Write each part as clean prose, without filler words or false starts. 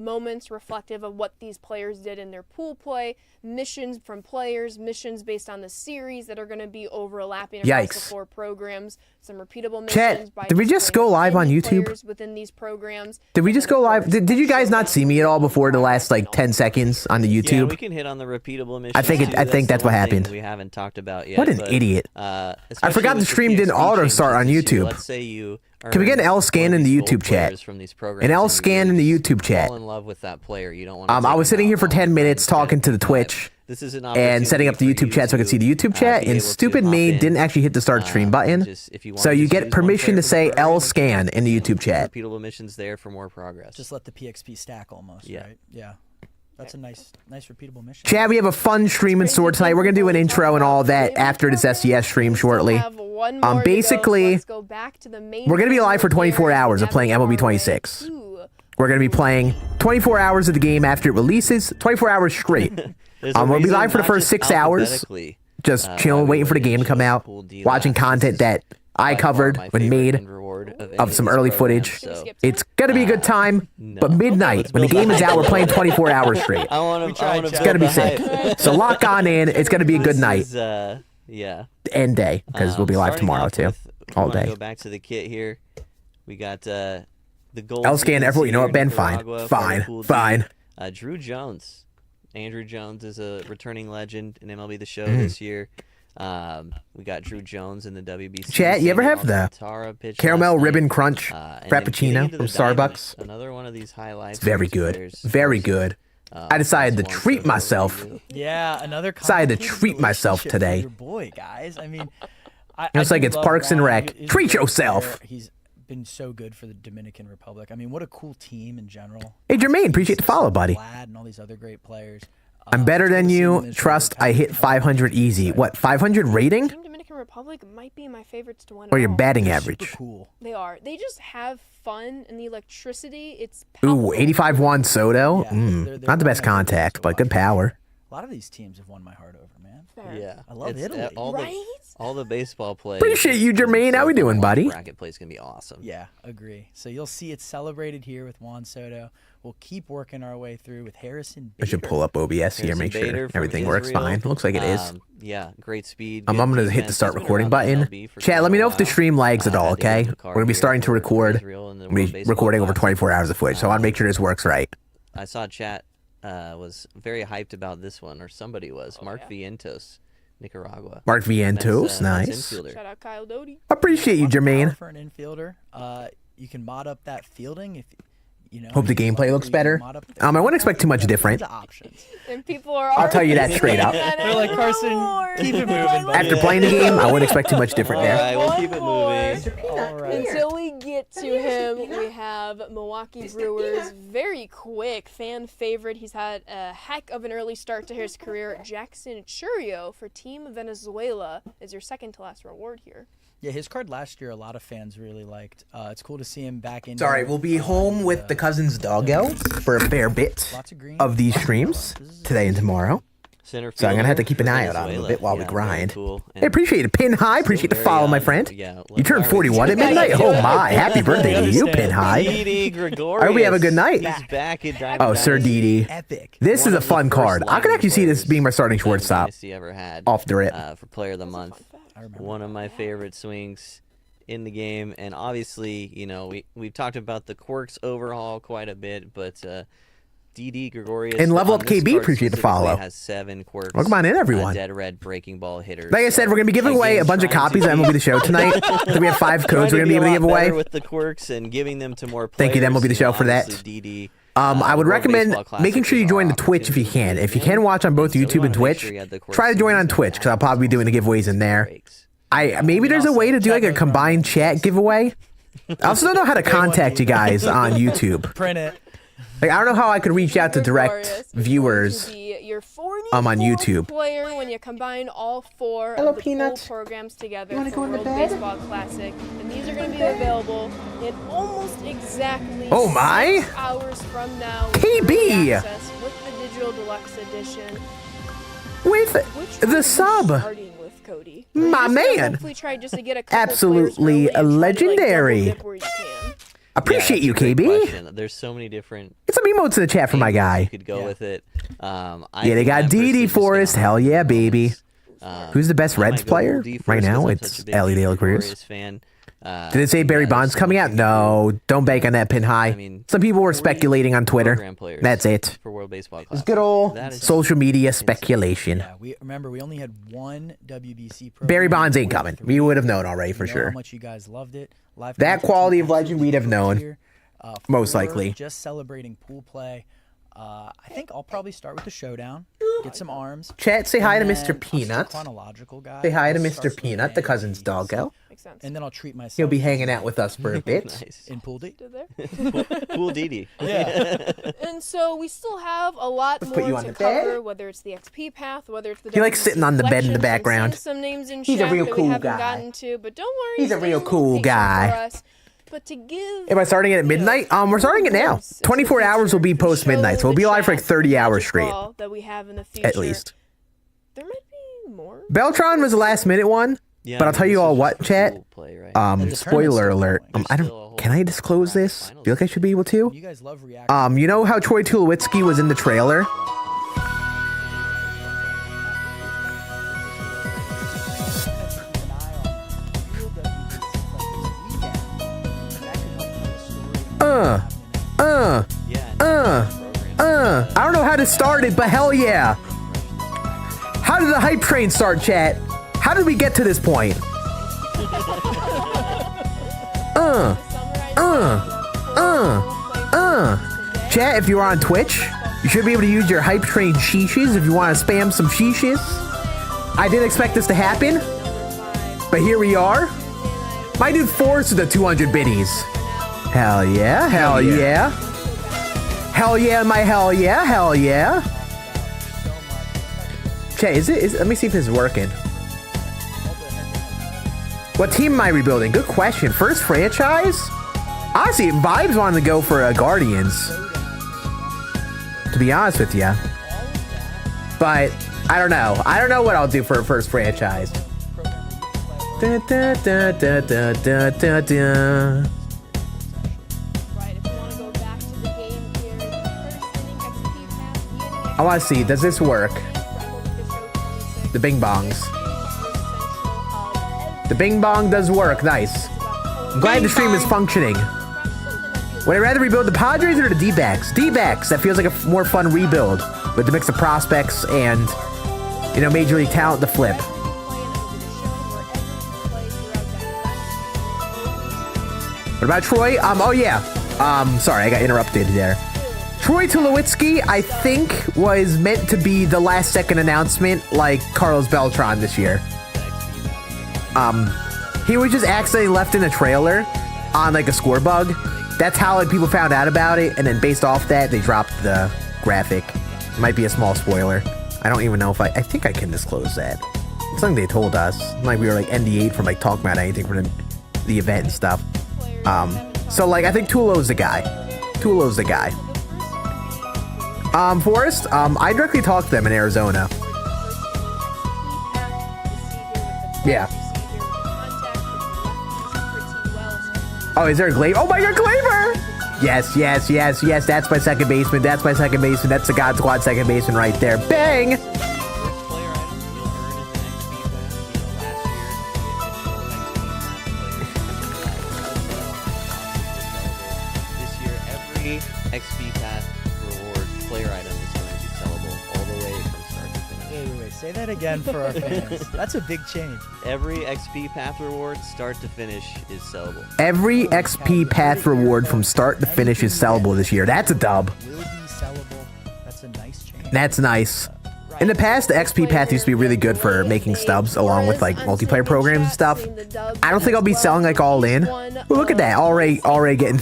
moments reflective of what these players did in their pool play, missions from players, missions based on the series that are going to be overlapping across the 4 programs, some repeatable missions. Chat, did we just go live on YouTube? Within these programs. Did we just go live? Did you guys not see me at all before the last like 10 seconds on the YouTube? Yeah, we can hit on the repeatable missions. I think that's what happened. We haven't talked about yet. What an idiot. I forgot the stream didn't auto start on YouTube. Let's say you can we get an L scan in the YouTube chat? An L scan in the YouTube chat. Fall in love with that player. You don't want I was sitting here for 10 minutes talking to the Twitch and setting up the YouTube chat so I could see the YouTube chat, and stupid me didn't actually hit the start stream button. So you get permission to say L scan in the YouTube chat. Repeatable missions there for more progress. Just let the PXP stack almost, right? Yeah. That's a nice repeatable mission. Chad, we have a fun stream in store tonight. We're going to do an intro and all that after this SES stream shortly. Basically, we're going to be live for 24 hours of playing MLB 26. We're going to be playing 24 hours of the game after it releases, 24 hours straight. We'll be live for the first 6 hours, just chilling, waiting for the game to come out, watching content that I covered when made of some early footage. It's gonna be a good time, but midnight, when the game is out, we're playing 24 hours straight. It's gonna be sick. So lock on in. It's gonna be a good night. Yeah. And day, because we'll be live tomorrow too, all day. Go back to the kit here. We got the gold. I'll scan everyone. You know what, Ben? Fine. Drew Jones. Andrew Jones is a returning legend in MLB The Show this year. We got Drew Jones in the WBC. Chat, you ever have the caramel ribbon crunch frappuccino from Starbucks? Another one of these highlights. It's very good. Very good. I decided to treat myself. Yeah, decided to treat myself today. Your boy, guys. I mean, it's like it's Parks and Rec. Treat yourself. He's been so good for the Dominican Republic. I mean, what a cool team in general. Hey, Jermaine, appreciate the follow, buddy. And all these other great players. I'm better than you. Trust, I hit 500 easy. What, 500 rating? Team Dominican Republic might be my favorites to win. Or your batting average? Super cool. They are. They just have fun, and the electricity. It's ooh, 85-1 Soto. Yeah, not the best contact, but good power. A lot of these teams have won my heart over, man. Fair. Yeah, I love Italy. All the baseball plays. Appreciate you, Jermaine. How we doing, buddy? Bracket play is gonna be awesome. Yeah, agree. So you'll see it celebrated here with Juan Soto. We'll keep working our way through with Harrison Bader. I should pull up OBS here, make sure everything works fine. Looks like it is. Yeah, great speed. I'm going to hit the start recording button. Chat, let me know if the stream lags at all, okay? We're going to be starting to record. We'll be recording over 24 hours of footage, so I want to make sure this works right. I saw chat was very hyped about this one, or somebody was. Mark Vientos, Nicaragua. Mark Vientos, nice. Shout out Kyle Doty. Appreciate you, Jermaine. For an infielder, you can mod up that fielding if you know. Hope the gameplay looks better. I wouldn't expect too much different. And people are. I'll tell you that straight up. They're like, Carson, keep it moving. After playing the game, I wouldn't expect too much different there. All right, we'll keep it moving. Until we get to him, we have Milwaukee Brewers. Very quick fan favorite. He's had a heck of an early start to his career. Jackson Churio for Team Venezuela is your second to last reward here. Yeah, his card last year, a lot of fans really liked. It's cool to see him back in. Sorry, we'll be home with the Cousins doggo for a fair bit of these streams today and tomorrow. So I'm going to have to keep an eye out on him a bit while we grind. Hey, appreciate it, Pin High. Appreciate the follow, my friend. You turned 41 at midnight? Oh, my. Happy birthday to you, Pin High. I hope we have a good night. Oh, Sir Didi. This is a fun card. I could actually see this being my starting shortstop off the rip. For Player of the Month. One of my favorite swings in the game, and obviously, you know, we've talked about the quirks overhaul quite a bit, but DD Gregorius and Level Up KB, appreciate the follow. Has 7 quirks. Welcome on in, everyone. Dead red breaking ball hitters. Like I said, we're gonna be giving away a bunch of copies of MLB The Show tonight. So we have 5 codes we're gonna be able to give away with the quirks and giving them to more players. Thank you, MLB The Show, for that. DD. I would recommend making sure you join the Twitch if you can. If you can watch on both YouTube and Twitch, try to join on Twitch because I'll probably be doing the giveaways in there. Maybe there's a way to do like a combined chat giveaway. I also don't know how to contact you guys on YouTube. Print it. Like, I don't know how I could reach out to direct viewers on YouTube. Player when you combine all 4 Hello, of the Peanuts. programs together for World Baseball Classic, and these are going to be available in almost exactly 6 hours from now. KB With the Digital Deluxe Edition. With the sub. Starting with Cody. My man. Hopefully try just to get a couple absolutely players early and legendary. try to, like, double dip where you can. Appreciate you, KB. Question. There's so many different. Get some emotes in the chat for my guy. You could go with it. They got DD Forrest. Hell yeah, baby. Who's the best Reds player right now? It's Ellie De La Cruz. Did it say Barry Bonds coming out? No, don't bank on that pin high. Some people were speculating on Twitter. That's it. For World Baseball It's good old social media speculation. Yeah, we only had one WBC program. Barry Bonds ain't coming. We would have known already for sure. How much you guys loved it. Live that quality of legend we'd have known. Most likely. Just celebrating pool play. I think I'll probably start with the showdown. Get some arms. Chat, say hi to Mr. Peanut. Chronological guy. Say hi to Mr. Peanut, the cousin's doggo. And then I'll treat myself. He'll be hanging out with us for a bit. Nice. In Pool D. Pool DD. Yeah. And so we still have a lot Let's put you more on to the bed. cover, whether it's the XP path, whether it's the He likes sitting on the bed in the selections. background. I'm seeing some names in He's a chat real that cool we haven't guy. gotten to, but don't worry. He's a stay real little cool patient guy. for us. But to give... Am I starting it at midnight? We're starting it now. 24 hours will be post midnight, so we'll be live for like 30 hours straight. That we have in the future. At least. There might be more. Beltron was a last minute one, Yeah, but I'll tell you all what, chat. Play, right? Spoiler alert. I don't. Can I disclose this? Feel like I should be able to. You guys love reacting. You know how Troy Tulowitzki was in the trailer? I don't know how to start it, but hell yeah. How did the hype train start, chat? How did we get to this point? Chat, if you're on Twitch, you should be able to use your hype train sheeshes if you want to spam some sheeshes. I didn't expect this to happen, but here we are. My dude forced the 200 biddies. Hell yeah, hell yeah. Hell yeah, my hell yeah, hell yeah. Chat, let me see if this is working. What team am I rebuilding? Good question. First franchise? Honestly, Vibes wanted to go for Guardians. To be honest with you. But, I don't know. I don't know what I'll do for a first franchise. Da, da, da, da, da, da, da, da. I want to see, does this work? The Bing Bongs. The Bing Bong does work, nice. I'm glad the stream is functioning. Would I rather rebuild the Padres or the D-backs? D-backs, that feels like a more fun rebuild. With the mix of prospects and, you know, major league talent to flip. What about Troy? Oh yeah. Sorry, I got interrupted there. Troy Tulowitzki, I think, was meant to be the last second announcement like Carlos Beltran this year. He was just accidentally left in a trailer on like a score bug. That's how like people found out about it, and then based off that, they dropped the graphic. It might be a small spoiler. I don't even know if I think I can disclose that. It's something they told us. Like we were like NDA'd from like talking about anything from the event and stuff. So like I think Tulo's the guy. Tulo's the guy. Forrest, I directly talked to them in Arizona. Yeah. Oh, is there a Glaber? Oh my god, Glaber! Yes, yes, yes, yes, that's my second baseman. That's my second baseman. That's the God Squad second baseman right there. Bang! This year, every XP Path reward player item is going to be sellable all the way from start to finish. Wait, say that again for our fans. That's a big change. Every XP Path reward, start to finish, is sellable. Every XP Path reward from start to finish is sellable this year. That's a dub. Will be sellable. That's a nice change. That's nice. In the past, the XP Path used to be really good for making stubs along with like multiplayer programs and stuff. I don't think I'll be selling like all in. Well, look at that. Already getting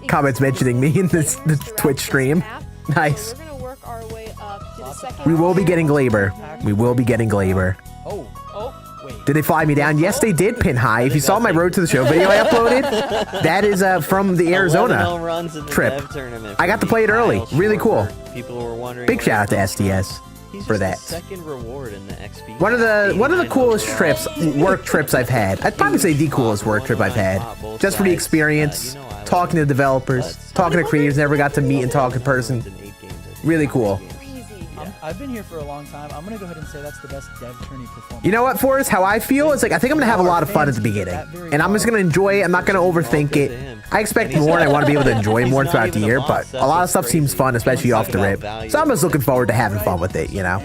comments mentioning me in this Twitch stream. Nice. We will be getting Glaber. We will be getting Glaber. Wait. Did they fly me down? Yes, they did, Pin High. If you saw my Road to the Show video I uploaded, that is from the Arizona trip. I got to play it early. Really cool. People were wondering. Big shout out to SDS. for that. Second reward in the XP. One of the coolest trips, work trips I've had. I'd probably say the coolest work trip I've had. Just for the experience, talking to developers, talking to creators, never got to meet and talk in person. Really cool. I've been here for a long time. I'm gonna go ahead and say that's the best dev tourney performance. You know what, Forrest? How I feel is like I think I'm gonna have a lot of fun at the beginning, and I'm just gonna enjoy it. I'm not gonna overthink it. I expect more, and I want to be able to enjoy more throughout the year. But a lot of stuff seems fun, especially off the rip. So I'm just looking forward to having fun with it. You know,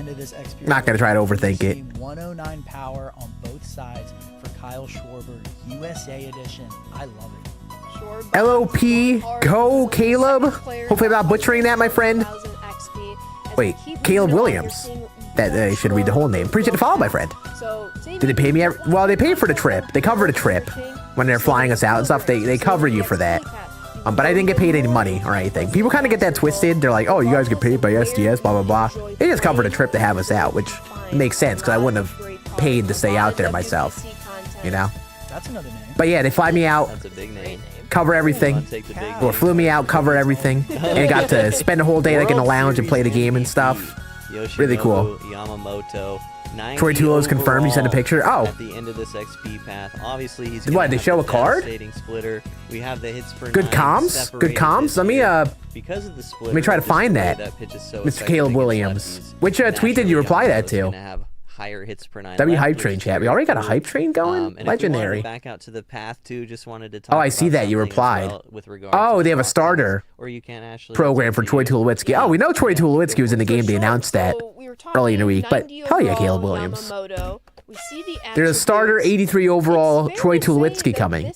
not gonna try to overthink it. 109 power on both sides for Kyle Schwarber, USA edition. I love it. LOP, go Caleb. Hopefully I'm not butchering that, my friend. Wait, Caleb Williams. That I should read the whole name. Appreciate the follow, my friend. Did they pay me? Well, they paid for the trip. They covered a trip when they're flying us out and stuff. They cover you for that. But I didn't get paid any money or anything. People kind of get that twisted. They're like, oh, you guys get paid by SDS, blah, blah, blah. They just covered a trip to have us out, which makes sense because I wouldn't have paid to stay out there myself. You know? That's another name. But yeah, they fly me out. That's a big name. Cover everything, or flew me out, cover everything, and got to spend a whole day like in the lounge and play the game and stuff. Really cool. Yamamoto. Troy Tulo's confirmed. He sent a picture. Oh, at the end of this XP path, obviously he's what? They show a card. Splitter. We have the hits per good comms. Good comms. Let me because of the splitter, let me try to find that. Mr. Caleb Williams. Which tweet did you reply that to? Higher hits per 9. W hype train chat. We already got a hype train going. Legendary. Back out to the path too. Just wanted to talk. Oh, I see that you replied. Oh, they have a starter program for Troy Tulowitzki. Oh, we know Troy Tulowitzki was in the game. They announced that early in the week. But hell yeah, Caleb Williams. There's a starter 83 overall Troy Tulowitzki coming.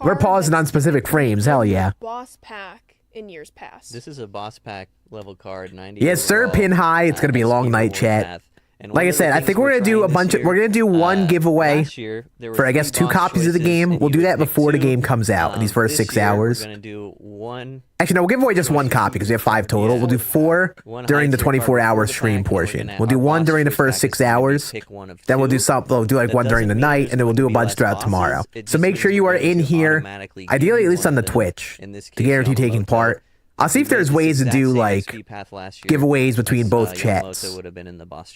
We're pausing on specific frames. Hell yeah. Boss pack in years past. This is a boss pack level card. 90. Yes, sir. Pin high. It's gonna be a long night, chat. Like I said, I think we're gonna do a bunch of. We're gonna do one giveaway for I guess 2 copies of the game. We'll do that before the game comes out in these first 6 hours. We're gonna do one. Actually, no, we'll give away just 1 copy because we have 5 total. We'll do 4 during the 24-hour stream portion. We'll do 1 during the first 6 hours. Then we'll do something. We'll do like 1 during the night, and then we'll do a bunch throughout tomorrow. So make sure you are in here, ideally at least on the Twitch, to guarantee taking part. I'll see if there's ways to do like giveaways between both chats.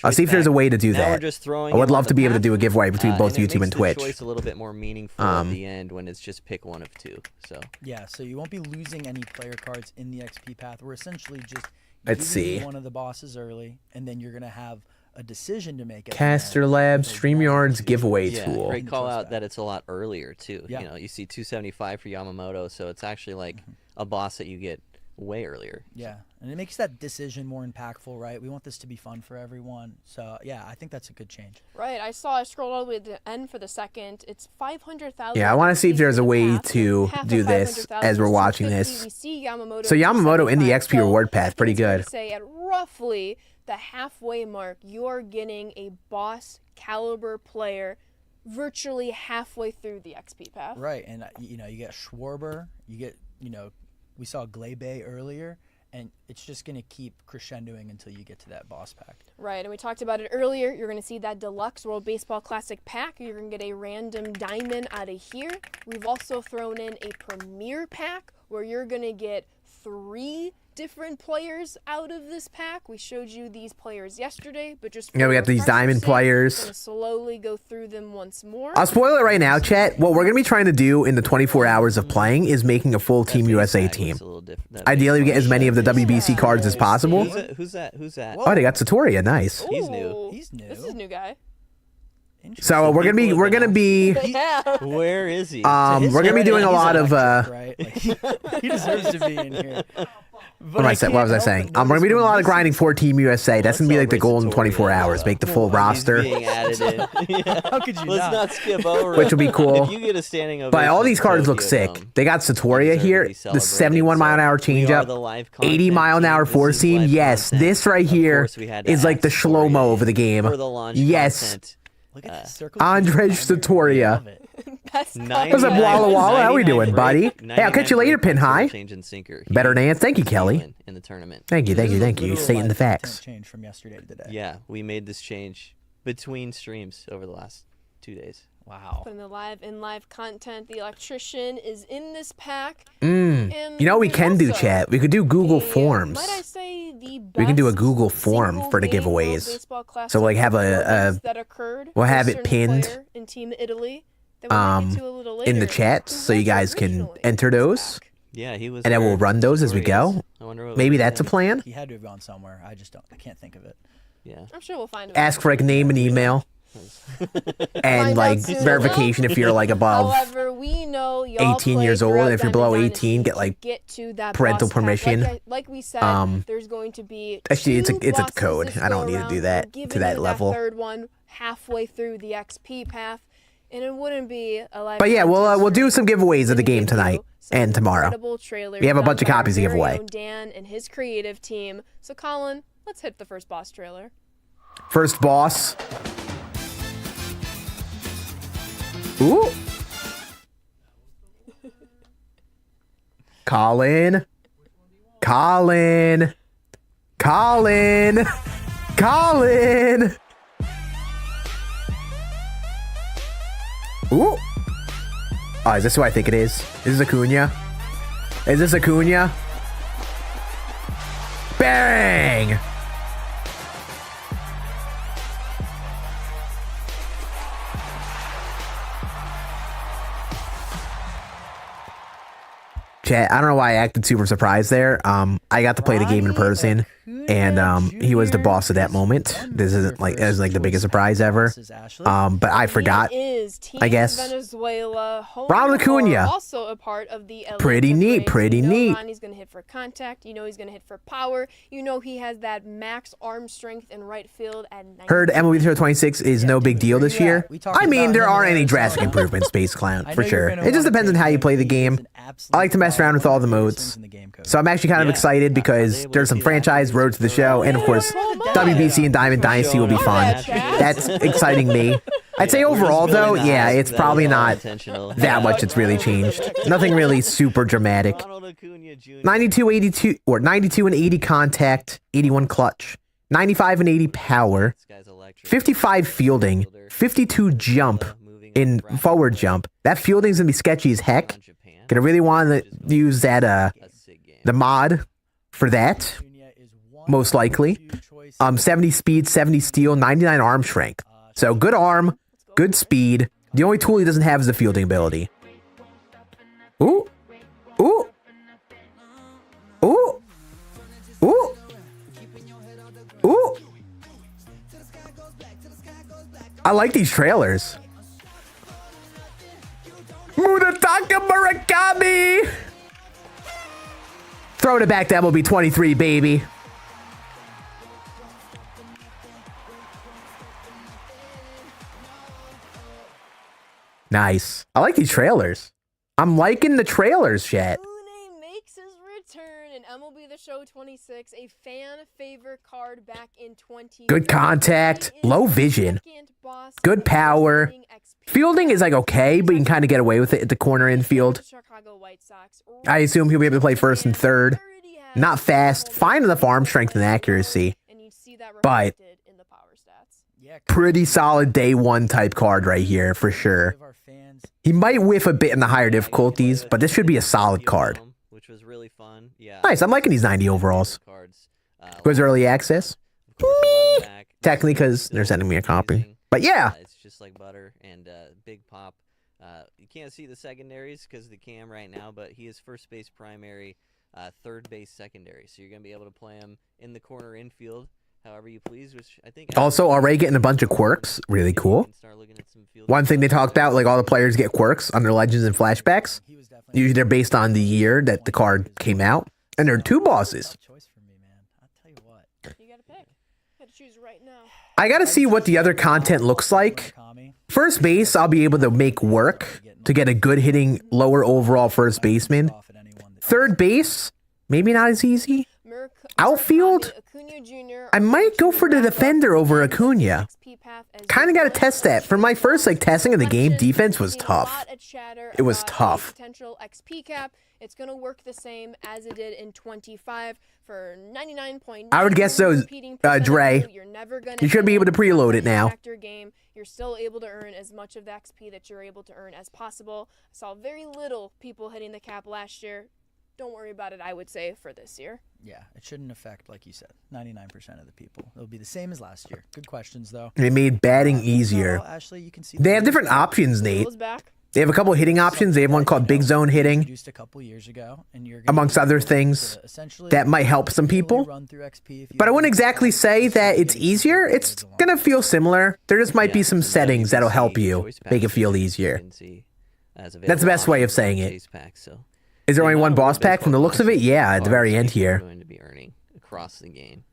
I'll see if there's a way to do that. I would love to be able to do a giveaway between both YouTube and Twitch. Choice a little bit more meaningful at the end when it's just pick one of 2. So yeah, so you won't be losing any player cards in the XP path. We're essentially just giving you one of the bosses early, and then you're gonna have a decision to make. Caster Labs StreamYard's giveaway tool. Great call out that it's a lot earlier too. You know, you see 275 for Yamamoto, so it's actually like a boss that you get way earlier. Yeah, and it makes that decision more impactful, right? We want this to be fun for everyone. So yeah, I think that's a good change. Right, I scrolled all the way to the end for the second. It's 500,000. Yeah, I want to see if there's a way to do this as we're watching this. So Yamamoto in the XP reward path, pretty good. Say at roughly the halfway mark, you're getting a boss caliber player virtually halfway through the XP path. Right, and you know, you get Schwarber, you get, you know, we saw Glebe earlier, and it's just going to keep crescendoing until you get to that boss pack. Right, and we talked about it earlier. You're going to see that Deluxe World Baseball Classic pack. You're going to get a random diamond out of here. We've also thrown in a Premier pack where you're going to get 3 different players out of this pack. We showed you these players yesterday, but just we got these diamond players. We're gonna slowly go through them once more. I'll spoil it right now, chat. What we're gonna be trying to do in the 24 hours of playing is making a full Team USA team. Ideally, we get as many of the WBC cards as possible. Who's that? Oh, they got Satoria. Nice. He's new. This is a new guy. So we're gonna be. Where is he? We're gonna be doing a lot of. Right? Like, he deserves to be in here. What was I saying? We're gonna be doing a lot of grinding for Team USA. That's gonna be like the goal in 24 hours. Make the full roster. Being added in. Yeah. How could you Let's not skip over which will be cool. If you get a standing ovation, but all these cards look sick. They got Satoria here, the 71 mile an hour changeup, 80 mile an hour four seam. Yes, this right here is like the shlomo of the game. Yes. Look at the circle. Andrej Satoria. Best What's up, Walla Walla? How we doing, buddy? Hey, I'll catch you later, Pin High. Better Nance. Thank you, Kelly. In the tournament. Thank you. You stating the facts. Change from yesterday to today. Yeah, we made this change between streams over the last 2 days. Wow. Putting the live content. The electrician is in this pack. You know what we can do, chat? We could do Google Forms. Might I say the We can do a Google form for the giveaways. So like have we'll have it pinned in Team Italy in the chat so you guys can enter those. Yeah, he was. And then we'll run those as we go. Maybe that's a plan. He had to have gone somewhere. I can't think of it. Yeah. I'm sure we'll find him. Ask for like name and email. And like verification if you're like above However, we know 18 years old, and if you're below 18, get like parental permission. Like we said, there's going to be actually it's a code. I don't need to do that to that level. Third one halfway through the XP path, and it wouldn't be a live. But yeah, we'll do some giveaways of the game tonight and tomorrow. We have a bunch of copies to give away. Dan and his creative team. So Colin, let's hit the first boss trailer. First boss. Ooh. Colin. Ooh. Oh, is this who I think it is? Is this Acuna? Bang! Chat, I don't know why I acted super surprised there. I got to play the game in person, and he was the boss at that moment. This isn't like the biggest surprise ever. But I forgot. I guess. Venezuela, Ronald Acuna. Also a part of the LA pretty neat. Ronnie's gonna hit for contact. You know he's gonna hit for power. You know he has that max arm strength in right field at 90. Heard MLB The Show 26 is no big deal this year. I mean, there aren't any drastic improvements, Space Clown, for sure. It just depends on how you play the game. I like to mess around with all the modes. So I'm actually kind of excited because there's some franchise Road to the Show, and of course, WBC and Diamond Dynasty will be fun. That's exciting me. I'd say overall, though, yeah, it's probably not that much it's really changed. Nothing really super dramatic. 92 and 80 contact, 81 clutch, 95 and 80 power, 55 fielding, 52 jump in forward jump. That fielding's gonna be sketchy as heck. Gonna really want to use that the mod for that, most likely. 70 speed, 70 steal, 99 arm strength. So good arm, good speed. The only tool he doesn't have is the fielding ability. Ooh. Ooh. Ooh. Ooh. Ooh. I like these trailers. Munetaka Murakami! Throwing it back to MLB 23, baby. Nice. I like these trailers. I'm liking the trailers, chat. Une makes his return in MLB The Show 26, a fan favorite card back in 20. Good contact, low vision, good power. Fielding is like okay, but you can kind of get away with it at the corner infield. I assume he'll be able to play first and third. Not fast, fine enough arm strength and accuracy, but pretty solid day one type card right here for sure. He might whiff a bit in the higher difficulties, but this should be a solid card. Which was really fun. Yeah. Nice, I'm liking these 90 overalls. Goes early access. Me. Technically, because they're sending me a copy. But yeah. It's just like butter and big pop. You can't see the secondaries because of the cam right now, but he is first base primary, third base secondary. So you're going to be able to play him in the corner infield however you please, which I think also already getting a bunch of quirks. Really cool. One thing they talked about, like all the players get quirks on their legends and flashbacks. Usually they're based on the year that the card came out. And there are two bosses. I gotta see what the other content looks like. First base, I'll be able to make work to get a good hitting lower overall first baseman. Third base, maybe not as easy. Outfield, I might go for the defender over Acuna. Kind of got to test that. For my first testing of the game, defense was tough. It was tough. It's going to work the same as it did in 25 for 99.9. I would guess so, Dre. You're never gonna you should be able to preload it now. Game. You're still able to earn as much of the XP that you're able to earn as possible. I saw very little people hitting the cap last year. Don't worry about it, I would say, for this year. Yeah, it shouldn't affect, like you said, 99% of the people. It'll be the same as last year. Good questions, though. They made batting easier. Ashley, you can see they have different options, Nate. Back. They have a couple of hitting options. They have one called Big Zone Hitting, introduced a couple years ago, and you're amongst other things that might help some people. But I wouldn't exactly say that it's easier. It's going to feel similar. There just might be some settings that'll help you make it feel easier. That's the best way of saying it. Is there only one boss pack from the looks of it? Yeah, at the very end here. Going to be earning across the game.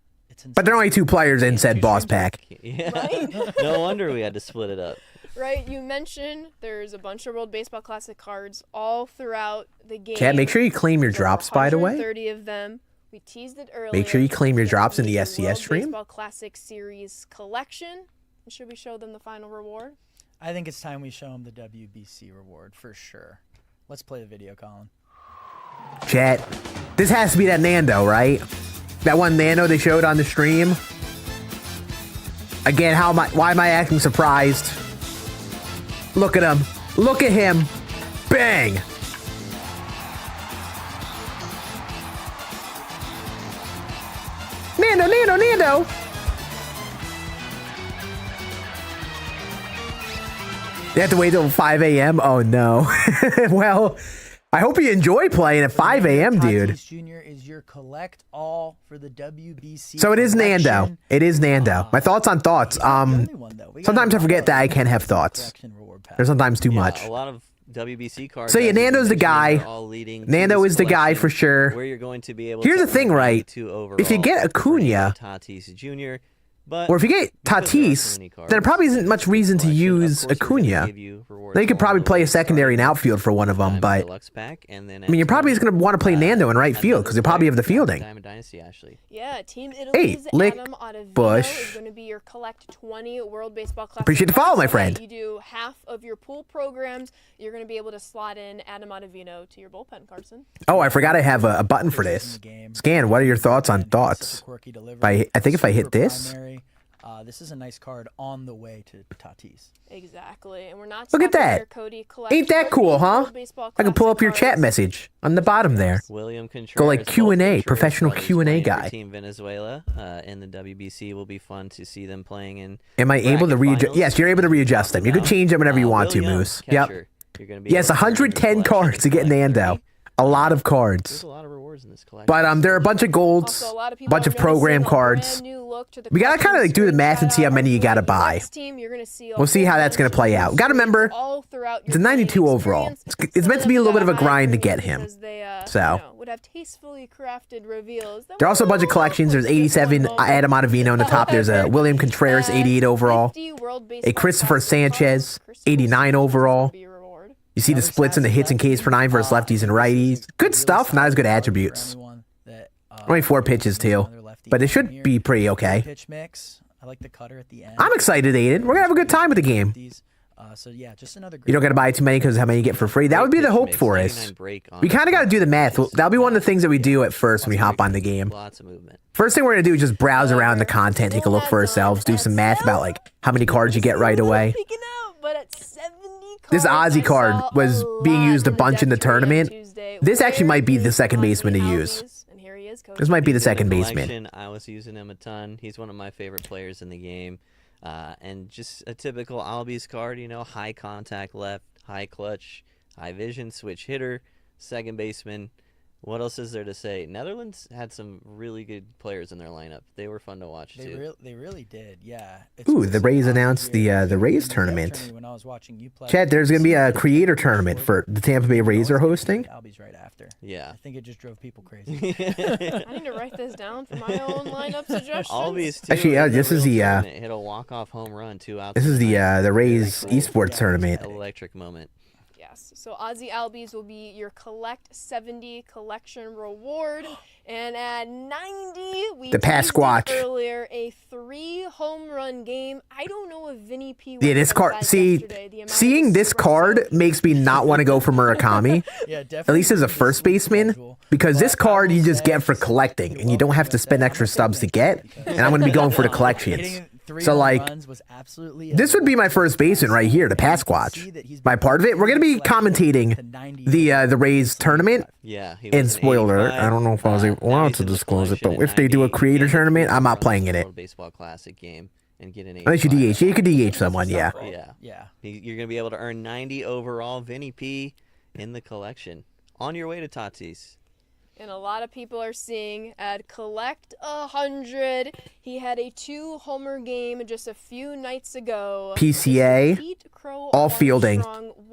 But there are only 2 players in said boss pack. Yeah. Right? No wonder we had to split it up. Right, you mentioned there's a bunch of World Baseball Classic cards all throughout the game. Chat, make sure you claim your drops, by the way. 30 of them. We teased it earlier. Make sure you claim your drops in the SCS World stream. Baseball Classic Series collection. Should we show them the final reward? I think it's time we show them the WBC reward for sure. Let's play the video, Colin. Chat, this has to be that Nando, right? That one Nando they showed on the stream. Again, why am I acting surprised? Look at him. Look at him. Bang. Nando, Nando, Nando. You have to wait till 5 a.m.? Oh, no. Well, I hope you enjoy playing at 5 a.m., dude. Tatis Jr. is your collect all for the WBC. So it is Nando. It is Nando. My thoughts on thoughts. Sometimes I forget that I can have thoughts. There's sometimes too much. A lot of WBC cards. So yeah, Nando's the guy. Nando is the guy for sure. Where you're going to be able Here's the thing, right? If you get Acuna, Tatis Jr., But or if you get Tatis, then there probably isn't much reason to use Acuna. Then you could probably play a secondary in outfield for one of them, but I mean, you're probably just going to want to play Nando in right field because you probably have the fielding. Yeah, Team Italy's Lick Adam Ottavino Bush. is going to be your collect 20 World Baseball Classic. Appreciate the follow, my friend. You do half of your pool programs, you're going to be able to slot in Adam Ottavino to your bullpen, Carson. Oh, I forgot I have a button for this. Scan, what are your thoughts on thoughts? I think if I hit this. This is a nice card on the way to Tatis. Exactly, and we're not. Look at that. Here, Cody. Ain't that cool, huh? I can pull up your chat message on the bottom there. William Contreras, go like Q&A, professional Q&A guy. Team Venezuela in the WBC will be fun to see them playing in. Am I able to readjust? Yes, you're able to readjust them. You can change them whenever you want to, Moose. Yep. Yes, 110 cards to get Nando. A lot of cards. There's a lot of rewards in this collection. But there are a bunch of golds, a bunch of program cards. We gotta kind of like do the math and see how many you gotta buy. We'll see how that's gonna play out. Gotta remember, it's a 92 overall. It's meant to be a little bit of a grind to get him. So there are also a bunch of collections. There's 87 Adam Ottavino on the top. There's a William Contreras 88 overall, a Christopher Sanchez 89 overall. You see the splits and the hits and Ks per 9 versus lefties and righties. Good stuff, not as good attributes. Only 4 pitches too, but it should be pretty okay. Pitch mix. I like the cutter at the end. I'm excited, Aiden. We're gonna have a good time with the game. So yeah, just another. You don't gotta buy too many because how many you get for free. That would be the hope for us. We kind of gotta do the math. That'll be one of the things that we do at first when we hop on the game. Lots of movement. First thing we're gonna do is just browse around the content, take a look for ourselves, do some math about like how many cards you get right away. This Ozzy card was being used a bunch in the tournament. This actually might be the second baseman to use. This might be the second baseman. I was using him a ton. He's one of my favorite players in the game. And just a typical Albies card, you know, high contact left, high clutch, high vision, switch hitter, second baseman. What else is there to say? Netherlands had some really good players in their lineup. They were fun to watch too. They really did, yeah. Ooh, the Rays announced the Rays tournament. Chad, there's gonna be a creator tournament for the Tampa Bay Rays are hosting. Albies right after. Yeah, I think it just drove people crazy. I need to write this down for my own lineup suggestions. Albies too. Actually, this is the hit a walk-off home run 2 outs. This is the Rays esports tournament. Electric moment. So Ozzy Albies will be your collect 70 collection reward, and at 90 we the pass squatch earlier a 3 home run run game. I don't know if Vinny P. Yeah, this card. See, seeing this card makes me not want to go for Murakami. Yeah, at least as a first baseman, because this card you just get for collecting, and you don't have to spend extra stubs to get. And I'm going to be going for the collections. So like, this would be my first baseman right here, the Pasquatch. My part of it. We're going to be commentating the Rays tournament. Yeah. And spoiler alert, I don't know if I was allowed to disclose it, but if they do a creator tournament, I'm not playing in it. Baseball classic game and get an Unless you DH. You could DH someone, yeah. Yeah. You're going to be able to earn 90 overall Vinny P in the collection. On your way to Tatis. And a lot of people are seeing at collect 100. He had a 2-homer game just a few nights ago. PCA, all fielding,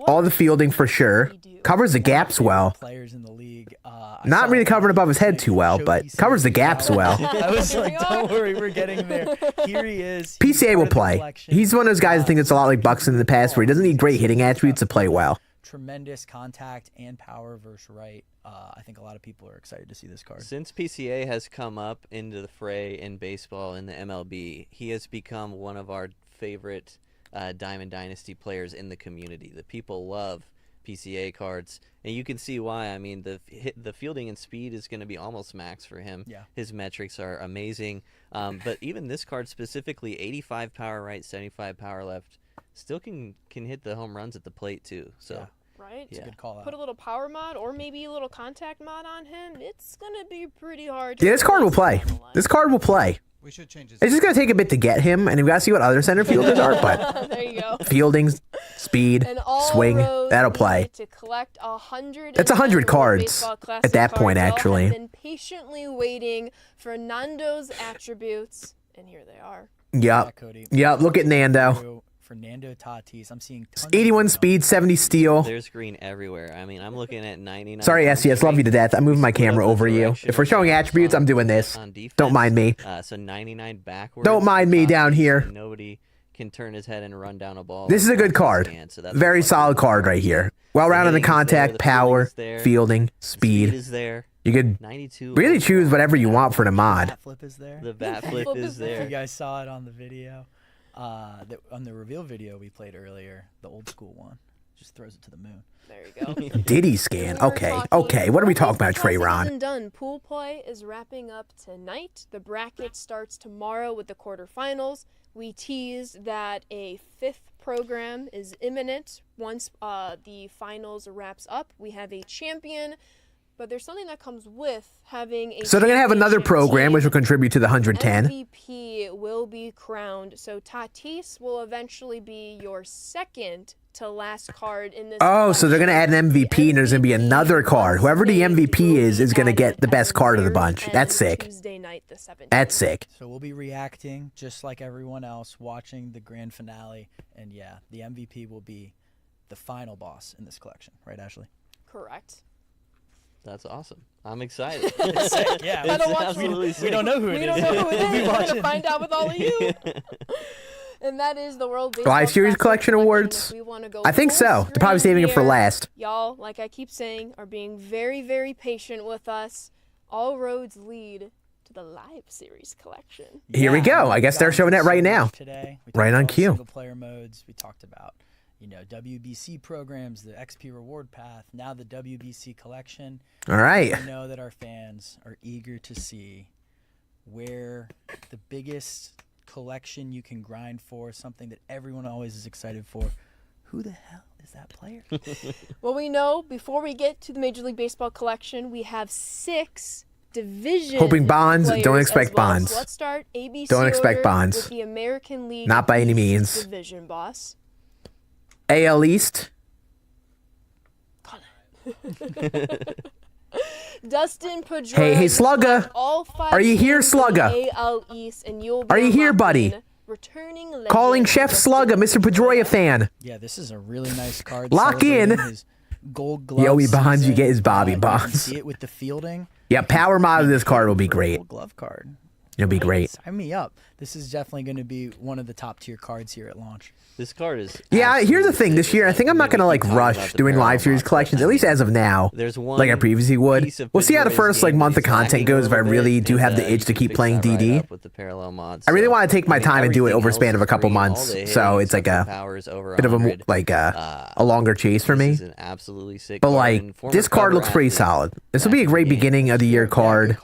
all the fielding for sure. Covers the gaps well. Players in the league. Not really covering above his head too well, but covers the gaps well. I was like, don't worry, we're getting there. Here he is. PCA will play. He's one of those guys I think it's a lot like Buxton in the past, where he doesn't need great hitting attributes to play well. Tremendous contact and power versus right. I think a lot of people are excited to see this card. Since PCA has come up into the fray in baseball in the MLB, he has become one of our favorite Diamond Dynasty players in the community. The people love PCA cards, and you can see why. I mean, the fielding and speed is going to be almost max for him. Yeah. His metrics are amazing. But even this card specifically, 85 power right, 75 power left, still can hit the home runs at the plate too. So. Yeah. Right? It's a good call out. Put a little power mod or maybe a little contact mod on him. It's going to be pretty hard. Yeah, this card will play. This card will play. We should change his. It's just going to take a bit to get him, and we got to see what other center fielders are, but there you go. fielding, speed, swing, that'll play. To collect 100. It's 100 cards at that point, actually. I've been patiently waiting for Nando's attributes, and here they are. Yep. Yep, look at Nando. Fernando Tatis. I'm seeing 81 speed, 70 steal. There's green everywhere. I mean, I'm looking at 99. Sorry, SES, love you to death. I'm moving my camera over you. If we're showing attributes, I'm doing this. Don't mind me. So 99 backwards. Don't mind me down here. Nobody can turn his head and run down a ball. This is a good card. Very solid card right here. Well rounded in the contact, power, fielding, speed. Is there. You could 92 really choose whatever you want for the mod. Bat flip is there. The bat flip is there. If you guys saw it on the video. On the reveal video we played earlier, the old school one, just throws it to the moon. There you go. Diddy Scann. Okay. What are we talking about, Trey Ron? Isn't done. Pool play is wrapping up tonight. The bracket starts tomorrow with the quarterfinals. We teased that a 5th program is imminent. Once the finals wraps up, we have a champion. But there's something that comes with having a. So they're gonna have another program which will contribute to the 110. MVP will be crowned. So Tatis will eventually be your second to last card in this. Oh, so they're gonna add an MVP and there's gonna be another card. Whoever the MVP is gonna get the best card of the bunch. That's sick. Tuesday night, the 17th. That's sick. So we'll be reacting just like everyone else, watching the grand finale, and yeah, the MVP will be the final boss in this collection, right, Ashley? Correct. That's awesome. I'm excited. Yeah, we don't know who it is. We don't know who it is. We're going to find out with all of you. And that is the World Baseball Live Series Collection Awards? I think so. They're probably saving it for last. Y'all, like I keep saying, are being very, very patient with us. All roads lead to the Live Series Collection. Here we go. I guess they're showing that right now. Today, right on cue. Single player modes. We talked about, WBC programs, the XP reward path, now the WBC collection. All right. We know that our fans are eager to see where the biggest collection you can grind for, something that everyone always is excited for. Who the hell is that player? Well, we know before we get to the Major League Baseball collection, we have 6 division. Hoping Bonds. Don't expect Bonds. So let's start ABC. Don't expect Bonds. With the American League. Not by any means. Division, boss. AL East. Dustin Pedroia. Hey, Slugga. Are you here, Slugga? AL East, and you'll be Are you here, buddy? Returning Calling Chef Slugga, Mr. Pedroia fan. Yeah, this is a really nice card. Lock in. His Gold Glove. Joey Bonds, you get his Bobby Bonds. See it with the fielding. Yeah, power mod of this card will be great. Gold Glove card. It'll be great. Sign me up. This is definitely going to be one of the top tier cards here at launch. This card is. Yeah, here's the thing. This year, I think I'm not gonna like rush doing live series collections, at least as of now. There's one like I previously would. We'll see how the first like month of content goes. If I really do have the itch to keep playing DD, with the parallel mods. I really want to take my time and do it over a span of a couple months. So it's like a bit of a longer chase for me. Absolutely sick. But like this card looks pretty solid. This will be a great beginning of the year card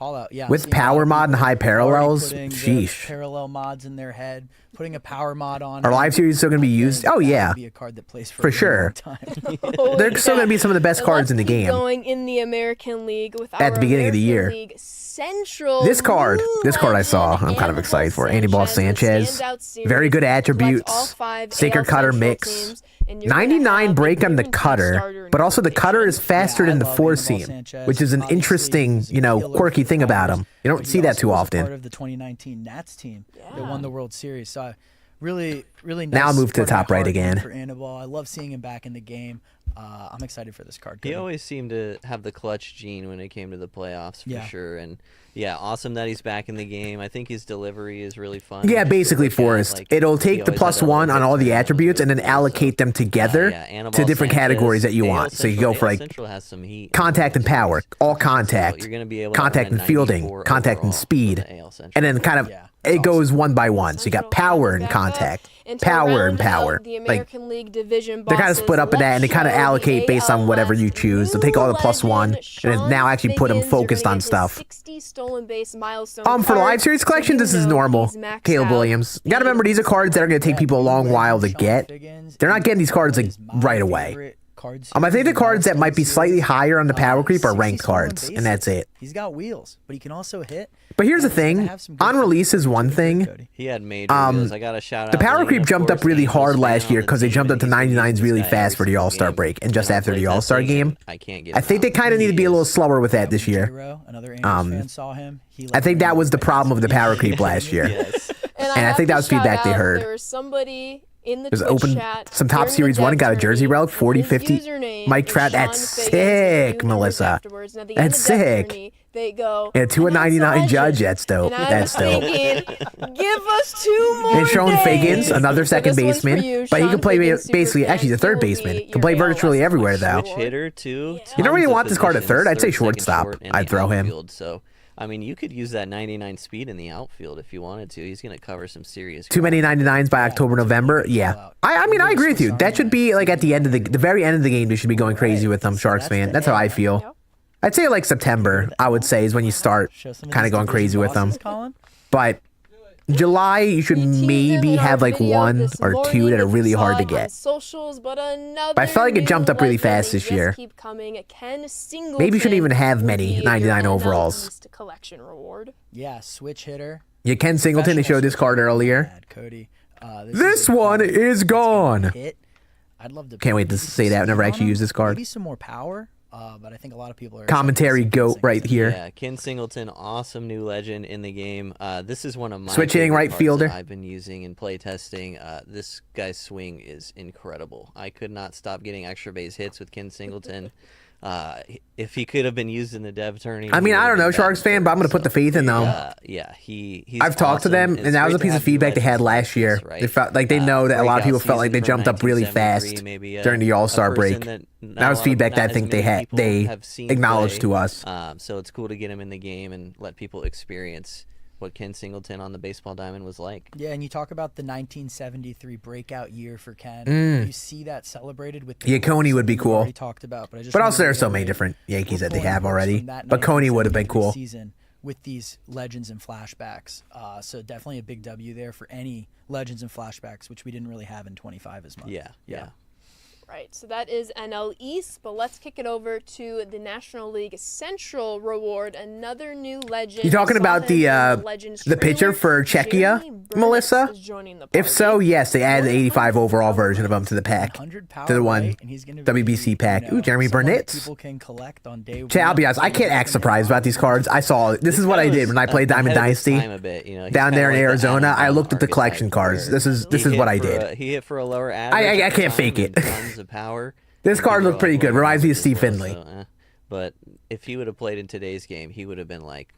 with power mod and high parallels. Sheesh. Parallel mods in their head. Putting a power mod on. Are live series still going to be used? Oh, yeah. Be a card that plays for sure. They're still going to be some of the best cards in the game. Going in the American League with at the beginning of the year. Central this card I saw, I'm kind of excited for. Anibal Sanchez. Very good attributes. Sacred Cutter mix. 99 break on the cutter, but also the cutter is faster than the four seam, which is an interesting, quirky thing about him. You don't see that too often. Part of the 2019 Nats team that won the World Series. So really nice. Now I'll move to the top right again. For Anibal. I love seeing him back in the game. I'm excited for this card. He always seemed to have the clutch gene when it came to the playoffs, for sure. And yeah, awesome that he's back in the game. I think his delivery is really fun. Yeah, basically, Forrest. It'll take the +1 on all the attributes and then allocate them together to different categories that you want. So you go for like contact and power, all contact, contact and fielding, contact and speed, and then kind of it goes one by one. So you got power and contact, power and power. Like they're kind of split up in that, and they kind of allocate based on whatever you choose. They'll take all the +1 and now actually put them focused on stuff. For live series collection, this is normal. Caleb Williams. You gotta remember, these are cards that are gonna take people a long while to get. They're not getting these cards like right away. I think the cards that might be slightly higher on the power creep are ranked cards, and that's it. He's got wheels, but he can also hit. But here's the thing: on release is one thing. He had major wheels. I got a shout out. The power creep jumped up really hard last year because they jumped up to 99s really fast for the All-Star break and just after the All-Star game. I think they kind of need to be a little slower with that this year. I think that was the problem of the power creep last year, and I think that was feedback they heard. There was somebody in the Twitch chat some top series one and got a jersey relic 40-50 Mike Trout. That's sick, Melissa. That's sick. They go, yeah, 2/99 judge. That's dope. That's dope. Give us 2 more. And Sean Fagans, another second baseman, but he can play basically, actually, the third baseman. Can play virtually everywhere though. Switch hitter too. You don't really want this card at third. I'd say shortstop. I'd throw him. So I mean, you could use that 99 speed in the outfield if you wanted to. He's going to cover some serious. Too many 99s by October, November. Yeah, I mean, I agree with you. That should be like at the end of the very end of the game. They should be going crazy with them, Sharks fan. That's how I feel. I'd say like September, I would say, is when you start kind of going crazy with them. But July, you should maybe have like 1 or 2 that are really hard to get. But I felt like it jumped up really fast this year. Maybe you shouldn't even have many 99 overalls. Yeah, switch hitter. Yeah, Ken Singleton, they showed this card earlier. This one is gone. I'd love to. Can't wait to say that whenever I actually use this card. Maybe some more power. But I think a lot of people are commentary goat right here. Yeah, Ken Singleton, awesome new legend in the game. This is one of my switch hitting right fielder I've been using in play testing. This guy's swing is incredible. I could not stop getting extra base hits with Ken Singleton. If he could have been used in the dev tourney. I mean, I don't know, Sharks fan, but I'm gonna put the faith in them. Yeah, he's I've talked to them, and that was a piece of feedback they had last year. Right? They felt like they know that a lot of people felt like they jumped up really fast during the All-Star break. That was feedback that I think they acknowledged to us. So it's cool to get him in the game and let people experience what Ken Singleton on the baseball diamond was like. Yeah, and you talk about the 1973 breakout year for Ken. You see that celebrated with the Coney would be cool. We talked about, but also there are so many different Yankees that they have already. But Coney would have been cool. Season with these legends and flashbacks. So definitely a big W there for any legends and flashbacks, which we didn't really have in 25 as much. Yeah. Right, so that is NL East, but let's kick it over to the National League Central Reward, another new legend. You talking about the pitcher for Czechia, Melissa? If so, yes, they added the 85 overall version of him to the pack, to the one WBC pack. Ooh, Jeremy Burnett. I'll be honest, I can't act surprised about these cards. I saw this is what I did when I played Diamond Dynasty down there in Arizona. I looked at the collection cards. This is what I did. He hit for a lower average. I can't fake it. Of power. This card looked pretty good. Reminds me of Steve Finley. But if he would have played in today's game, he would have been like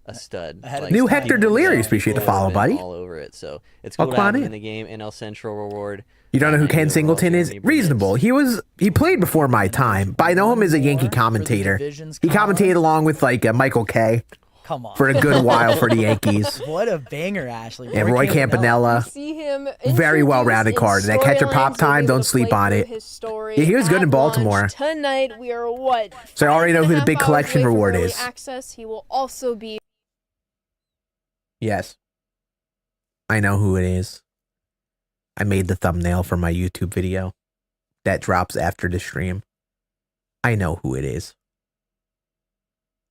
a stud. New Hector Delirious, appreciate the follow, buddy. All over it, so it's cool to have him in the game. NL Central reward. You don't know who Ken Singleton is? Reasonable. He played before my time, but I know him as a Yankee commentator. He commentated along with like Michael Kay. Come on. For a good while for the Yankees. What a banger, Ashley. And Roy Campanella. See him very well-rounded card. And that catcher pop time, don't sleep on it. Yeah, he was good in Baltimore. Tonight we are what? So I already know who the big collection reward is. Access. He will also be. Yes. I know who it is. I made the thumbnail for my YouTube video that drops after the stream. I know who it is.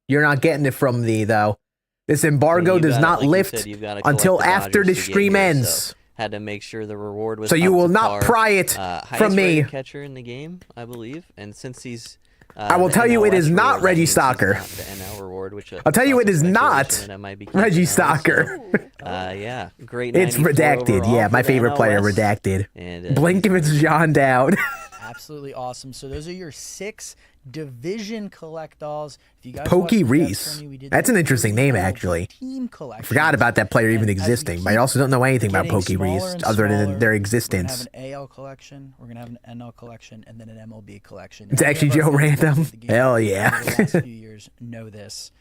You're not getting it from me, though. This embargo does not lift until after the stream ends. So had to make sure the reward was. So you will not pry it from me. Catcher in the game, I believe, and since he's. I will tell you, it is not Reggie Stocker. The NL reward, which I'll tell you, it is not Reggie Stocker. Yeah, great. It's redacted. Yeah, my favorite player, redacted. And blink if it's John Dowd. Absolutely awesome. So those are your 6 division collectibles. If you guys Pokey Reese. That's an interesting name, actually. I forgot about that player even existing, but I also don't know anything about Pokey Reese other than their existence. We're going to have an AL collection, we're going to have an NL collection, and then an MLB collection. It's actually Joe Random. Hell yeah. The last few years know this.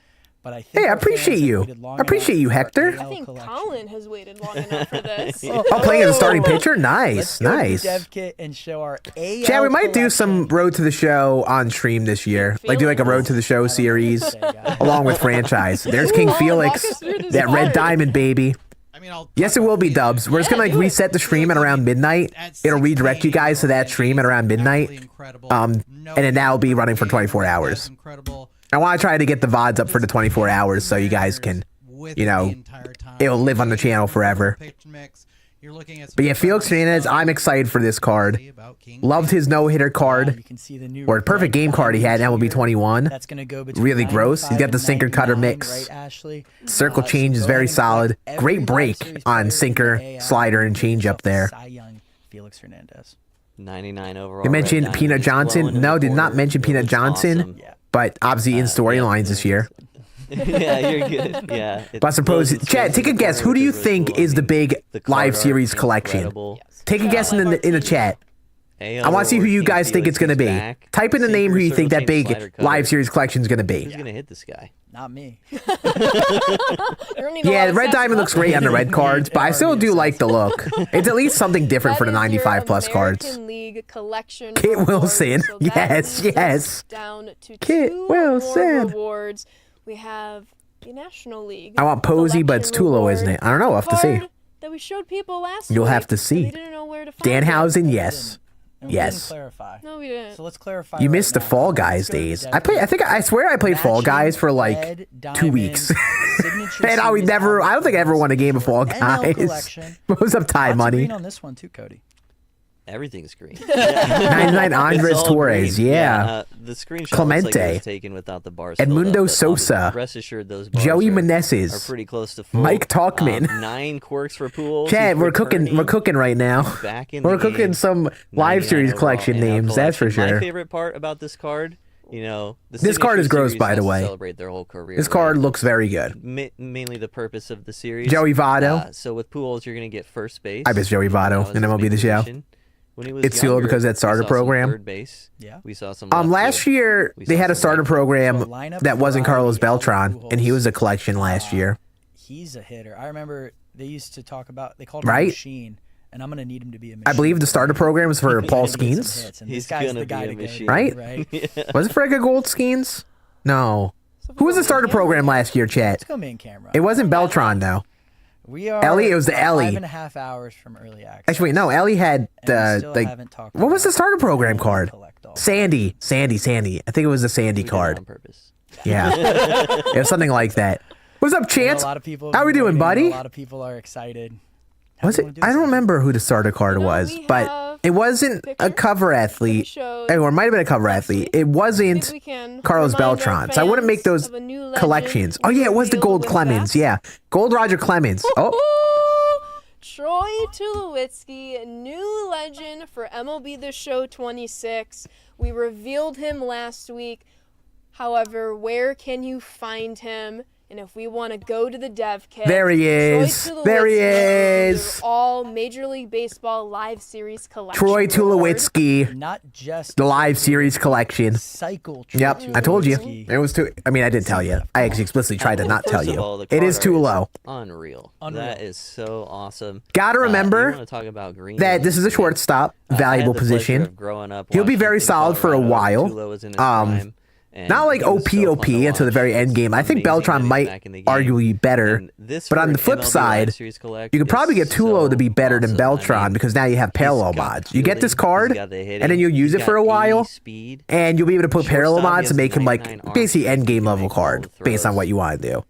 But I think hey, I appreciate you. I appreciate you, Hector. I think Colin has waited long enough for this. Playing as a starting pitcher? Nice, nice. Dev kit and show our AL Chad, we might do some Road to the Show on stream this year. Like do like a Road to the Show series along with franchise. There's King Felix, that red diamond, baby. Yes, it will be, Dubs. We're just going to like reset the stream at around midnight. It'll redirect you guys to that stream at around midnight. And then that'll be running for 24 hours. I want to try to get the VODs up for the 24 hours so you guys can, you know, it'll live on the channel forever. But yeah, Felix Hernandez, I'm excited for this card. Loved his no-hitter card, or perfect game card he had in MLB 21. That's gonna go really gross. He's got the sinker cutter mix. Circle change is very solid. Great break on sinker, slider, and change up there. Felix Hernandez. 99 overall. You mentioned Peanut Johnson. No, did not mention Peanut Johnson. But obviously in storylines this year. Yeah, you're good. Yeah. But I suppose, Chad, take a guess. Who do you think is the big live series collection? Take a guess in the chat. I want to see who you guys think it's going to be. Type in the name who you think that big live series collection is going to be. Who's going to hit this guy? Not me. Yeah, the red diamond looks great on the red cards, but I still do like the look. It's at least something different for the 95 plus cards. Kit Wilson. Yes, yes. Kit Wilson. Rewards. We have the National League. I want Posey, but it's Tulo, isn't it? I don't know. We'll have to see. That we showed people last You'll have to see. Danhausen, yes. And yes. No, we didn't. So let's clarify. You missed the Fall Guys days. I swear I played Fall Guys for like 2 weeks. And I don't think I ever won a game of Fall Guys. What was up, Ty Money? On this one too, Cody. Everything's green. 99 Andres Torres, yeah. The screenshot Clemente, was taken without the bars. Edmundo Sosa, rest assured those bars Joey are Meneses, pretty close to full. Mike Talkman. 9 quirks for Pools. Chad, we're cooking right now. We're cooking some live series collection names, that's for sure. My favorite part about this card, you know, this card is gross, by the way. Celebrate their whole career. This card looks very good. Mainly the purpose of the series. Joey Votto. So with Pools, you're going to get first base. I miss Joey Votto in MLB The Show. It's still because of that starter program. Third base. Yeah. We saw some. Last year they had a starter program that wasn't Carlos Beltran, and he was a collection last year. He's a hitter. I remember they used to talk about. They called him a machine, and I'm gonna need him to be a machine. I believe the starter program was for Paul Skeens. He's gonna be a machine, right? Yeah. Was it for Edgar Gold Skeens? No. Who was the starter program last year, Chat? Let's go main camera. It wasn't Beltran though. We are Ellie. It was the Ellie. 5.5 hours from early access. Actually, wait, no. Ellie had what was the starter program card? Sandy. I think it was the Sandy card. On purpose. Yeah, it was something like that. What's up, Chance? How we doing, buddy? A lot of people are excited. Was it? I don't remember who the starter card was, but it wasn't a cover athlete. Or it might have been a cover athlete. It wasn't Carlos Beltran. So I wouldn't make those collections. Oh yeah, it was the Gold Clemens. Yeah, Gold Roger Clemens. Oh. Troy Tulowitzki, new legend for MLB The Show 26. We revealed him last week. However, where can you find him? And if we want to go to the dev kit, there he is. There he is. All Major League Baseball live series collection. Troy Tulowitzki. Not just the live series collection. Cycle. Yep, I told you. It was too. I mean, I did tell you. I actually explicitly tried to not tell you. It is too low. Unreal. That is so awesome. Gotta remember that this is a shortstop, valuable position. He'll be very solid for a while. Not like OP until the very end game. I think Beltran might arguably be better. But on the flip side, you could probably get Tulo to be better than Beltran because now you have parallel mods. You get this card, and then you'll use it for a while, and you'll be able to put parallel mods and make him like basically end game level card based on what you want to do.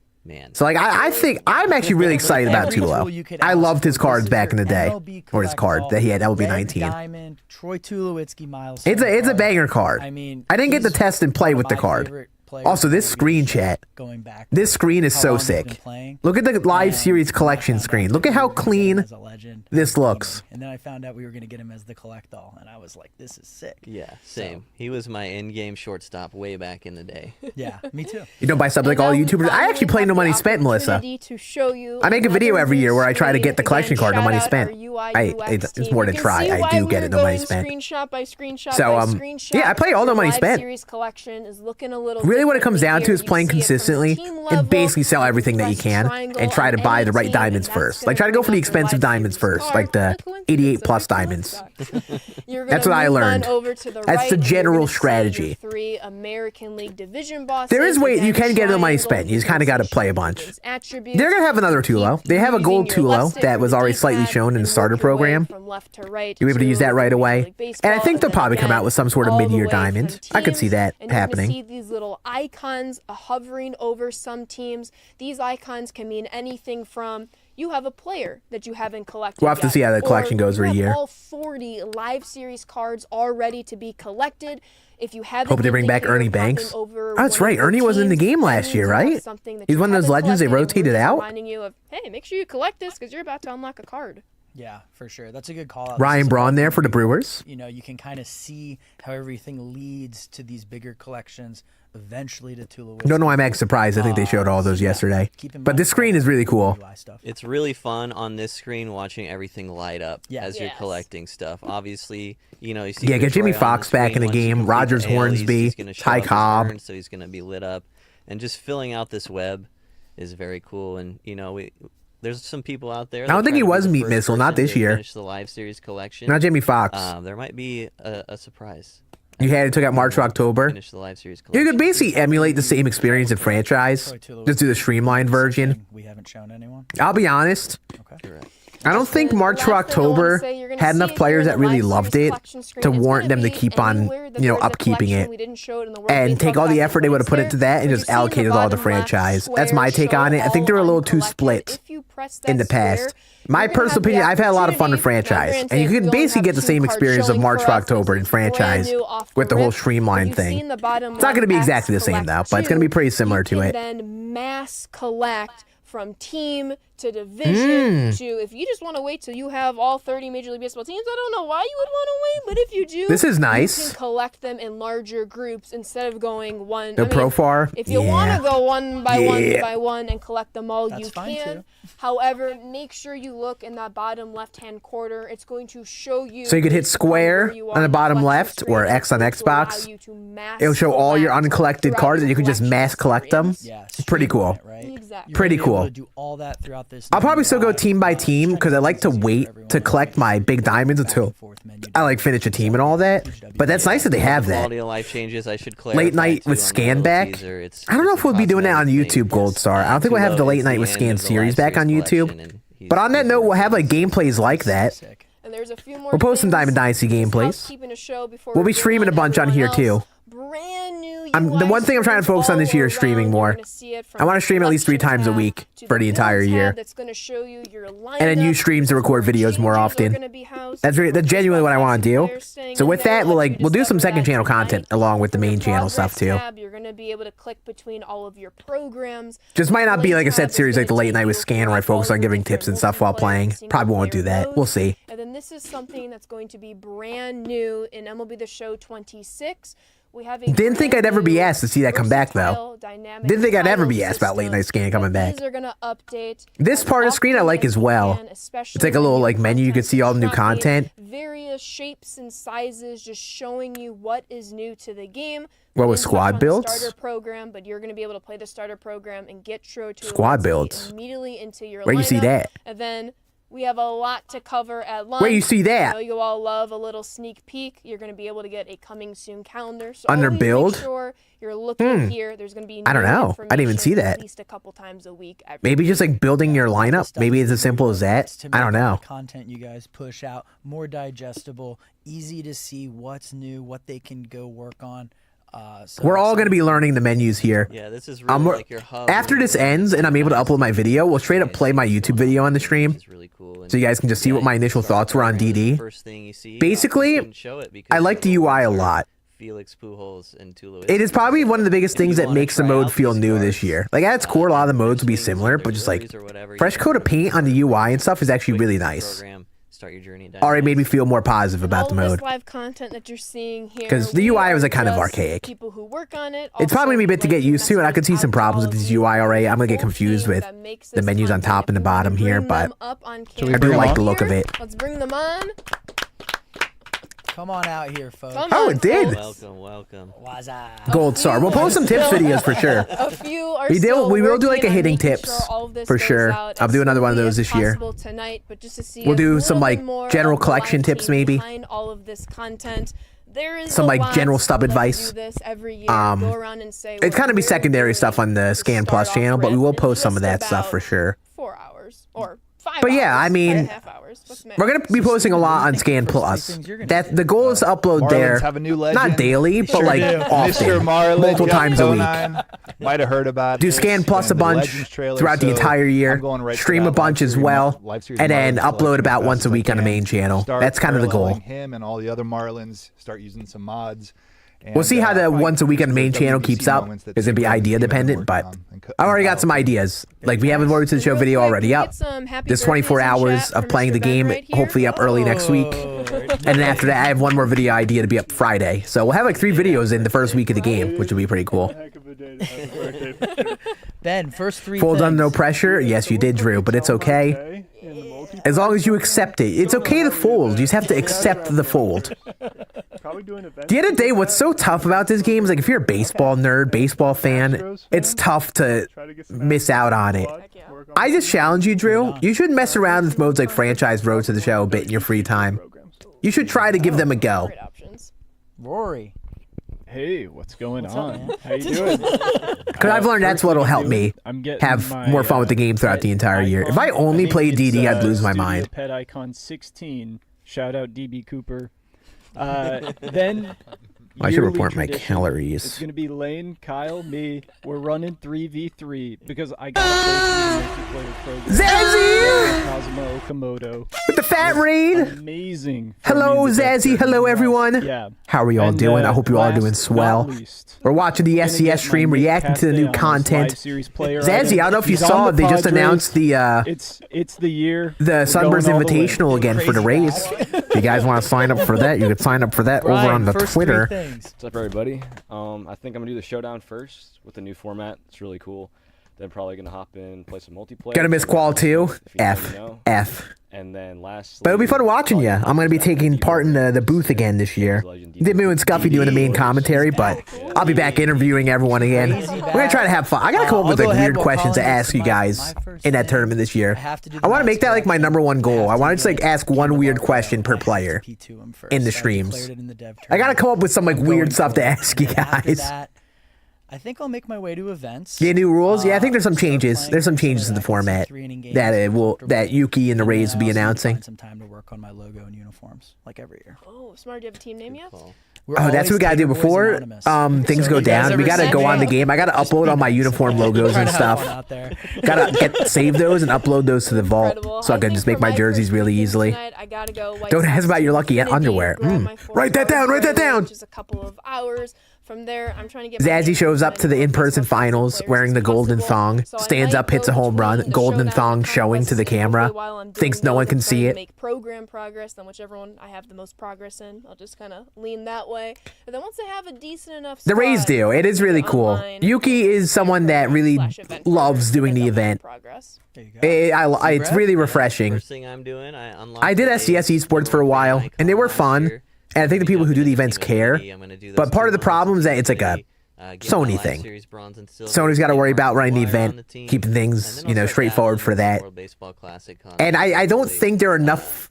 So like I think I'm actually really excited about Tulo. I loved his cards back in the day, or his card that he had MLB 19. Troy Tulowitzki Miles. It's a banger card. I mean, I didn't get to test and play with the card. Also, this screen, chat. This screen is so sick. Look at the live series collection screen. Look at how clean this looks. And then I found out we were going to get him as the collect-all, and I was like, this is sick. Yeah, same. He was my in-game shortstop way back in the day. Yeah, me too. You don't buy stuff like all YouTubers. I actually play No Money Spent, Melissa. I make a video every year where I try to get the collection card No Money Spent. It's more than try. I do get it No Money Spent. So, yeah, I play all No Money Spent. Really what it comes down to is playing consistently and basically sell everything that you can and try to buy the right diamonds first. Like, try to go for the expensive diamonds first, like the 88 plus diamonds. That's what I learned. That's the general strategy. There is way you can get the money spent. You just kind of got to play a bunch. They're going to have another Tulo. They have a gold Tulo that was already slightly shown in the starter program. You're able to use that right away. And I think they'll probably come out with some sort of mid-year diamond. I could see that happening. See these little icons hovering over some teams. These icons can mean anything from you have a player that you haven't collected We'll have to see how the collection goes every year. All 40 live series cards are ready to be collected. If you haven't hope they bring back Ernie Banks. Oh, that's right. Ernie wasn't in the game last year, right? He's one of those legends they rotated out. Reminding you of, hey, make sure you collect this because you're about to unlock a card. Yeah, for sure. That's a good call out. Ryan Braun there for the Brewers. You know, you can kind of see how everything leads to these bigger collections, eventually to Tulowitzki. Don't know why I'm actually surprised. I think they showed all those yesterday. But this screen is really cool. It's really fun on this screen watching everything light up as you're collecting stuff. Obviously, you know, you see get Jimmy Fox back in the game. Rogers Hornsby, Ty Cobb. So he's going to be lit up. And just filling out this web is very cool. And, you know, there's some people out there. I don't think he was Meat Missile, not this year. Finish the live series collection. Not Jimmy Fox. There might be a surprise. You had it took out March or October. Finish the live series collection. You could basically emulate the same experience in franchise. Just do the streamlined version. We haven't shown anyone. I'll be honest. Okay. I don't think March or October had enough players that really loved it to warrant them to keep on, you know, upkeeping it and take all the effort they would have put into that and just allocate it all to franchise. That's my take on it. I think they're a little too split in the past. My personal opinion, I've had a lot of fun with franchise, and you can basically get the same experience of March or October in franchise with the whole streamline thing. It's not going to be exactly the same though, but it's going to be pretty similar to it. Then mass collect from team to division to, if you just want to wait till you have all 30 Major League Baseball teams, I don't know why you would want to wait, but if you do, this is nice. You can collect them in larger groups instead of going one. The Profar. If you want to go one by one and collect them all, you can. However, make sure you look in that bottom left-hand corner. It's going to show you. So you could hit square on the bottom left or X on Xbox. It'll show all your uncollected cards and you can just mass collect them. It's pretty cool. Exactly. Pretty cool. Do all that throughout this. I'll probably still go team by team because I like to wait to collect my big diamonds until I like finish a team and all that. But that's nice that they have that. Quality of life changes. I should clarify. Late night with Scann back. I don't know if we'll be doing that on YouTube, Gold Star. I don't think we'll have the late night with Scann series back on YouTube. But on that note, we'll have like gameplays like that. And there's a few more we'll post some Diamond Dynasty gameplays. We'll be streaming a bunch on here too. Brand new the one thing I'm trying to focus on this year is streaming more. I want to stream at least 3 times a week for the entire year. And then use streams to record videos more often. That's genuinely what I want to do. So with that, we'll do some second channel content along with the main channel stuff too. You're going to be able to click between all of your programs. Just might not be like a set series like the late night with Scann where I focus on giving tips and stuff while playing. Probably won't do that. We'll see. And then this is something that's going to be brand new in MLB The Show 26. We have a Didn't think I'd ever be asked to see that come back, though. dynamic Didn't think I'd ever tile be asked about late night system. Scann coming back. These are gonna update This part of the screen I like as well. It's like a little like menu. You can see all the new content. Various shapes and sizes, just showing you what is new to the game. What was squad builds? Starter program, but you're going to be able to play the starter program and get Tro to squad builds immediately into your Where you see that? And then we have a lot to cover at lunch. Where you see that? I know you all love a little sneak peek. You're going to be able to get a coming soon calendar. So Under always build? make sure you're looking here. There's going to be I don't know. I didn't even see that. At least a couple times a week. Maybe just like building your lineup. Maybe it's as simple as that. I don't know. Content you guys push out more digestible, easy to see what's new, what they can go work on. So We're all going to be learning the menus here. Yeah, this is really like your hub. After this ends and I'm able to upload my video, we'll straight up play my YouTube video on the stream. It's really cool. So you guys can just see what my initial thoughts were on DD. First thing you see, Basically, I like the UI a lot. Felix Pujols and Tulo. It is probably one of the biggest things that makes the mode feel new this year. Like, at its core, a lot of the modes will be similar, but just like fresh coat of paint on the UI and stuff is actually really nice. Start your journey. Already made me feel more positive about the mode. Live content that you're seeing here, because the UI was like kind of archaic. People who work on it. It's probably gonna be a bit to get used to, and I could see some problems with this UI already. I'm gonna get confused with the menus on top and the bottom here, but I do like the look of it. Let's bring them on. Come on out here, folks. Oh, it did. Welcome. Gold star. We'll post some tips videos for sure. A few are we will do like a hitting tips for sure. I'll do another one of those this year. Tonight, but just to see we'll do some like general collection tips maybe. All of this content. There is some like general stub advice. It's kind of be secondary stuff on the Scann Plus channel, but we will post some of that stuff for sure. 4 hours or 5 hours. But yeah, I mean, we're gonna be posting a lot on Scann Plus. That the goal is to upload there, not daily, but like often, multiple times a week. Might have heard about do Scann Plus a bunch throughout the entire year, stream a bunch as well, and then upload about once a week on the main channel. That's kind of the goal. Him and all the other Marlins start using some mods. We'll see how the once a week on the main channel keeps up. It's gonna be idea dependent, but I've already got some ideas. Like we have a Welcome to the Show video already up. There's 24 hours of playing the game, hopefully up early next week. And then after that, I have one more video idea to be up Friday. So we'll have like 3 videos in the first week of the game, which will be pretty cool. Ben, first 3 Full done, no pressure. Yes, you did, Drew, but it's okay. As long as you accept it. It's okay to fold. You just have to accept the fold. The other day, what's so tough about this game is like if you're a baseball nerd, baseball fan, it's tough to miss out on it. I just challenge you, Drew. You should mess around with modes like Franchise Road to the Show a bit in your free time. You should try to give them a go. Rory. Hey, what's going on? How you doing? Because I've learned that's what'll help me have more fun with the game throughout the entire year. If I only played DD, I'd lose my mind. Pet Icon 16. Shout out DB Cooper. Then I should report my calories. It's going to be Lane, Kyle, me. We're running 3v3 because I got to play the multiplayer program. Zazzy! Cosmo Komodo. With the fat raid. Amazing. Hello, Zazzy. Hello, everyone. Yeah. How are you all doing? I hope you all are doing swell. We're watching the SCS stream, reacting to the new content. Zazzy, I don't know if you saw, they just announced the it's the year. The Sunburst Invitational again for the Rays. If you guys want to sign up for that, you can sign up for that over on the Twitter. What's up, everybody? I think I'm gonna do the showdown first with the new format. It's really cool. Then probably gonna hop in, play some multiplayer. Gonna miss Qual too. F. And then last. But it'll be fun watching you. I'm gonna be taking part in the booth again this year. Did me and Scuffy doing the main commentary, but I'll be back interviewing everyone again. We're gonna try to have fun. I gotta come up with like weird questions to ask you guys in that tournament this year. I want to make that like my #1 goal. I want to just like ask one weird question per player in the streams. I gotta come up with some like weird stuff to ask you guys. I think I'll make my way to events. Yeah, new rules. Yeah, I think there's some changes. There's some changes to the format that Yuki and the Rays will be announcing. Some time to work on my logo and uniforms, like every year. Oh, smart. Do you have a team name yet? Oh, that's what we gotta do before things go down. We gotta go on the game. I gotta upload all my uniform logos and stuff. Gotta save those and upload those to the vault so I can just make my jerseys really easily. Don't ask about your lucky underwear. Write that down. Write that down. Just a couple of hours. From there, I'm trying to get Zazzy shows up to the in-person finals wearing the golden thong, stands up, hits a home run, golden thong showing to the camera, thinks no one can see it. Make program progress, then whichever one I have the most progress in, I'll just kind of lean that way. And then once I have a decent enough The Rays do. It is really cool. Yuki is someone that really loves doing the event. It's really refreshing. First thing I'm doing, I did SDS esports for a while, and they were fun. And I think the people who do the events care. But part of the problem is that it's like a Sony thing. Sony's got to worry about running the event, keeping things, you know, straightforward for that. And I don't think there are enough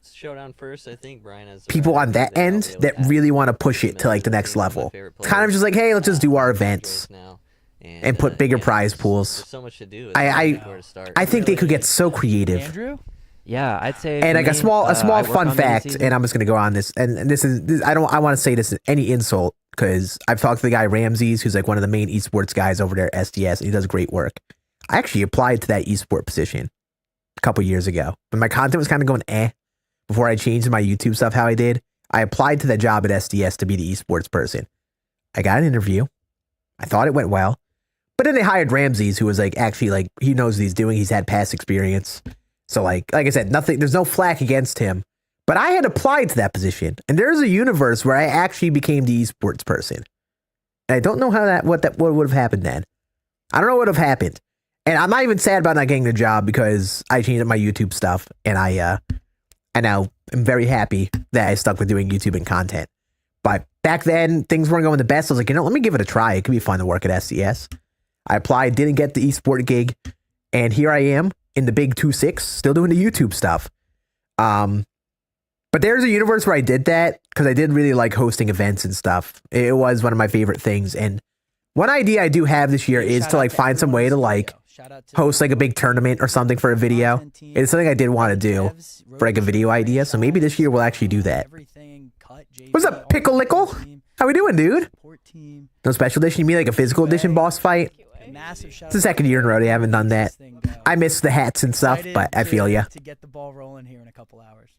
people on that end that really want to push it to like the next level. It's kind of just like, hey, let's just do our events and put bigger prize pools. I think they could get so creative. Andrew? Yeah, I'd say. And like a small fun fact, and I'm just gonna go on this, and this I want to say this is any insult, because I've talked to the guy Ramses, who's like one of the main esports guys over there at SDS, and he does great work. I actually applied to that esport position a couple years ago, but my content was kind of going before I changed my YouTube stuff how I did. I applied to that job at SDS to be the esports person. I got an interview. I thought it went well, but then they hired Ramses, who was like actually like he knows what he's doing. He's had past experience. So like I said, there's no flack against him, but I had applied to that position, and there's a universe where I actually became the esports person. And I don't know how what would have happened then. I don't know what would have happened. And I'm not even sad about not getting the job, because I changed up my YouTube stuff, and I now am very happy that I stuck with doing YouTube and content. But back then things weren't going the best. I was like, let me give it a try. It could be fun to work at SDS. I applied, didn't get the esport gig, and here I am in the big 2-6, still doing the YouTube stuff. But there's a universe where I did that, because I did really like hosting events and stuff. It was one of my favorite things. And one idea I do have this year is to like find some way to like host like a big tournament or something for a video. It's something I did want to do for like a video idea. So maybe this year we'll actually do that. What's up, Pickle Lickle? How we doing, dude? No special edition? You mean like a physical edition boss fight? It's the second year in a row they haven't done that. I miss the hats and stuff, but I feel ya. To get the ball rolling here in a couple hours.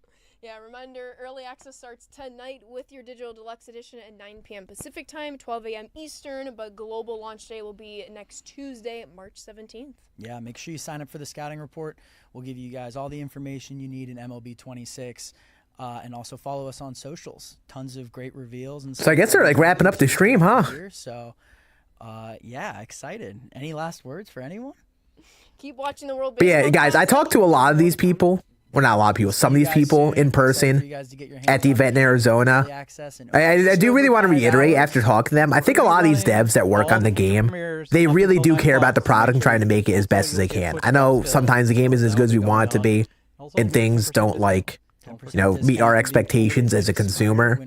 Yeah, reminder, early access starts tonight with your digital deluxe edition at 9 p.m. Pacific time, 12 a.m. Eastern, but global launch day will be next Tuesday, March 17th. Yeah, make sure you sign up for the scouting report. We'll give you guys all the information you need in MLB 26. And also follow us on socials. Tons of great reveals. And so I guess they're like wrapping up the stream, huh? So, yeah, excited. Any last words for anyone? Keep watching the World Baseball. But yeah, guys, I talked to a lot of these people. Well, not a lot of people. Some of these people in person at the event in Arizona. I do really want to reiterate after talking to them. I think a lot of these devs that work on the game, they really do care about the product and trying to make it as best as they can. I know sometimes the game isn't as good as we want it to be, and things don't like, meet our expectations as a consumer.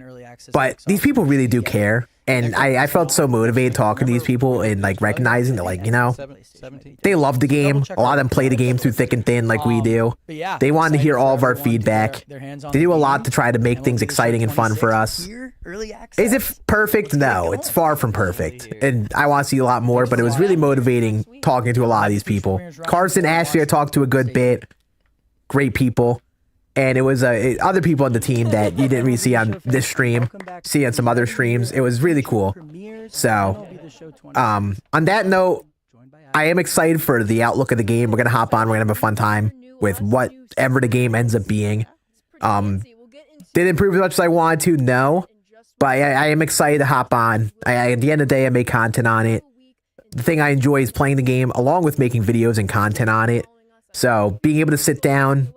But these people really do care. And I felt so motivated talking to these people and like recognizing that, like, they love the game. A lot of them play the game through thick and thin like we do. They wanted to hear all of our feedback. They do a lot to try to make things exciting and fun for us. Is it perfect? No, it's far from perfect. And I want to see a lot more, but it was really motivating talking to a lot of these people. Carson, Ashley, I talked to a good bit. Great people. And it was other people on the team that you didn't really see on this stream, see on some other streams. It was really cool. So, on that note, I am excited for the outlook of the game. We're going to hop on. We're going to have a fun time with whatever the game ends up being. Did it improve as much as I wanted to? No. But I am excited to hop on. At the end of the day, I make content on it. The thing I enjoy is playing the game along with making videos and content on it. So, being able to sit down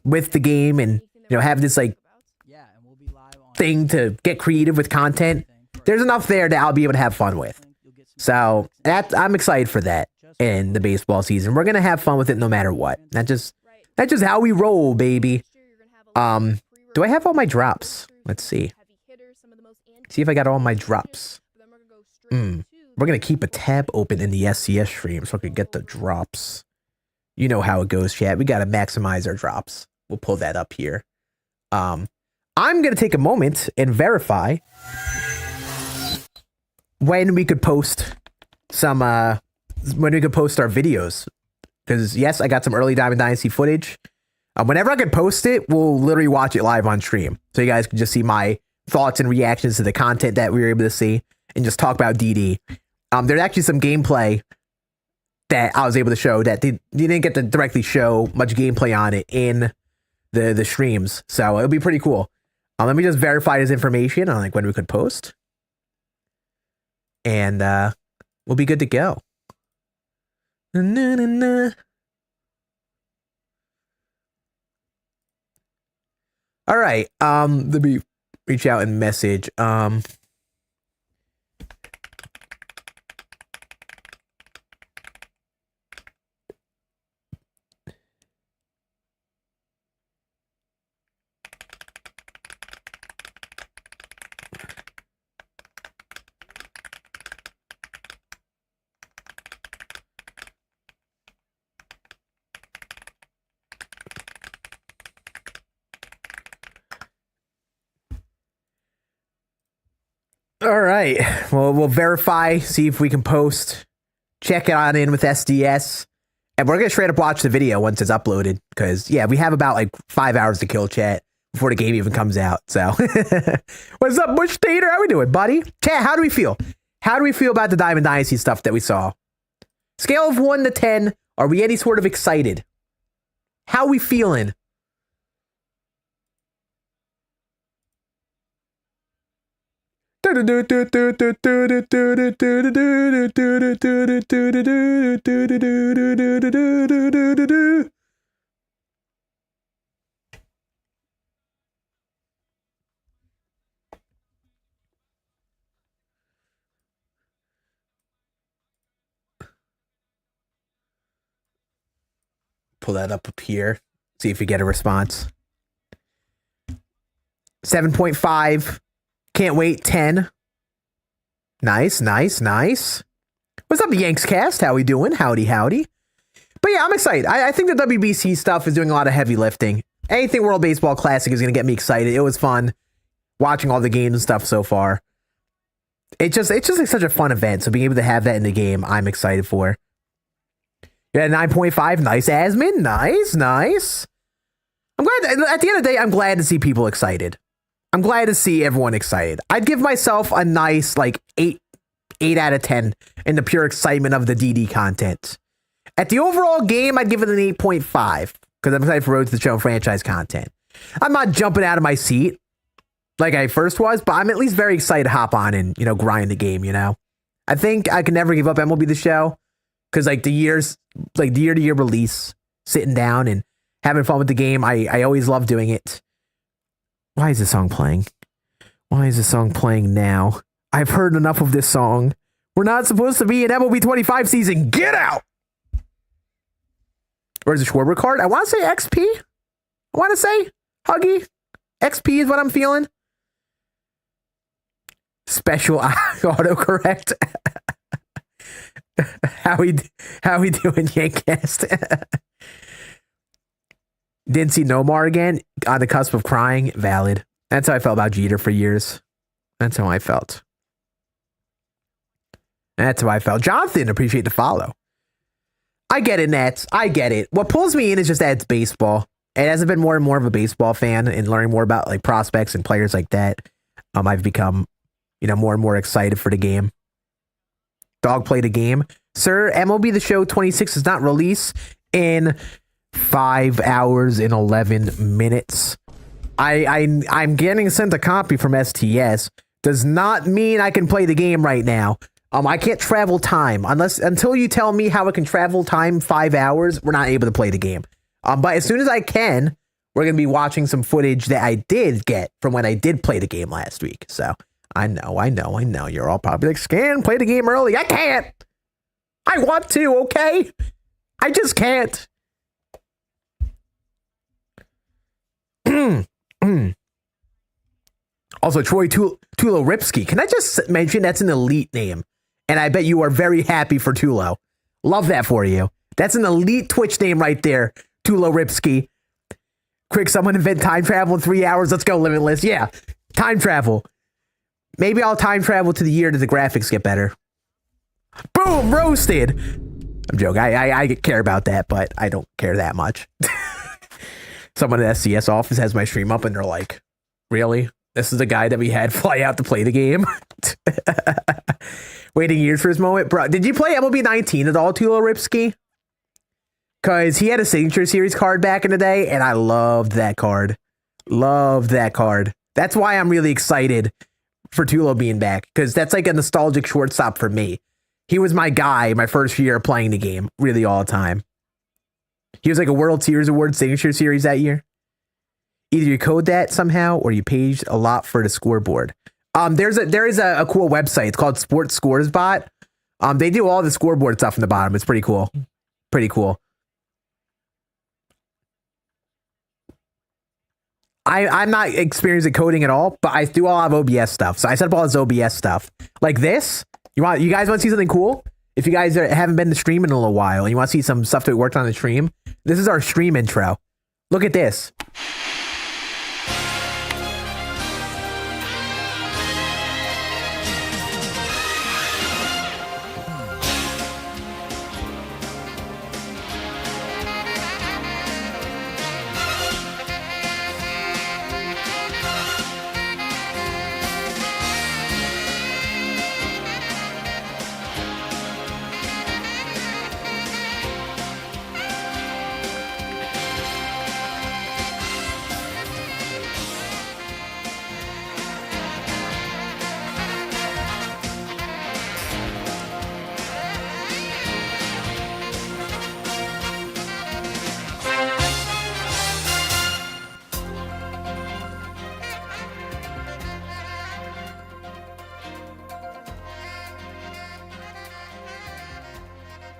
with the game and have this like thing to get creative with content, there's enough there that I'll be able to have fun with. So I'm excited for that in the baseball season. We're gonna have fun with it no matter what. That's just how we roll, baby. Do I have all my drops? Let's see if I got all my drops. We're gonna keep a tab open in the SCS stream so I can get the drops. You know how it goes, chat. We gotta maximize our drops. We'll pull that up here. I'm gonna take a moment and verify when we could post our videos. Because yes, I got some early Diamond Dynasty footage. Whenever I could post it, we'll literally watch it live on stream, so you guys can just see my thoughts and reactions to the content that we were able to see. and just talk about DD. There's actually some gameplay that I was able to show that you didn't get to directly show much gameplay on it in the streams. So it'll be pretty cool. Let me just verify this information on like when we could post. And we'll be good to go. All right. Let me reach out and message. All right. Well, we'll verify, see if we can post, check it on in with SDS, and we're going to straight up watch the video once it's uploaded because, yeah, we have about like 5 hours to kill chat before the game even comes out. So, what's up, Bush Tater? How we doing, buddy? Chat, how do we feel? How do we feel about the Diamond Dynasty stuff that we saw? Scale of 1 to 10, are we any sort of excited? How we feeling? Pull that up here. See if we get a response. 7.5. Can't wait. 10. Nice. What's up, Yanks Cast? How we doing? Howdy. But yeah, I'm excited. I think the WBC stuff is doing a lot of heavy lifting. Anything World Baseball Classic is going to get me excited. It was fun watching all the games and stuff so far. It's just like such a fun event. So being able to have that in the game, I'm excited for. Yeah, 9.5. Nice, Asmin. Nice. I'm glad. At the end of the day, I'm glad to see people excited. I'm glad to see everyone excited. I'd give myself a nice like 8 out of 10 in the pure excitement of the DD content. At the overall game, I'd give it an 8.5 because I'm excited for Road to the Show franchise content. I'm not jumping out of my seat like I first was, but I'm at least very excited to hop on and, grind the game, I think I can never give up MLB The Show because like the year-to-year release, sitting down and having fun with the game, I always love doing it. Why is this song playing? Why is this song playing now? I've heard enough of this song. We're not supposed to be in MLB 25 season. Get out! Where's the Schwarber card? I want to say XP. I want to say Huggy. XP is what I'm feeling. Special autocorrect. How we doing, Yankcast? Didn't see Nomar again. On the cusp of crying. Valid. That's how I felt about Jeter for years. That's how I felt. Jonathan, appreciate the follow. I get it, Nats. I get it. What pulls me in is just that it's baseball. And as I've been more and more of a baseball fan and learning more about like prospects and players like that, I've become, more and more excited for the game. Dog played a game. Sir, MLB The Show 26 does not release in 5 hours and 11 minutes. I'm getting sent a copy from STS. Does not mean I can play the game right now. I can't travel time until you tell me how I can travel time 5 hours. We're not able to play the game. But as soon as I can, we're gonna be watching some footage that I did get from when I did play the game last week. So I know. You're all probably like, Scan, play the game early. I can't. I want to. Okay, I just can't. Also, Troy Tulowitzki. Can I just mention that's an elite name? And I bet you are very happy for Tulo. Love that for you. That's an elite Twitch name right there. Tulowitzki. Quick, someone invent time travel in 3 hours. Let's go, Limitless. Yeah, time travel. Maybe I'll time travel to the year that the graphics get better. Boom, roasted. I'm joking. I care about that, but I don't care that much. Someone at the SCS office has my stream up and they're like, really? This is the guy that we had fly out to play the game. Waiting years for his moment. Bro, did you play MLB 19 at all, Tulo Ripsky? Because he had a Signature Series card back in the day, and I loved that card. Loved that card. That's why I'm really excited for Tulo being back, because that's like a nostalgic shortstop for me. He was my guy my first year playing the game, really all the time. He was like a World Series Award Signature Series that year. Either you code that somehow or you paged a lot for the scoreboard. There is a cool website. It's called Sports Scores Bot. They do all the scoreboard stuff in the bottom. It's pretty cool. Pretty cool. I'm not experienced at coding at all, but I do all have OBS stuff. So I set up all this OBS stuff. Like this. You guys want to see something cool? If you guys haven't been to stream in a little while and you want to see some stuff that we worked on the stream, this is our stream intro. Look at this.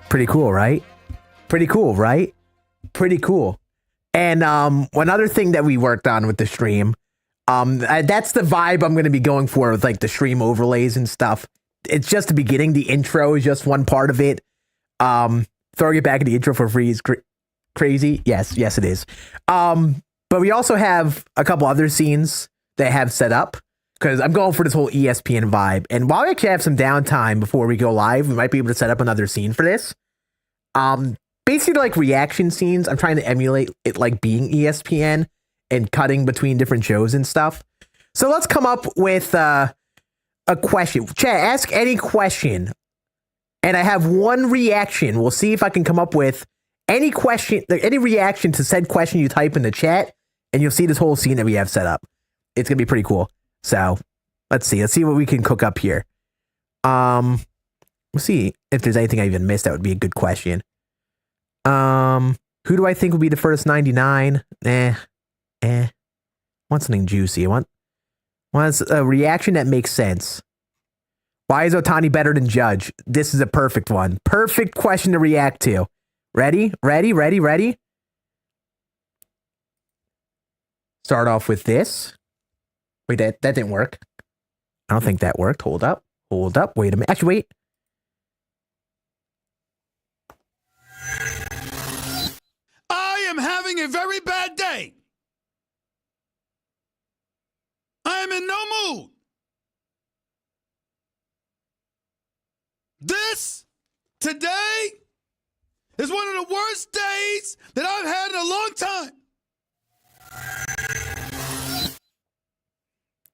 Pretty cool, right? Pretty cool, right? Pretty cool. And one other thing that we worked on with the stream, that's the vibe I'm going to be going for with like the stream overlays and stuff. It's just the beginning. The intro is just one part of it. Throwing it back in the intro for free is crazy. Yes, it is. But we also have a couple other scenes that I have set up, because I'm going for this whole ESPN vibe. And while we actually have some downtime before we go live, we might be able to set up another scene for this. Basically like reaction scenes. I'm trying to emulate it like being ESPN and cutting between different shows and stuff. So let's come up with a question. Chat, ask any question. And I have one reaction. We'll see if I can come up with any question, like any reaction to said question you type in the chat, and you'll see this whole scene that we have set up. It's going to be pretty cool. So let's see what we can cook up here. We'll see if there's anything I even missed. That would be a good question. Who do I think will be the first 99? Want something juicy. I want a reaction that makes sense. Why is Ohtani better than Judge? This is a perfect one. Perfect question to react to. Ready? Start off with this. Wait, that didn't work. I don't think that worked. Hold up. Wait a minute. Actually, wait. I am having a very bad day. I am in no mood. This, today, is one of the worst days that I've had in a long time.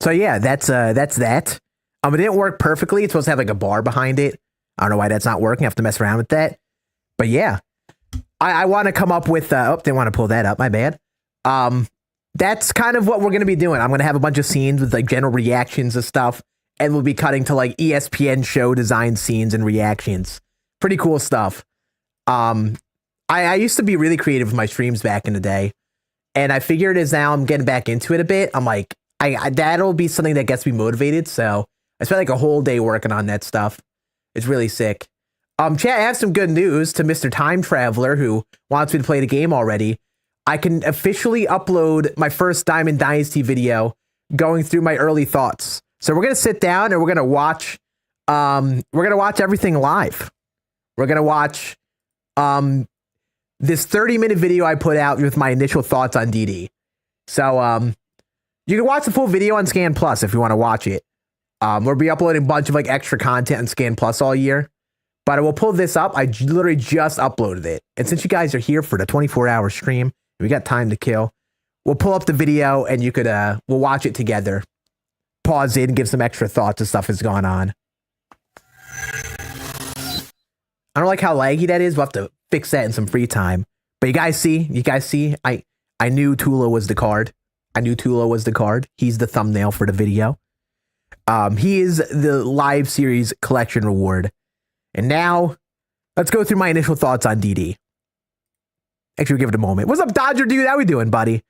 So yeah, that's that. It didn't work perfectly. It's supposed to have like a bar behind it. I don't know why that's not working. I have to mess around with that. But yeah, I want to come up with. Didn't want to pull that up. My bad. That's kind of what we're gonna be doing. I'm gonna have a bunch of scenes with like general reactions and stuff, and we'll be cutting to like ESPN show design scenes and reactions. Pretty cool stuff. I used to be really creative with my streams back in the day, and I figured as now I'm getting back into it a bit. I'm like, that'll be something that gets me motivated. So I spent like a whole day working on that stuff. It's really sick. Chat, I have some good news to Mr. Time Traveler who wants me to play the game already. I can officially upload my first Diamond Dynasty video going through my early thoughts. So we're going to sit down and we're going to watch everything live. We're going to watch this 30-minute video I put out with my initial thoughts on DD. So you can watch the full video on Scann Plus if you want to watch it. We'll be uploading a bunch of like extra content on Scann Plus all year. But I will pull this up. I literally just uploaded it. And since you guys are here for the 24-hour stream, we got time to kill, we'll pull up the video and you could we'll watch it together pause in and give some extra thought to stuff that's gone on. I don't like how laggy that is. We'll have to fix that in some free time. But you guys see, I knew Tula was the card. He's the thumbnail for the video. He is the live series collection reward. And now, let's go through my initial thoughts on DD. Actually, we'll give it a moment. What's up, Dodger Dude? How we doing, buddy?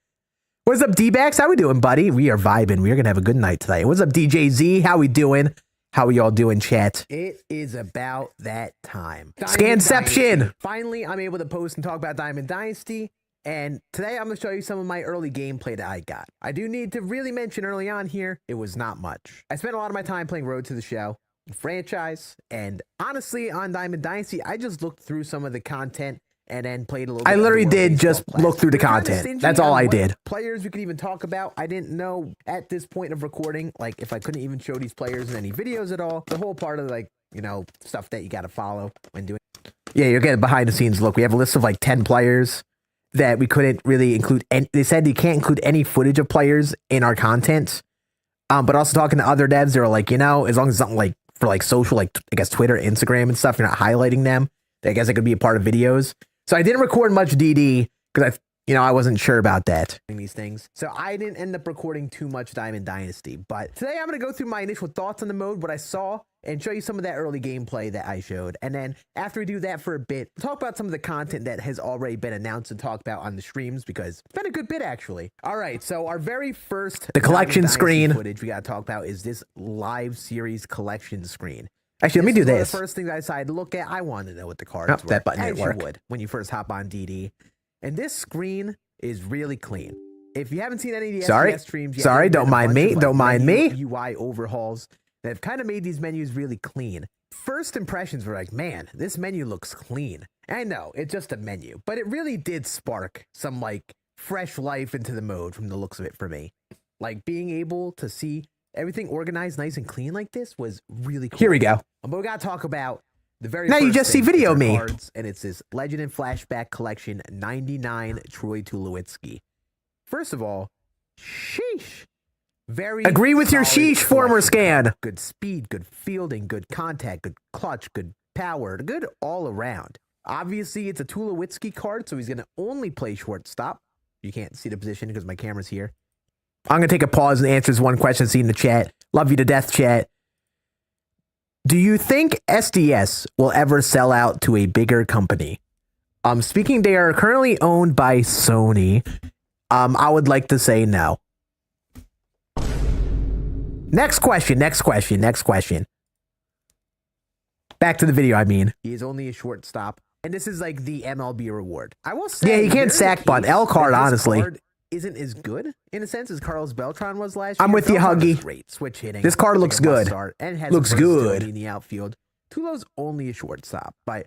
What's up, D-Backs? How we doing, buddy? We are vibing. We are going to have a good night tonight. What's up, DJZ? How we doing? How we all doing, chat? It is about that time. Scanception! Finally, I'm able to post and talk about Diamond Dynasty. And today, I'm going to show you some of my early gameplay that I got. I do need to really mention early on here, it was not much. I spent a lot of my time playing Road to the Show, franchise, and honestly, on Diamond Dynasty, I just looked through some of the content and then played a little bit. I literally did just look through the content. That's all I did. Players we could even talk about. I didn't know at this point of recording, like if I couldn't even show these players in any videos at all. The whole part of like, you know, stuff that you got to follow when doing. Yeah, you're getting behind the scenes look. We have a list of like 10 players that we couldn't really include. And they said you can't include any footage of players in our content. But also talking to other devs, they were like, you know, as long as it's something like for like social, like I guess Twitter, Instagram and stuff, you're not highlighting them. I guess it could be a part of videos. So I didn't record much DD because I wasn't sure about that. These things. So I didn't end up recording too much Diamond Dynasty. But today I'm going to go through my initial thoughts on the mode, what I saw, and show you some of that early gameplay that I showed. And then after we do that for a bit, we'll talk about some of the content that has already been announced and talked about on the streams because it's been a good bit actually. All right, so our very first collection screen footage we got to talk about is this live series collection screen. Actually, let me do this. The first thing I decided to look at, I wanted to know what the cards were. That button didn't work. You would when you first hop on DD. And this screen is really clean. If you haven't seen any of the SDS streams yet, don't mind me. Don't mind me. UI overhauls that have kind of made these menus really clean. First impressions were like, man, this menu looks clean. I know, it's just a menu, but it really did spark some like fresh life into the mode from the looks of it for me. Like being able to see everything organized nice and clean like this was really cool. Here we go. But we got to talk about the very now you just see video me. Cards, and it's this Legend and Flashback Collection 99 Troy Tulowitzki. First of all, sheesh. Very agree with your sheesh, former Scann. Good speed, good fielding, good contact, good clutch, good power, good all around. Obviously, it's a Tulowitzki card, so he's going to only play shortstop. You can't see the position because my camera's here. I'm going to take a pause and answer this one question seen in the chat. Love you to death, chat. Do you think SDS will ever sell out to a bigger company? Speaking, they are currently owned by Sony. I would like to say no. Next question. Back to the video, I mean. He is only a shortstop. And this is like the MLB reward. I will say. Yeah, you can't sack bunt. L card, honestly. Isn't as good in a sense as Carlos Beltran was last year. I'm with you, Huggy. Great switch hitting. This card looks good. And has looks good in the outfield. Tulo's only a shortstop, but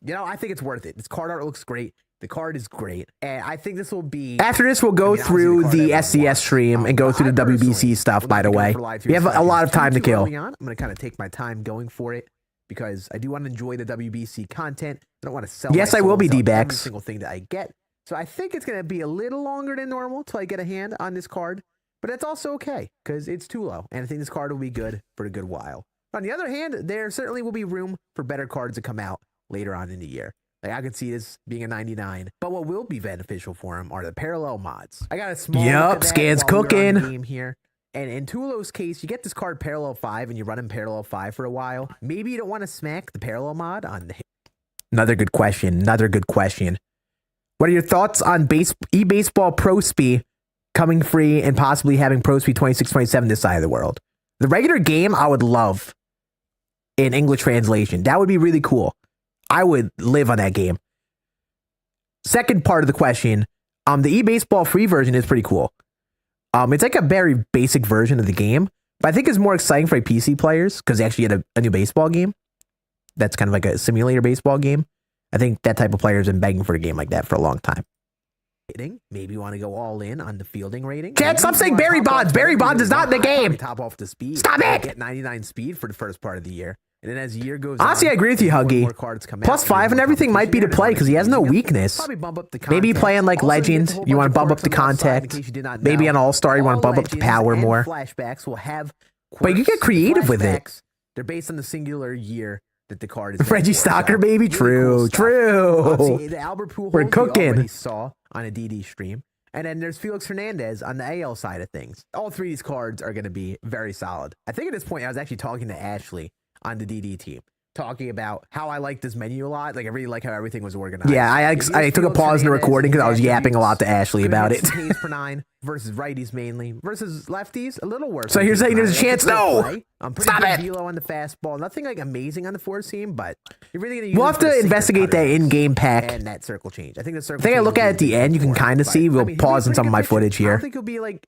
you know I think it's worth it. This card art looks great. The card is great, and I think this will be. After this, we'll go through the SDS stream and go through the WBC stuff. By the way, we have a lot of time to kill. I'm going to kind of take my time going for it because I do want to enjoy the WBC content. I don't want to sell. Yes, I will be D-backs. Every single thing that I get. So I think it's going to be a little longer than normal till I get a hand on this card, but that's also okay because it's Tulo, and I think this card will be good for a good while. On the other hand, there certainly will be room for better cards to come out later on in the year. Like I could see this being a 99, but what will be beneficial for him are the parallel mods. I got a small Scann's cooking game here. And in Tulo's case, you get this card Parallel 5 and you run him Parallel 5 for a while. Maybe you don't want to smack the Parallel mod on the... Another good question. What are your thoughts on eBaseball Pro Speed coming free and possibly having Pro Speed 2627 this side of the world? The regular game, I would love in English translation. That would be really cool. I would live on that game. Second part of the question, the eBaseball free version is pretty cool. It's like a very basic version of the game, but I think it's more exciting for PC players because they actually get a new baseball game. That's kind of like a simulator baseball game. I think that type of player has been begging for a game like that for a long time. Maybe you want to go all in on the fielding rating. Chad, stop saying Barry Bonds. Barry Bonds is not in the game. Top off the speed. Stop it. Get 99 speed for the first part of the year. And then as the year goes honestly, on, I agree with you, Huggy. +5 and everything might be to play because he has no weakness. Maybe playing like Legend, you want to bump up the contact. Maybe on All-Star, you want to bump up the power more. Flashbacks will have But you get creative with it. They're based on the singular year that the card is. Reggie Stocker, baby. True, true. The Albert Pujols We're cooking. we already saw on a DD stream. And then there's Felix Hernandez on the AL side of things. All three of these cards are going to be very solid. I think at this point, I was actually talking to Ashley on the DD team, talking about how I like this menu a lot. Like, I really like how everything was organized. Yeah, I took a pause in the recording because I was yapping a lot to Ashley about it. Ks per 9 versus righties mainly. Versus lefties, a little worse. So you're saying there's a chance? No! I'm pretty Stop good it! velo on the fastball. Nothing like amazing on the four seam, but you're really going to use We'll have to investigate that in-game pack. and that circle change. I think the circle I think I change look will at be the end. You can kind of see. We'll pause in some of my footage I here. don't think he'll be like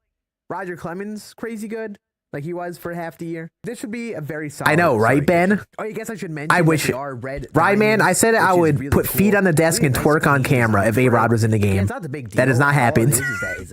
Roger Clemens crazy good, like he was for half the year. This should be a very solid. I know, right, Ben? Oh, I guess I should mention. I wish. Right, man. I said I would put feet on the desk and twerk on camera if A-Rod was in the game. That has not happened.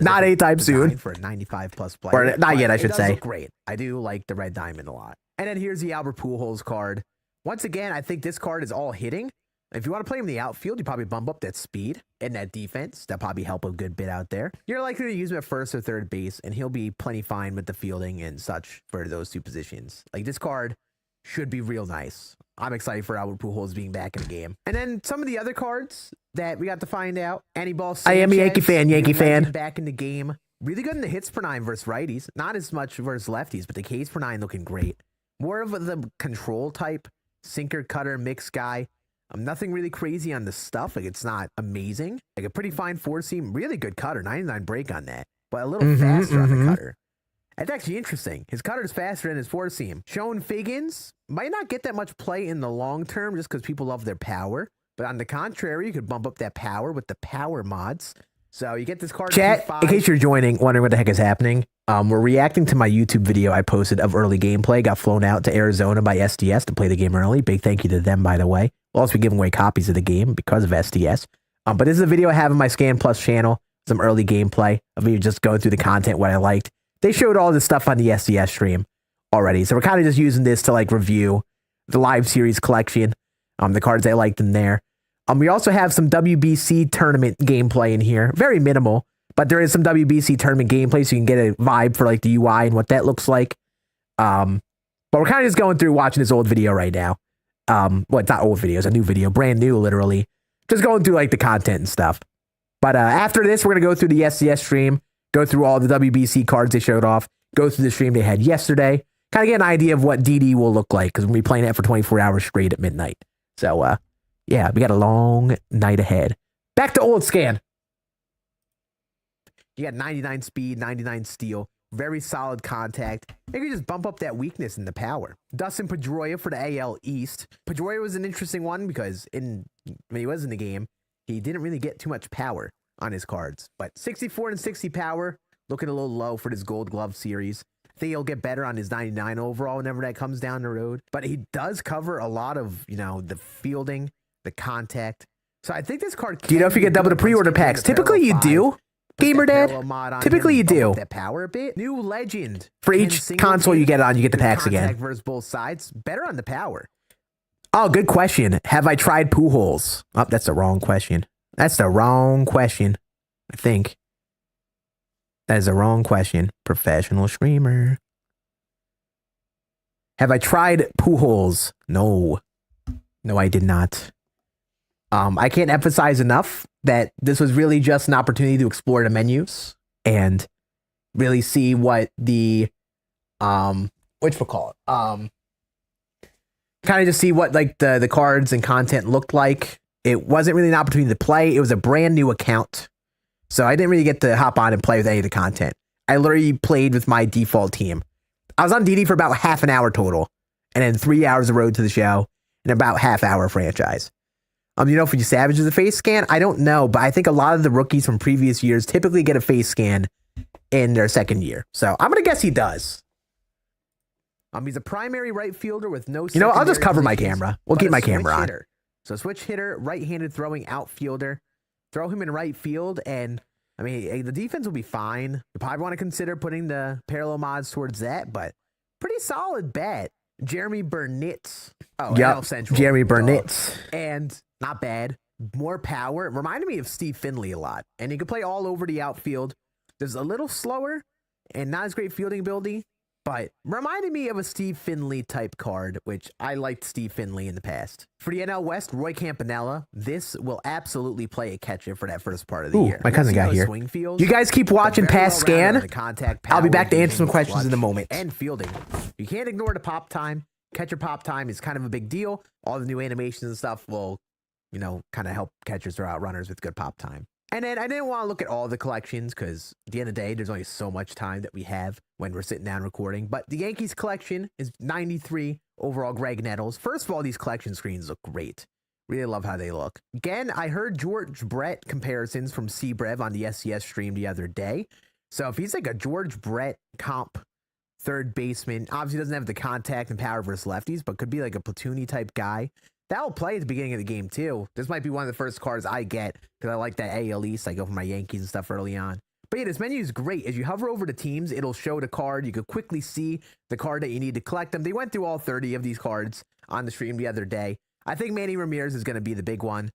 Not anytime soon. For a 95+ player. Or not yet, I should It does say. look great. I do like the red diamond a lot. And then here's the Albert Pujols card. Once again, I think this card is all hitting. If you want to play him in the outfield, you probably bump up that speed and that defense. That'll probably help a good bit out there. You're likely to use him at first or third base, and he'll be plenty fine with the fielding and such for those two positions. Like, this card should be real nice. I'm excited for Albert Pujols being back in the game. And then some of the other cards that we got to find out. Anibal Sanchez. I am a Yankee fan, Yankee fan. Back in the game. Really good in the hits per 9 versus righties. Not as much versus lefties, but the Ks per 9 looking great. More of the control type, sinker, cutter, mix guy. Nothing really crazy on the stuff. Like, it's not amazing. Like, a pretty fine four seam, really good cutter, 99 break on that, but a little faster on the cutter. That's actually interesting. His cutter is faster than his four seam. Shown Figgins might not get that much play in the long term just because people love their power. But on the contrary, you could bump up that power with the power mods. So you get this card. Chat, in case you're joining, wondering what the heck is happening, we're reacting to my YouTube video I posted of early gameplay. Got flown out to Arizona by SDS to play the game early. Big thank you to them, by the way. We'll also be giving away copies of the game because of SDS. But this is a video I have on my Scan Plus channel. Some early gameplay of me just going through the content, what I liked. They showed all this stuff on the SDS stream already. So we're kind of just using this to like review the live series collection, the cards I liked in there. We also have some WBC tournament gameplay in here. Very minimal, but there is some WBC tournament gameplay so you can get a vibe for like the UI and what that looks like. But we're kind of just going through watching this old video right now. Well, it's not old video, it's a new video, brand new, literally. Just going through like the content and stuff. But after this, we're going to go through the SDS stream, go through all the WBC cards they showed off, go through the stream they had yesterday, kind of get an idea of what DD will look like because we'll be playing that for 24 hours straight at midnight. So, yeah, we got a long night ahead. Back to old Scan. You got 99 speed, 99 steel, very solid contact. Maybe just bump up that weakness in the power. Dustin Pedroia for the AL East. Pedroia was an interesting one because when he was in the game, he didn't really get too much power on his cards. But 64 and 60 power, looking a little low for this Gold Glove series. I think he'll get better on his 99 overall whenever that comes down the road. But he does cover a lot of, the fielding, the contact. So I think this card. Do you know if you get double the pre-order packs? Typically you do, Gamer Dad. Typically you do. That power a bit. New legend. For each console you get on, you get the packs again. Versus both sides. Better on the power. Oh, good question. Have I tried Pujols? Oh, that's the wrong question. That's the wrong question. I think. That is the wrong question. Professional streamer. Have I tried Pujols? No. No, I did not. I can't emphasize enough that this was really just an opportunity to explore the menus and really see what the whatchamacallit, kind of just see what like the cards and content looked like. It wasn't really an opportunity to play. It was a brand new account. So I didn't really get to hop on and play with any of the content. I literally played with my default team. I was on DD for about half an hour total, and then 3 hours of road to the show, and about half hour franchise. For you Savage is a face scan, I don't know, but I think a lot of the rookies from previous years typically get a face scan in their second year. So I'm gonna guess he does. He's a primary right fielder with no. I'll just cover my camera. We'll keep my camera on. So switch hitter, right-handed throwing outfielder. Throw him in right field, and the defense will be fine. You probably want to consider putting the parallel mods towards that, but pretty solid bet Jeremy Burnett. Oh, Yep, NL Central. Jeremy Burnett. And not bad. More power. Reminded me of Steve Finley a lot. And he could play all over the outfield. There's a little slower and not as great fielding ability, but reminded me of a Steve Finley type card, which I liked Steve Finley in the past. For the NL West, Roy Campanella. This will absolutely play a catcher for that first part of the year. My cousin got here. You guys keep watching past Scan. I'll be back to answer some questions in a moment. And fielding. You can't ignore the pop time. Catcher pop time is kind of a big deal. All the new animations and stuff will, you know, kind of help catchers throw out runners with good pop time. And then I didn't want to look at all the collections because at the end of the day, there's only so much time that we have when we're sitting down recording. But the Yankees collection is 93 overall Greg Nettles. First of all, these collection screens look great. Really love how they look. Again, I heard George Brett comparisons from Sebrev on the SCS stream the other day. So if he's like a George Brett comp third baseman, obviously doesn't have the contact and power versus lefties, but could be like a platoony type guy. That'll play at the beginning of the game, too. This might be one of the first cards I get because I like that AL East. I go for my Yankees and stuff early on. But yeah, this menu is great. As you hover over the teams, it'll show the card. You could quickly see the card that you need to collect them. They went through all 30 of these cards on the stream the other day. I think Manny Ramirez is going to be the big one.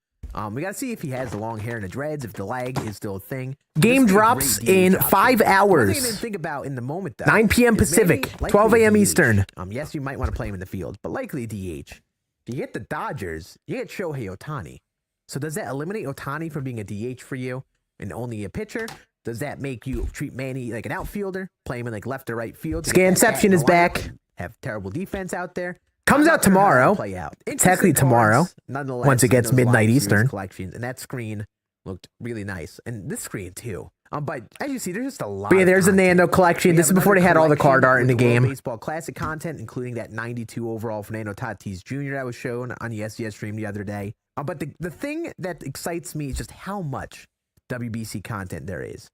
We got to see if he has the long hair and the dreads, if the lag is still a thing. Game drops in 5 hours. One thing I didn't think about in the moment, though. 9 p.m. Pacific, 12 a.m. Eastern. Yes, you might want to play him in the field, but likely DH. If you get the Dodgers, you get Shohei Ohtani. So does that eliminate Ohtani from being a DH for you and only a pitcher? Does that make you treat Manny like an outfielder, play him in like left or right field? Scanception is back. Have terrible defense out there. Comes out tomorrow. Play out. Technically tomorrow. Nonetheless, once it gets midnight Eastern. Collections, and that screen looked really nice, and this screen too. But as you see, there's just a lot. But yeah, there's the Nando collection. This is before they had all the card art in the game. Baseball Classic content, including that 92 overall Fernando Tatis Jr. that was shown on the SCS stream the other day. But the thing that excites me is just how much WBC content there is.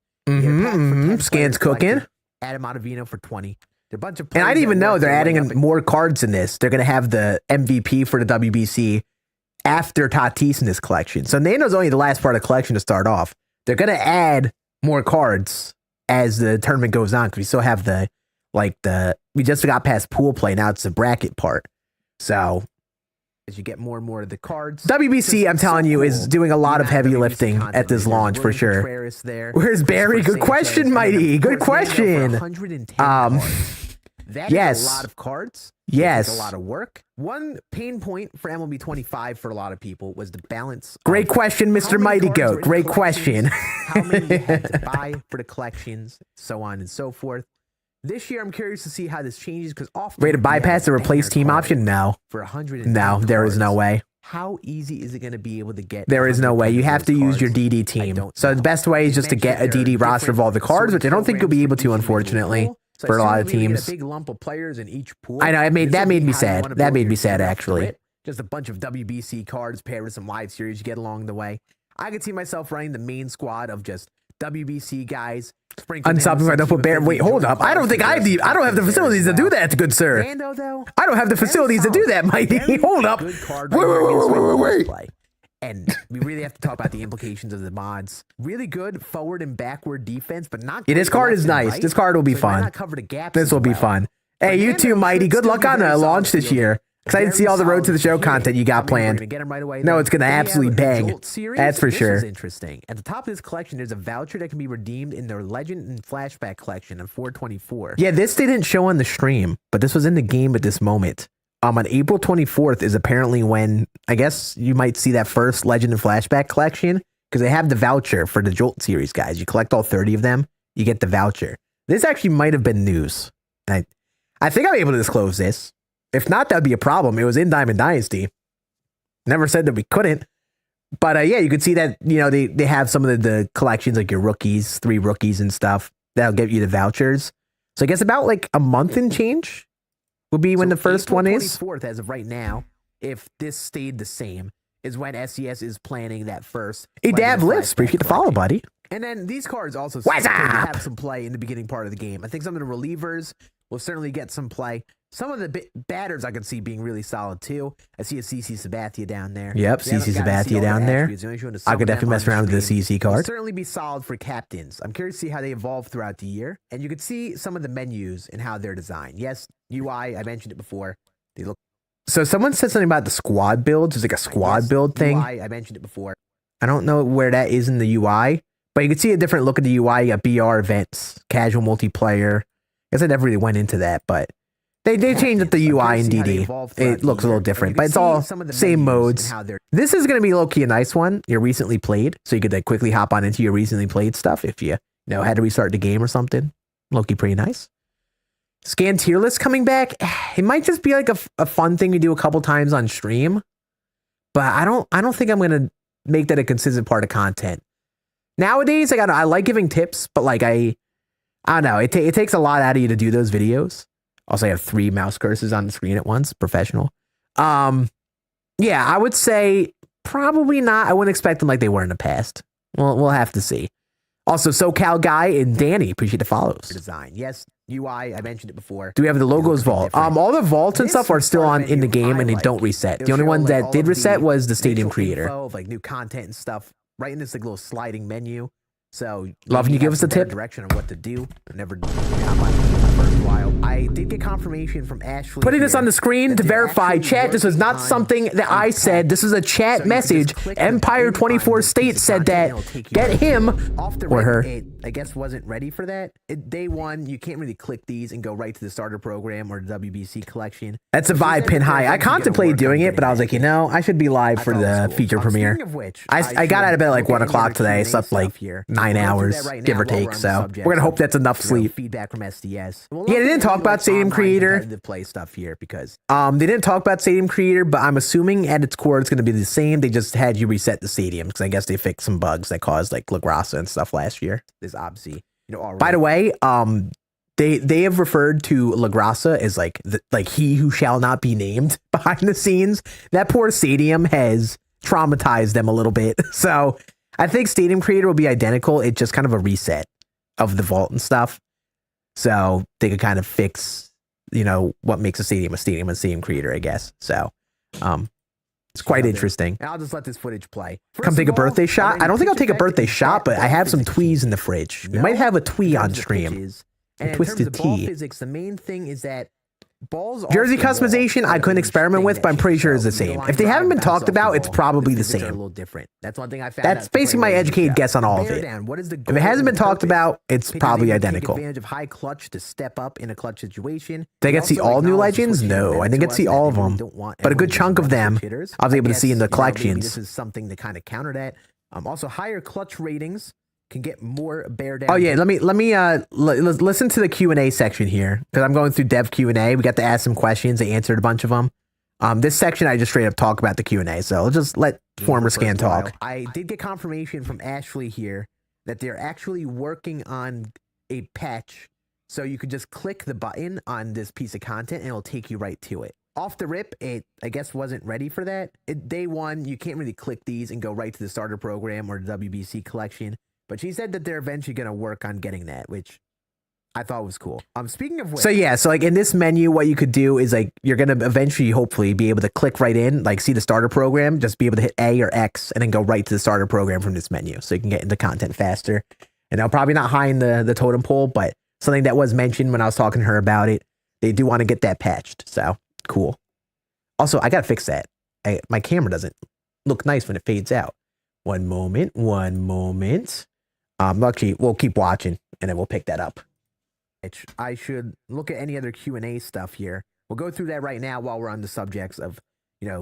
Scann's cooking. Adam Ottavino for 20. A bunch of and I didn't even know they're adding in more cards in this. They're going to have the MVP for the WBC after Tatis in this collection. So Nando's only the last part of the collection to start off. They're going to add more cards as the tournament goes on because we still have we just got past pool play. Now it's the bracket part. So as you get more and more of the cards, WBC, I'm telling you, is doing a lot of heavy lifting at this launch for sure. Where's Barry? Good question, Mighty. Good question. That is a lot of cards. Yes. A lot of work. One pain point for MLB 25 for a lot of people was the balance. Great question, Mr. Mighty Goat. Great question. How many you had to buy for the collections, so on and so forth. This year, I'm curious to see how this changes because often way to bypass the replace team option? No. For 100. No, there is no way. How easy is it going to be able to get? There is no way. You have to use your DD team. So the best way is just to get a DD roster of all the cards, which I don't think you'll be able to, unfortunately. So for a lot of teams. A big lump of players in each pool. I know, that made me sad. That made me sad, actually. Just a bunch of WBC cards paired with some live series you get along the way. I could see myself running the main squad of just WBC guys. Unstoppable. Don't put Bear. Wait, hold up. I don't think I don't have the facilities to do that, good sir. I don't have the facilities to do that, Mighty. Hold up. Wait. And we really have to talk about the implications of the mods. Really good forward and backward defense, but not. Yeah, this card is nice. Right. This card will be fun. This will be fun. Hey, you too, Mighty. Good luck on the launch this year. Excited to see all the Road to the Show content you got planned. No, it's going to absolutely bang. That's for sure. This is interesting. At the top of this collection, there's a voucher that can be redeemed in their Legend and Flashback collection on 424. Yeah, this they didn't show on the stream, but this was in the game at this moment. On April 24th is apparently when, I guess you might see that first Legend and Flashback collection, because they have the voucher for the Jolt series, guys. You collect all 30 of them, you get the voucher. This actually might have been news. I think I'm able to disclose this. If not, that'd be a problem. It was in Diamond Dynasty. Never said that we couldn't. But yeah, you could see that, you know, they have some of the collections, like your rookies, 3 rookies and stuff. That'll give you the vouchers. So I guess about like a month and change will be when the first one is. 24th, as of right now, if this stayed the same, is when SCS is planning that first. Hey, Dab Lifts, appreciate the follow, buddy. And then these cards also have some play in the beginning part of the game. I think some of the relievers will certainly get some play. Some of the batters I can see being really solid too. I see a CC Sabathia down there. Yep, CC Sabathia down there. I could definitely mess around with the CC card. Certainly be solid for captains. I'm curious to see how they evolve throughout the year. And you can see some of the menus and how they're designed. Yes, UI, I mentioned it before. They look. So someone said something about the squad builds. There's like a squad build thing. UI, I mentioned it before. I don't know where that is in the UI, but you can see a different look at the UI. You got BR events, casual multiplayer. I guess I never really went into that, but they changed up the UI in DD. It looks a little different, but it's all same modes. This is going to be low-key a nice one. You're recently played, so you could like quickly hop on into your recently played stuff if you know had to restart the game or something. Low-key pretty nice. Scann tier list coming back. It might just be like a fun thing to do a couple times on stream, but I don't think I'm gonna make that a consistent part of content. Nowadays, I like giving tips, but like I don't know. It takes a lot out of you to do those videos. Also, I have 3 mouse cursors on the screen at once. Professional. Yeah, I would say probably not. I wouldn't expect them like they were in the past. We'll have to see. Also, SoCal Guy and Danny, appreciate the follows. Design, yes. UI, I mentioned it before. Do we have the logos vault? All the vaults and stuff are still on in the game and they don't reset. The only one that did reset was the Stadium Creator. Of like new content and stuff right in this like little sliding menu. So love, can you give us a tip? Direction on what to do. I never got my first while. I did get confirmation from Ashley. Putting this on the screen to verify, chat. This was not something that I said. This is a chat message. Empire 24 State said that. Get him or her. I guess wasn't ready for that. Day one, you can't really click these and go right to the starter program or the WBC collection. That's a vibe pin high. I contemplated doing it, but I was like, I should be live for the feature premiere. I got out of bed at like 1 o'clock today. I slept like 9 hours, give or take. So we're gonna hope that's enough sleep. Feedback from SDS. Yeah, they didn't talk about Stadium Creator. Play stuff here because they didn't talk about Stadium Creator, but I'm assuming at its core it's gonna be the same. They just had you reset the stadium because I guess they fixed some bugs that caused like La Grassa and stuff last year. This obviously, by the way, they have referred to La Grassa as like he who shall not be named behind the scenes. That poor stadium has traumatized them a little bit. So I think Stadium Creator will be identical. It's just kind of a reset of the vault and stuff. So they could kind of fix, what makes a stadium and Stadium Creator, I guess. So it's quite interesting. And I'll just let this footage play. Come take a birthday shot. I don't think I'll take a birthday shot, but I have some tweez in the fridge. We might have a twee on stream. And Twisted Tea. Physics, the main thing is that jersey customization I couldn't experiment with, but I'm pretty sure it's the same. If they haven't been talked about, it's probably the same. A little different. That's one thing I found. That's basically my educated guess on all of it. If it hasn't been talked about, it's probably identical. Advantage of high clutch to step up in a clutch situation. Did I get to see all new legends? No, I didn't get to see all of them, but a good chunk of them I was able to see in the collections. This is something to kind of counter that. Also, higher clutch ratings can get more bear down. Oh yeah, let me listen to the Q&A section here because I'm going through dev Q&A. We got to ask some questions. They answered a bunch of them. This section I just straight up talk about the Q&A. So I'll just let former Scann talk. I did get confirmation from Ashley here that they're actually working on a patch, so you could just click the button on this piece of content and it'll take you right to it. Off the rip, it I guess wasn't ready for that. Day one, you can't really click these and go right to the starter program or the WBC collection. But she said that they're eventually going to work on getting that, which I thought was cool. Speaking of which, so like in this menu, what you could do is like you're going to eventually, hopefully, be able to click right in, like see the starter program, just be able to hit A or X and then go right to the starter program from this menu. So you can get into content faster. And they're probably not high in the totem pole, but something that was mentioned when I was talking to her about it. They do want to get that patched. So cool. Also, I got to fix that. My camera doesn't look nice when it fades out. One moment. Lucky, we'll keep watching and then we'll pick that up. I should look at any other Q&A stuff here. We'll go through that right now while we're on the subjects of,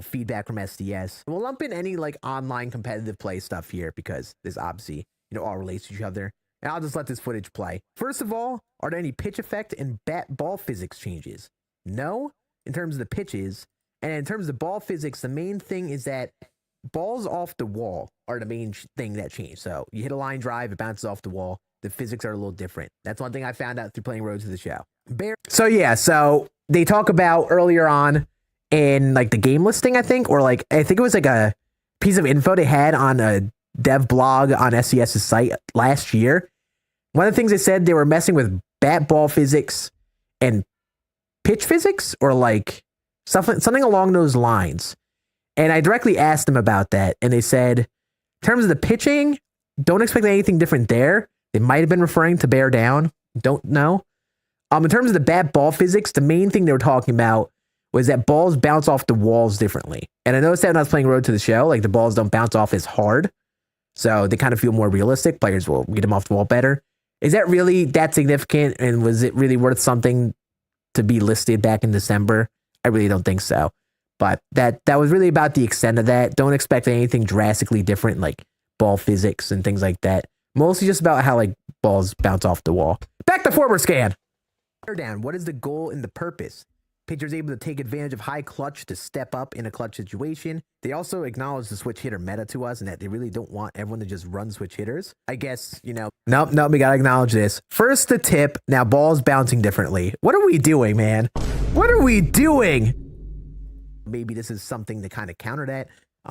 feedback from SDS. We'll lump in any like online competitive play stuff here because this obviously, all relates to each other. And I'll just let this footage play. First of all, are there any pitch effect and bat ball physics changes? No, in terms of the pitches. And in terms of ball physics, the main thing is that balls off the wall are the main thing that changed. So you hit a line drive, it bounces off the wall. The physics are a little different. That's one thing I found out through playing Road to the Show. So they talk about earlier on in like the game listing, I think it was like a piece of info they had on a dev blog on SCS's site last year. One of the things they said, they were messing with bat ball physics and pitch physics or like something along those lines. And I directly asked them about that, and they said, in terms of the pitching, don't expect anything different there. They might have been referring to bear down. Don't know. In terms of the bat ball physics, the main thing they were talking about was that balls bounce off the walls differently. And I noticed that when I was playing Road to the Show, like the balls don't bounce off as hard. So they kind of feel more realistic. Players will get them off the wall better. Is that really that significant? And was it really worth something to be listed back in December? I really don't think so. But that was really about the extent of that. Don't expect anything drastically different, like ball physics and things like that. Mostly just about how like balls bounce off the wall. Back to forward Scann. Down. What is the goal and the purpose? Pitchers able to take advantage of high clutch to step up in a clutch situation. They also acknowledge the switch hitter meta to us and that they really don't want everyone to just run switch hitters. I guess, you know, nope, we gotta acknowledge this. First, the tip. Now, balls bouncing differently. What are we doing, man? What are we doing? Maybe this is something to kind of counter that.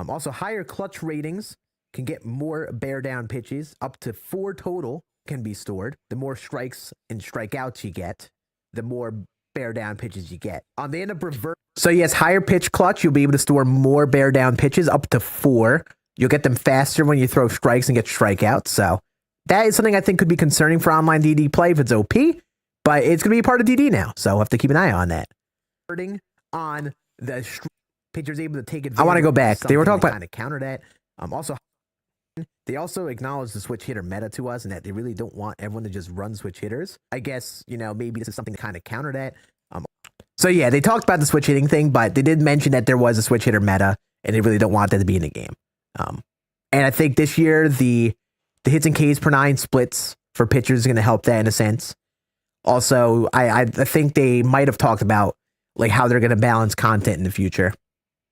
Also, higher clutch ratings can get more bear down pitches. Up to 4 total can be stored. The more strikes and strikeouts you get, the more bear down pitches you get. On the end of reverse. So yes, higher pitch clutch, you'll be able to store more bear down pitches, up to 4. You'll get them faster when you throw strikes and get strikeouts. So that is something I think could be concerning for online DD play if it's OP, but it's going to be a part of DD now. So we'll have to keep an eye on that. On the pitchers able to take advantage. I want to go back. They were talking about kind of counter that. Also, they also acknowledge the switch hitter meta to us and that they really don't want everyone to just run switch hitters. I guess, you know, maybe this is something to kind of counter that. So yeah, they talked about the switch hitting thing, but they did mention that there was a switch hitter meta and they really don't want that to be in the game. And I think this year, the hits and Ks per 9 splits for pitchers is going to help that in a sense. Also, I think they might have talked about like how they're going to balance content in the future.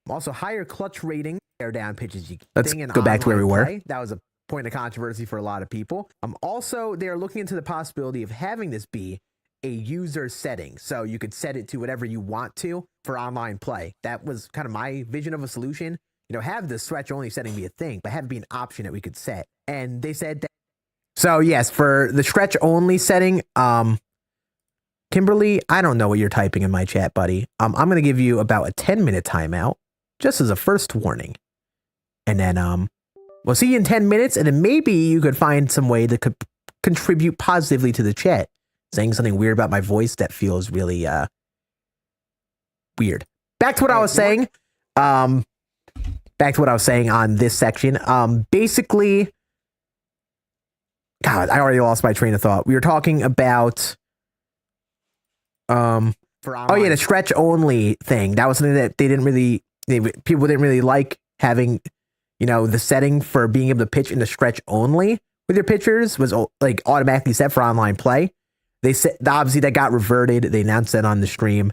Also, higher clutch rating. Down pitches. Let's go back to where we were. That was a point of controversy for a lot of people. Also, they're looking into the possibility of having this be a user setting. So you could set it to whatever you want to for online play. That was kind of my vision of a solution. You know, have the stretch only setting be a thing, but have it be an option that we could set. And they said that. So yes, for the stretch only setting, Kimberly, I don't know what you're typing in my chat, buddy. I'm going to give you about a 10-minute timeout just as a first warning. And then we'll see you in 10 minutes, and then maybe you could find some way to contribute positively to the chat. Saying something weird about my voice that feels really weird. Back to what I was saying. Back to what I was saying on this section. Basically, God, I already lost my train of thought. We were talking about oh yeah, the stretch only thing. That was something that people didn't really like having. You know, the setting for being able to pitch in the stretch only with your pitchers was like automatically set for online play. They said obviously that got reverted. They announced that on the stream.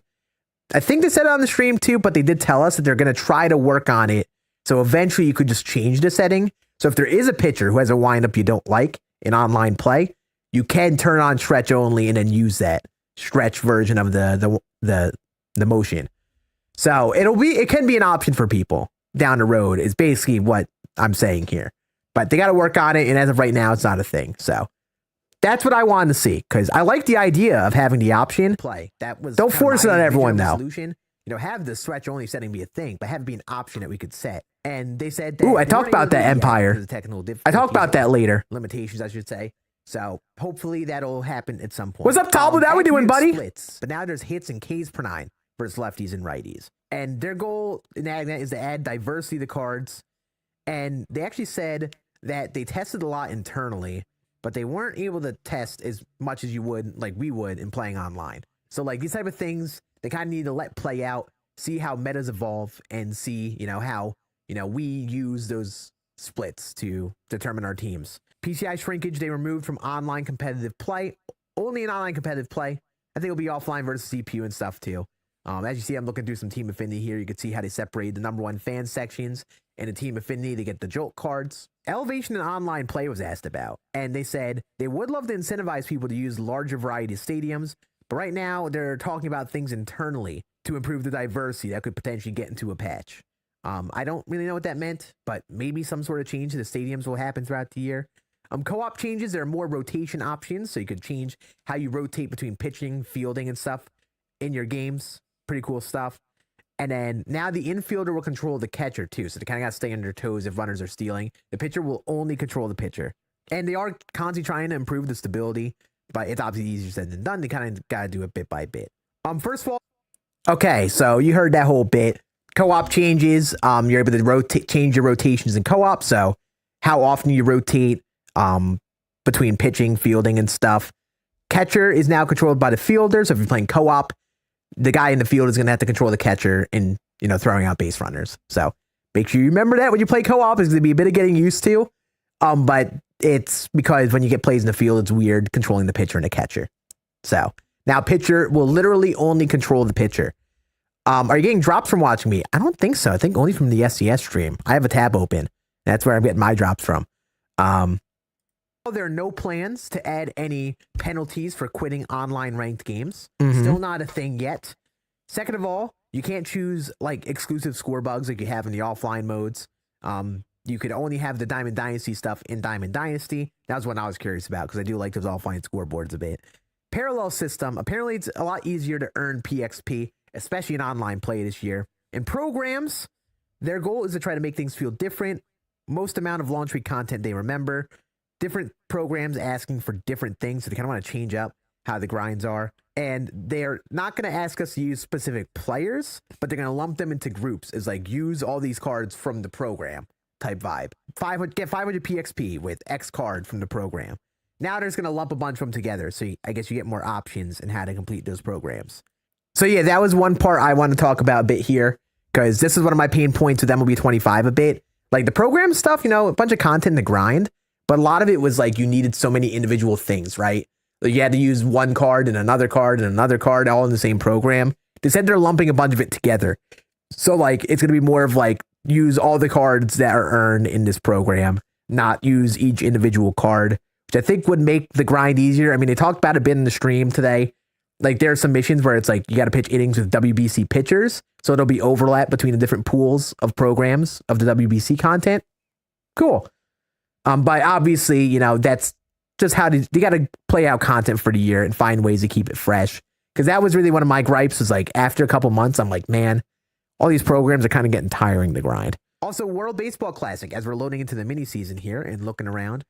I think they said it on the stream too, but they did tell us that they're going to try to work on it. So eventually you could just change the setting. So if there is a pitcher who has a windup you don't like in online play, you can turn on stretch only and then use that stretch version of the motion. So it can be an option for people down the road is basically what I'm saying here. But they got to work on it, and as of right now, it's not a thing. So that's what I wanted to see, because I like the idea of having the option. Play. That was don't force it on everyone, though. Solution. You know, have the stretch only setting be a thing, but have it be an option that we could set. And they said that. Ooh, I talked about that Empire. I talked about that later. Limitations, I should say. So hopefully that'll happen at some point. What's up, Tobble? How we doing, buddy? Splits. But now there's hits and Ks per 9 versus lefties and righties. And their goal in adding that is to add diversity to cards. And they actually said that they tested a lot internally, but they weren't able to test as much as you would, like we would, in playing online. So like these type of things, they kind of need to let play out, see how metas evolve, and see, you know, how, you know, we use those splits to determine our teams. PCI shrinkage, they removed from online competitive play. Only in online competitive play. I think it'll be offline versus CPU and stuff too. As you see, I'm looking through some team affinity here. You can see how they separate the number 1 fan sections and the team affinity to get the jolt cards. Elevation and online play was asked about, and they said they would love to incentivize people to use larger variety of stadiums, but right now they're talking about things internally to improve the diversity that could potentially get into a patch. I don't really know what that meant, but maybe some sort of change to the stadiums will happen throughout the year. Co-op changes, there are more rotation options, so you could change how you rotate between pitching, fielding, and stuff in your games. Pretty cool stuff. And then now the infielder will control the catcher too. So they kind of got to stay on their toes if runners are stealing. The pitcher will only control the pitcher. And they are constantly trying to improve the stability, but it's obviously easier said than done. They kind of got to do it bit by bit. First of all, Okay, so you heard that whole bit. Co-op changes. You're able to change your rotations in co-op. So how often you rotate between pitching, fielding, and stuff. Catcher is now controlled by the fielder. So if you're playing co-op, the guy in the field is going to have to control the catcher in, throwing out base runners. So make sure you remember that when you play co-op. It's going to be a bit of getting used to. But it's because when you get plays in the field, it's weird controlling the pitcher and the catcher. So now pitcher will literally only control the pitcher. Are you getting drops from watching me? I don't think so. I think only from the SCS stream. I have a tab open. That's where I'm getting my drops from. There are no plans to add any penalties for quitting online ranked games. Still not a thing yet. Second of all, you can't choose like exclusive score bugs like you have in the offline modes. You could only have the Diamond Dynasty stuff in Diamond Dynasty. That was what I was curious about because I do like those offline scoreboards a bit. Parallel system. Apparently, it's a lot easier to earn PXP, especially in online play this year. In programs, their goal is to try to make things feel different. Most amount of launch week content they remember. Different programs asking for different things, so they kind of want to change up how the grinds are. And they're not going to ask us to use specific players, but they're going to lump them into groups. It's like use all these cards from the program type vibe. Get 500 PXP with X card from the program. Now they're just going to lump a bunch of them together, so I guess you get more options in how to complete those programs. So yeah, that was one part I want to talk about a bit here, because this is one of my pain points with MLB 25 a bit. Like the program stuff, a bunch of content to grind, but a lot of it was like you needed so many individual things, right? Like you had to use one card and another card and another card all in the same program. They said they're lumping a bunch of it together. So like it's going to be more of like use all the cards that are earned in this program, not use each individual card, which I think would make the grind easier. I mean, they talked about it a bit in the stream today. Like there are some missions where it's like you got to pitch innings with WBC pitchers. So it'll be overlap between the different pools of programs of the WBC content. Cool. But obviously, that's just how you got to play out content for the year and find ways to keep it fresh. Because that was really one of my gripes was like after a couple months, I'm like, man, all these programs are kind of getting tiring to grind. Also, World Baseball Classic, as we're loading into the mini season here and looking around,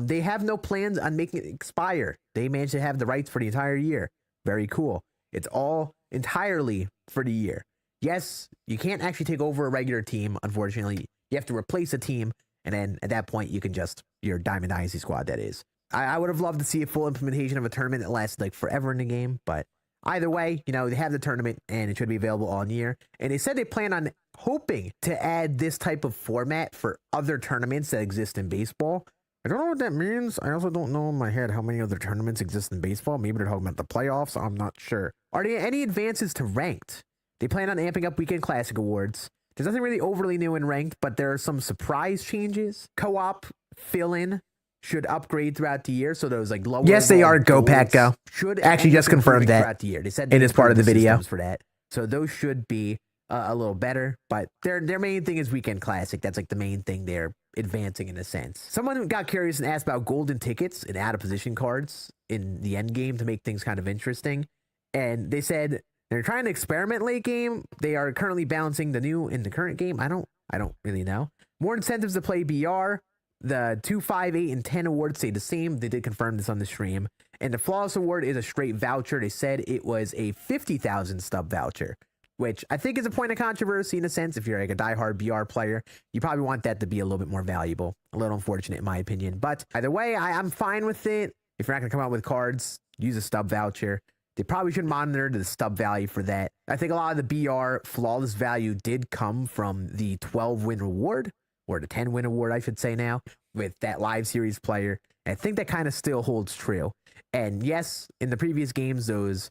they have no plans on making it expire. They managed to have the rights for the entire year. Very cool. It's all entirely for the year. Yes, you can't actually take over a regular team, unfortunately. You have to replace a team, and then at that point, you can just, your Diamond Dynasty squad, that is. I would have loved to see a full implementation of a tournament that lasts like forever in the game, but either way, they have the tournament, and it should be available all year. And they said they plan on hoping to add this type of format for other tournaments that exist in baseball. I don't know what that means. I also don't know in my head how many other tournaments exist in baseball. Maybe they're talking about the playoffs. I'm not sure. Are there any advances to ranked? They plan on amping up Weekend Classic awards. There's nothing really overly new in ranked, but there are some surprise changes. Co-op fill-in should upgrade throughout the year. So those like lower. Yes, they are. Go Pack Go. Should actually just confirmed that throughout the year. They said it is part of the video for that. So those should be a little better, but their main thing is Weekend Classic. That's like the main thing they're advancing in a sense. Someone got curious and asked about golden tickets and out of position cards in the end game to make things kind of interesting. And they said they're trying to experiment late game. They are currently balancing the new in the current game. I don't really know. More incentives to play BR. The 2, 5, 8, and 10 awards stay the same. They did confirm this on the stream. And the Flawless Award is a straight voucher. They said it was a 50,000 stub voucher, which I think is a point of controversy in a sense. If you're like a diehard BR player, you probably want that to be a little bit more valuable. A little unfortunate in my opinion. But either way, I'm fine with it. If you're not going to come out with cards, use a stub voucher. They probably should monitor the stub value for that. I think a lot of the BR flawless value did come from the 12-win reward, or the 10-win award, I should say now, with that live series player. And I think that kind of still holds true. And yes, in the previous games, those,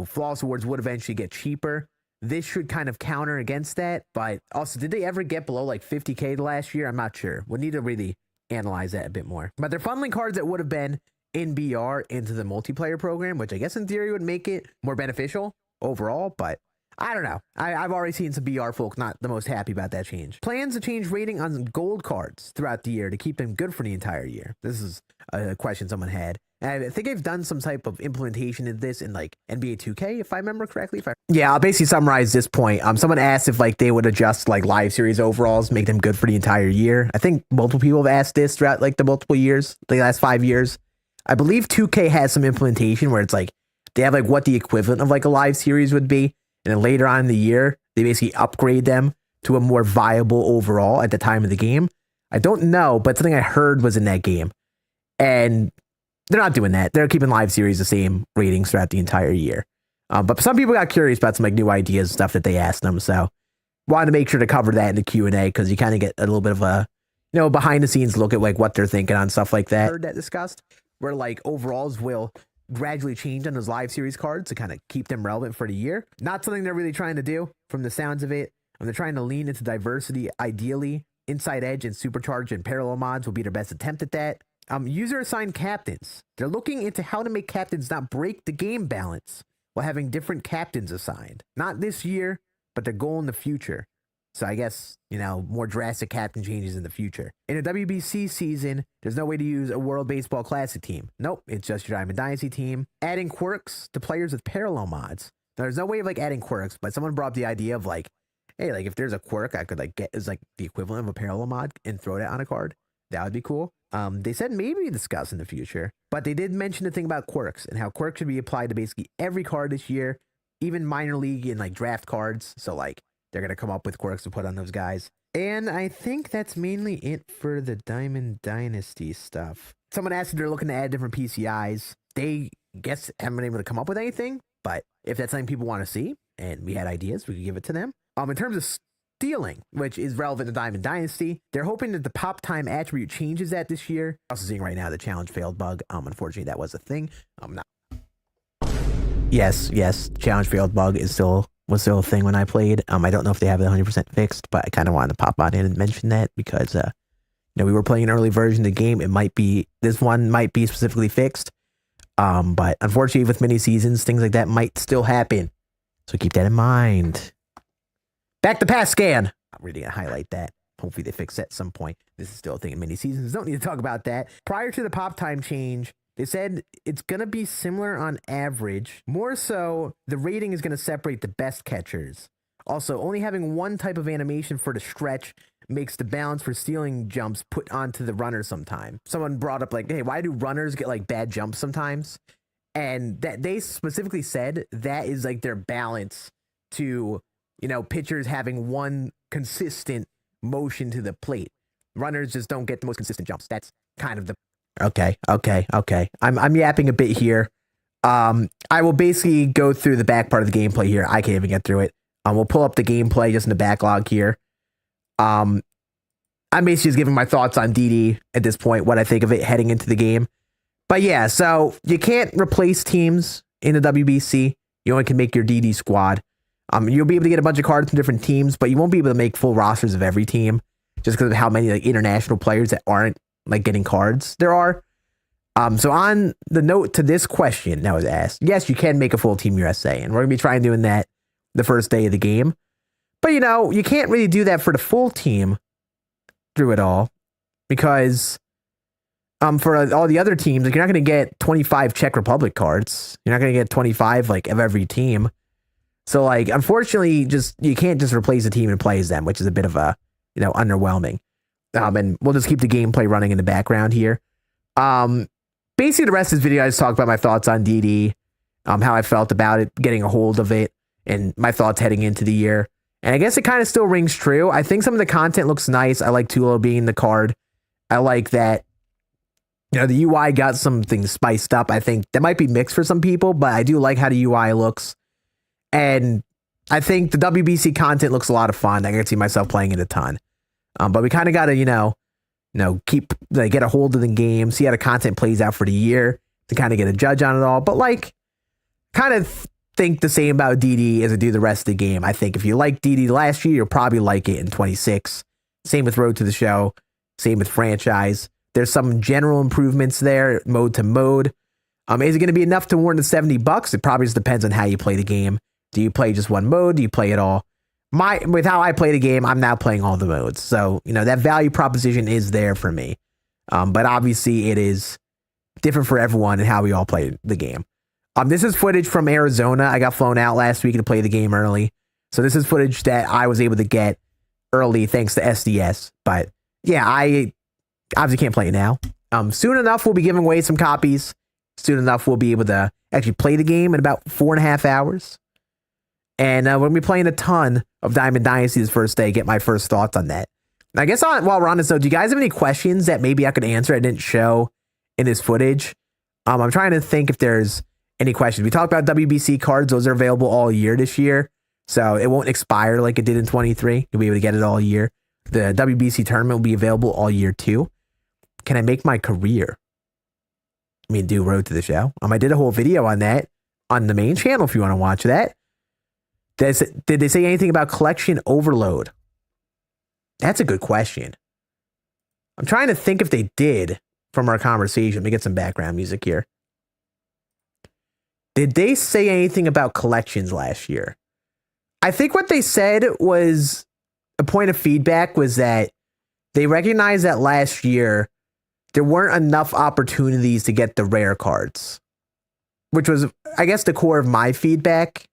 flawless awards would eventually get cheaper. This should kind of counter against that. But also, did they ever get below like 50K last year? I'm not sure. We'll need to really analyze that a bit more. But they're funneling cards that would have been in BR into the multiplayer program, which I guess in theory would make it more beneficial overall, but I don't know. I've already seen some BR folk not the most happy about that change. Plans to change rating on gold cards throughout the year to keep them good for the entire year. This is a question someone had. And I think I've done some type of implementation of this in like NBA 2K, if I remember correctly. Yeah, I'll basically summarize this point. Someone asked if like they would adjust like live series overalls, make them good for the entire year. I think multiple people have asked this throughout like the multiple years, the last 5 years. I believe 2K has some implementation where it's like they have like what the equivalent of like a live series would be. And then later on in the year, they basically upgrade them to a more viable overall at the time of the game. I don't know, but something I heard was in that game. And they're not doing that. They're keeping live series the same ratings throughout the entire year. But some people got curious about some like new ideas and stuff that they asked them. So wanted to make sure to cover that in the Q&A because you kind of get a little bit of a, behind the scenes look at like what they're thinking on stuff like that. Heard that discussed where like overalls will gradually change on those live series cards to kind of keep them relevant for the year. Not something they're really trying to do from the sounds of it. They're trying to lean into diversity. Ideally, Inside Edge and Supercharged and Parallel mods will be their best attempt at that. User assigned captains. They're looking into how to make captains not break the game balance while having different captains assigned. Not this year, but their goal in the future. So I guess, more drastic captain changes in the future. In a WBC season, there's no way to use a World Baseball Classic team. Nope, it's just your Diamond Dynasty team. Adding quirks to players with parallel mods. Now, there's no way of like adding quirks, but someone brought up the idea of like, hey, like if there's a quirk I could like get as like the equivalent of a parallel mod and throw that on a card, that would be cool. They said maybe discuss in the future, but they did mention the thing about quirks and how quirks should be applied to basically every card this year, even minor league and like draft cards. So like they're going to come up with quirks to put on those guys. And I think that's mainly it for the Diamond Dynasty stuff. Someone asked if they're looking to add different PCIs. They guess haven't been able to come up with anything, but if that's something people want to see and we had ideas, we could give it to them. In terms of stealing, which is relevant to Diamond Dynasty, they're hoping that the pop time attribute changes that this year. Also seeing right now the challenge failed bug. Unfortunately, that was a thing. Yes, challenge failed bug was still a thing when I played. I don't know if they have it 100% fixed, but I kind of wanted to pop on in and mention that because we were playing an early version of the game. This one might be specifically fixed. But unfortunately, with many seasons, things like that might still happen. So keep that in mind. Back to past Scann. I'm really going to highlight that. Hopefully they fix that at some point. This is still a thing in many seasons. Don't need to talk about that. Prior to the pop time change, they said it's going to be similar on average. More so, the rating is going to separate the best catchers. Also, only having one type of animation for the stretch makes the balance for stealing jumps put onto the runner sometime. Someone brought up like, hey, why do runners get like bad jumps sometimes? And that they specifically said that is like their balance to pitchers having one consistent motion to the plate. Runners just don't get the most consistent jumps. That's kind of the... Okay. I'm yapping a bit here. I will basically go through the back part of the gameplay here. I can't even get through it. We'll pull up the gameplay just in the backlog here. I'm basically just giving my thoughts on DD at this point, what I think of it heading into the game. But yeah, so you can't replace teams in the WBC. You only can make your DD squad. You'll be able to get a bunch of cards from different teams, but you won't be able to make full rosters of every team just because of how many like international players that aren't like getting cards there are. So on the note to this question that was asked, yes, you can make a full Team USA, and we're going to be trying doing that the first day of the game. But you can't really do that for the full team through it all because for all the other teams, like you're not going to get 25 Czech Republic cards. You're not going to get 25 like of every team. So like, unfortunately, you can't just replace a team and play as them, which is a bit of a, underwhelming. And we'll just keep the gameplay running in the background here. Basically, the rest of this video, I just talked about my thoughts on DD, how I felt about it, getting a hold of it, and my thoughts heading into the year. And I guess it kind of still rings true. I think some of the content looks nice. I like Tulo being the card. I like that, the UI got some things spiced up. I think that might be mixed for some people, but I do like how the UI looks. And I think the WBC content looks a lot of fun. I can see myself playing it a ton. But we kind of got to, keep get a hold of the game, see how the content plays out for the year to kind of get a judge on it all. But like, kind of think the same about DD as I do the rest of the game. I think if you like DD last year, you'll probably like it in 26. Same with Road to the Show. Same with Franchise. There's some general improvements there, mode to mode. Is it going to be enough to warrant the $70? It probably just depends on how you play the game. Do you play just one mode? Do you play it all? With how I play the game, I'm now playing all the modes. So, that value proposition is there for me. But obviously it is different for everyone and how we all play the game. This is footage from Arizona. I got flown out last week to play the game early. So this is footage that I was able to get early thanks to SDS. But yeah, I obviously can't play it now. Soon enough, we'll be giving away some copies. Soon enough, we'll be able to actually play the game in about 4.5 hours. And we're going to be playing a ton of Diamond Dynasty this first day. Get my first thoughts on that. I guess while we're on this, though, do you guys have any questions that maybe I could answer I didn't show in this footage? I'm trying to think if there's any questions. We talked about WBC cards. Those are available all year this year. So it won't expire like it did in 23. You'll be able to get it all year. The WBC tournament will be available all year, too. Can I make my career? I mean, do Road to the Show. I did a whole video on that on the main channel if you want to watch that. Did they say anything about collection overload? That's a good question. I'm trying to think if they did from our conversation. Let me get some background music here. Did they say anything about collections last year? I think what they said was a point of feedback was that they recognized that last year there weren't enough opportunities to get the rare cards, which was, I guess, the core of my feedback.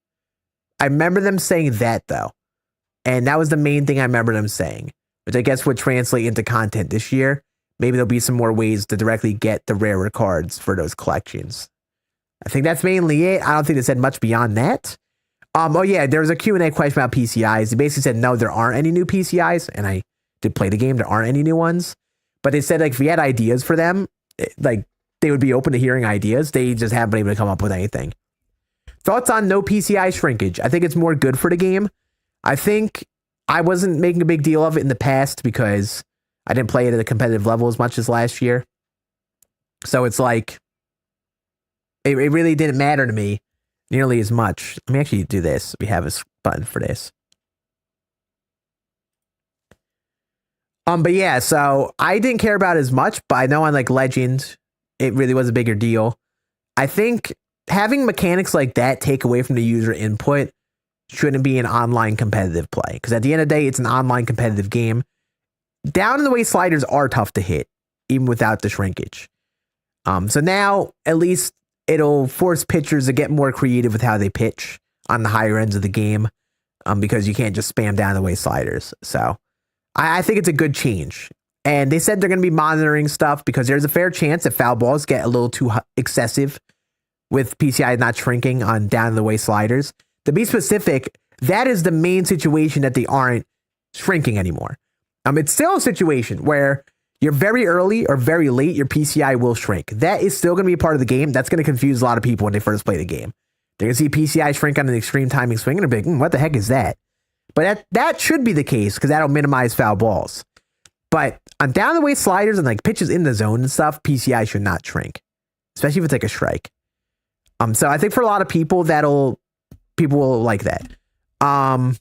I remember them saying that, though. And that was the main thing I remember them saying, which I guess would translate into content this year. Maybe there'll be some more ways to directly get the rarer cards for those collections. I think that's mainly it. I don't think they said much beyond that. Oh, yeah, there was a Q&A question about PCIs. They basically said, no, there aren't any new PCIs. And I did play the game. There aren't any new ones. But they said, like, if we had ideas for them, like, they would be open to hearing ideas. They just haven't been able to come up with anything. Thoughts on no PCI shrinkage? I think it's more good for the game. I think I wasn't making a big deal of it in the past because I didn't play it at a competitive level as much as last year. So it's like, it really didn't matter to me nearly as much. Let me actually do this. We have a button for this. But yeah, so I didn't care about it as much, but I know on like Legend, it really was a bigger deal. I think having mechanics like that take away from the user input shouldn't be an online competitive play. Because at the end of the day, it's an online competitive game. Down in the way sliders are tough to hit, even without the shrinkage. So now, at least, it'll force pitchers to get more creative with how they pitch on the higher ends of the game. Because you can't just spam down the way sliders. So I think it's a good change. And they said they're going to be monitoring stuff because there's a fair chance that foul balls get a little too excessive with PCI not shrinking on down the way sliders. To be specific, that is the main situation that they aren't shrinking anymore. It's still a situation where you're very early or very late, your PCI will shrink. That is still going to be a part of the game. That's going to confuse a lot of people when they first play the game. They're going to see PCI shrink on an extreme timing swing and they're like, what the heck is that? But that should be the case because that'll minimize foul balls. But on down the way sliders and like pitches in the zone and stuff, PCI should not shrink, especially if it's like a strike. So I think for a lot of people, people will like that. How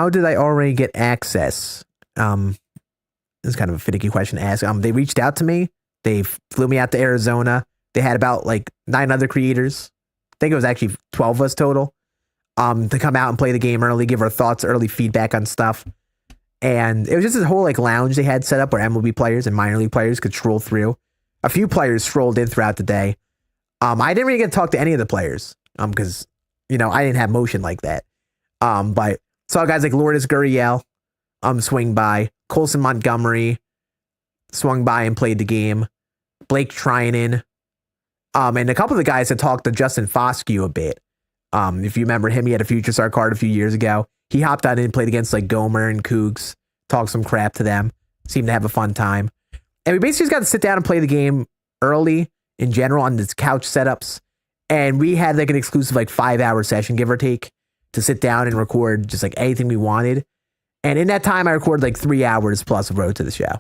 did I already get access? This is kind of a finicky question to ask. They reached out to me. They flew me out to Arizona. They had about like 9 other creators. I think it was actually 12 of us total. To come out and play the game early, give our thoughts, early feedback on stuff. And it was just this whole like lounge they had set up where MLB players and minor league players could stroll through. A few players strolled in throughout the day. I didn't really get to talk to any of the players because, I didn't have motion like that. But saw guys like Lourdes Gurriel swing by. Colson Montgomery swung by and played the game. Blake Trinan. And a couple of the guys had talked to Justin Foscue a bit. If you remember him, he had a Future Star card a few years ago. He hopped on in and played against like Gomer and Cougs, talked some crap to them, seemed to have a fun time. And we basically just got to sit down and play the game early in general on this couch setups. And we had like an exclusive like 5-hour session, give or take, to sit down and record just like anything we wanted. And in that time, I recorded like 3 hours plus of Road to the Show.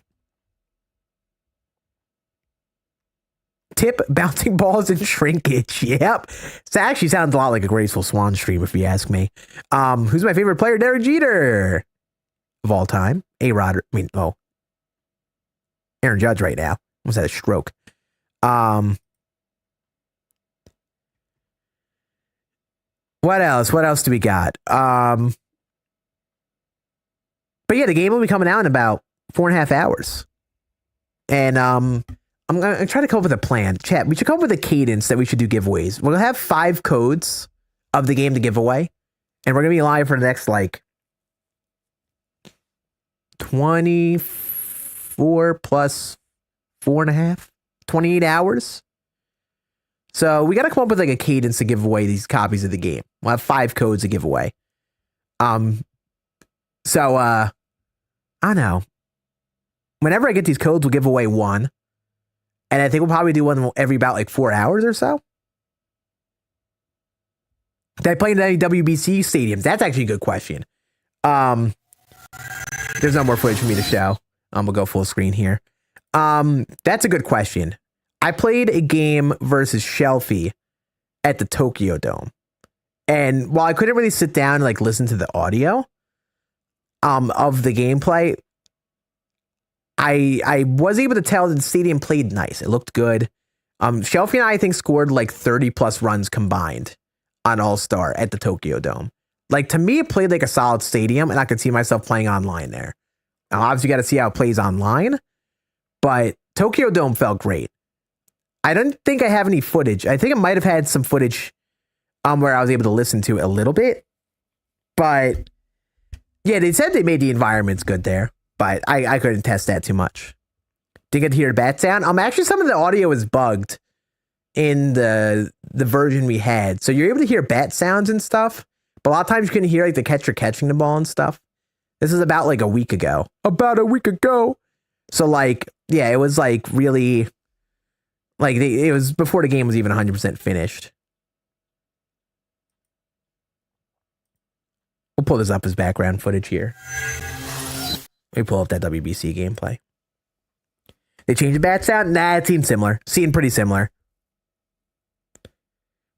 Tip, bouncing balls and shrinkage. Yep. So actually sounds a lot like a Graceful Swan stream, if you ask me. Who's my favorite player? Derek Jeter. Of all time. Aaron Judge right now. Almost had a stroke. What else? What else do we got? But yeah, the game will be coming out in about 4.5 hours. And I'm going to try to come up with a plan. Chat, we should come up with a cadence that we should do giveaways. We'll have 5 codes of the game to give away. And we're going to be live for the next, 24 plus 4.5, 28 hours. So we got to come up with, a cadence to give away these copies of the game. We'll have 5 codes to give away. So I don't know. Whenever I get these codes, we'll give away one. And I think we'll probably do one every about like 4 hours or so. Did I play in any WBC stadiums? That's actually a good question. There's no more footage for me to show. We'll go full screen here. That's a good question. I played a game versus Shelfie at the Tokyo Dome. And while I couldn't really sit down and like listen to the audio of the gameplay, I was able to tell that the stadium played nice. It looked good. Shelfie and I think scored like 30 plus runs combined on All-Star at the Tokyo Dome. Like, to me, it played like a solid stadium, and I could see myself playing online there. Now, obviously, you got to see how it plays online, but Tokyo Dome felt great. I don't think I have any footage. I think I might have had some footage where I was able to listen to it a little bit, but yeah, they said they made the environments good there, but I couldn't test that too much. Didn't get to hear the bat sound. Actually, some of the audio is bugged in the version we had, so you're able to hear bat sounds and stuff, but a lot of times you couldn't hear like the catcher catching the ball and stuff. This is about like a week ago. So like, yeah, it was like really, like it was before the game was even 100% finished. We'll pull this up as background footage here. Let me pull up that WBC gameplay. They changed the bat sound? Nah, it seemed similar. Seemed pretty similar.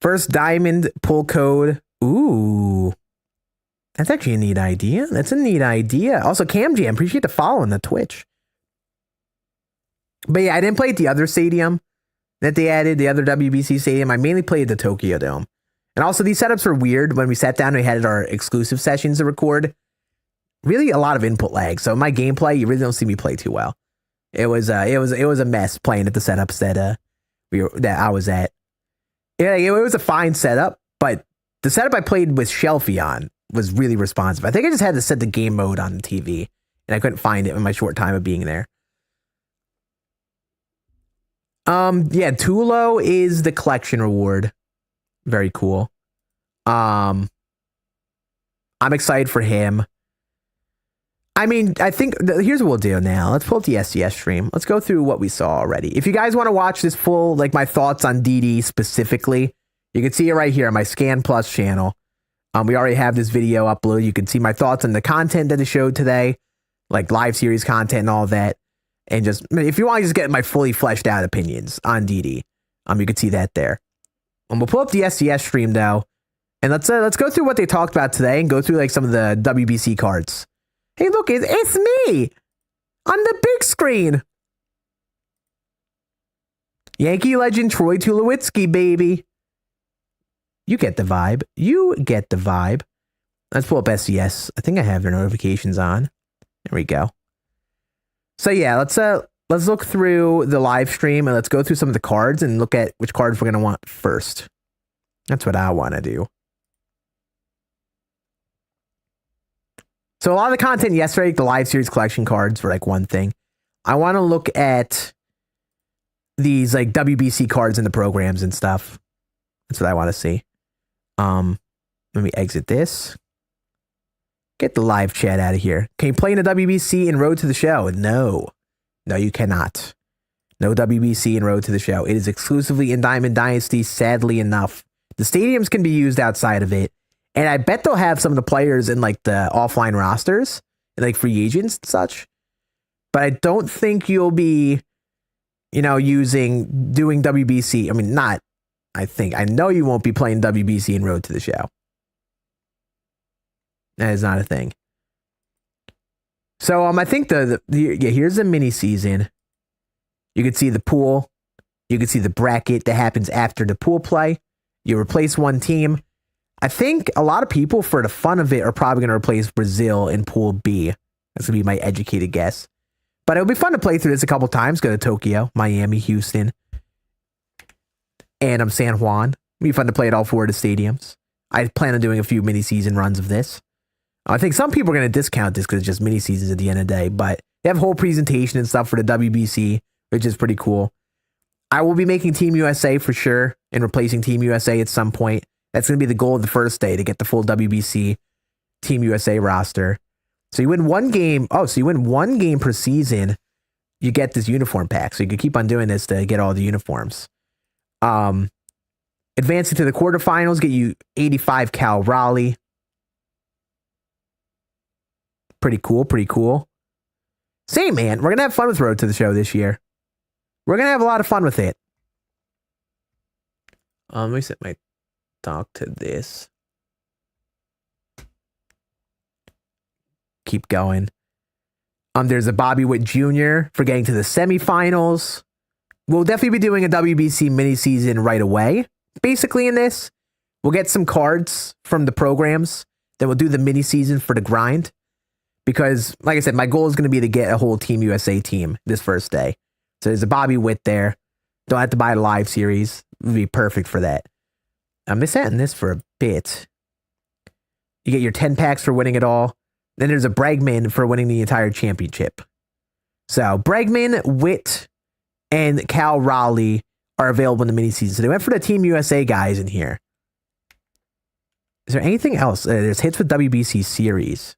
First diamond pull code. Ooh. That's actually a neat idea. That's a neat idea. Also, Cam Jam, appreciate the follow on the Twitch. But yeah, I didn't play at the other stadium that they added, the other WBC stadium. I mainly played at the Tokyo Dome. And also, these setups were weird. When we sat down and we had our exclusive sessions to record, really a lot of input lag. So my gameplay, you really don't see me play too well. It was a mess playing at the setups that I was at. Yeah, it was a fine setup, but the setup I played with Shelfie on was really responsive. I think I just had to set the game mode on the TV, and I couldn't find it in my short time of being there. Yeah, Tulo is the collection reward. Very cool. I'm excited for him. I mean, I think here's what we'll do now. Let's pull up the SDS stream. Let's go through what we saw already. If you guys want to watch this full, like my thoughts on DD specifically, you can see it right here on my Scann Plus channel. We already have this video uploaded. You can see my thoughts on the content that I showed today, like live series content and all that. And just, if you want to just get my fully fleshed out opinions on DD, you can see that there. And we'll pull up the SDS stream though, and let's go through what they talked about today and go through like some of the WBC cards. Hey, look, it's me on the big screen. Yankee legend Troy Tulowitzki, baby. You get the vibe. You get the vibe. Let's pull up SDS. I think I have their notifications on. There we go. So yeah, let's look through the live stream and let's go through some of the cards and look at which cards we're gonna want first. That's what I want to do. So a lot of the content yesterday, the live series collection cards were like one thing. I want to look at these like WBC cards in the programs and stuff. That's what I want to see. Let me exit this. Get the live chat out of here. Can you play in the WBC in Road to the Show? No. No, you cannot. No WBC in Road to the Show. It is exclusively in Diamond Dynasty, sadly enough. The stadiums can be used outside of it. And I bet they'll have some of the players in like the offline rosters and like free agents and such. But I don't think you'll be, doing WBC. I mean, not, I know you won't be playing WBC in Road to the Show. That is not a thing. So I think here's the mini season. You can see the pool. You can see the bracket that happens after the pool play. You replace one team. I think a lot of people, for the fun of it, are probably going to replace Brazil in Pool B. That's going to be my educated guess. But it'll be fun to play through this a couple times. Go to Tokyo, Miami, Houston, and San Juan. It'll be fun to play at all 4 of the stadiums. I plan on doing a few mini-season runs of this. I think some people are going to discount this because it's just mini-seasons at the end of the day. But they have a whole presentation and stuff for the WBC, which is pretty cool. I will be making Team USA for sure and replacing Team USA at some point. That's going to be the goal of the first day, to get the full WBC Team USA roster. So you win one game. Oh, so you win one game per season. You get this uniform pack. So you can keep on doing this to get all the uniforms. Advancing to the quarterfinals, get you 85 Cal Raleigh. Pretty cool, pretty cool. Same, man. We're going to have fun with Road to the Show this year. We're going to have a lot of fun with it. Let me set my dock to this. Keep going. There's a Bobby Witt Jr. for getting to the semifinals. We'll definitely be doing a WBC mini season right away. Basically in this, we'll get some cards from the programs. Then we'll do the mini season for the grind. Because, like I said, my goal is going to be to get a whole Team USA team this first day. So there's a Bobby Witt there. Don't have to buy a live series. It would be perfect for that. I'm missing this for a bit. You get your 10 packs for winning it all. Then there's a Bregman for winning the entire championship. So Bregman, Witt, and Cal Raleigh are available in the mini season. So they went for the Team USA guys in here. Is there anything else? There's hits with WBC series.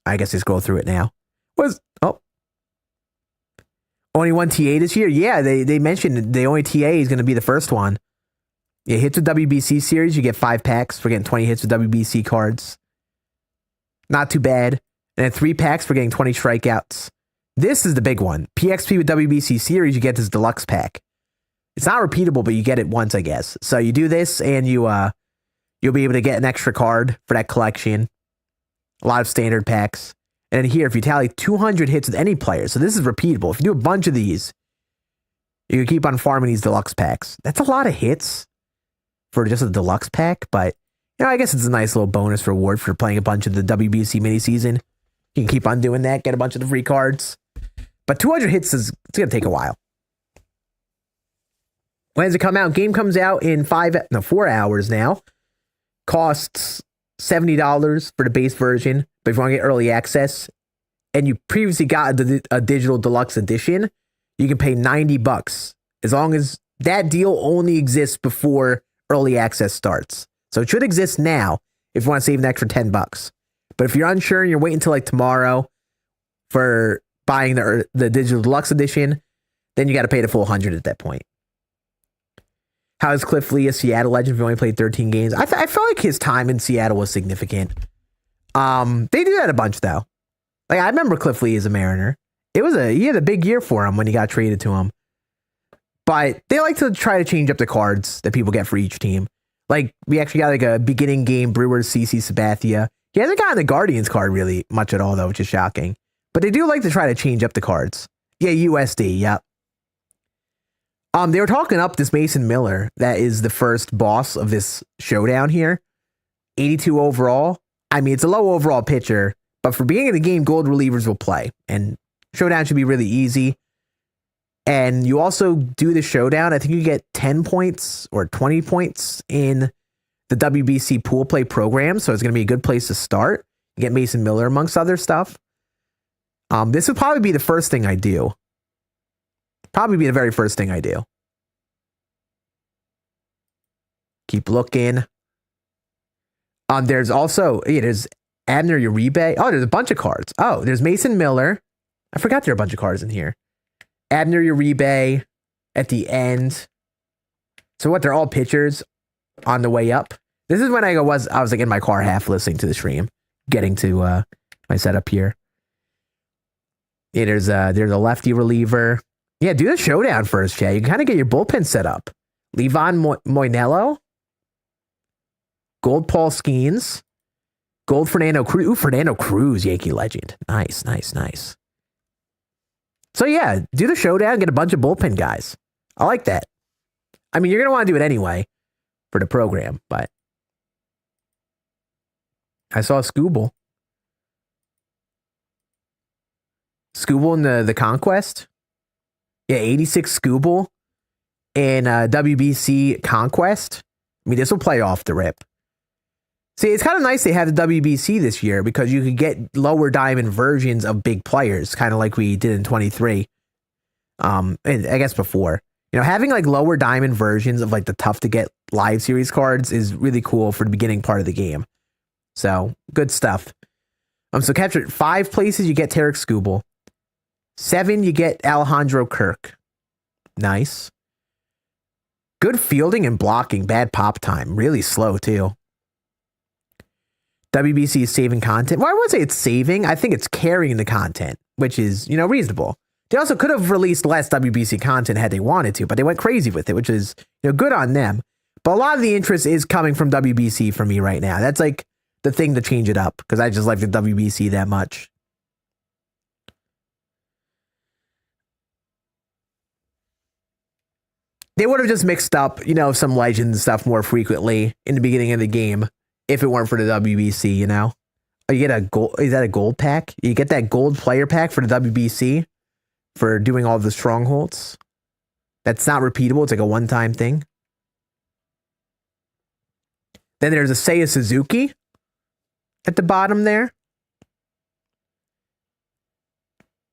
I guess I scroll through it now. Only one TA this year? Yeah, they mentioned the only TA is going to be the first one. Yeah, hits with WBC series, you get 5 packs for getting 20 hits with WBC cards. Not too bad. And then 3 packs for getting 20 strikeouts. This is the big one. PXP with WBC series, you get this deluxe pack. It's not repeatable, but you get it once, I guess. So you do this, and you'll be able to get an extra card for that collection. A lot of standard packs. And then here, if you tally 200 hits with any player, so this is repeatable. If you do a bunch of these, you can keep on farming these deluxe packs. That's a lot of hits for just a deluxe pack, but I guess it's a nice little bonus reward for playing a bunch of the WBC mini season. You can keep on doing that, get a bunch of the free cards. But 200 hits it's going to take a while. When does it come out? Game comes out in 4 hours now. Costs $70 for the base version, but if you want to get early access and you previously got a digital deluxe edition, you can pay $90 as long as that deal only exists before early access starts. So it should exist now if you want to save an extra $10. But if you're unsure and you're waiting until like tomorrow for buying the digital deluxe edition, then you got to pay the full 100 at that point. How is Cliff Lee a Seattle legend if he only played 13 games? I felt like his time in Seattle was significant. They do that a bunch though. Like I remember Cliff Lee as a Mariner. He had a big year for him when he got traded to him. But they like to try to change up the cards that people get for each team. Like we actually got like a beginning game Brewers CC Sabathia. He hasn't gotten the Guardians card really much at all though, which is shocking. But they do like to try to change up the cards. Yeah, USD. Yep. They were talking up this Mason Miller that is the first boss of this showdown here. 82 overall. I mean, it's a low overall pitcher, but for being in the game, gold relievers will play. And showdown should be really easy. And you also do the showdown. I think you get 10 points or 20 points in the WBC pool play program. So it's going to be a good place to start. You get Mason Miller amongst other stuff. This would probably be the first thing I do. Probably be the very first thing I do. Keep looking. There's also, there's Abner Uribe. Oh, there's a bunch of cards. Oh, there's Mason Miller. I forgot there are a bunch of cards in here. Abner Uribe at the end. So what, they're all pitchers on the way up. This is when I was like in my car half listening to the stream, getting to my setup here. Yeah, there's a lefty reliever. Yeah, do the showdown first, Jay. You can kind of get your bullpen set up. Levon Moinello. Gold Paul Skeens. Gold Fernando Cruz. Ooh, Fernando Cruz, Yankee legend. Nice, nice, nice. So yeah, do the showdown, get a bunch of bullpen guys. I like that. I mean, you're going to want to do it anyway for the program, but I saw Scooble. Scooble in the Conquest. Yeah, 86 Scooble in WBC Conquest. I mean, this will play off the rip. See, it's kind of nice they have the WBC this year because you could get lower diamond versions of big players, kind of like we did in 23. And I guess before. You know, having like lower diamond versions of like the tough to get live series cards is really cool for the beginning part of the game. So good stuff. So capture 5 places, you get Tarek Skubal. 7, you get Alejandro Kirk. Nice. Good fielding and blocking, bad pop time. Really slow too. WBC is saving content. Well, I wouldn't say it's saving. I think it's carrying the content, which is, you know, reasonable. They also could have released less WBC content had they wanted to, but they went crazy with it, which is, you know, good on them. But a lot of the interest is coming from WBC for me right now. That's like the thing to change it up, because I just like the WBC that much. They would have just mixed up, you know, some Legends stuff more frequently in the beginning of the game if it weren't for the WBC, you know? Oh, you get a gold, is that a gold pack? You get that gold player pack for the WBC for doing all the strongholds. That's not repeatable. It's like a one-time thing. Then there's a Seiya Suzuki at the bottom there.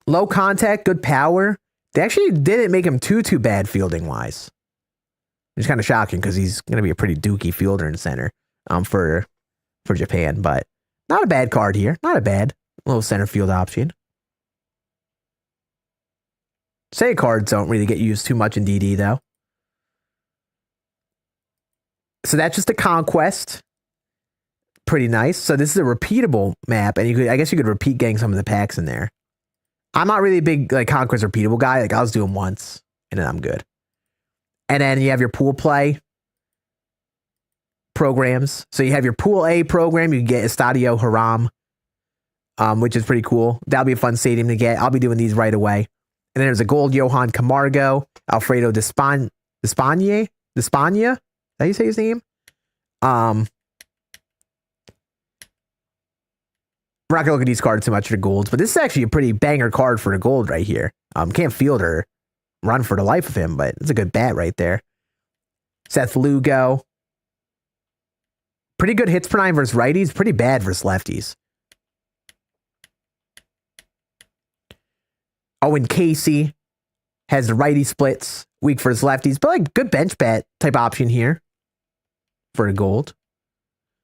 Low contact, good power. They actually didn't make him too bad fielding wise. It's kind of shocking because he's going to be a pretty dookie fielder in center for Japan, but not a bad card here. Not a bad little center field option. Say cards don't really get used too much in DD though. So that's just a conquest. Pretty nice. So this is a repeatable map, and I guess you could repeat getting some of the packs in there. I'm not really a big like conquest repeatable guy. Like I'll just do them once and then I'm good. And then you have your pool play programs. So you have your pool A program. You can get Estadio Haram, which is pretty cool. That'll be a fun stadium to get. I'll be doing these right away. And then there's a gold Johan Camargo, Alfredo Despania. Is that how you say his name? We're not gonna look at these cards too much for the golds, but this is actually a pretty banger card for the gold right here. Can't field or run for the life of him, but it's a good bat right there. Seth Lugo. Pretty good hits per 9 versus righties, pretty bad versus lefties. Owen Casey has the righty splits, weak versus lefties, but like good bench bat type option here for the gold.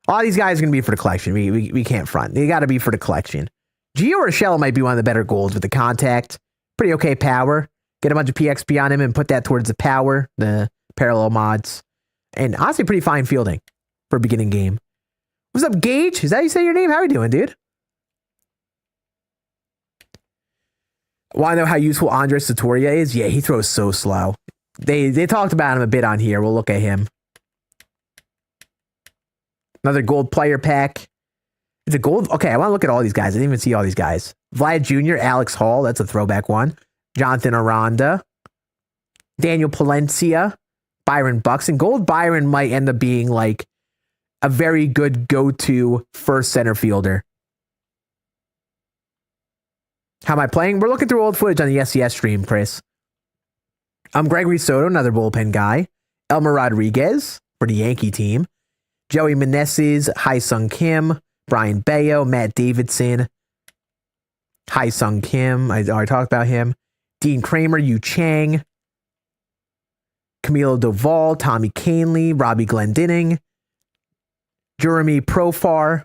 A lot of these guys are going to be for the collection. We can't front. They got to be for the collection. Gio Urshela might be one of the better golds with the contact. Pretty okay power. Get a bunch of PXP on him and put that towards the power, the parallel mods. And honestly, pretty fine fielding for a beginning game. What's up, Gage? Is that how you say your name? How are you doing, dude? Want to know how useful Andres Satoria is? Yeah, he throws so slow. They talked about him a bit on here. We'll look at him. Another gold player pack. It's a gold. Okay, I want to look at all these guys. I didn't even see all these guys. Vlad Jr., Alex Hall. That's a throwback one. Jonathan Aranda. Daniel Palencia. Byron Buxton. Gold Byron might end up being like a very good go-to first center fielder. How am I playing? We're looking through old footage on the SCS stream, Chris. I'm Gregory Soto, another bullpen guy. Elmer Rodriguez for the Yankee team. Joey Meneses, Hai-Sung Kim, Brian Bayo, Matt Davidson, Hai-Sung Kim, I already talked about him. Dean Kramer, Yu Chang, Camilo Doval, Tommy Canley, Robbie Glendinning, Jeremy Profar,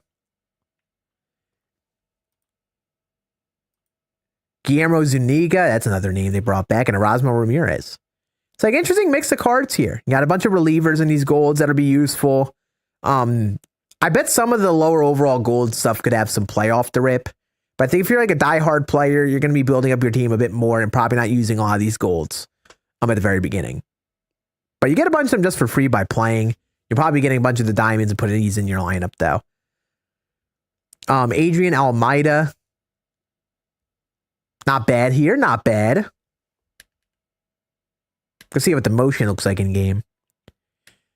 Guillermo Zuniga, that's another name they brought back, and Erasmo Ramirez. It's like interesting mix of cards here. You got a bunch of relievers in these golds that'll be useful. I bet some of the lower overall gold stuff could have some play off the rip. But I think if you're like a diehard player, you're going to be building up your team a bit more and probably not using a lot of these golds at the very beginning. But you get a bunch of them just for free by playing. You're probably getting a bunch of the diamonds and putting these in your lineup, though. Adrian Almeida. Not bad here. Not bad. Let's see what the motion looks like in game.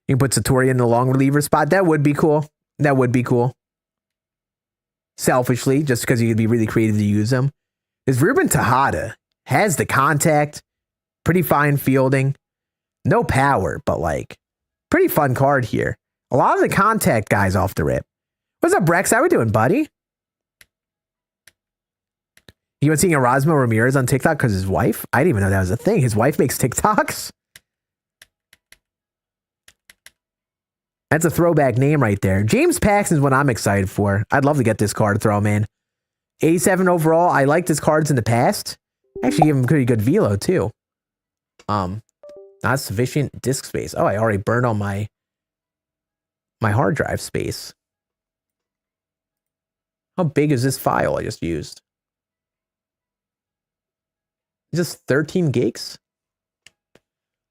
You can put Satori in the long reliever spot. That would be cool. That would be cool. Selfishly, just because you could be really creative to use them. Is Ruben Tejada. Has the contact. Pretty fine fielding. No power, but like, pretty fun card here. A lot of the contact guys off the rip. What's up, Brex? How we doing, buddy? You been seeing Erasmo Ramirez on TikTok because his wife? I didn't even know that was a thing. His wife makes TikToks? That's a throwback name right there. James Paxton's what I'm excited for. I'd love to get this card, throw him in. 87 overall. I liked his cards in the past. Actually gave him pretty good velo too. Not sufficient disk space. Oh, I already burned all my hard drive space. How big is this file I just used? Just 13 gigs?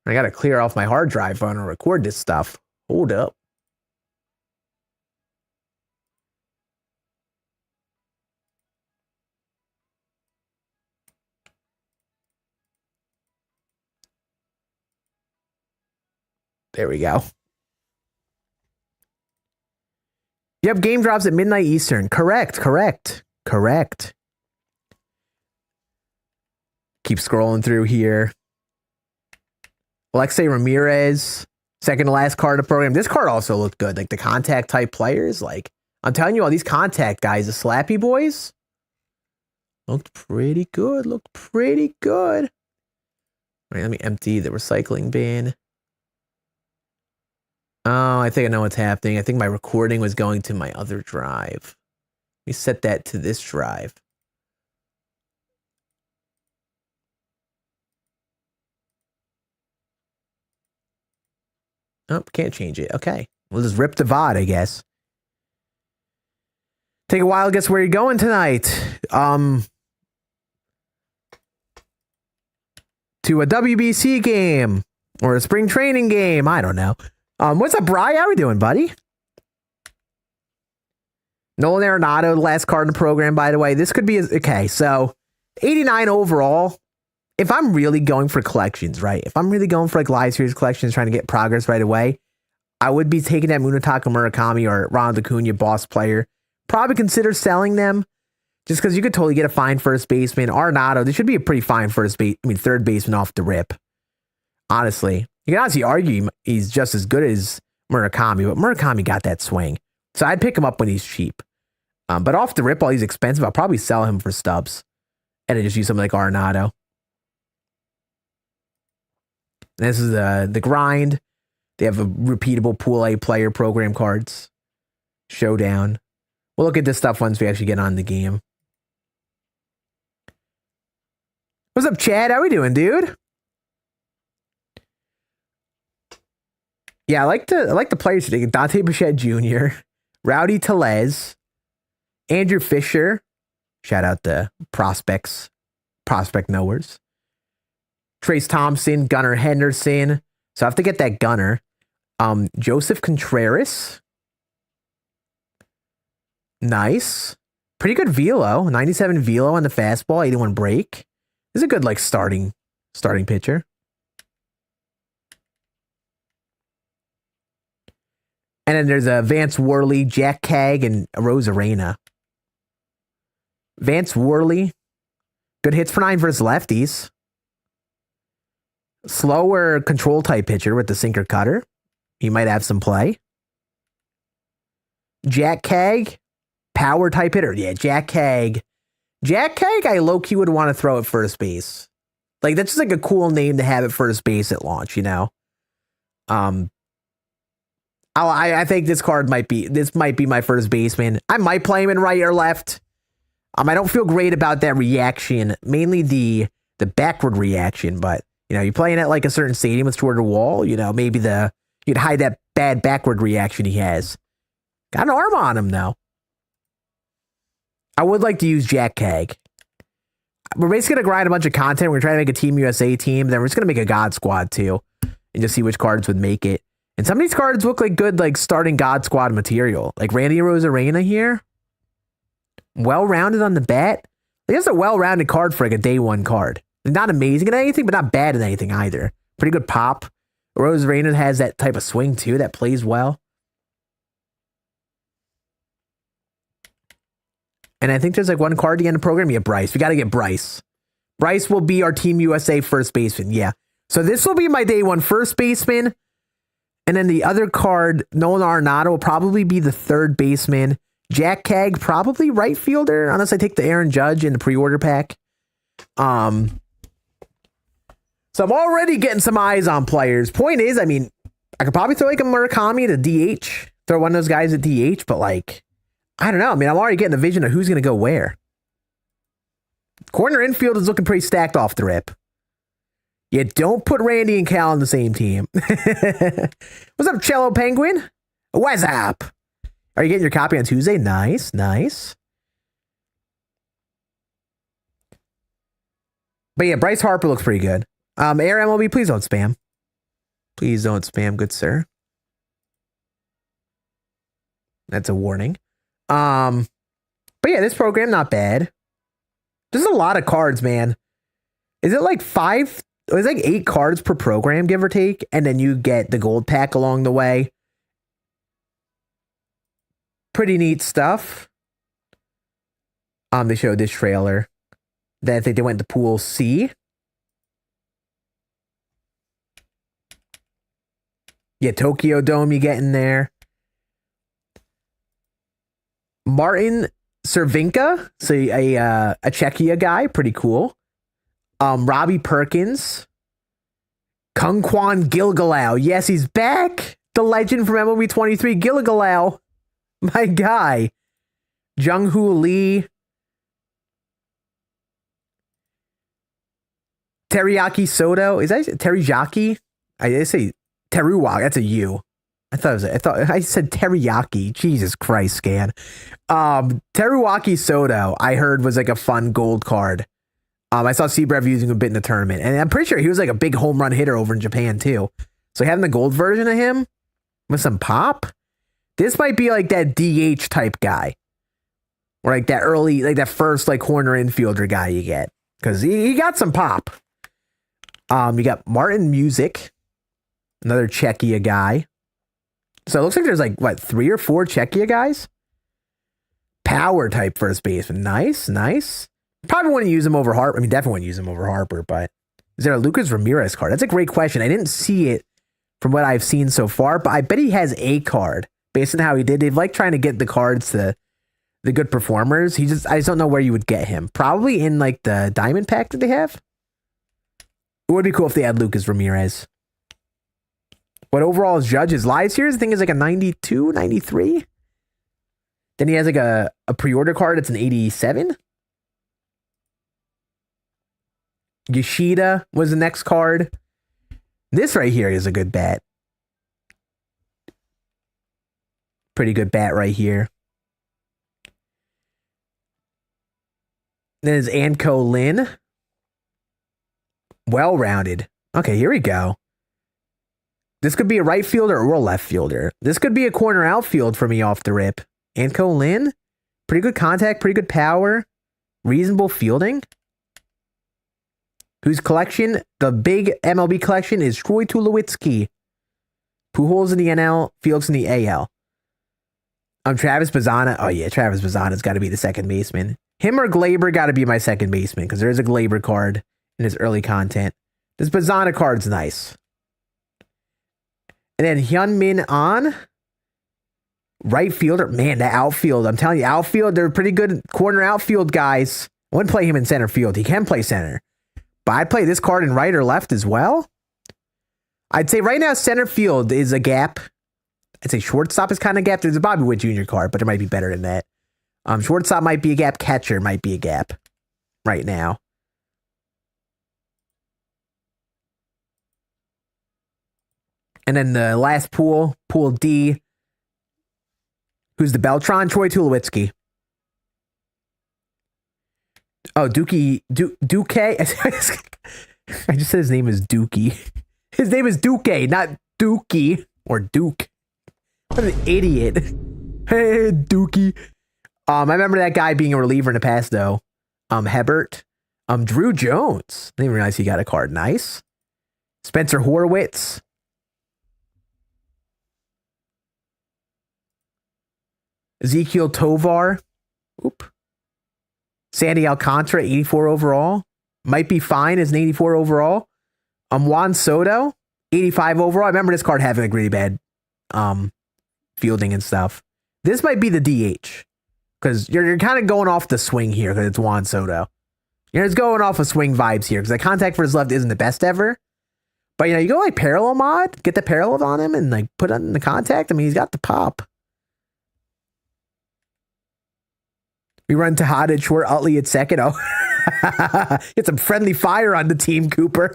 I gotta clear off my hard drive if I want to record this stuff. Hold up. There we go. Yep, game drops at midnight Eastern. Correct. Keep scrolling through here. Alexei Ramirez, second to last card of the program. This card also looked good. Like the contact type players. Like, I'm telling you, all these contact guys, the slappy boys, looked pretty good. All right, let me empty the recycling bin. Oh, I think I know what's happening. I think my recording was going to my other drive. Let me set that to this drive. Oh, can't change it. Okay. We'll just rip the VOD, I guess. Take a while to guess where you're going tonight. To a WBC game or a spring training game. I don't know. What's up, Bri? How we doing, buddy? Nolan Arenado, the last card in the program, by the way. This could be... Okay, so 89 overall. If I'm really going for collections, right? If I'm really going for like live series collections, trying to get progress right away, I would be taking that Munetaka Murakami or Ronald Acuna boss player. Probably consider selling them just because you could totally get a fine first baseman. Arenado, this should be a pretty fine third baseman off the rip. Honestly. You can honestly argue he's just as good as Murakami, but Murakami got that swing. So I'd pick him up when he's cheap. But off the rip, while he's expensive, I'll probably sell him for stubs. And then just use something like Arenado. This is the grind. They have a repeatable Pool A player program cards. Showdown. We'll look at this stuff once we actually get on the game. What's up, Chad? How we doing, dude? Yeah, I like the players today. Dante Bichette Jr., Rowdy Tellez, Andrew Fisher. Shout out the prospect knowers. Trace Thompson, Gunnar Henderson. So I have to get that Gunnar. Joseph Contreras. Nice. Pretty good velo. 97 velo on the fastball, 81 break. This is a good like starting pitcher. And then there's a Vance Worley, Jack Cagg, and Rosarena. Vance Worley, good hits for 9 versus lefties. Slower control type pitcher with the sinker cutter. He might have some play. Jack Cagg, power type hitter. Yeah, Jack Cagg. Jack Cagg, I low-key would want to throw at first base. Like, that's just like a cool name to have at first base at launch, you know? I think this might be my first baseman. I might play him in right or left. I don't feel great about that reaction, mainly the backward reaction, but you know, you're playing at like a certain stadium with toward the wall, you know, maybe you'd hide that bad backward reaction he has. Got an arm on him though. I would like to use Jack Cagg. We're basically going to grind a bunch of content. We're going to try to make a Team USA team. Then we're just going to make a God Squad too. And just see which cards would make it. And some of these cards look like good, like starting God Squad material. Like Randy Rosarena here. Well-rounded on the bat. Like, that's a well-rounded card for like a day one card. Not amazing at anything, but not bad at anything either. Pretty good pop. Rosarena has that type of swing too that plays well. And I think there's like one card at the end of the program. Yeah, Bryce. We got to get Bryce. Bryce will be our Team USA first baseman. Yeah. So this will be my day one first baseman. And then the other card, Nolan Arenado, will probably be the third baseman. Jack Cagg, probably right fielder, unless I take the Aaron Judge in the pre-order pack. So I'm already getting some eyes on players. Point is, I mean, I could probably throw like a Murakami to DH. Throw one of those guys at DH, but like, I don't know. I mean, I'm already getting a vision of who's going to go where. Corner infield is looking pretty stacked off the rip. You don't put Randy and Cal on the same team. What's up, Cello Penguin? What's up? Are you getting your copy on Tuesday? Nice, nice. But yeah, Bryce Harper looks pretty good. Air MLB, please don't spam. Please don't spam, good sir. That's a warning. But yeah, this program, not bad. There's a lot of cards, man. Is it like 5? It's like 8 cards per program, give or take. And then you get the gold pack along the way. Pretty neat stuff. They showed this trailer. Then I think they went to Pool C. Yeah, Tokyo Dome you get in there. Martin Cervinka, so a Czechia guy, pretty cool. Robbie Perkins. Kung Kwan Gilgalau. Yes, he's back. The legend from MLB 23, Gilgalau. My guy. Jung-Hoo Lee. Teriyaki Soto. Is that Teriyaki? I say Teruwak. That's a U. I thought I said teriyaki. Jesus Christ, Scan. Teruwaki Soto, I heard was like a fun gold card. I saw Seabrev using a bit in the tournament, and I'm pretty sure he was like a big home run hitter over in Japan too. So having the gold version of him with some pop, this might be like that DH type guy, or like that early, like that first like corner infielder guy you get, because he got some pop. You got Martin Music, another Czechia guy. So it looks like there's like, what, 3 or 4 Czechia guys? Power type first baseman. Nice, nice. Probably wouldn't use him over Harper. I mean, definitely wouldn't use him over Harper, but is there a Lucas Ramirez card? That's a great question. I didn't see it from what I've seen so far, but I bet he has a card based on how he did. They've like trying to get the cards to the good performers. I just don't know where you would get him. Probably in like the diamond pack that they have. It would be cool if they had Lucas Ramirez. But overall, his Judge's live series, I think, is like a 92, 93. Then he has like a pre-order card. It's an 87. Yoshida was the next card. This right here is a good bat. Pretty good bat right here. Then is Anko Lin. Well-rounded. Okay, here we go. This could be a right fielder or a left fielder. This could be a corner outfield for me off the rip. Anko Lin, pretty good contact, pretty good power, reasonable fielding. Whose collection, the big MLB collection, is Troy Tulowitzki. Pujols in the NL, Fields in the AL. Travis Bazzana. Oh yeah, Travis Bazzana's got to be the second baseman. Him or Glaber got to be my second baseman because there is a Glaber card in his early content. This Bazzana card's nice. And then Hyun-Min An, right fielder. Man, that outfield. I'm telling you, outfield, they're pretty good corner outfield guys. I wouldn't play him in center field. He can play center. But I'd play this card in right or left as well. I'd say right now center field is a gap. I'd say shortstop is kind of a gap. There's a Bobby Witt Jr. card, but it might be better than that. Shortstop might be a gap. Catcher might be a gap right now. And then the last pool, Pool D. Who's the Beltron? Troy Tulowitzki. Oh, Dookie. Duque. I just said his name is Dookie. His name is Duque, not Dookie or Duke. What an idiot. Hey, Dookie. I remember that guy being a reliever in the past, though. Hebert. Drew Jones. I didn't realize he got a card. Nice. Spencer Horwitz. Ezekiel Tovar. Oop. Sandy Alcantara, 84 overall. Might be fine as an 84 overall. Juan Soto, 85 overall. I remember this card having a really bad fielding and stuff. This might be the DH. Because you're kind of going off the swing here because it's Juan Soto. You're just going off of swing vibes here because the contact for his left isn't the best ever. But, you go like parallel mod, get the parallel on him and like put it in the contact. I mean, he's got the pop. We run Tejada at short, Utley at second. Oh, get some friendly fire on the team, Cooper.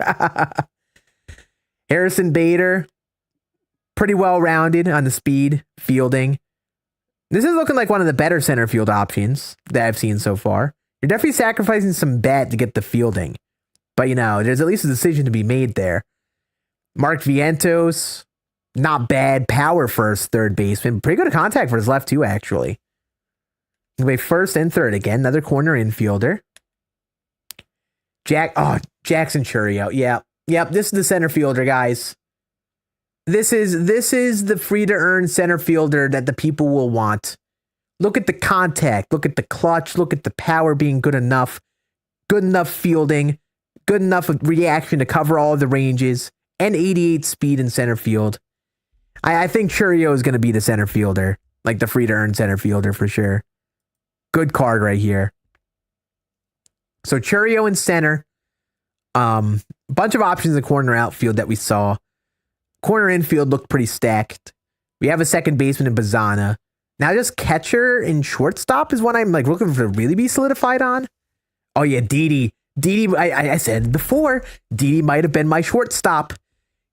Harrison Bader, pretty well-rounded on the speed, fielding. This is looking like one of the better center field options that I've seen so far. You're definitely sacrificing some bat to get the fielding. But, there's at least a decision to be made there. Mark Vientos, not bad. Power first, third baseman. Pretty good at contact for his left, too, actually. He can play first and third again. Another corner infielder. Jackson Churio. Yeah. Yep, this is the center fielder, guys. This is the free-to-earn center fielder that the people will want. Look at the contact. Look at the clutch. Look at the power being good enough. Good enough fielding. Good enough reaction to cover all of the ranges. And 88 speed in center field. I think Churio is going to be the center fielder. Like the free-to-earn center fielder for sure. Good card right here. So Churio in center. Bunch of options in corner outfield that we saw. Corner infield looked pretty stacked. We have a second baseman in Bazana. Now just catcher and shortstop is what I'm like looking for to really be solidified on. Oh yeah, Didi. I said before, Didi might have been my shortstop.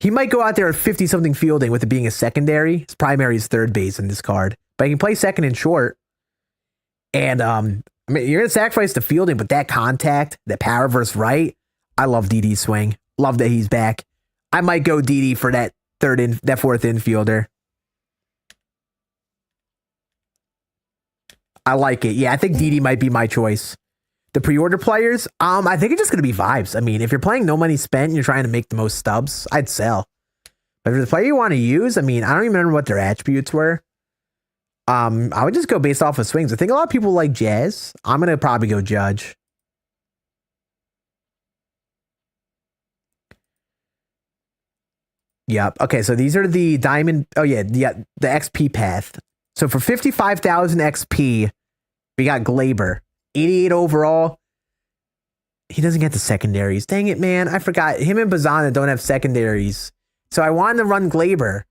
He might go out there at 50-something fielding with it being a secondary. His primary is third base in this card. But he can play second and short. And you're going to sacrifice the fielding, but that contact, that power versus right, I love Didi's swing. Love that he's back. I might go Didi for that fourth infielder. I like it. Yeah, I think Didi might be my choice. The pre-order players, I think it's just going to be vibes. I mean, if you're playing no money spent and you're trying to make the most stubs, I'd sell. But if the player you want to use, I mean, I don't even remember what their attributes were. I would just go based off of swings. I think a lot of people like Jazz. I'm going to probably go Judge. Yep. Okay, so these are the diamond. Oh, yeah, the XP path. So for 55,000 XP, we got Glaber. 88 overall. He doesn't get the secondaries. Dang it, man. I forgot. Him and Bazana don't have secondaries. So I wanted to run Glaber.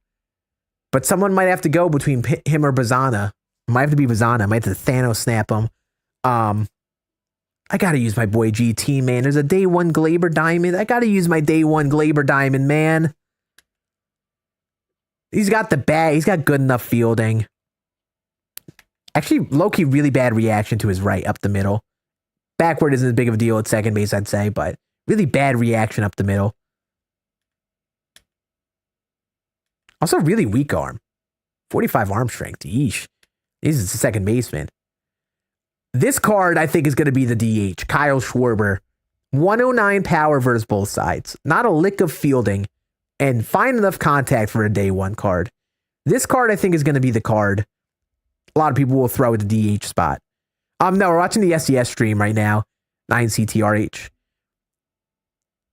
But someone might have to go between him or Bazana. Might have to be Bazana. I might have to Thanos snap him. I got to use my boy GT, man. There's a day one Glaber diamond. I got to use my day one Glaber diamond, man. He's got the bat. He's got good enough fielding. Actually, low-key, really bad reaction to his right up the middle. Backward isn't as big of a deal at second base, I'd say, but really bad reaction up the middle. Also, really weak arm. 45 arm strength. Yeesh. He's the second baseman. This card, I think, is going to be the DH. Kyle Schwarber. 109 power versus both sides. Not a lick of fielding. And fine enough contact for a day one card. This card, I think, is going to be the card a lot of people will throw at the DH spot. No, we're watching the SDS stream right now. 9CTRH.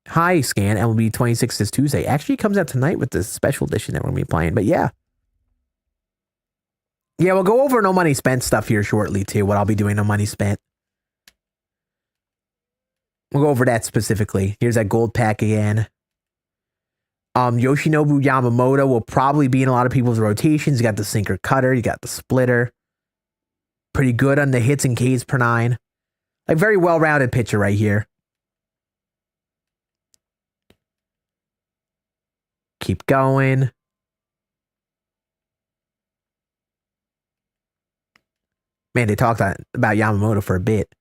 Hi, Scann. MLB 26 this Tuesday. Actually, comes out tonight with the special edition that we're going to be playing. But yeah. Yeah, we'll go over no money spent stuff here shortly, too. What I'll be doing no money spent. We'll go over that specifically. Here's that gold pack again. Yoshinobu Yamamoto will probably be in a lot of people's rotations. You got the sinker cutter. You got the splitter. Pretty good on the hits and Ks per nine. Like, very well-rounded pitcher right here. Keep going. Man, they talked about Yamamoto for a bit.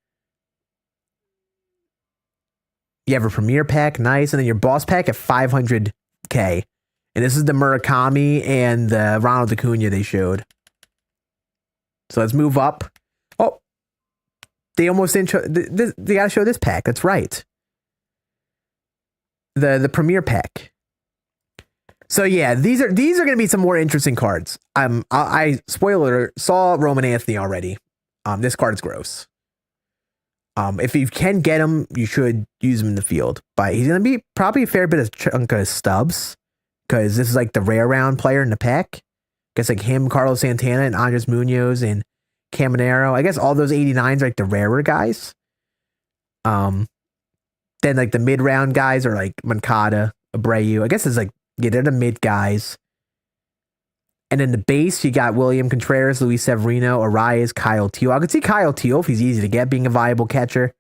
You have a premier pack, nice, and then your boss pack at 500K. And this is the Murakami and the Ronald Acuna they showed. So let's move up. Oh, they almost didn't show. They gotta show this pack. That's right. The premier pack. So yeah, these are gonna be some more interesting cards. I spoiler saw Roman Anthony already. This card's gross. If you can get him, you should use him in the field. But he's going to be probably a fair bit of chunk of stubs. Because this is like the rare round player in the pack. I guess like him, Carlos Santana, and Andres Munoz, and Caminero. I guess all those 89s are like the rarer guys. Then like the mid-round guys are like Moncada, Abreu. I guess it's like, yeah, they're the mid guys. And in the base, you got William Contreras, Luis Severino, Arias, Kyle Teel. I could see Kyle Teel, if he's easy to get, being a viable catcher.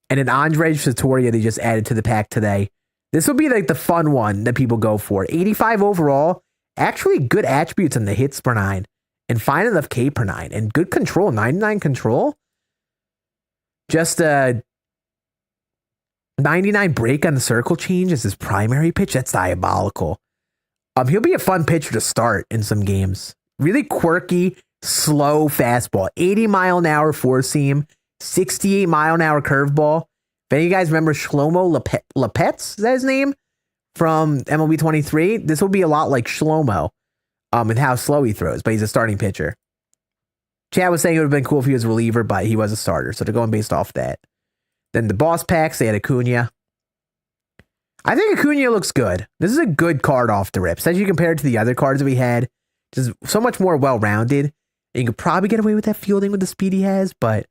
And then Andrej Satoria, they just added to the pack today. This will be like the fun one that people go for. 85 overall. Actually, good attributes in the hits per 9. And fine enough K per 9. And good control. 99 control. Just a 99 break on the circle change as his primary pitch. That's diabolical. He'll be a fun pitcher to start in some games. Really quirky, slow fastball. 80 mile an hour four seam. 68 mile an hour curveball. If any of you guys remember Shlomo Lapetz, is that his name? From MLB 23. This will be a lot like Shlomo and how slow he throws, but he's a starting pitcher. Chad was saying it would have been cool if he was a reliever, but he was a starter, so they're going based off that. Then the boss packs, they had Acuna. I think Acuna looks good. This is a good card off the rip, especially compared to the other cards that we had. Just so much more well-rounded. And you could probably get away with that fielding with the speed he has, but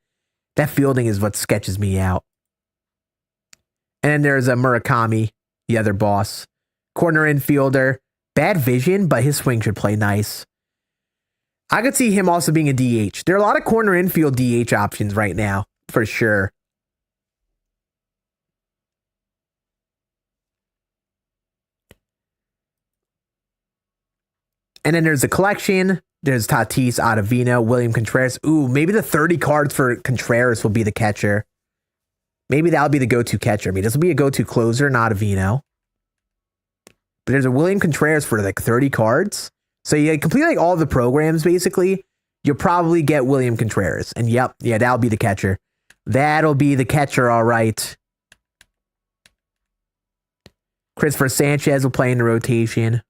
that fielding is what sketches me out. And then there's a Murakami, the other boss. Corner infielder. Bad vision, but his swing should play nice. I could see him also being a DH. There are a lot of corner infield DH options right now, for sure. And then there's a collection. There's Tatis, Ottavino, William Contreras. Ooh, maybe the 30 cards for Contreras will be the catcher. Maybe that'll be the go-to catcher. I mean, this will be a go-to closer, not Ottavino. But there's a William Contreras for like 30 cards. So you complete like all the programs, basically. You'll probably get William Contreras. And yep, yeah, that'll be the catcher. That'll be the catcher, all right. Christopher Sanchez will play in the rotation.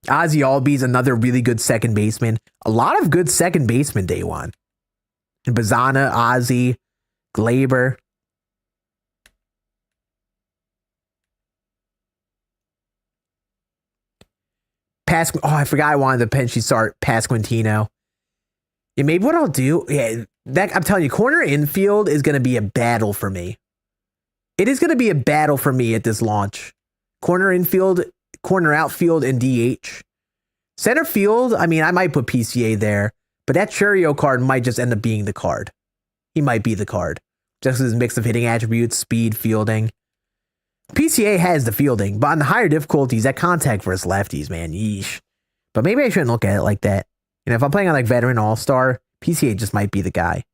Ozzie Albies, another really good second baseman. A lot of good second baseman day one. And Bazana, Ozzie, Glaber. I forgot I wanted to potentially start Pasquantino. Yeah, maybe what I'll do, I'm telling you, corner infield is going to be a battle for me. It is going to be a battle for me at this launch. Corner infield, corner outfield, and DH. Center field, I mean, I might put PCA there, but that Churio card might just end up being the card. He might be the card. Just his mix of hitting attributes, speed, fielding. PCA has the fielding, but on the higher difficulties, that contact versus lefties, man, yeesh. But maybe I shouldn't look at it like that. You know, if I'm playing on like veteran all-star, PCA just might be the guy.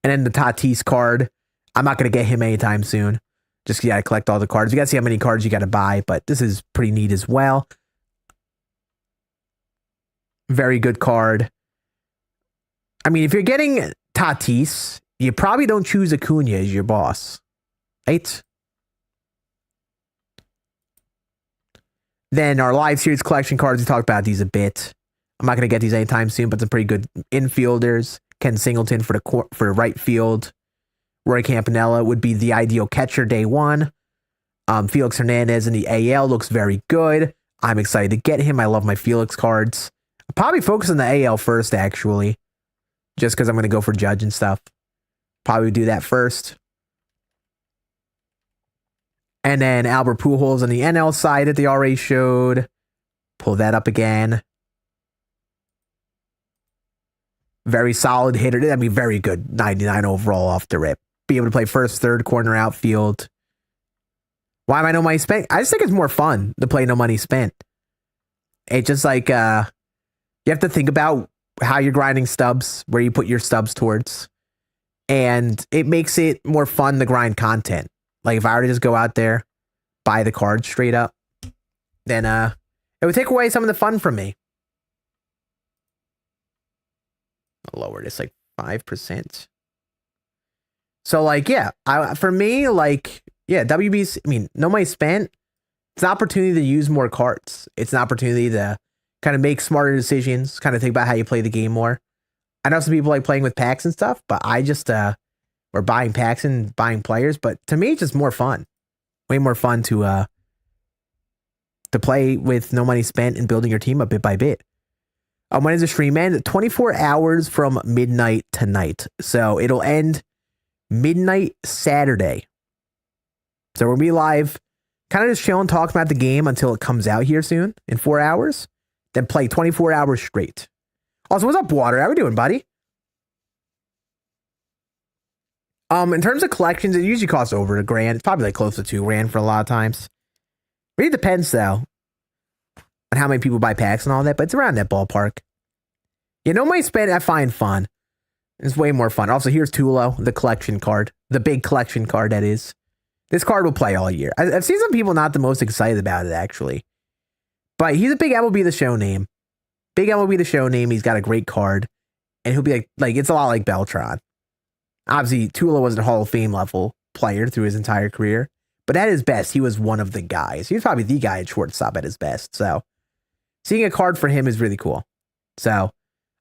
And then the Tatis card, I'm not going to get him anytime soon. Just you got to collect all the cards. You got to see how many cards you got to buy, but this is pretty neat as well. Very good card. I mean, if you're getting Tatis, you probably don't choose Acuna as your boss, right? Then our live series collection cards, we talked about these a bit. I'm not going to get these anytime soon, but some pretty good infielders. Ken Singleton for right field. Roy Campanella would be the ideal catcher day one. Felix Hernandez in the AL looks very good. I'm excited to get him. I love my Felix cards. I'll probably focus on the AL first, actually. Just because I'm going to go for Judge and stuff. Probably do that first. And then Albert Pujols on the NL side that they already showed. Pull that up again. Very solid hitter. I mean, very good. 99 overall off the rip. Be able to play first, third, corner, outfield. Why am I no money spent? I just think it's more fun to play no money spent. It's just like, you have to think about how you're grinding stubs, where you put your stubs towards. And it makes it more fun to grind content. Like if I were to just go out there, buy the card straight up, then it would take away some of the fun from me. I'll lower this like 5%. So like, yeah, for me, like, yeah, WB's, I mean, no money spent. It's an opportunity to use more cards. It's an opportunity to kind of make smarter decisions, kind of think about how you play the game more. I know some people like playing with packs and stuff, but I just, or buying packs and buying players, but to me, it's just more fun. Way more fun to play with no money spent and building your team up bit by bit. When does the stream end? 24 hours from midnight tonight. So it'll end midnight Saturday. So we'll be live, kind of just chilling, talking about the game until it comes out here soon in 4 hours. Then play 24 hours straight. Also, what's up, Water? How we doing, buddy? In terms of collections, it usually costs over $1,000. It's probably like close to $2,000 for a lot of times. Really depends, though, on how many people buy packs and all that, but it's around that ballpark. You know, my spend I find fun. It's way more fun. Also, here's Tulo, the collection card. The big collection card, that is. This card will play all year. I've seen some people not the most excited about it, actually. But he's a big MLB The Show name. Big MLB The Show name. He's got a great card. And he'll be like it's a lot like Beltran. Obviously, Tulo wasn't a Hall of Fame level player through his entire career. But at his best, he was one of the guys. He was probably the guy at shortstop at his best. So, seeing a card for him is really cool. So,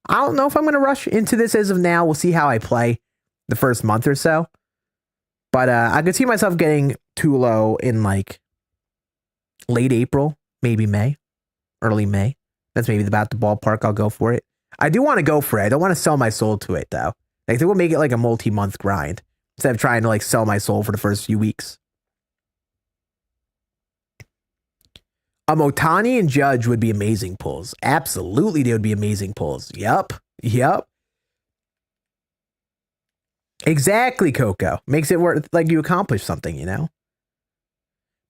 I don't know if I'm going to rush into this as of now. We'll see how I play the first month or so. But I could see myself getting Tulo in like late April, maybe May, early May. That's maybe about the ballpark I'll go for it. I do want to go for it. I don't want to sell my soul to it, though. I think we'll make it like a multi-month grind instead of trying to like sell my soul for the first few weeks. Otani and Judge would be amazing pulls. Absolutely, they would be amazing pulls. Yup. Exactly, Coco. Makes it worth like you accomplish something, you know?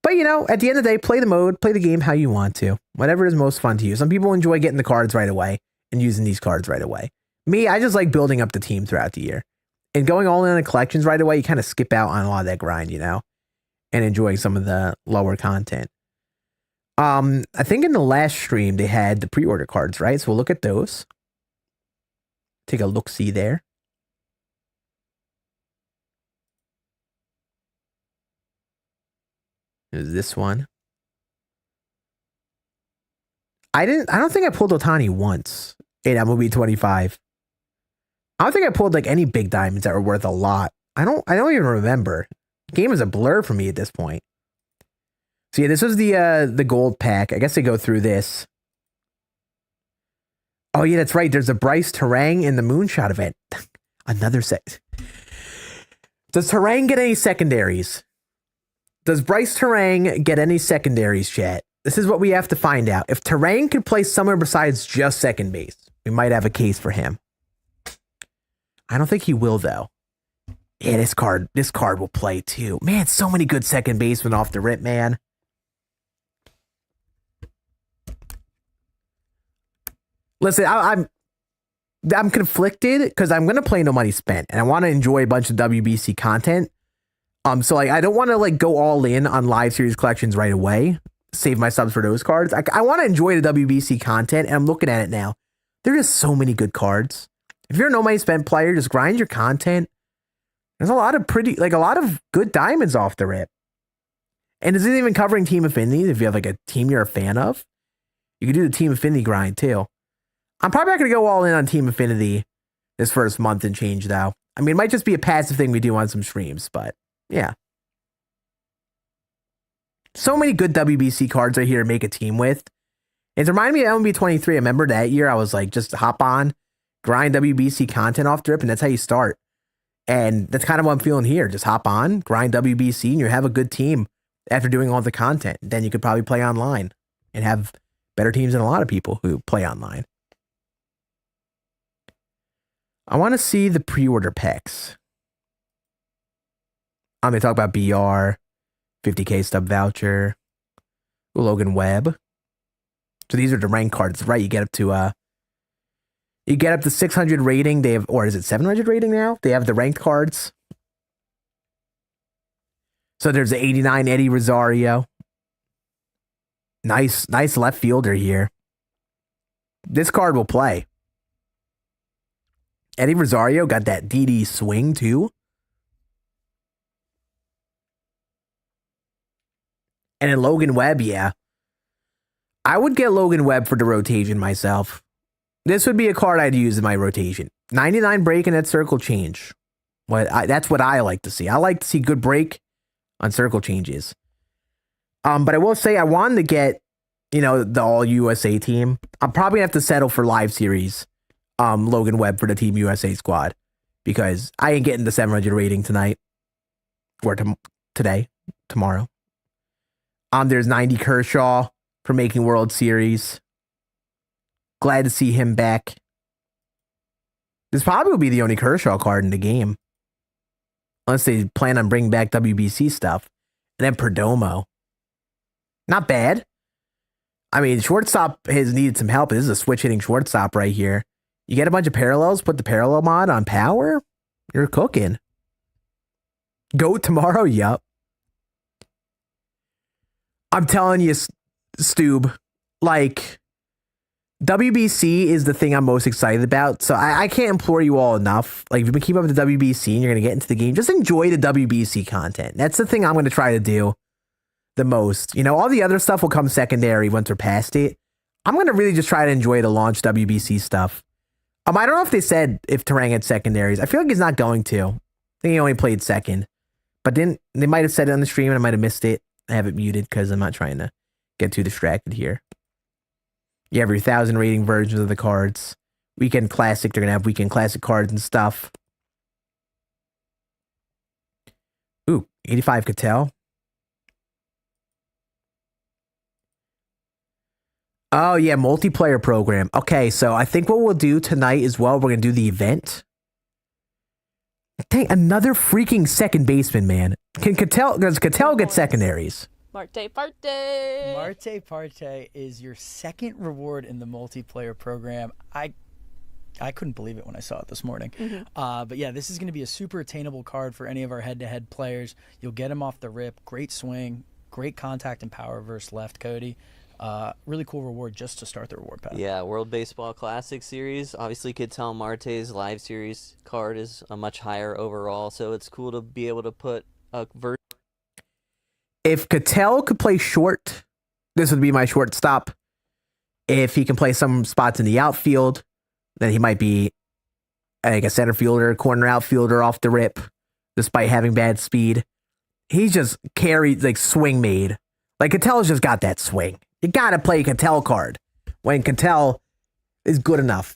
But, you know, at the end of the day, play the mode, play the game how you want to. Whatever is most fun to you. Some people enjoy getting the cards right away and using these cards right away. Me, I just like building up the team throughout the year. And going all in on the collections right away, you kind of skip out on a lot of that grind, you know? And enjoying some of the lower content. I think in the last stream, they had the pre-order cards, right? So we'll look at those. Take a look-see there. There's this one. I don't think I pulled Otani once in MLB 25. I don't think I pulled like any big diamonds that were worth a lot. I don't even remember. The game is a blur for me at this point. So yeah, this was the gold pack. I guess they go through this. Oh yeah, that's right. There's a Bryce Terang in the Moonshot event. Another set. Does Terang get any secondaries? Does Bryce Terang get any secondaries, chat? This is what we have to find out. If Terang could play somewhere besides just second base, we might have a case for him. I don't think he will, though. Yeah, this card will play, too. Man, so many good second basemen off the rip, man. Listen, I'm conflicted because I'm going to play No Money Spent, and I want to enjoy a bunch of WBC content. So like I don't want to like go all in on live series collections right away. Save my subs for those cards. I want to enjoy the WBC content, and I'm looking at it now. There is so many good cards. If you're a No Money Spent player, just grind your content. There's a lot of good diamonds off the rip. And this isn't even covering team affinities. If you have like a team you're a fan of, you can do the team affinity grind too. I'm probably not going to go all in on team affinity this first month and change though. I mean, it might just be a passive thing we do on some streams, but yeah. So many good WBC cards right here to make a team with. It's reminded me of MLB 23. I remember that year I was like, just hop on, grind WBC content off the rip, and that's how you start. And that's kind of what I'm feeling here. Just hop on, grind WBC, and you have a good team after doing all the content. Then you could probably play online and have better teams than a lot of people who play online. I want to see the pre-order packs. I'm going to talk about BR, 50K stub voucher, Logan Webb. So these are the rank cards, right? You get up to 600 rating. They have, or is it 700 rating now? They have the ranked cards. So there's the 89 Eddie Rosario. Nice left fielder here. This card will play. Eddie Rosario got that DD swing too. And then Logan Webb, yeah. I would get Logan Webb for the rotation myself. This would be a card I'd use in my rotation. 99 break and that circle change. That's what I like to see. I like to see good break on circle changes. But I will say I wanted to get, the All USA team. I'm probably going to have to settle for live series. Logan Webb for the Team USA squad. because I ain't getting the 700 rating tonight or tomorrow. There's 90 Kershaw for making World Series. Glad to see him back. This probably will be the only Kershaw card in the game. Unless they plan on bringing back WBC stuff. And then Perdomo. Not bad. I mean, shortstop has needed some help. This is a switch hitting shortstop right here. You get a bunch of parallels, put the parallel mod on power, you're cooking. Go tomorrow? Yup. I'm telling you, Stoob, like, WBC is the thing I'm most excited about. So I can't implore you all enough. Like, if you've been keeping up with the WBC and you're going to get into the game, just enjoy the WBC content. That's the thing I'm going to try to do the most. You know, all the other stuff will come secondary once we're past it. I'm going to really just try to enjoy the launch WBC stuff. I don't know if they said if Terang had secondaries. I feel like he's not going to. I think he only played second. But then they might have said it on the stream and I might have missed it. I have it muted because I'm not trying to get too distracted here. You have your 1,000 rating versions of the cards. Weekend Classic, they're going to have Weekend Classic cards and stuff. Ooh, 85 Cattell. Oh, yeah, multiplayer program. Okay, so I think what we'll do tonight as well, we're going to do the event. Dang, another freaking second baseman, man. Does Cattell get secondaries? Marte Parte is your second reward in the multiplayer program. I couldn't believe it when I saw it this morning. But yeah, this is going to be a super attainable card for any of our head-to-head players. You'll get him off the rip. Great swing, great contact and power versus left, Cody. Really cool reward just to start the reward path. Yeah, World Baseball Classic Series. Obviously, Cattell Marte's live series card is a much higher overall, so it's cool to be able to put a version. If Cattell could play short, this would be my shortstop. If he can play some spots in the outfield, then he might be like a center fielder, corner outfielder off the rip, despite having bad speed. He's just carried, like, swing made. Like, Cattell's just got that swing. You gotta play a Cattell card when Cattell is good enough.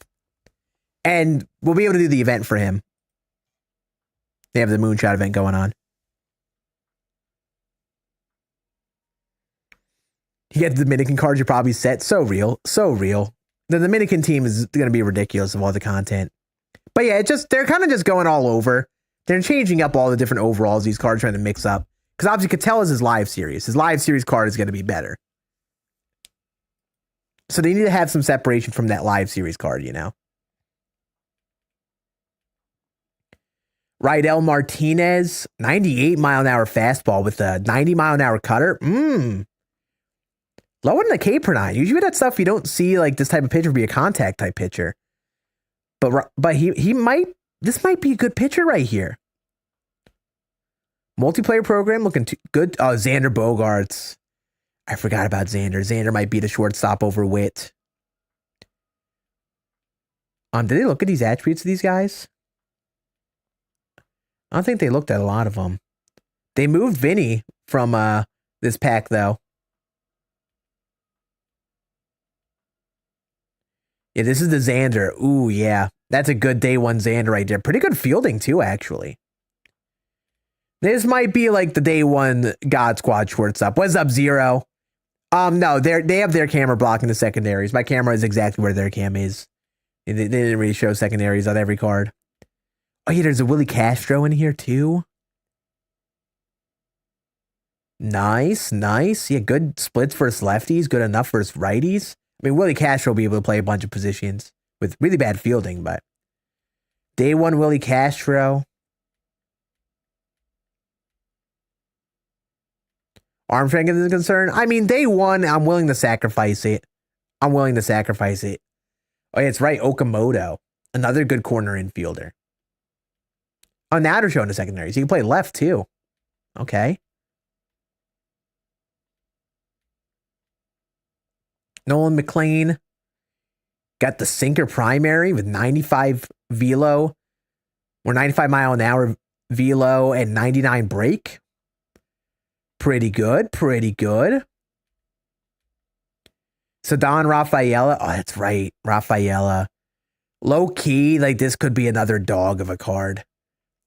And we'll be able to do the event for him. They have the Moonshot event going on. You get the Dominican cards, you're probably set. So real. So real. The Dominican team is going to be ridiculous of all the content. But yeah, they're kind of just going all over. They're changing up all the different overalls these cards trying to mix up. Because obviously Cattell is his live series. His live series card is going to be better. So they need to have some separation from that live series card, you know. Rydell Martinez, 98 mile an hour fastball with a 90 mile an hour cutter. Lower than the K per 9. Usually that stuff you don't see, like, this type of pitcher be a contact type pitcher. But he might, this might be a good pitcher right here. Multiplayer program looking good. Oh, Xander Bogaerts. I forgot about Xander. Xander might be the shortstop over Witt. Did they look at these attributes of these guys? I don't think they looked at a lot of them. They moved Vinny from this pack, though. Yeah, this is the Xander. Ooh, yeah. That's a good day one Xander right there. Pretty good fielding, too, actually. This might be like the day one God Squad shortstop. What's up, Zero? No, they have their camera blocking the secondaries. My camera is exactly where their cam is. They didn't really show secondaries on every card. Oh, yeah, there's a Willie Castro in here, too. Nice, nice. Yeah, good splits versus lefties. Good enough versus righties. I mean, Willie Castro will be able to play a bunch of positions with really bad fielding, but day one Willie Castro. Arm strength is a concern. I mean, day one, I'm willing to sacrifice it. Oh, yeah, it's right. Okamoto, another good corner infielder. Oh, now they're showing the secondaries. He can play left, too. Okay. Nolan McLean got the sinker primary with 95 velo or 95 mile an hour velo and 99 break. Pretty good. Ceddanne Rafaela. Oh, that's right. Rafaela. Low key, like this could be another dog of a card.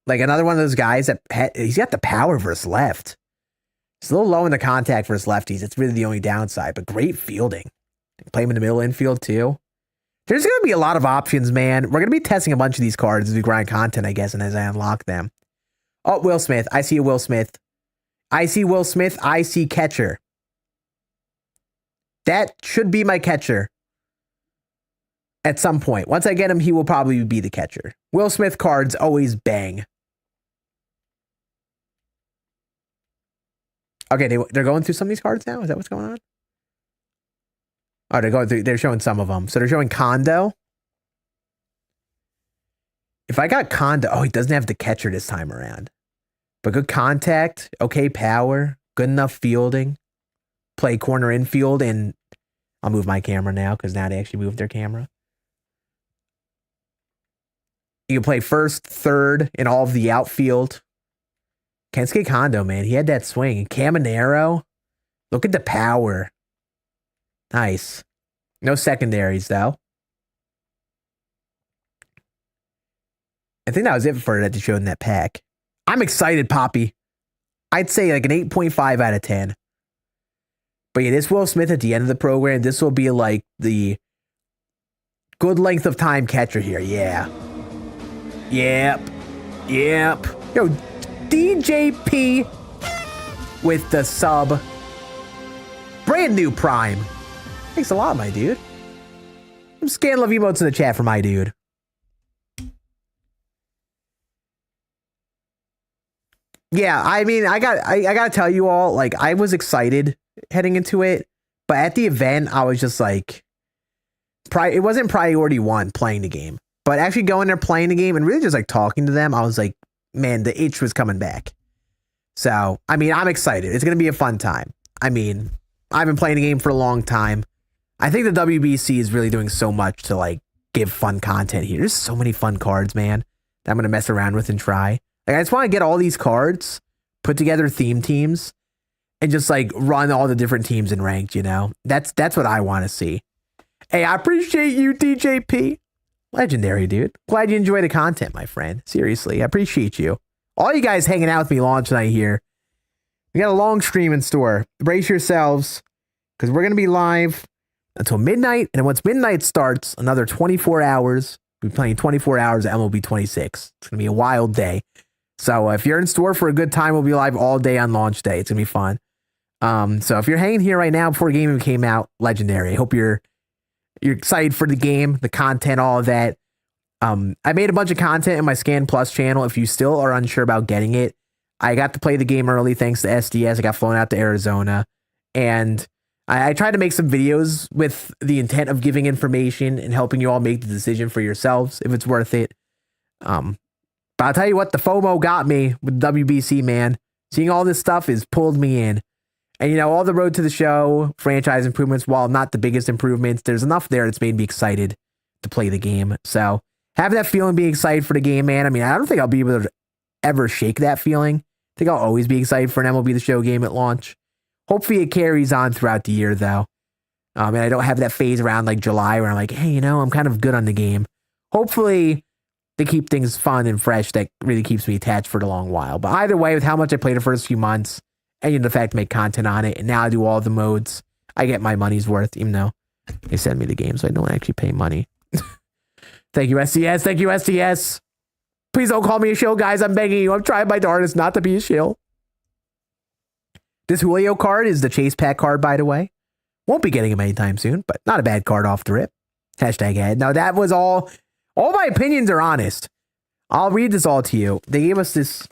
Like another one of those guys that he's got the power versus left. It's a little low in the contact versus lefties. It's really the only downside, but great fielding. Play him in the middle infield too. There's going to be a lot of options, man. We're going to be testing a bunch of these cards as we grind content, I guess, and as I unlock them. Oh, Will Smith. I see a Will Smith. I see Will Smith. I see catcher. That should be my catcher. At some point. Once I get him, he will probably be the catcher. Will Smith cards always bang. Okay, they're going through some of these cards now? Is that what's going on? Oh, they're going through, they're showing some of them. So they're showing Kondo. If I got Kondo, oh, he doesn't have the catcher this time around. But good contact, okay power, good enough fielding. Play corner infield, and I'll move my camera now because now they actually moved their camera. You can play first, third, in all of the outfield. Kensuke Kondo, man, he had that swing. Caminero, look at the power. Nice. No secondaries, though. I think that was it for that to show in that pack. I'm excited, Poppy. I'd say like an 8.5 out of 10. But yeah, this Will Smith at the end of the program, this will be like the good length of time catcher here. Yeah. Yep. Yep. Yo, DJP with the sub. Brand new Prime. Thanks a lot, my dude. Some Scann love emotes in the chat for my dude. Yeah, I mean, I gotta tell you all, like, I was excited heading into it, but at the event, I was just like, it wasn't priority one playing the game, but actually going there playing the game and really just like talking to them, I was like, man, the itch was coming back. So, I mean, I'm excited. It's gonna be a fun time. I mean, I've been playing the game for a long time. I think the WBC is really doing so much to like give fun content here. There's so many fun cards, man, that I'm gonna mess around with and try. Like, I just want to get all these cards, put together theme teams, and just like run all the different teams in ranked, you know? That's what I want to see. Hey, I appreciate you, DJP. Legendary, dude. Glad you enjoy the content, my friend. Seriously, I appreciate you. All you guys hanging out with me launch night here. We got a long stream in store. Brace yourselves, because we're going to be live until midnight, and then once midnight starts, another 24 hours. We'll be playing 24 hours of MLB 26. It's going to be a wild day. So if you're in store for a good time, we'll be live all day on launch day. It's going to be fun. So if you're hanging here right now before the game came out, legendary. I hope you're excited for the game, the content, all of that. I made a bunch of content in my Scann Plus channel. If you still are unsure about getting it, I got to play the game early thanks to SDS. I got flown out to Arizona. And I tried to make some videos with the intent of giving information and helping you all make the decision for yourselves if it's worth it. But I'll tell you what, the FOMO got me with WBC, man. Seeing all this stuff has pulled me in. And, you know, all the road to the show, franchise improvements, while not the biggest improvements, there's enough there that's made me excited to play the game. So having that feeling, being excited for the game, man, I mean, I don't think I'll be able to ever shake that feeling. I think I'll always be excited for an MLB The Show game at launch. Hopefully it carries on throughout the year, though. And I don't have that phase around like July where I'm like, hey, you know, I'm kind of good on the game. Hopefully they keep things fun and fresh. That really keeps me attached for the long while. But either way, with how much I played the first few months, and you know, the fact to make content on it, and now I do all the modes, I get my money's worth, even though they send me the game, so I don't actually pay money. Thank you, SDS. Thank you, SDS. Please don't call me a shill, guys. I'm begging you. I'm trying my darndest not to be a shill. This Julio card is the chase pack card, by the way. Won't be getting him anytime soon, but not a bad card off the rip. Hashtag ad. Now, that was all. All my opinions are honest. I'll read this all to you. They gave us this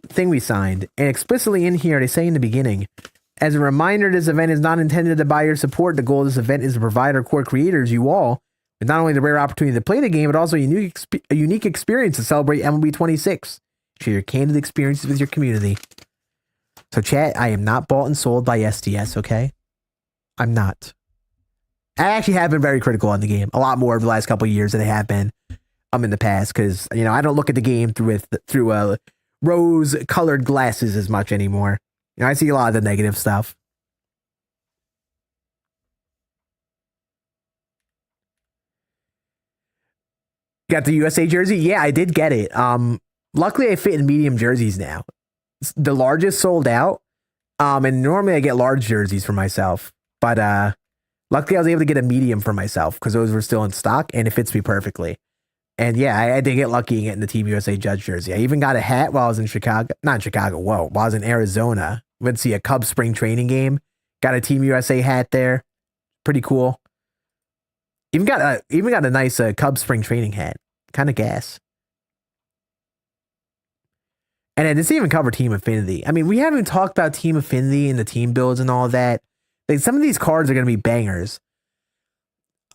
thing we signed, and explicitly in here, they say in the beginning, as a reminder, this event is not intended to buy your support. The goal of this event is to provide our core creators, you all, with not only the rare opportunity to play the game, but also a unique experience to celebrate MLB 26. Share your candid experiences with your community. So, chat, I am not bought and sold by SDS, okay? I'm not. I actually have been very critical on the game, a lot more over the last couple of years than I have been in the past, because, you know, I don't look at the game through rose-colored glasses as much anymore. You know, I see a lot of the negative stuff. Got the USA jersey? Yeah, I did get it. Luckily I fit in medium jerseys now. The largest sold out. And normally I get large jerseys for myself, but luckily I was able to get a medium for myself because those were still in stock and it fits me perfectly. And yeah, I did get lucky in getting the Team USA Judge jersey. I even got a hat while I was in Chicago. Not in Chicago, whoa. While I was in Arizona. Went to see a Cubs spring training game. Got a Team USA hat there. Pretty cool. Even got a nice Cubs spring training hat. Kind of gas. And it doesn't even cover Team Affinity. I mean, we haven't talked about Team Affinity and the team builds and all that. Like, some of these cards are going to be bangers.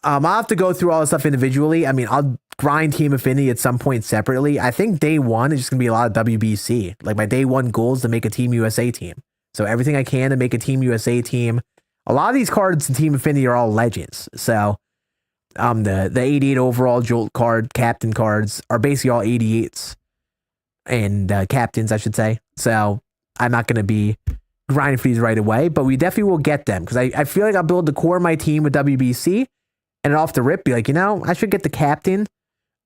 I'll have to go through all this stuff individually. I mean, I'll grind Team Affinity at some point separately. I think day one is just going to be a lot of WBC. Like, my day one goal is to make a Team USA team. So everything I can to make a Team USA team. A lot of these cards in Team Affinity are all legends. So the 88 overall Jolt card, captain cards are basically all 88s. And captains, I should say. So I'm not going to be grinding for these right away, but we definitely will get them because I feel like I'll build the core of my team with WBC and off the rip be like, I should get the captain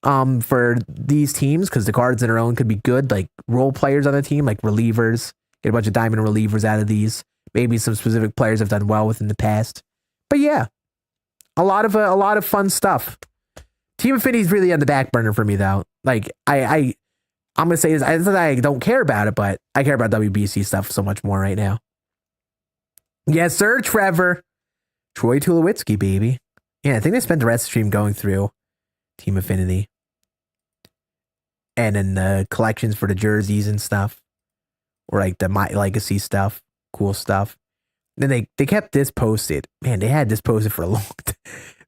for these teams because the cards in their own could be good, like role players on the team, like relievers. Get a bunch of diamond relievers out of these. Maybe some specific players have done well with in the past. But yeah, a lot of fun stuff. Team Affinity is really on the back burner for me though. Like I'm going to say this. I don't care about it, but I care about WBC stuff so much more right now. Yes, sir, Trevor. Troy Tulowitzki, baby. Yeah, I think they spent the rest of the stream going through Team Affinity. And then the collections for the jerseys and stuff. Or like the My Legacy stuff. Cool stuff. Then they kept this posted. Man, they had this posted for a long time.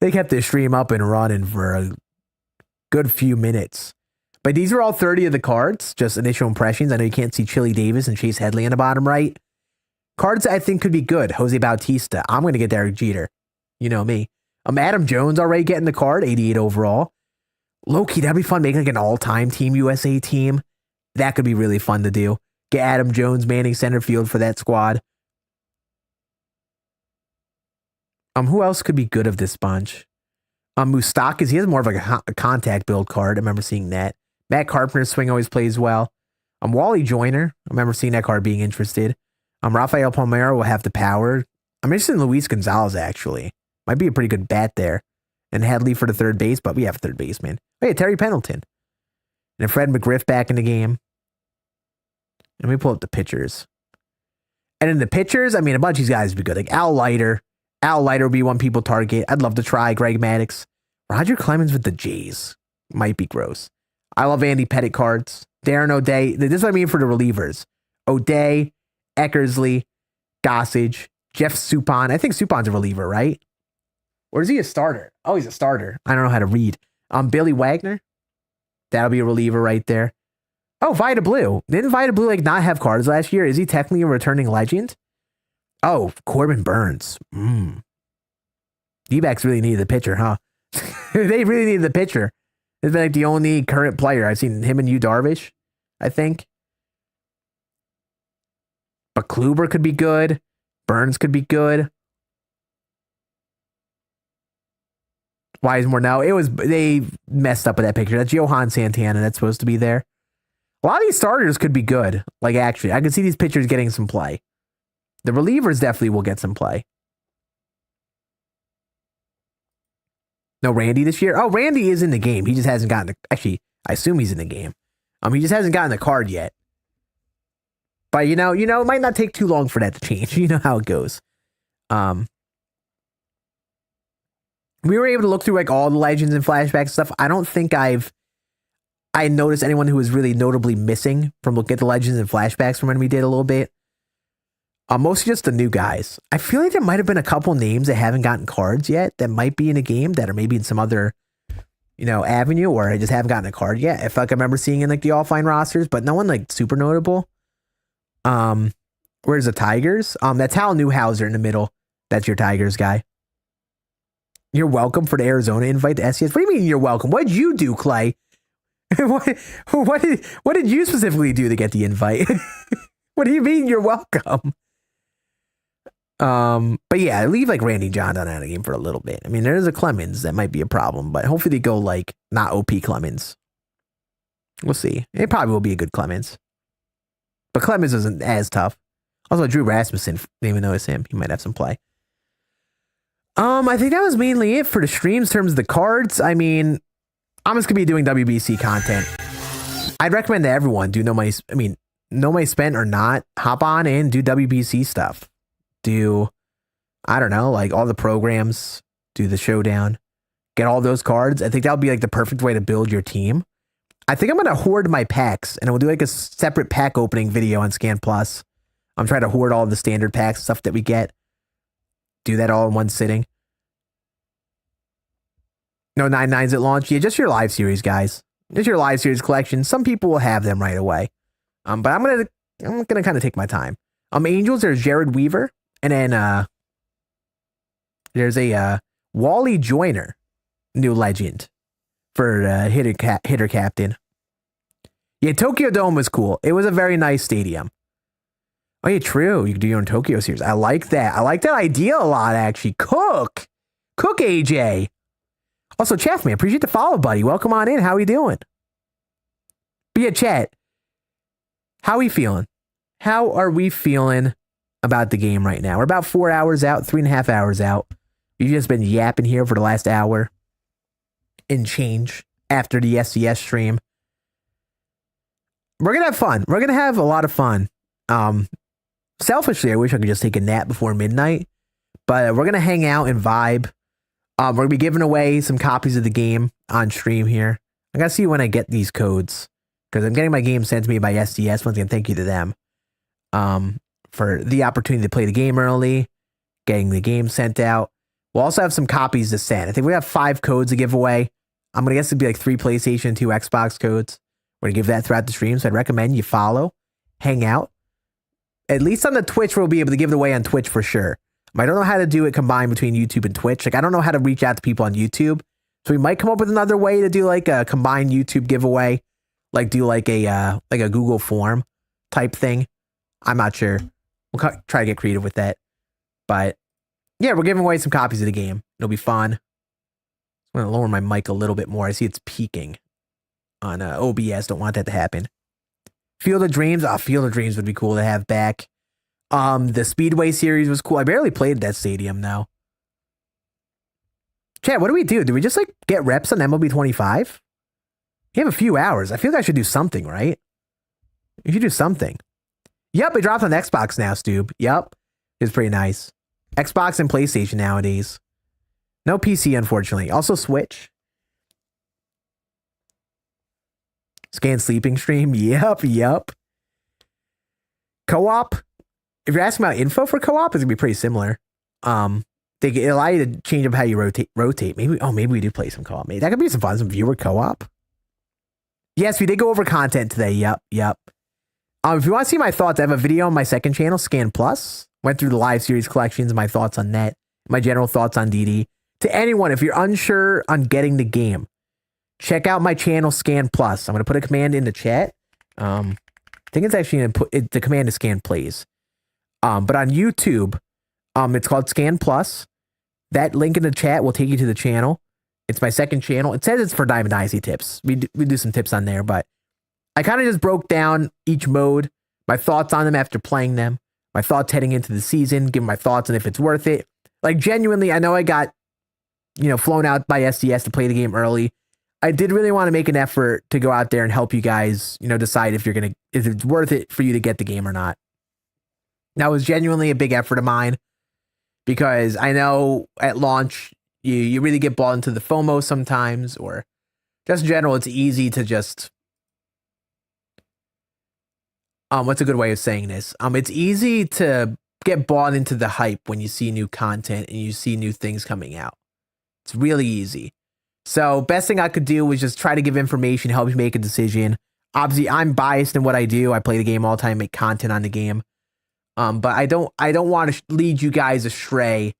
They kept this stream up and running for a good few minutes. But these are all 30 of the cards, just initial impressions. I know you can't see Chili Davis and Chase Headley on the bottom right. Cards I think could be good. Jose Bautista. I'm going to get Derek Jeter. You know me. Adam Jones already getting the card, 88 overall. Low-key, that'd be fun making like an all-time Team USA team. That could be really fun to do. Get Adam Jones manning center field for that squad. Who else could be good of this bunch? Moustakas, he has more of like a contact build card. I remember seeing that. Matt Carpenter's swing always plays well. Wally Joyner. I remember seeing that card being interested. Rafael Palmeiro will have the power. I'm interested in Luis Gonzalez, actually. Might be a pretty good bat there. And Headley for the third base, but we have a third baseman. Oh, yeah, Terry Pendleton. And Fred McGriff back in the game. Let me pull up the pitchers. And in the pitchers, I mean, a bunch of these guys would be good. Like Al Leiter. Al Leiter would be one people target. I'd love to try Greg Maddux. Roger Clemens with the Jays. Might be gross. I love Andy Pettit cards. Darren O'Day. This is what I mean for the relievers. O'Day, Eckersley, Gossage, Jeff Suppan. I think Suppan's a reliever, right? Or is he a starter? Oh, he's a starter. I don't know how to read. Billy Wagner. That'll be a reliever right there. Oh, Vida Blue. Didn't Vida Blue like not have cards last year? Is he technically a returning legend? Oh, Corbin Burns. D-backs really needed the pitcher, huh? They really needed the pitcher. It's been like the only current player. I've seen him and Yu Darvish, I think. But Kluber could be good. Burns could be good. Wisemore, no. They messed up with that picture. That's Johan Santana that's supposed to be there. A lot of these starters could be good. Like, actually, I could see these pitchers getting some play. The relievers definitely will get some play. No Randy this year? Oh, Randy is in the game. He just hasn't gotten actually, I assume he's in the game. He just hasn't gotten the card yet. But you know, it might not take too long for that to change. You know how it goes. We were able to look through like all the legends and flashbacks stuff. I don't think I noticed anyone who was really notably missing from looking at the legends and flashbacks from when we did a little bit. Mostly just the new guys. I feel like there might have been a couple names that haven't gotten cards yet that might be in a game that are maybe in some other, avenue, or I just haven't gotten a card yet. I feel like I remember seeing in like the offline rosters, but no one like super notable. Where's the Tigers? That's Hal Newhouser in the middle. That's your Tigers guy. You're welcome for the Arizona invite to SCS. What do you mean you're welcome? What did you do, Clay? What did you specifically do to get the invite? What do you mean you're welcome? But yeah, leave like Randy John out of the game for a little bit. I mean, there is a Clemens that might be a problem, but hopefully they go like not OP Clemens. We'll see. It probably will be a good Clemens, but Clemens isn't as tough. Also, Drew Rasmussen, didn't even notice him. He might have some play. I think that was mainly it for the streams in terms of the cards. I mean, I'm just gonna be doing WBC content. I'd recommend that everyone do no money. I mean, no money spent or not, hop on and do WBC stuff. Do, I don't know, like all the programs, do the showdown, get all those cards. I think that would be like the perfect way to build your team. I think I'm going to hoard my packs and we'll do like a separate pack opening video on Scan Plus. I'm trying to hoard all the standard packs, stuff that we get. Do that all in one sitting. No 9/9s at launch. Yeah, just your live series, guys. Just your live series collection. Some people will have them right away. But I'm gonna kind of take my time. Angels, there's Jared Weaver. And then there's a Wally Joyner, new legend for hitter captain. Yeah, Tokyo Dome was cool. It was a very nice stadium. Oh yeah, true. You can do your own Tokyo series. I like that. I like that idea a lot, actually. Cook AJ. Also, Chef Man, appreciate the follow, buddy. Welcome on in. How are you doing? But yeah, chat. How are we feeling? How are we feeling about the game right now? We're about 4 hours out, 3.5 hours out. You've just been yapping here for the last hour and change after the SCS stream. We're going to have fun. We're going to have a lot of fun. Selfishly, I wish I could just take a nap before midnight, but we're going to hang out and vibe. We're going to be giving away some copies of the game on stream here. I got to see when I get these codes because I'm getting my game sent to me by SDS. Once again, thank you to them for the opportunity to play the game early, getting the game sent out. We'll also have some copies to send. I think we have 5 codes to give away. I'm going to guess it'd be like 3 PlayStation, 2 Xbox codes. We're going to give that throughout the stream, so I'd recommend you follow, hang out. At least on the Twitch, we'll be able to give it away on Twitch for sure. I don't know how to do it combined between YouTube and Twitch. Like, I don't know how to reach out to people on YouTube. So we might come up with another way to do like a combined YouTube giveaway. Like do like a Google form type thing. I'm not sure. We'll try to get creative with that. But yeah, we're giving away some copies of the game. It'll be fun. I'm going to lower my mic a little bit more. I see it's peaking on OBS. Don't want that to happen. Field of Dreams. Field of Dreams would be cool to have back. The Speedway series was cool. I barely played that stadium though. Chat, what do we do? Do we just like get reps on MLB 25? You have a few hours. I feel like I should do something, right? You should do something. Yep, it dropped on Xbox now, Stube. Yep. It's pretty nice. Xbox and PlayStation nowadays. No PC, unfortunately. Also Switch. Scan sleeping stream. Yep. Co-op. If you're asking about info for co-op, it's gonna be pretty similar. They allow you to change up how you rotate. Maybe we do play some co-op. Maybe that could be some fun, some viewer co-op. Yes, we did go over content today. Yep. If you want to see my thoughts, I have a video on my second channel, Scan Plus. Went through the live series collections, my thoughts on that, my general thoughts on DD. To anyone, if you're unsure on getting the game, check out my channel, Scan Plus. I'm gonna put a command in the chat. I think it's actually gonna put the command is Scan Plays. But on YouTube, it's called Scan Plus. That link in the chat will take you to the channel. It's my second channel. It says it's for Diamond Dynasty tips. We do some tips on there, but I kind of just broke down each mode, my thoughts on them after playing them, my thoughts heading into the season, give my thoughts on if it's worth it. Like genuinely, I know I got, flown out by SDS to play the game early. I did really want to make an effort to go out there and help you guys, decide if it's worth it for you to get the game or not. That was genuinely a big effort of mine because I know at launch, you really get bought into the FOMO sometimes, or just in general, it's easy to just, what's a good way of saying this? It's easy to get bought into the hype when you see new content and you see new things coming out. It's really easy. So best thing I could do was just try to give information, help you make a decision. Obviously, I'm biased in what I do. I play the game all the time, make content on the game. But I don't want to lead you guys astray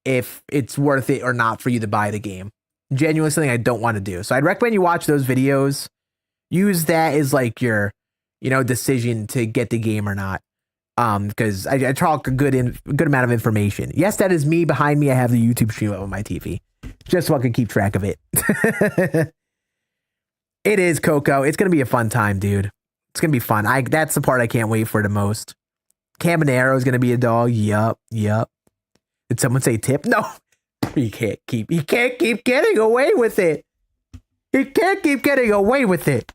if it's worth it or not for you to buy the game. Genuinely something I don't want to do. So I'd recommend you watch those videos. Use that as like your, decision to get the game or not. Because I talk a good amount of information. Yes, that is me. Behind me, I have the YouTube stream up on my TV, just so I can keep track of it. It is, Coco. It's gonna be a fun time, dude. It's gonna be fun. That's the part I can't wait for the most. Cabanero is gonna be a dog. Yup. Did someone say tip? No. He can't keep getting away with it. He can't keep getting away with it.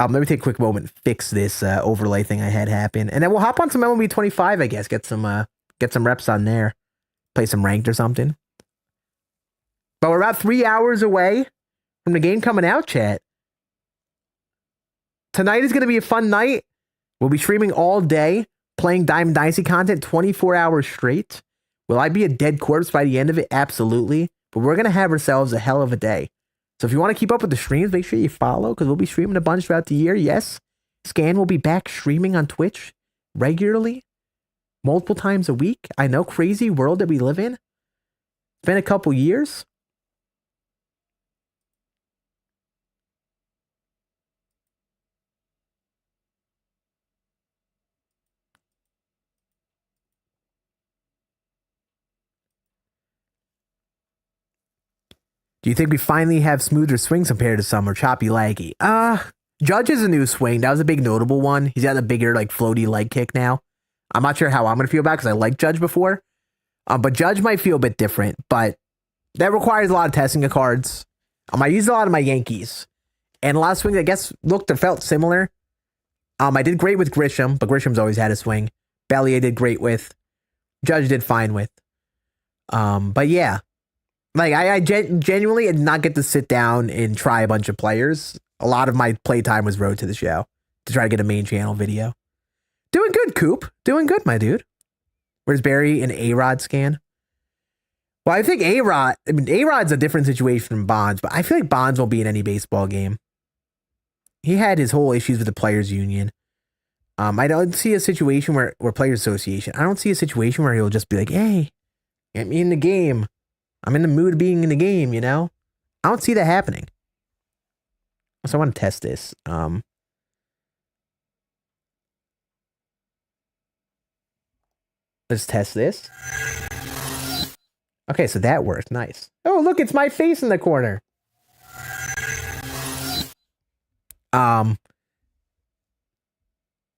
Let me take a quick moment and fix this overlay thing I had happen. And then we'll hop on some MLB 25, I guess. Get some reps on there. Play some ranked or something. But we're about 3 hours away from the game coming out, chat. Tonight is going to be a fun night. We'll be streaming all day, playing Diamond Dynasty content 24 hours straight. Will I be a dead corpse by the end of it? Absolutely. But we're going to have ourselves a hell of a day. So if you want to keep up with the streams, make sure you follow, because we'll be streaming a bunch throughout the year. Yes, Scann will be back streaming on Twitch regularly, multiple times a week. I know, crazy world that we live in. It's been a couple years. Do you think we finally have smoother swings compared to some, or choppy laggy? Judge is a new swing. That was a big notable one. He's got a bigger, like, floaty leg kick now. I'm not sure how I'm going to feel about it, because I liked Judge before. But Judge might feel a bit different, but that requires a lot of testing of cards. I used a lot of my Yankees, and a lot of swings, I guess, looked or felt similar. I did great with Grisham, but Grisham's always had a swing. Bellier did great with. Judge did fine with. But yeah. Like, I genuinely did not get to sit down and try a bunch of players. A lot of my playtime was Road to the Show to try to get a main channel video. Doing good, Coop. Doing good, my dude. Where's Barry and A-Rod Scan? Well, I think A-Rod's a different situation from Bonds, but I feel like Bonds won't be in any baseball game. He had his whole issues with the Players Union. I don't see a situation where Players Association. I don't see a situation where he'll just be like, hey, get me in the game. I'm in the mood of being in the game, you know? I don't see that happening. So I want to test this. Let's test this. Okay, so that worked. Nice. Oh, look, it's my face in the corner. Glad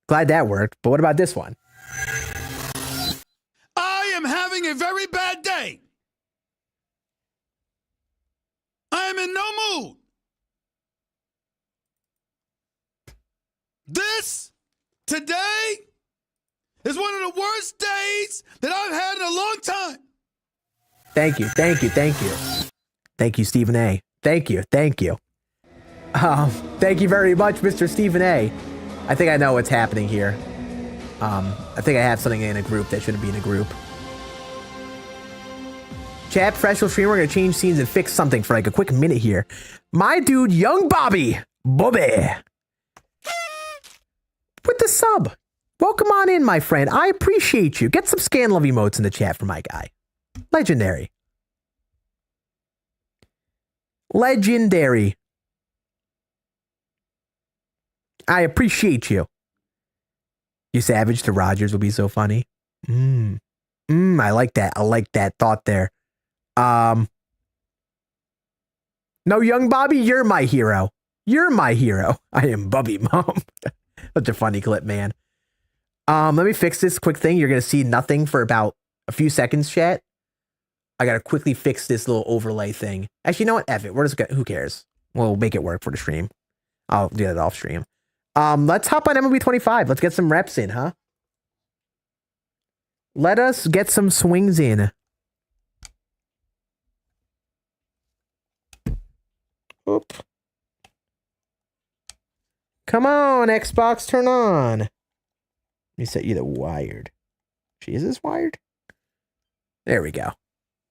that worked. But what about this one? I am having a very bad day. I am in no mood. This, today, is one of the worst days that I've had in a long time. Thank you. Thank you, Stephen A. Thank you. Thank you very much, Mr. Stephen A. I think I know what's happening here. I think I have something in a group that shouldn't be in a group. Chat, professional streamer, we're going to change scenes and fix something for like a quick minute here. My dude, Young Bobby. With the sub. Welcome on in, my friend. I appreciate you. Get some Scan Love emotes in the chat for my guy. Legendary. I appreciate you. You savage to Rogers would be so funny. I like that. I like that thought there. No, Young Bobby, you're my hero. You're my hero. I am Bubby Mom. Such a funny clip, man. Let me fix this quick thing. You're going to see nothing for about a few seconds, chat. I got to quickly fix this little overlay thing. Actually, you know what? F it. Who cares? We'll make it work for the stream. I'll do that off stream. Let's hop on MLB 25. Let's get some reps in, huh? Let us get some swings in. Oop. Come on, Xbox, turn on. Let me set you to wired. Gee, is this wired? There we go.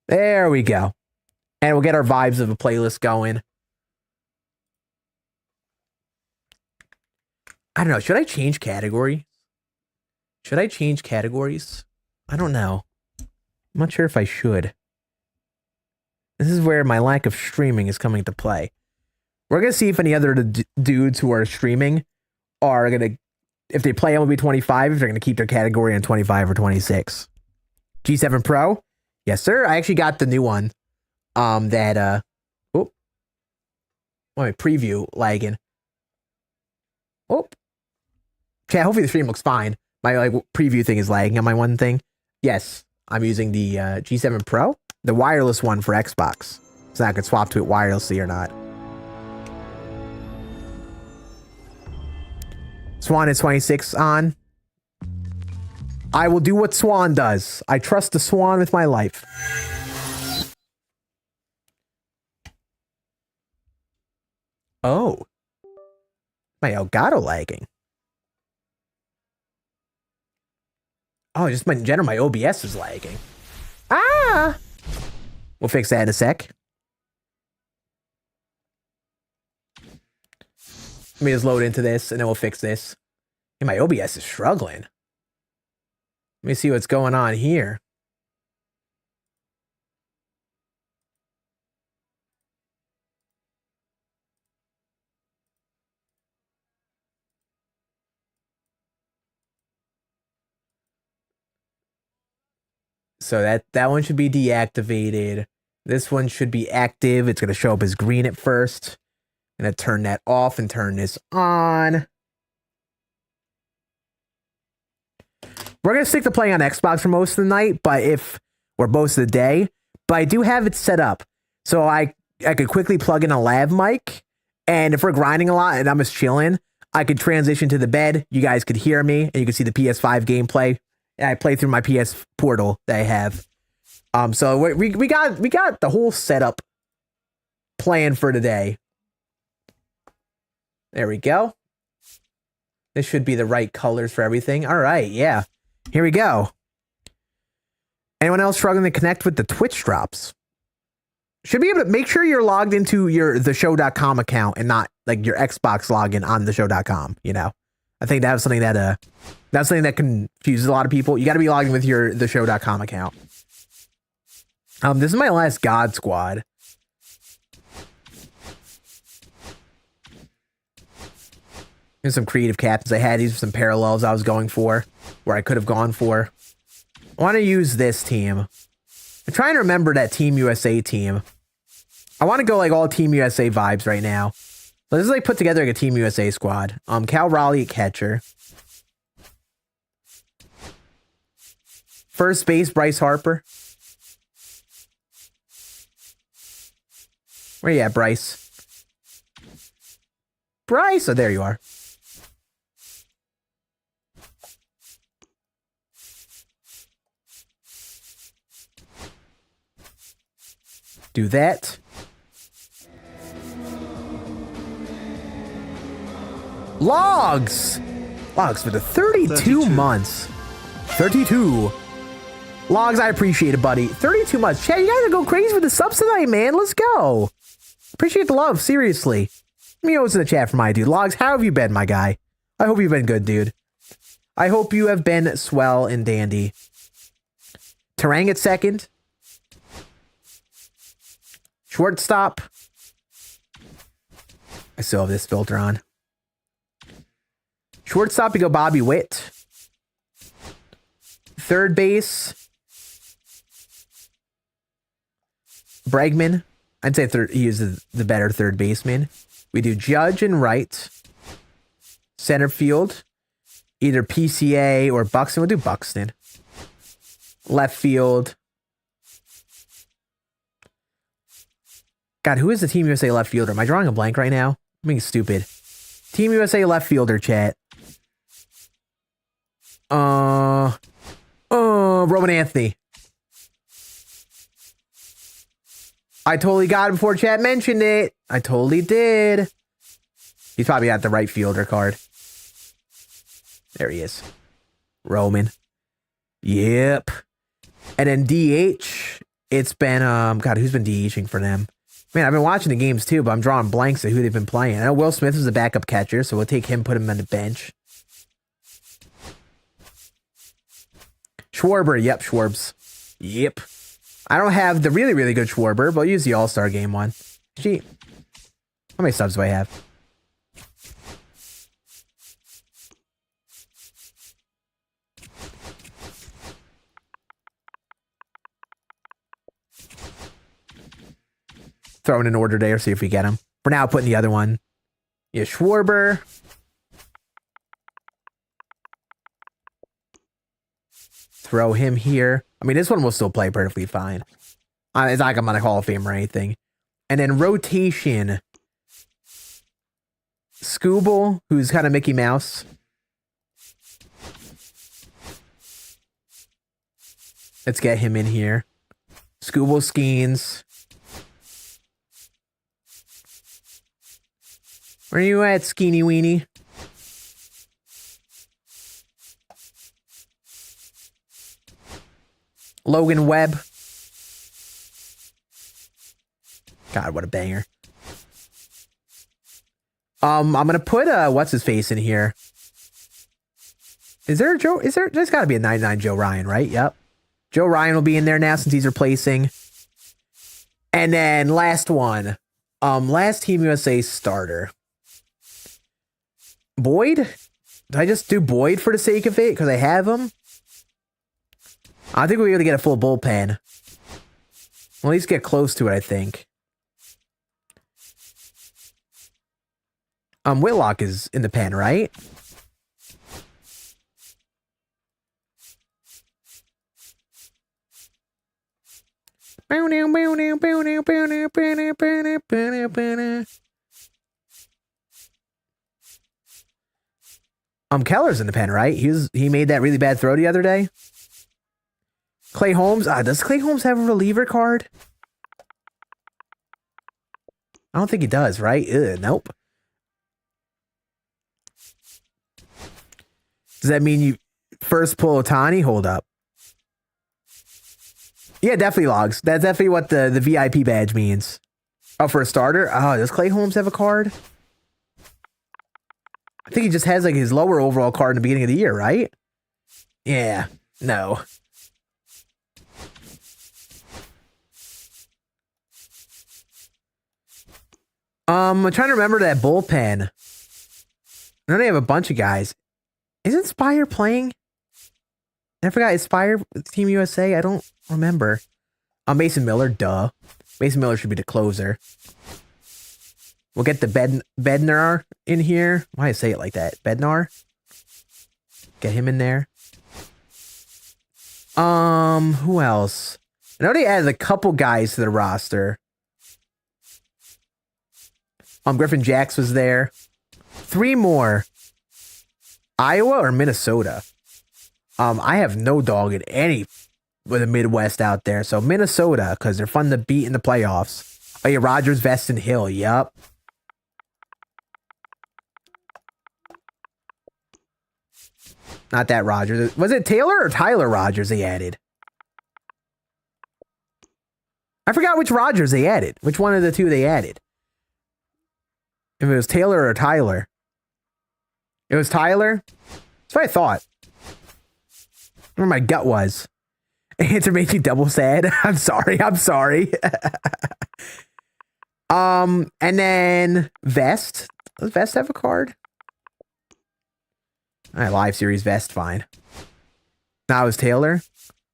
There we go. And we'll get our vibes of a playlist going. I don't know. Should I change category? Should I change categories? I don't know. I'm not sure if I should. This is where my lack of streaming is coming to play. We're going to see if any other dudes who are streaming are going to if they play MLB 25, if they're going to keep their category on 25 or 26. G7 Pro? Yes, sir. I actually got the new one. My preview lagging. Oh. Chat, hopefully the stream looks fine. My preview thing is lagging on my one thing. Yes, I'm using the G7 Pro, the wireless one for Xbox. So I could swap to it wirelessly or not. Swan is 26 on. I will do what Swan does. I trust the Swan with my life. Oh. My Elgato lagging. Oh, just in general, my OBS is lagging. Ah! We'll fix that in a sec. Let me just load into this, and then we'll fix this. And my OBS is struggling. Let me see what's going on here. So that one should be deactivated. This one should be active. It's going to show up as green at first. I'm going to turn that off and turn this on. We're going to stick to playing on Xbox for most of the night, or most of the day. But I do have it set up. So I could quickly plug in a lav mic. And if we're grinding a lot and I'm just chilling, I could transition to the bed. You guys could hear me and you can see the PS5 gameplay. And I play through my PS portal that I have. So we got the whole setup planned for today. There we go. This should be the right colors for everything. All right, yeah. Here we go. Anyone else struggling to connect with the Twitch drops? Should be able to make sure you're logged into your theshow.com account and not like your Xbox login on theshow.com, you know. I think that's something that confuses a lot of people. You got to be logged in with your theshow.com account. This is my last God Squad. Here's some creative captains I had. These are some parallels I was going for, where I could have gone for. I want to use this team. I'm trying to remember that Team USA team. I want to go like all Team USA vibes right now. Let's like put together like a Team USA squad. Cal Raleigh at catcher. First base, Bryce Harper. Where you at, Bryce? Bryce! Oh, there you are. Do that. Logs for the 32 months. 32. Logs, I appreciate it, buddy. 32 months. Chad, you guys are going crazy with the subs tonight, man. Let's go. Appreciate the love, seriously. Let me know what's in the chat for my dude. Logs, how have you been, my guy? I hope you've been good, dude. I hope you have been swell and dandy. Terang at second. Shortstop. I still have this filter on. Shortstop, you go Bobby Witt. Third base. Bregman. I'd say he is the better third baseman. We do Judge and right. Center field. Either PCA or Buxton. We'll do Buxton. Left field. God, who is the Team USA left fielder? Am I drawing a blank right now? I'm being stupid. Team USA left fielder, chat. Roman Anthony. I totally got it before chat mentioned it. I totally did. He's probably got the right fielder card. There he is. Roman. Yep. And then DH, it's been, God, who's been DHing for them? Man, I've been watching the games too, but I'm drawing blanks at who they've been playing. I know Will Smith is a backup catcher, so we'll take him, put him on the bench. Schwarber, yep, Schwarbs. Yep. I don't have the really, really good Schwarber, but I'll use the All-Star Game one. Gee. How many subs do I have? throw in an order there, see if we get him. For now, putting the other one. Yeah, Schwarber. Throw him here. I mean, this one will still play perfectly fine. It's not like I'm on a Hall of Fame or anything. And then rotation. Scooble, who's kind of Mickey Mouse. Let's get him in here. Scooble Skeens. Where are you at, Skeeny Weenie? Logan Webb. God, what a banger. I'm gonna put what's his face in here. Is there a Joe? There's gotta be a 99 Joe Ryan, right? Yep. Joe Ryan will be in there now since he's replacing. And then last one. Last Team USA starter. Boyd? Did I just do Boyd for the sake of it? Because I have him? I think we'll be able to get a full bullpen. We'll at least get close to it, I think. Whitlock is in the pen, right? Keller's in the pen, right? He made that really bad throw the other day. Clay Holmes. Does Clay Holmes have a reliever card? I don't think he does, right? Nope. Does that mean you first pull Otani? Hold up. Yeah, definitely logs. That's definitely what the VIP badge means. Oh, for a starter? Oh, does Clay Holmes have a card? I think he just has like his lower overall card in the beginning of the year, right? Yeah. No. I'm trying to remember that bullpen. I know they have a bunch of guys. Isn't Spire playing? I forgot. Is Spire Team USA? I don't remember. Mason Miller, duh. Mason Miller should be the closer. We'll get the Bednar in here. Why do I say it like that? Bednar? Get him in there. Who else? I know they added a couple guys to the roster. Griffin Jacks was there. 3 more. Iowa or Minnesota? I have no dog in any with the Midwest out there. So Minnesota, because they're fun to beat in the playoffs. Oh yeah, Rogers, Veston, Hill. Yup. Not that Rogers. Was it Taylor or Tyler Rogers they added? I forgot which Rogers they added. Which one of the two they added. If it was Taylor or Tyler. It was Tyler? That's what I thought. Where my gut was. Answer made you double sad. I'm sorry. And then Vest. Does Vest have a card? All right, live series Vest, fine. Now it was Taylor.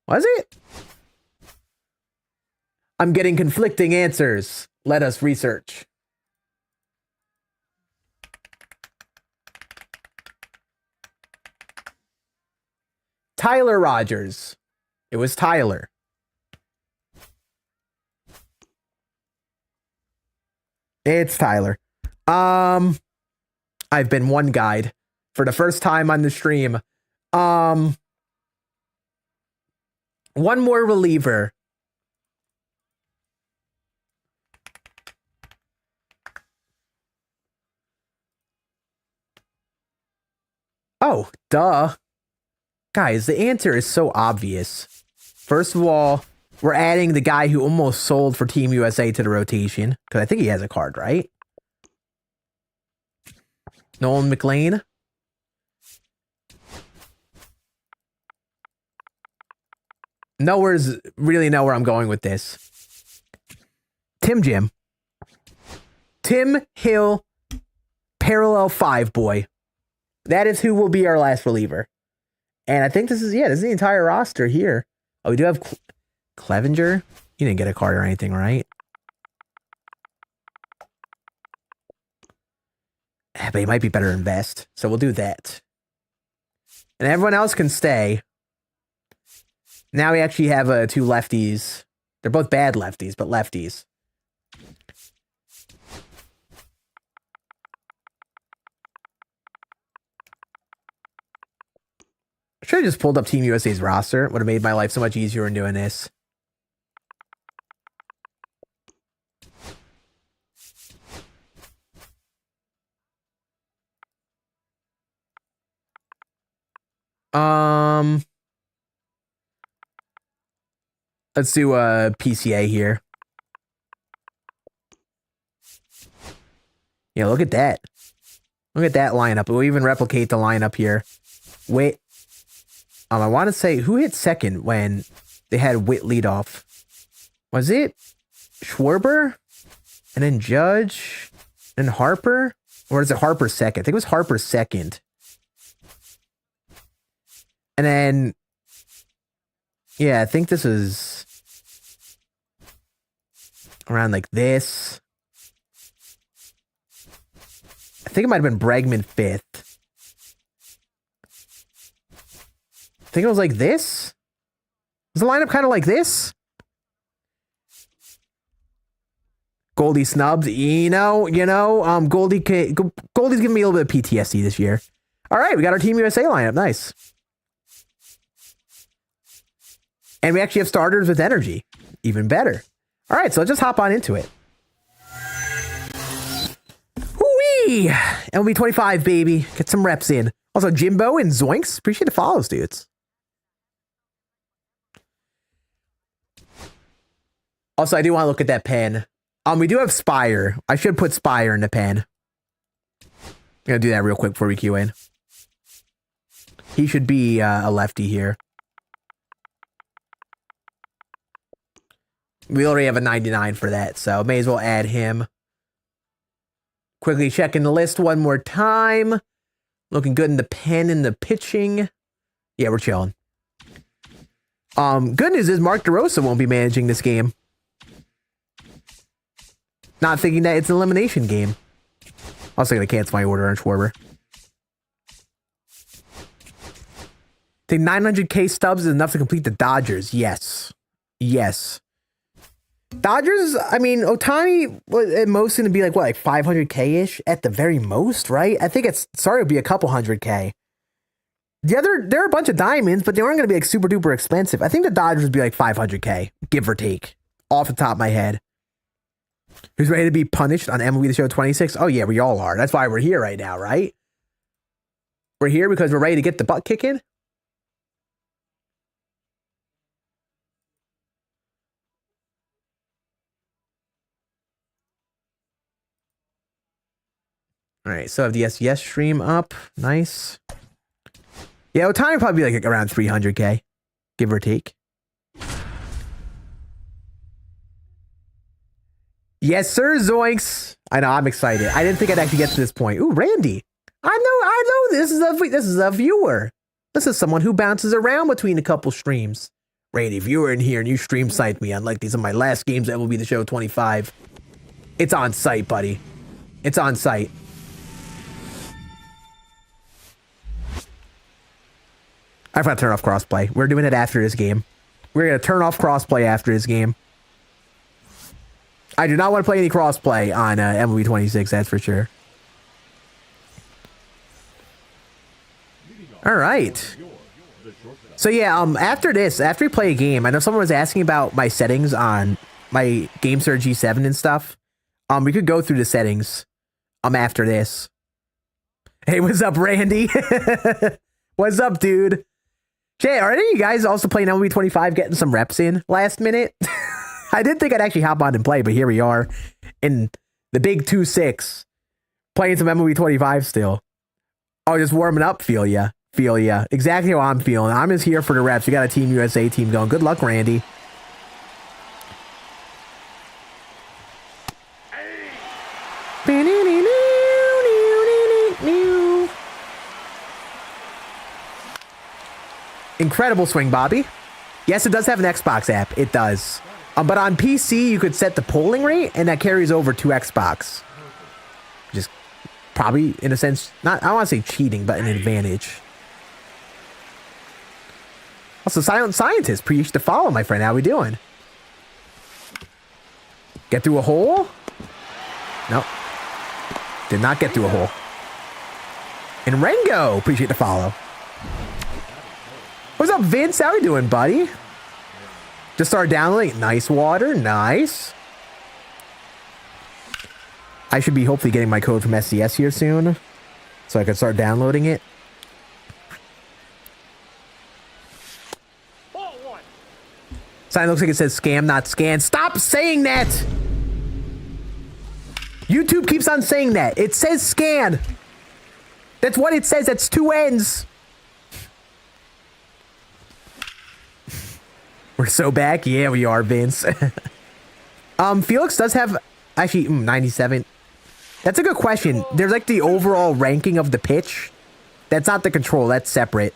Was it? I'm getting conflicting answers. Let us research. Tyler Rogers. It was Tyler. It's Tyler. I've been one guide for the first time on the stream. One more reliever. Oh, duh. Guys, the answer is so obvious. First of all, we're adding the guy who almost sold for Team USA to the rotation. Because I think he has a card, right? Nolan McLean. Really know where I'm going with this. Tim Hill, parallel 5 boy. That is who will be our last reliever. And I think this is the entire roster here. Oh, we do have Clevenger. He didn't get a card or anything, right? But he might be better in vest. So we'll do that. And everyone else can stay. Now we actually have 2 lefties. They're both bad lefties, but lefties. I should have just pulled up Team USA's roster. Would have made my life so much easier in doing this. Let's do a PCA here. Yeah, look at that. Look at that lineup. We'll even replicate the lineup here. Wait. I want to say, who hit second when they had Witt lead off? Was it Schwarber? And then Judge? And Harper? Or is it Harper second? I think it was Harper second. And then, yeah, I think this is around like this. I think it might have been Bregman 5th. I think it was like this. Was the lineup kind of like this? Goldie snubs, Goldie's giving me a little bit of PTSD this year. All right, we got our Team USA lineup. Nice. And we actually have starters with energy. Even better. All right, so let's just hop on into it. Whoo-wee! MLB 25, baby. Get some reps in. Also, Jimbo and Zoinks. Appreciate the follows, dudes. Also, I do want to look at that pen. We do have Spire. I should put Spire in the pen. I'm going to do that real quick before we queue in. He should be a lefty here. We already have a 99 for that, so may as well add him. Quickly checking the list one more time. Looking good in the pen and the pitching. Yeah, we're chilling. Good news is Mark DeRosa won't be managing this game. Not thinking that it's an elimination game. Also going to cancel my order on Schwarber. Think 900k stubs is enough to complete the Dodgers. Yes. Yes. Dodgers, I mean, Ohtani was at most going to be like, what, like 500k-ish at the very most, right? I think it's, sorry, it'd be a couple 100k. There are a bunch of diamonds, but they aren't going to be like super duper expensive. I think the Dodgers would be like 500k, give or take, off the top of my head. Who's ready to be punished on MLB The Show 26? Oh, yeah, we all are. That's why we're here right now, right? We're here because we're ready to get the butt kicking. All right, so I have the SES stream up. Nice. Yeah, Ohtani would probably be like around 300k, give or take. Yes, sir, Zoinks. I know, I'm excited. I didn't think I'd actually get to this point. Ooh, Randy. I know. This is a viewer. This is someone who bounces around between a couple streams. Randy, if you were in here and you stream sniped me on like these are my last games that will be the show 25. It's on site, buddy. It's on site. I forgot to turn off crossplay. We're doing it after this game. We're going to turn off crossplay after this game. I do not want to play any crossplay on MLB 26, that's for sure. All right. So yeah, after we play a game, I know someone was asking about my settings on my GameSir G7 and stuff. We could go through the settings after this. Hey, what's up, Randy? What's up, dude? Jay, are any of you guys also playing MLB 25, getting some reps in last minute? I didn't think I'd actually hop on and play, but here we are in the big 2-6 playing some MLB 25 still. Oh, just warming up. Feel ya. Exactly how I'm feeling. I'm just here for the reps. We got a Team USA team going. Good luck, Randy. Incredible swing, Bobby. Yes, it does have an Xbox app. It does. But on PC, you could set the polling rate, and that carries over to Xbox. Just probably, in a sense, not, I don't want to say cheating, but an advantage. Also, Silent Scientist, appreciate the follow, my friend. How we doing? Get through a hole? Nope. Did not get through a hole. And Rengo, appreciate the follow. What's up, Vince? How you doing, buddy? Just started downloading. Nice water. Nice. I should be hopefully getting my code from SCS here soon, so I can start downloading it. Sign looks like it says scam, not scan. Stop saying that! YouTube keeps on saying that. It says scan. That's what it says. That's 2 N's. We're so back. Yeah, we are, Vince. Felix does have actually 97. That's a good question. There's like the overall ranking of the pitch. That's not the control. That's separate.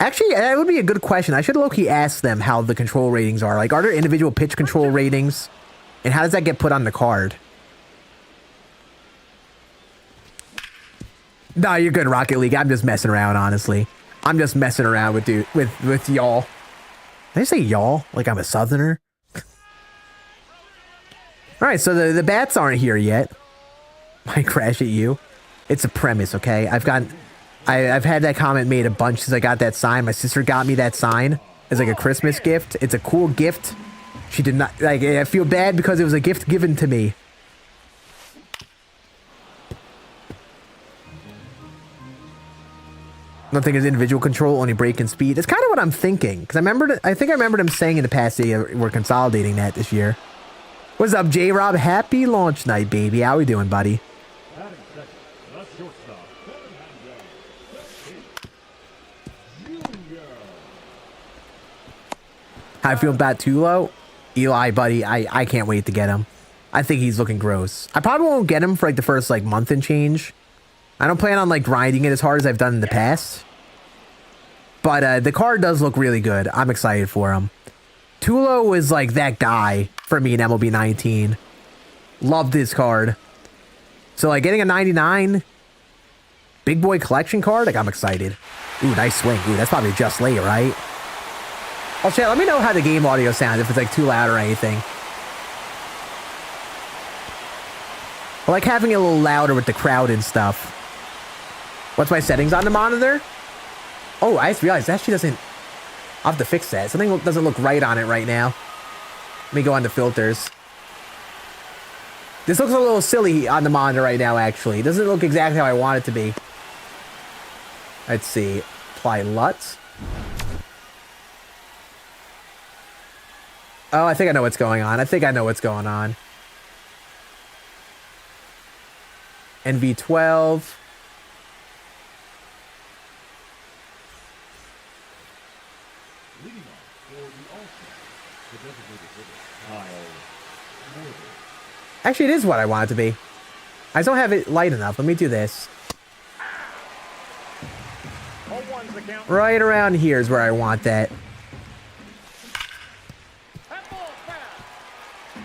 Actually, that would be a good question. I should low-key ask them how the control ratings are. Like, are there individual pitch control ratings? And how does that get put on the card? Nah, you're good, Rocket League. I'm just messing around, honestly. I'm just messing around with y'all. Did I say y'all? Like I'm a southerner? Alright, so the bats aren't here yet. Might crash at you. It's a premise, okay? I've had that comment made a bunch since I got that sign. My sister got me that sign as like a Christmas gift. It's a cool gift. She did not, like, I feel bad because it was a gift given to me. Nothing is individual control, only break and speed. That's kind of what I'm thinking. Because I think I remembered him saying in the past that we're consolidating that this year. What's up, J-Rob? Happy launch night, baby. How we doing, buddy? How I feel about Tulo? Eli, buddy, I can't wait to get him. I think he's looking gross. I probably won't get him for like the first like month and change. I don't plan on like grinding it as hard as I've done in the past. But the card does look really good. I'm excited for him. Tulo was like that guy for me in MLB 19. Loved his card. So like getting a 99 big boy collection card, like I'm excited. Ooh, nice swing. Ooh, that's probably just late, right? Oh, chat, let me know how the game audio sounds, if it's like too loud or anything. I like having it a little louder with the crowd and stuff. What's my settings on the monitor? Oh, I just realized that actually doesn't... I'll have to fix that. Something doesn't look right on it right now. Let me go on the filters. This looks a little silly on the monitor right now, actually. It doesn't look exactly how I want it to be. Let's see. Apply LUT. Oh, I think I know what's going on. NV12. Actually, it is what I want it to be. I just don't have it light enough. Let me do this. Right around here is where I want that.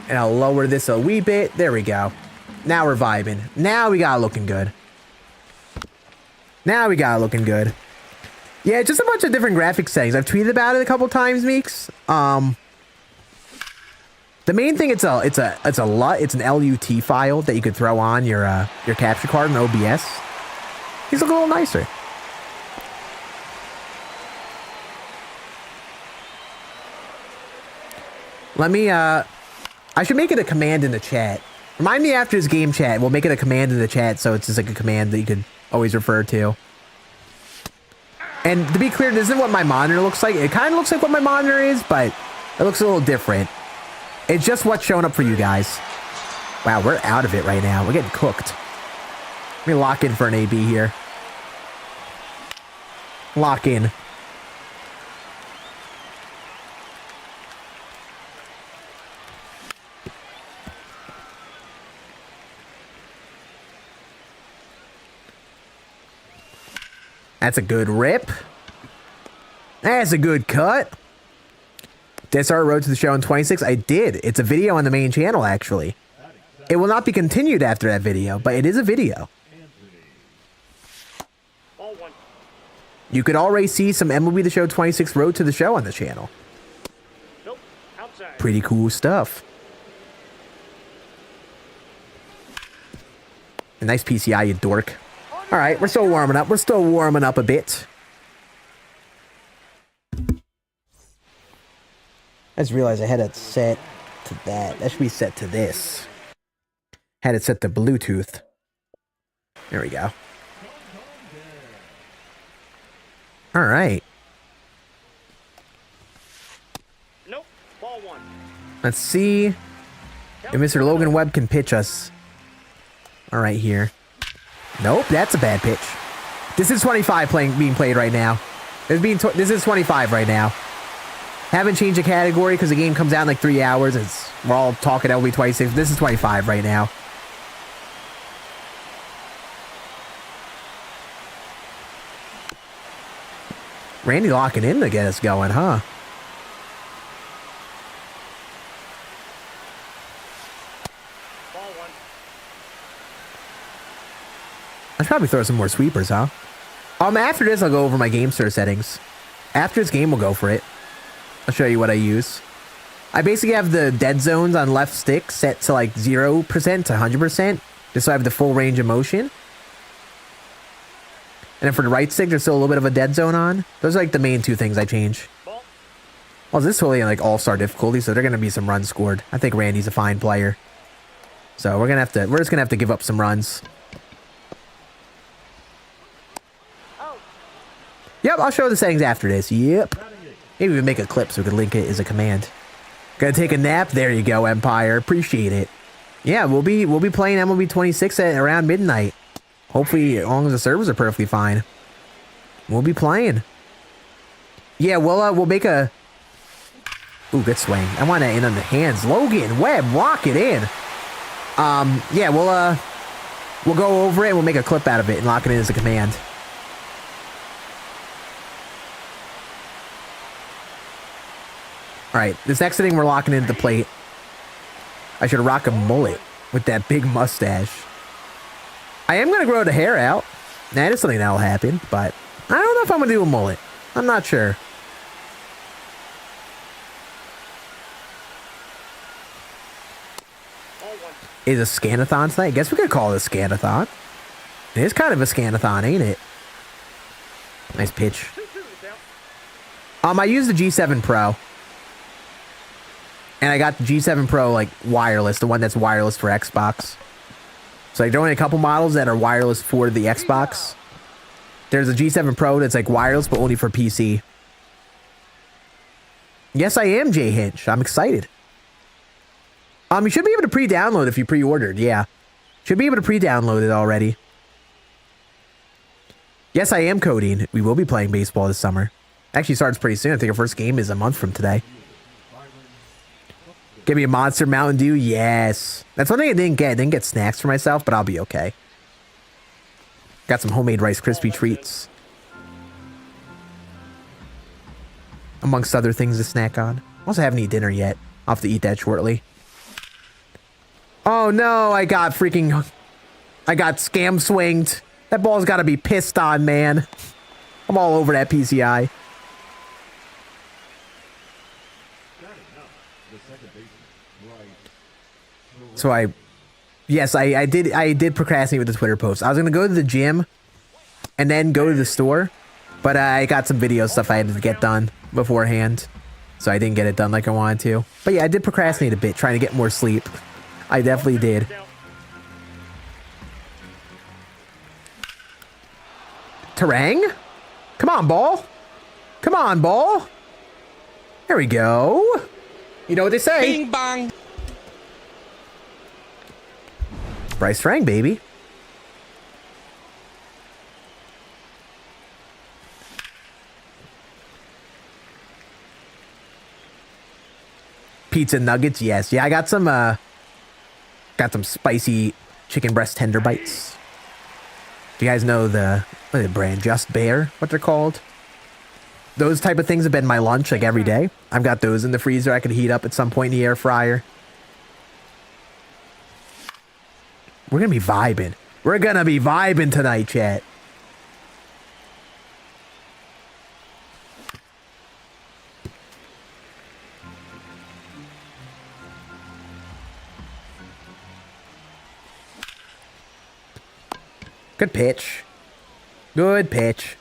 And I'll lower this a wee bit. There we go. Now we're vibing. Now we got it looking good. Yeah, just a bunch of different graphics settings. I've tweeted about it a couple times, Meeks. The main thing, it's an LUT file that you could throw on your capture card in OBS. These look a little nicer. Let me, I should make it a command in the chat. Remind me after this game chat. We'll make it a command in the chat so it's just like a command that you could always refer to. And to be clear, this isn't what my monitor looks like. It kind of looks like what my monitor is, but it looks a little different. It's just what's showing up for you guys. Wow, we're out of it right now. We're getting cooked. Let me lock in for an AB here. Lock in. That's a good rip. That's a good cut. Did I start a road to the show in 26? I did. It's a video on the main channel, actually. It will not be continued after that video, but it is a video. You could already see some MLB The Show 26 road to the show on the channel. Pretty cool stuff. A nice PCI, you dork. All right, we're still warming up. We're still warming up a bit. I just realized I had it set to that. That should be set to this. Had it set to Bluetooth. There we go. All right. Nope. Ball one. Let's see if Mr. Logan Webb can pitch us. All right, here. Nope, that's a bad pitch. This is 25 being played right now. This is 25 right now. Haven't changed the category because the game comes out in like 3 hours. We're all talking LB 26. This is 25 right now. Randy locking in to get us going, huh? I should probably throw some more sweepers, huh? After this, I'll go over my game stir settings. After this game, we'll go for it. I'll show you what I use. I basically have the dead zones on left stick set to like 0% to 100%, just so I have the full range of motion. And then for the right stick, there's still a little bit of a dead zone on. Those are like the main two things I change. Well, this is totally like all-star difficulty, so there are gonna be some runs scored. I think Randy's a fine player, so we're just gonna have to give up some runs. Yep, I'll show the settings after this. Yep. Maybe we make a clip so we can link it as a command. Gotta take a nap. There you go, Empire. Appreciate it. Yeah, we'll be playing MLB 26 at around midnight. Hopefully, as long as the servers are perfectly fine, we'll be playing. Yeah, we'll make a. Ooh, good swing. I want that in on the hands. Logan Webb, rock it in. Yeah, we'll go over it and we'll make a clip out of it and lock it in as a command. All right, this next thing we're locking into the plate. I should rock a mullet with that big mustache. I am going to grow the hair out. That is something that will happen, but I don't know if I'm going to do a mullet. I'm not sure. Is a Scannathon tonight? I guess we could call it a Scannathon. It is kind of a Scannathon, ain't it? Nice pitch. I used the G7 Pro. And I got the G7 Pro, like, wireless. The one that's wireless for Xbox. So, like, there are only a couple models that are wireless for the Xbox. There's a G7 Pro that's, like, wireless, but only for PC. Yes, I am, Jay Hinch. I'm excited. You should be able to pre-download if you pre-ordered, yeah. Should be able to pre-download it already. Yes, I am coding. We will be playing baseball this summer. Actually starts pretty soon. I think our first game is a month from today. Give me a Monster Mountain Dew? Yes. That's one thing I didn't get. I didn't get snacks for myself, but I'll be okay. Got some homemade Rice Krispie treats. Amongst other things to snack on. Also haven't eaten dinner yet. I'll have to eat that shortly. Oh no, I got scam swinged. That ball's got to be pissed on, man. I'm all over that PCI. So I did procrastinate with the Twitter post. I was going to go to the gym and then go to the store, but I got some video stuff I had to get done beforehand, so I didn't get it done like I wanted to. But yeah, I did procrastinate a bit, trying to get more sleep. I definitely did. Terang? Come on, ball. Come on, ball. There we go. You know what they say. Bing bong. Bryce Terang, baby. Pizza nuggets, yes. Yeah, I got some spicy chicken breast tender bites. Do you guys know the brand Just Bear, what they're called? those type of things have been my lunch like every day. I've got those in the freezer. I could heat up at some point in the air fryer. We're going to be vibing. We're going to be vibing tonight, chat. Good pitch. Good pitch.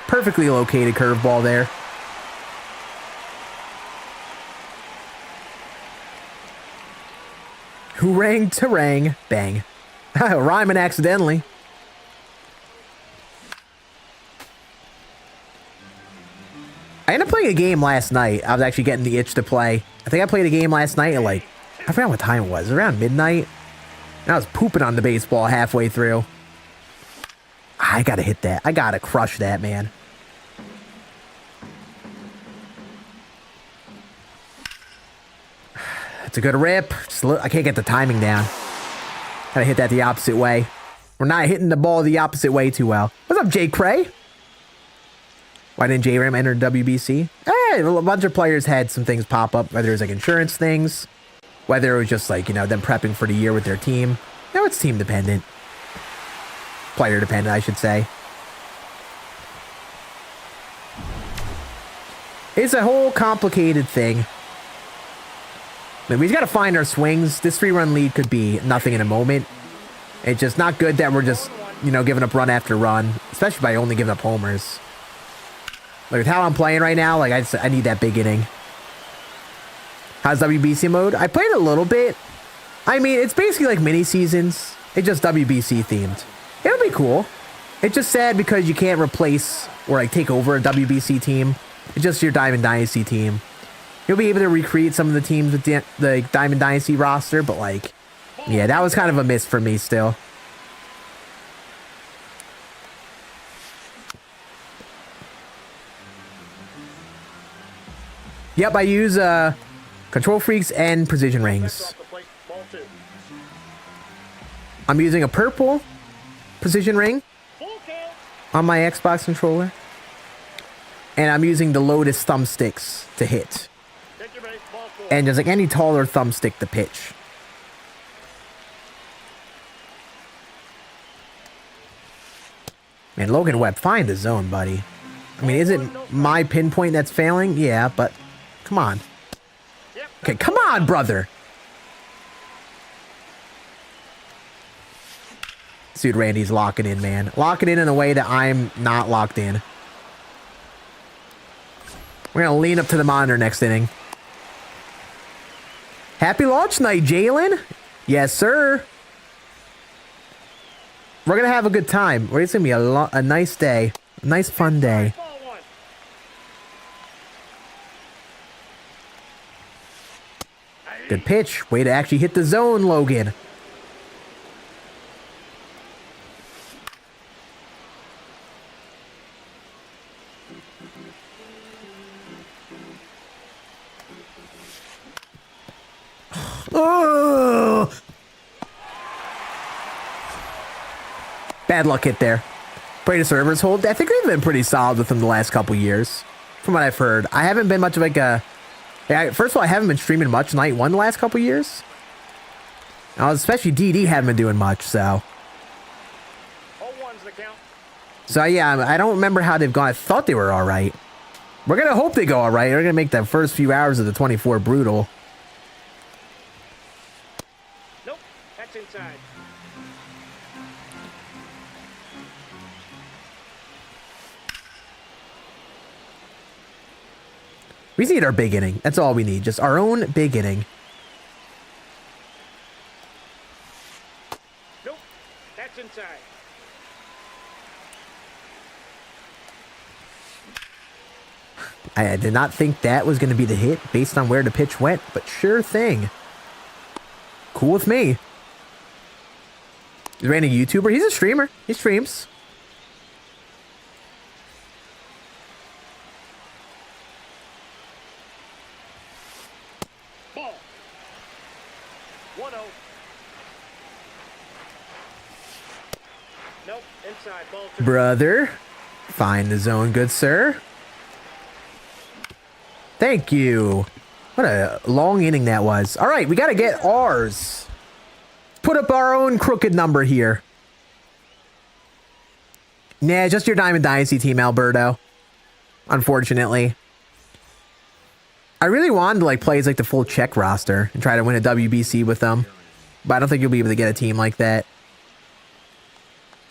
Perfectly located curveball there. Hoorang, tarang, bang. Rhyming accidentally. I ended up playing a game last night. I was actually getting the itch to play. I think I played a game last night at like, I forgot what time it was. Around midnight. And I was pooping on the baseball halfway through. I gotta hit that. I gotta crush that, man. It's a good rip. I can't get the timing down. Gotta hit that the opposite way. We're not hitting the ball the opposite way too well. What's up, Jake Cray? Why didn't J-Ram enter WBC? Hey, a bunch of players had some things pop up, whether it was like insurance things, whether it was just like, you know, them prepping for the year with their team. You know, it's team dependent. Player dependent, I should say. It's a whole complicated thing. I mean, we just got to find our swings. This 3-run lead could be nothing in a moment. It's just not good that we're just, you know, giving up run after run, especially by only giving up homers. Like with how I'm playing right now, like I need that big inning. How's WBC mode? I played a little bit. I mean, it's basically like mini seasons. It's just WBC themed. It'll be cool. It's just sad because you can't replace or like take over a WBC team. It's just your Diamond Dynasty team. You'll be able to recreate some of the teams with the Diamond Dynasty roster, but like, yeah, that was kind of a miss for me still. Yep, I use Control Freaks and Precision Rings. I'm using a purple Precision Ring on my Xbox controller. And I'm using the Lotus thumbsticks to hit. And there's like any taller thumbstick to pitch. Man, Logan Webb, find the zone, buddy. I mean, is it my pinpoint that's failing? Yeah, but come on. Okay, come on, brother. Dude, Randy's locking in, man. Locking in a way that I'm not locked in. We're going to lean up to the monitor next inning. Happy launch night, Jalen. Yes, sir. We're going to have a good time. It's going to be a nice day. A nice, fun day. Good pitch. Way to actually hit the zone, Logan. Oh! Bad luck hit there. Pray to servers hold. I think we've been pretty solid with them the last couple years, from what I've heard. I haven't been much of like a... First of all, I haven't been streaming much night one the last couple years. Especially DD haven't been doing much, so... So yeah, I don't remember how they've gone. I thought they were alright. We're going to hope they go alright. We're going to make the first few hours of the 24 brutal. Nope, that's inside. We just need our big inning. That's all we need. Just our own big inning. Nope, that's inside. I did not think that was going to be the hit based on where the pitch went, but sure thing. Cool with me. Is Randy a YouTuber? He's a streamer. He streams. Ball. 1-0. Nope, inside. Ball 2. Brother, find the zone, good sir. Thank you. What a long inning that was. All right, we got to get ours. Put up our own crooked number here. Nah, just your Diamond Dynasty team, Alberto. Unfortunately. I really wanted to like play as like the full Czech roster and try to win a WBC with them. But I don't think you'll be able to get a team like that.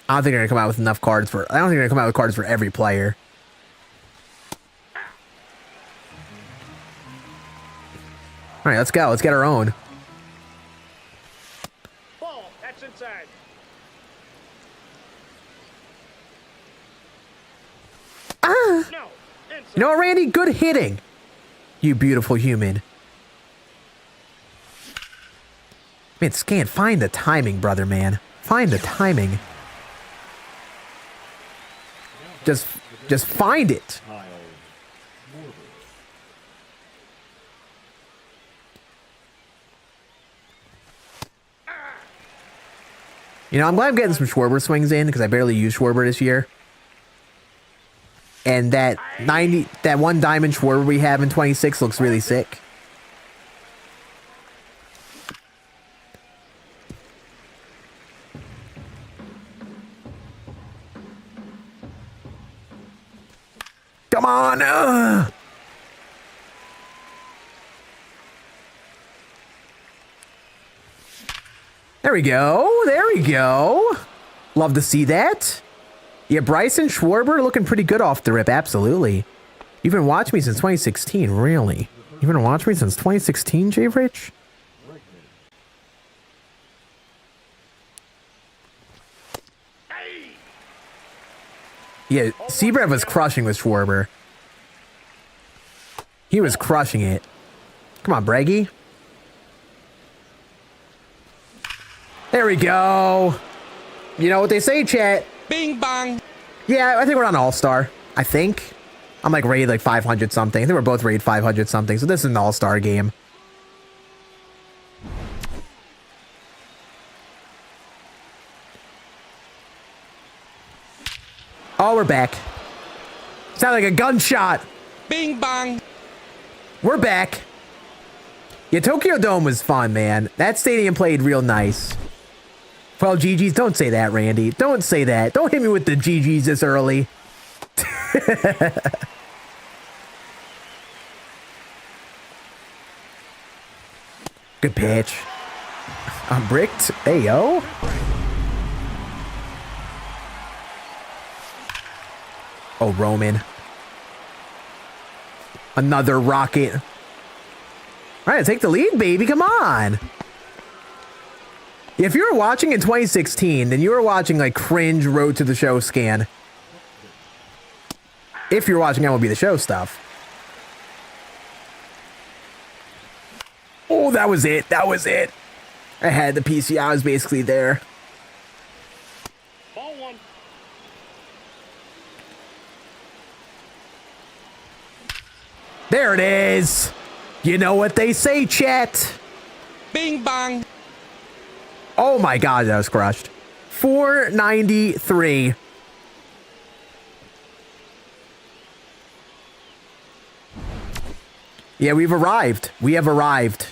I don't think they're going to come out with enough cards for... I don't think they're going to come out with cards for every player. All right, let's go. Let's get our own. Ball. That's inside. Ah! No. Inside. You know what, Randy? Good hitting. You beautiful human. Man, Scan, find the timing, brother, man. Find the timing. Just find it. You know, I'm glad I'm getting some Schwarber swings in because I barely used Schwarber this year. And that one diamond Schwarber we have in 26 looks really sick. Come on. There we go. There we go. Love to see that. Yeah, Bryson Schwarber looking pretty good off the rip. Absolutely. You've been watching me since 2016. Really? You've been watching me since 2016, Jay Rich? Yeah, Seabread was crushing with Schwarber. He was crushing it. Come on, Breggy. There we go. You know what they say, chat. Bing bong. Yeah, I think we're on All-Star. I think. I'm like rated like 500 something. I think we're both rated 500 something. So this is an All-Star game. Oh, we're back. Sound like a gunshot. Bing bong. We're back. Yeah, Tokyo Dome was fun, man. That stadium played real nice. 12 GGs. Don't say that, Randy. Don't say that. Don't hit me with the GGs this early. Good pitch. I'm bricked. Hey, yo. Oh, Roman. Another rocket. All right, take the lead, baby. Come on. If you were watching in 2016, then you were watching like cringe Road to the Show Scan. If you're watching MLB The Show stuff. Oh, that was it. That was it. I had the PCI. I was basically there. Ball one. There it is. You know what they say, chat. Bing bong. Oh my God, that was crushed. 493. Yeah, we've arrived. We have arrived.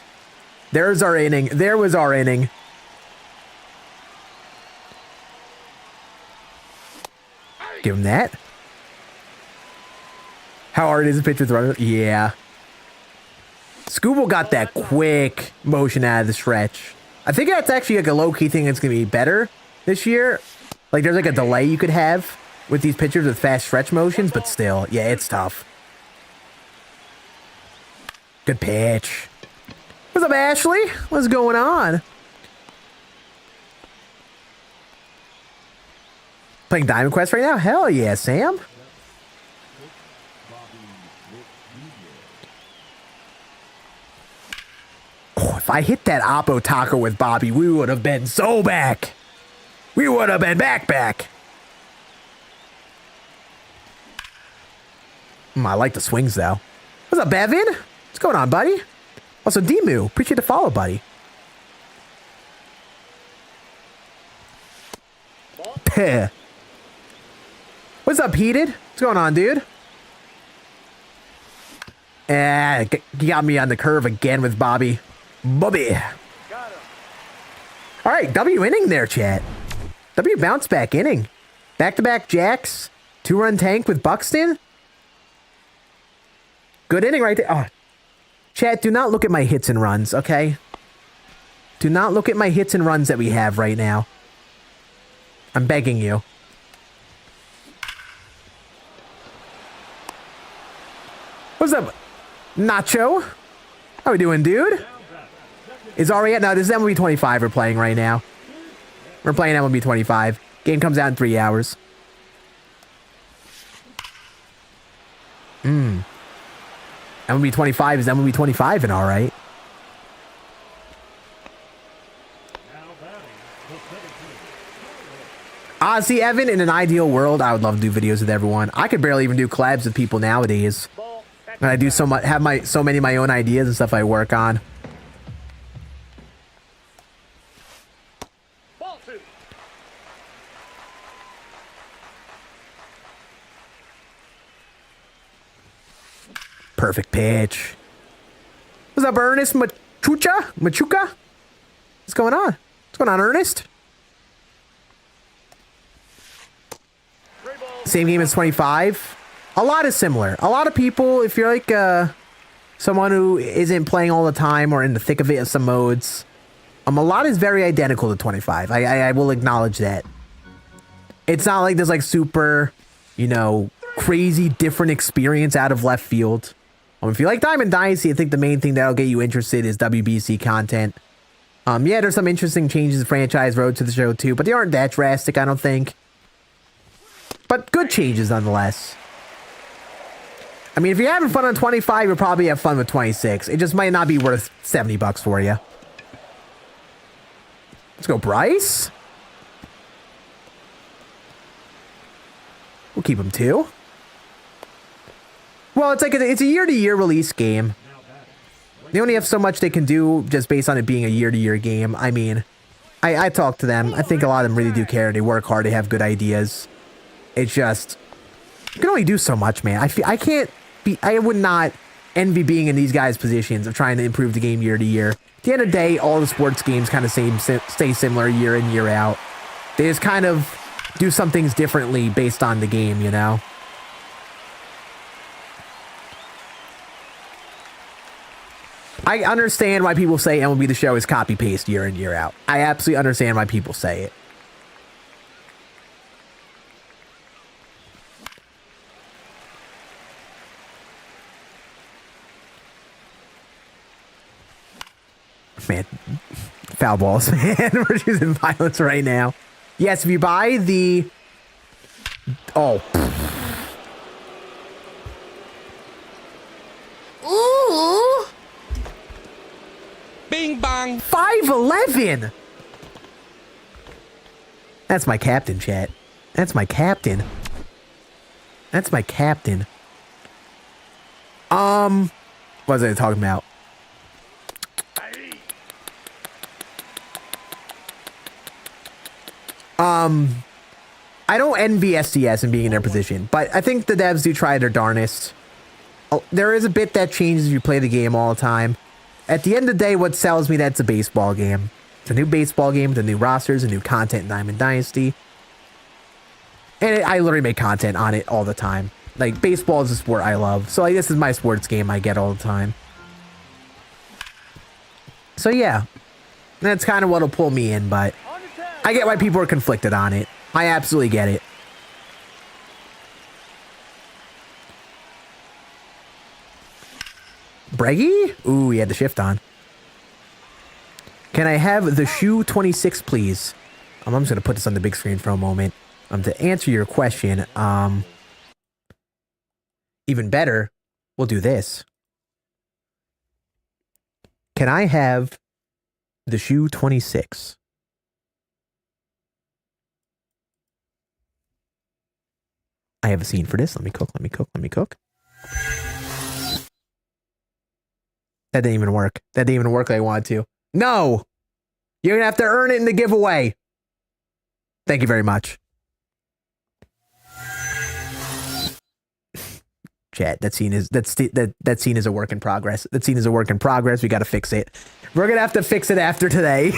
There's our inning. There was our inning. Give him that. How hard is a pitch with runner? Yeah. Scooble got that quick motion out of the stretch. I think that's actually like a low-key thing that's going to be better this year. Like there's like a delay you could have with these pitchers with fast stretch motions, but still, yeah, it's tough. Good pitch. What's up, Ashley? What's going on? Playing Diamond Quest right now? Hell yeah, Sam. Oh, if I hit that Oppo Taco with Bobby, we would have been so back. We would have been back. I like the swings, though. What's up, Bevin? What's going on, buddy? Also, Demu, appreciate the follow, buddy. What's up, Heated? What's going on, dude? He got me on the curve again with Bobby. Bobby. All right, W inning there, chat. W bounce back inning. Back-to-back jacks. 2-run tank with Buxton. Good inning right there. Oh. Chat, do not look at my hits and runs, okay? Do not look at my hits and runs that we have right now. I'm begging you. What's up, Nacho? How we doing, dude? Is already no, this is MLB 25 we're playing right now. We're playing MLB 25. Game comes out in 3 hours. MLB 25 is MLB 25 and all right. See, Evan, in an ideal world, I would love to do videos with everyone. I could barely even do collabs with people nowadays. And I do so much, have so many of my own ideas and stuff I work on. Perfect pitch. What's up, Ernest Machuca? What's going on? What's going on, Ernest? Same game as 25. A lot is similar. A lot of people, if you're like someone who isn't playing all the time or in the thick of it in some modes, a lot is very identical to 25. I will acknowledge that. It's not like there's like super, you know, crazy different experience out of left field. If you like Diamond Dynasty, I think the main thing that'll get you interested is WBC content. Yeah, there's some interesting changes to franchise road to the show too, but they aren't that drastic, I don't think. But good changes nonetheless. I mean, if you're having fun on 25, you'll probably have fun with 26. It just might not be worth $70 for you. Let's go, Bryce. We'll keep him 2. Well, it's like it's a year-to-year release game. They only have so much they can do just based on it being a year-to-year game. I mean, I talk to them. I think a lot of them really do care. They work hard. They have good ideas. It's just, you can only do so much, man. I would not envy being in these guys' positions of trying to improve the game year to year. At the end of the day, all the sports games kind of stay similar year in, year out. They just kind of do some things differently based on the game, you know? I understand why people say MLB The Show is copy-paste year in, year out. I absolutely understand why people say it. Man, foul balls, man. We're using violence right now. Yes, if you buy the... Oh. Ooh. Bing bang. 5'11". That's my captain, chat. That's my captain. That's my captain. What was I talking about? I don't envy SDS in being in their position, but I think the devs do try their darnest. There is a bit that changes if you play the game all the time. At the end of the day, what sells me that's a baseball game. It's a new baseball game with the new rosters and new content in Diamond Dynasty. And I literally make content on it all the time. Like, baseball is a sport I love. So like, this is my sports game I get all the time. So yeah, that's kind of what'll pull me in, but I get why people are conflicted on it. I absolutely get it. Breggy? Ooh, he had the shift on. Can I have the shoe 26, please? I'm just going to put this on the big screen for a moment. To answer your question, even better, we'll do this. Can I have the shoe 26? I have a scene for this. Let me cook. That didn't even work. That didn't even work like I wanted to. No! You're going to have to earn it in the giveaway. Thank you very much. Chat, that scene is a work in progress. That scene is a work in progress. We got to fix it. We're gonna have to fix it after today.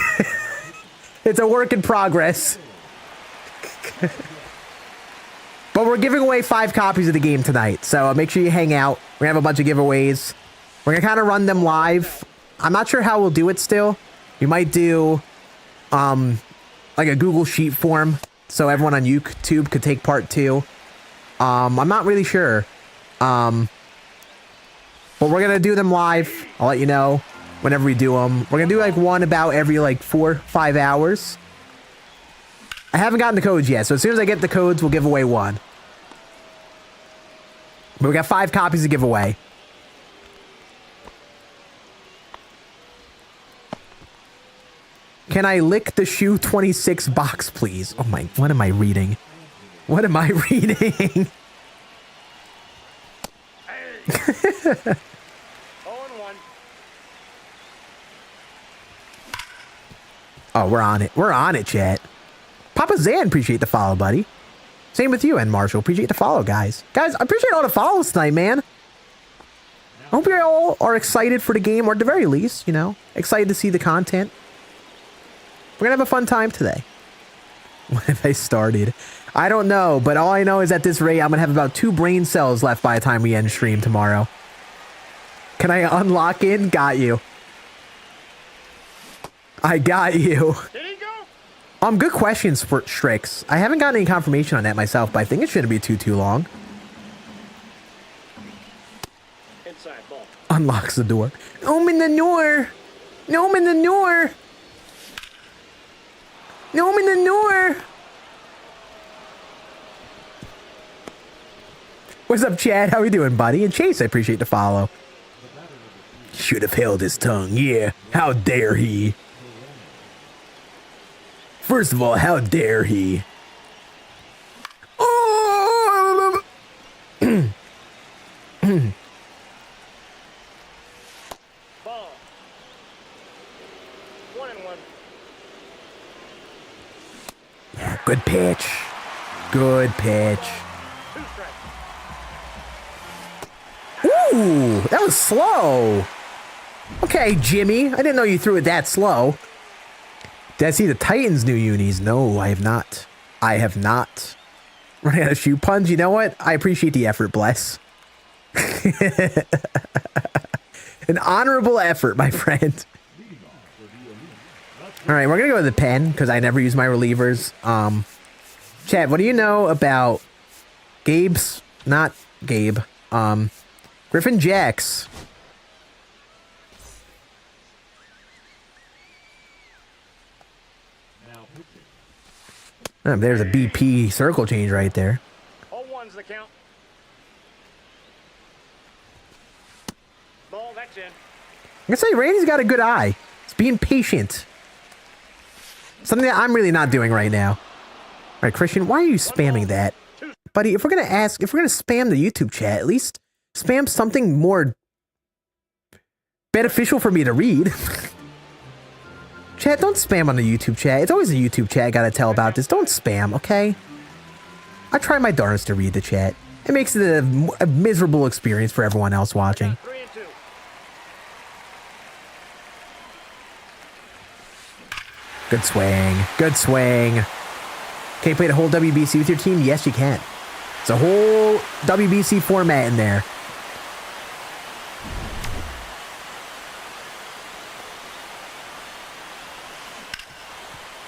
It's a work in progress. But we're giving away 5 copies of the game tonight, so make sure you hang out. We're gonna have a bunch of giveaways. We're gonna kind of run them live. I'm not sure how we'll do it still. We might do like a Google Sheet form so everyone on YouTube could take part too. I'm not really sure. But we're gonna do them live. I'll let you know whenever we do them. We're gonna do like one about every like 4-5 hours. I haven't gotten the codes yet, so as soon as I get the codes, we'll give away one. But we got 5 copies to give away. Can I lick the shoe 26 box, please? Oh my, what am I reading? What am I reading? 0-1. Oh, we're on it. We're on it, chat. Papa Zan, appreciate the follow, buddy. Same with you, and Marshall. Appreciate the follow, guys. Guys, I appreciate all the follows tonight, man. I hope you all are excited for the game, or at the very least, you know, excited to see the content. We're gonna have a fun time today. When have I started? I don't know, but all I know is at this rate, I'm gonna have about 2 brain cells left by the time we end stream tomorrow. Can I unlock in? Got you. I got you. Did he go? Good question, Strix. I haven't gotten any confirmation on that myself, but I think it shouldn't be too long. Inside ball. Unlocks the door. Open the door. Open the door. Open the door. What's up, Chad? How we doing, buddy? And Chase, I appreciate the follow. Should have held his tongue. Yeah. How dare he? First of all, how dare he? Oh! Ball. 1-1. Good pitch. Good pitch. 2 strikes. Ooh, that was slow. Okay, Jimmy. I didn't know you threw it that slow. Did I see the Titans' new unis? No, I have not. I have not. Running out of shoe puns. You know what? I appreciate the effort, bless. An honorable effort, my friend. All right, we're going to go to the pen because I never use my relievers. Chad, what do you know about Gabe's? Not Gabe. Griffin Jacks. Oh, there's a BP circle change right there. 0-1's the count. Ball, that's in. I'm gonna say Randy's got a good eye. It's being patient. Something that I'm really not doing right now. All right, Christian, why are you spamming that? Buddy, if we're gonna spam the YouTube chat, at least spam something more beneficial for me to read. Chat, don't spam on the YouTube chat. It's always the YouTube chat I gotta tell about this. Don't spam, okay? I try my darndest to read the chat. It makes it a miserable experience for everyone else watching. 3-2. Good swing. Good swing. Can you play the whole WBC with your team? Yes, you can. It's a whole WBC format in there.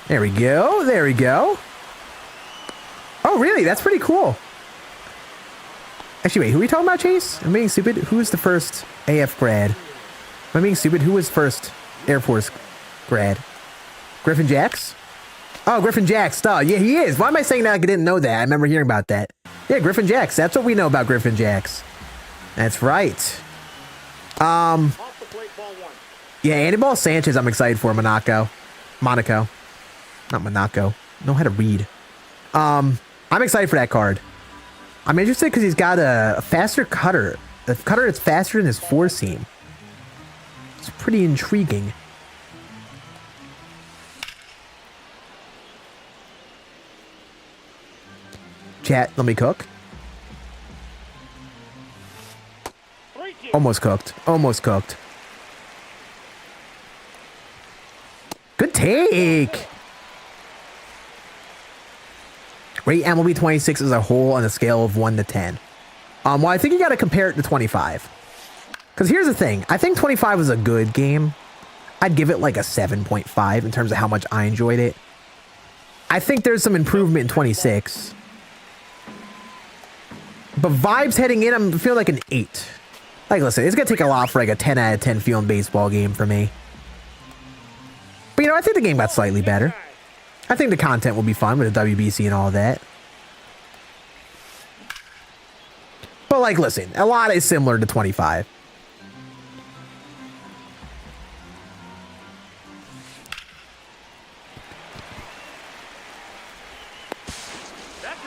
There we go. There we go. Oh, really? That's pretty cool. Actually, wait. Who are we talking about, Chase? I'm being stupid. Who was the first AF grad? Am I being stupid? Who was first Air Force grad? Griffin Jacks? Oh, Griffin Jacks. Oh, yeah, he is. Why am I saying that? I didn't know that. I remember hearing about that. Yeah, Griffin Jacks. That's what we know about Griffin Jacks. That's right. Off the plate, ball 1. Yeah, Anibal Sanchez, I'm excited for. Monaco. Not Monaco. Know how to read. I'm excited for that card. I'm interested because he's got a faster cutter. A cutter that's faster than his four seam. It's pretty intriguing. Chat, let me cook. Almost cooked. Almost cooked. Good take. Rate MLB 26 as a whole on a scale of 1 to 10. Well, I think you got to compare it to 25. Because here's the thing. I think 25 was a good game. I'd give it like a 7.5 in terms of how much I enjoyed it. I think there's some improvement in 26. But vibes heading in, I'm feeling like an 8. Like, listen, it's going to take a lot for like a 10 out of 10 feeling baseball game for me. But, you know, I think the game got slightly better. I think the content will be fun with the WBC and all that. But, like, listen, a lot is similar to 25.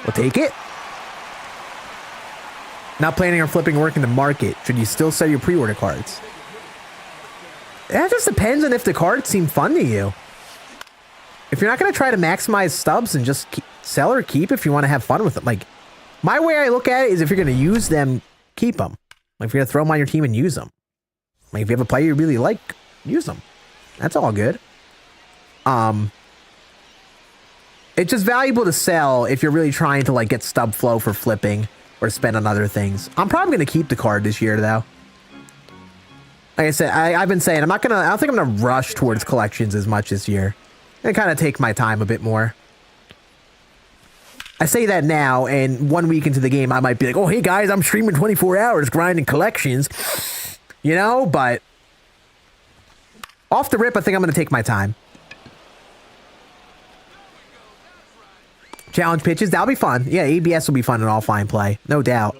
We'll take it. Not planning on flipping work in the market. Should you still sell your pre-order cards? That just depends on if the cards seem fun to you. If you're not going to try to maximize stubs and just sell or keep if you want to have fun with them. Like, my way I look at it is if you're going to use them, keep them. Like, if you're going to throw them on your team and use them. Like, if you have a player you really like, use them. That's all good. It's just valuable to sell if you're really trying to, like, get stub flow for flipping or spend on other things. I'm probably going to keep the card this year, though. Like I said, I've been saying, I don't think I'm going to rush towards collections as much this year. And kind of take my time a bit more. I say that now, and 1 week into the game, I might be like, oh, hey, guys, I'm streaming 24 hours, grinding collections. You know, but off the rip, I think I'm going to take my time. Challenge pitches, that'll be fun. Yeah, ABS will be fun and all fine play. No doubt.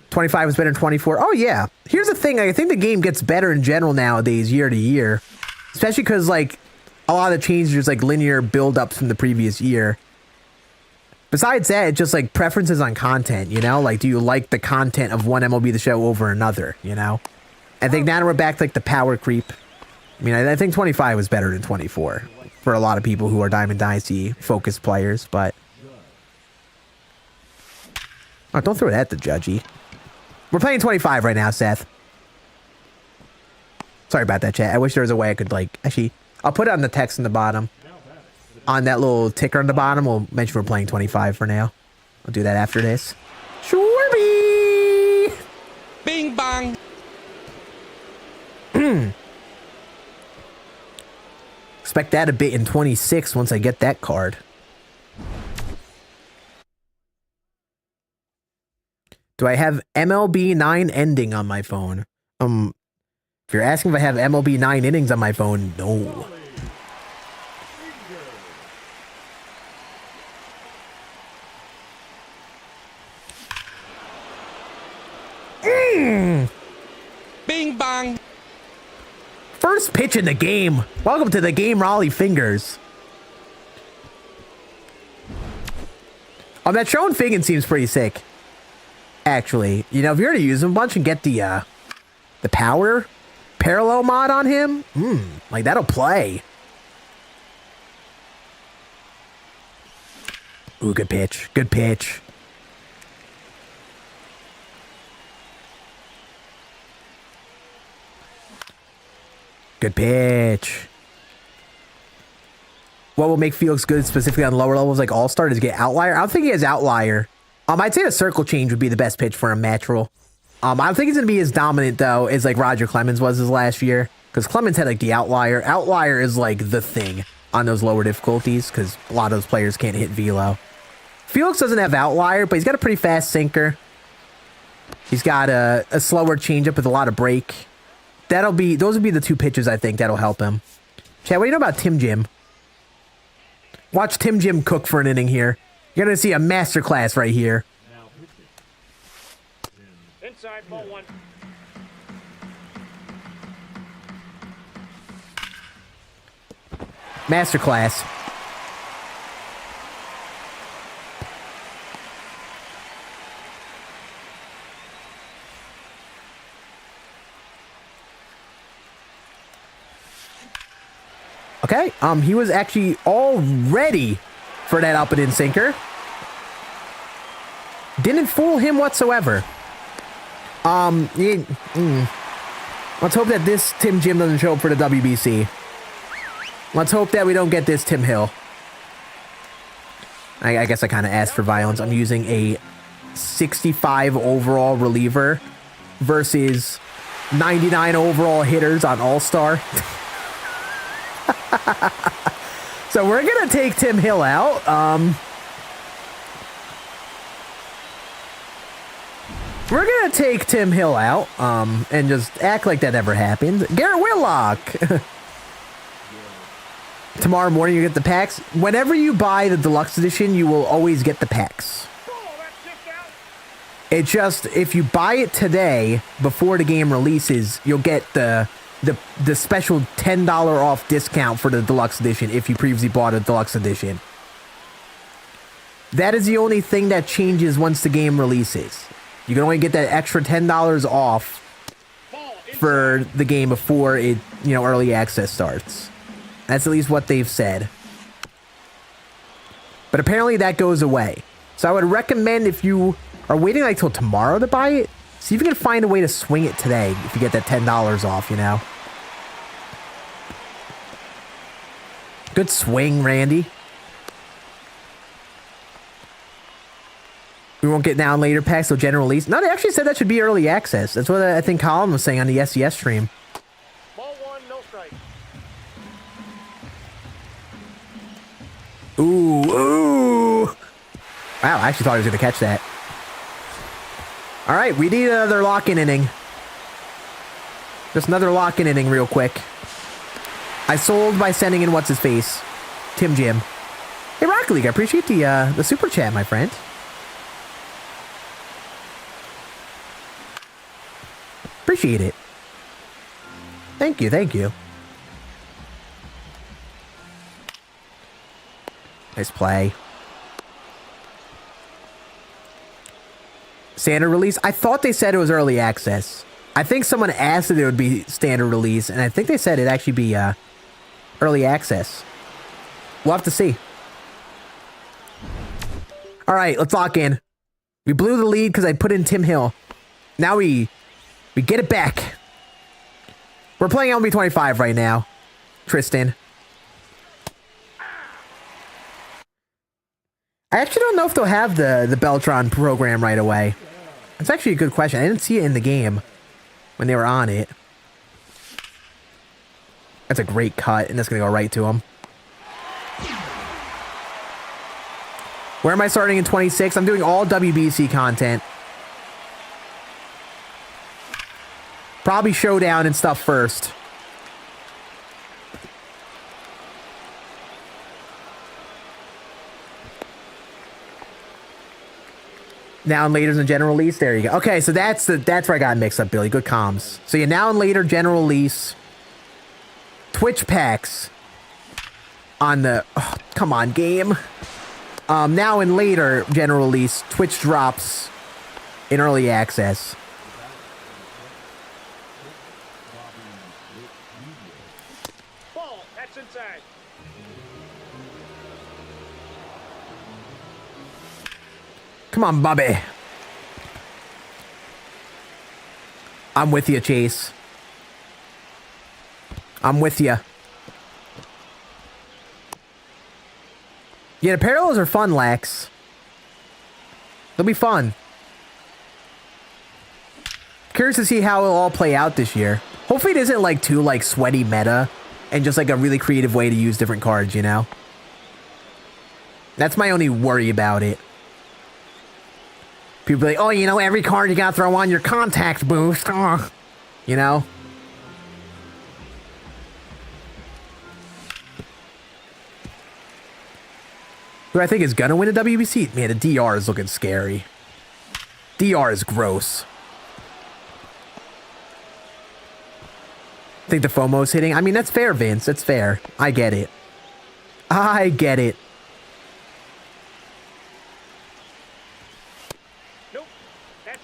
25 is better than 24. Oh, yeah. Here's the thing. I think the game gets better in general nowadays, year to year. Especially because, like, a lot of the changes, like, linear build-ups from the previous year. Besides that, it's just, like, preferences on content, you know? Like, do you like the content of one MLB The Show over another, you know? I think now we're back to, like, the power creep. I mean, I think 25 was better than 24 for a lot of people who are Diamond Dynasty-focused players, but... Oh, don't throw it at the judgy. We're playing 25 right now, Seth. Sorry about that, chat. I wish there was a way I could, like... Actually, I'll put it on the text in the bottom. On that little ticker on the bottom, we'll mention we're playing 25 for now. I'll do that after this. Shorby! Bing bang! Expect that a bit in 26 once I get that card. Do I have MLB 9 ending on my phone? If you're asking if I have MLB 9 innings on my phone, no. Bing bang! First pitch in the game. Welcome to the game, Raleigh Fingers. That Sean Figgin seems pretty sick. Actually, you know, if you're to use him a bunch and get the power parallel mod on him, like that'll play. Ooh, good pitch. Good pitch. Good pitch. What will make Felix good specifically on lower levels like All-Star is get Outlier? I don't think he has Outlier. I'd say a circle change would be the best pitch for him natural. I don't think he's going to be as dominant, though, as like Roger Clemens was his last year. Because Clemens had like the Outlier. Outlier is like the thing on those lower difficulties because a lot of those players can't hit velo. Felix doesn't have Outlier, but he's got a pretty fast sinker. He's got a slower changeup with a lot of break. Those would be the two pitches I think that'll help him. Chad, what do you know about Tim Jim? Watch Tim Jim cook for an inning here. You're going to see a masterclass right here. Inside, ball one. Masterclass. Okay, he was actually all ready for that up and in sinker. Didn't fool him whatsoever. Let's hope that this Tim Jim doesn't show up for the WBC. Let's hope that we don't get this Tim Hill. I guess I kind of asked for violence. I'm using a 65 overall reliever versus 99 overall hitters on All-Star. So we're going to take Tim Hill out. We're going to take Tim Hill out and just act like that never happened. Garrett Whitlock. Tomorrow morning you get the packs. Whenever you buy the deluxe edition, you will always get the packs. It just, if you buy it today before the game releases, you'll get the special $10 off discount for the deluxe edition if you previously bought a deluxe edition. That is the only thing that changes once the game releases. You can only get that extra $10 off for the game before it, early access starts. That's at least what they've said. But apparently that goes away. So I would recommend, if you are waiting like till tomorrow to buy it, see if you can find a way to swing it today if you get that $10 off, Good swing, Randy. We won't get now and later packs, so general release. No, they actually said that should be early access. That's what I think Colin was saying on the SES stream. Ball one, no strike. Ooh. Wow, I actually thought he was going to catch that. All right, we need another lock-in inning. Just another lock-in inning real quick. I sold by sending in what's-his-face. Tim Jim. Hey, Rocket League, I appreciate the super chat, my friend. Appreciate it. Thank you, thank you. Nice play. Standard release? I thought they said it was early access. I think someone asked if it would be standard release, and I think they said it'd actually be early access. We'll have to see. All right, let's lock in. We blew the lead because I put in Tim Hill. Now we get it back. We're playing MLB 25 right now, Tristan. I actually don't know if they'll have the Beltron program right away. That's actually a good question. I didn't see it in the game when they were on it. That's a great cut, and that's going to go right to him. Where am I starting in 26? I'm doing all WBC content. Probably Showdown and stuff first. Now and later's in general release. There you go. Okay, so that's where I got mixed up, Billy. Good comms. So yeah, now and later general release. Twitch packs on the come on game. Now and later general release. Twitch drops in early access. Ball, that's inside. Come on, Bobby. I'm with you, Chase. I'm with you. Yeah, the parallels are fun, Lax. They'll be fun. Curious to see how it'll all play out this year. Hopefully it isn't like too sweaty meta and just like a really creative way to use different cards, That's my only worry about it. People be like, oh, every card you gotta throw on your contact boost. Oh. Who I think is gonna win the WBC? Man, the DR is looking scary. DR is gross. Think the FOMO's hitting? I mean, that's fair, Vince. That's fair. I get it. I get it.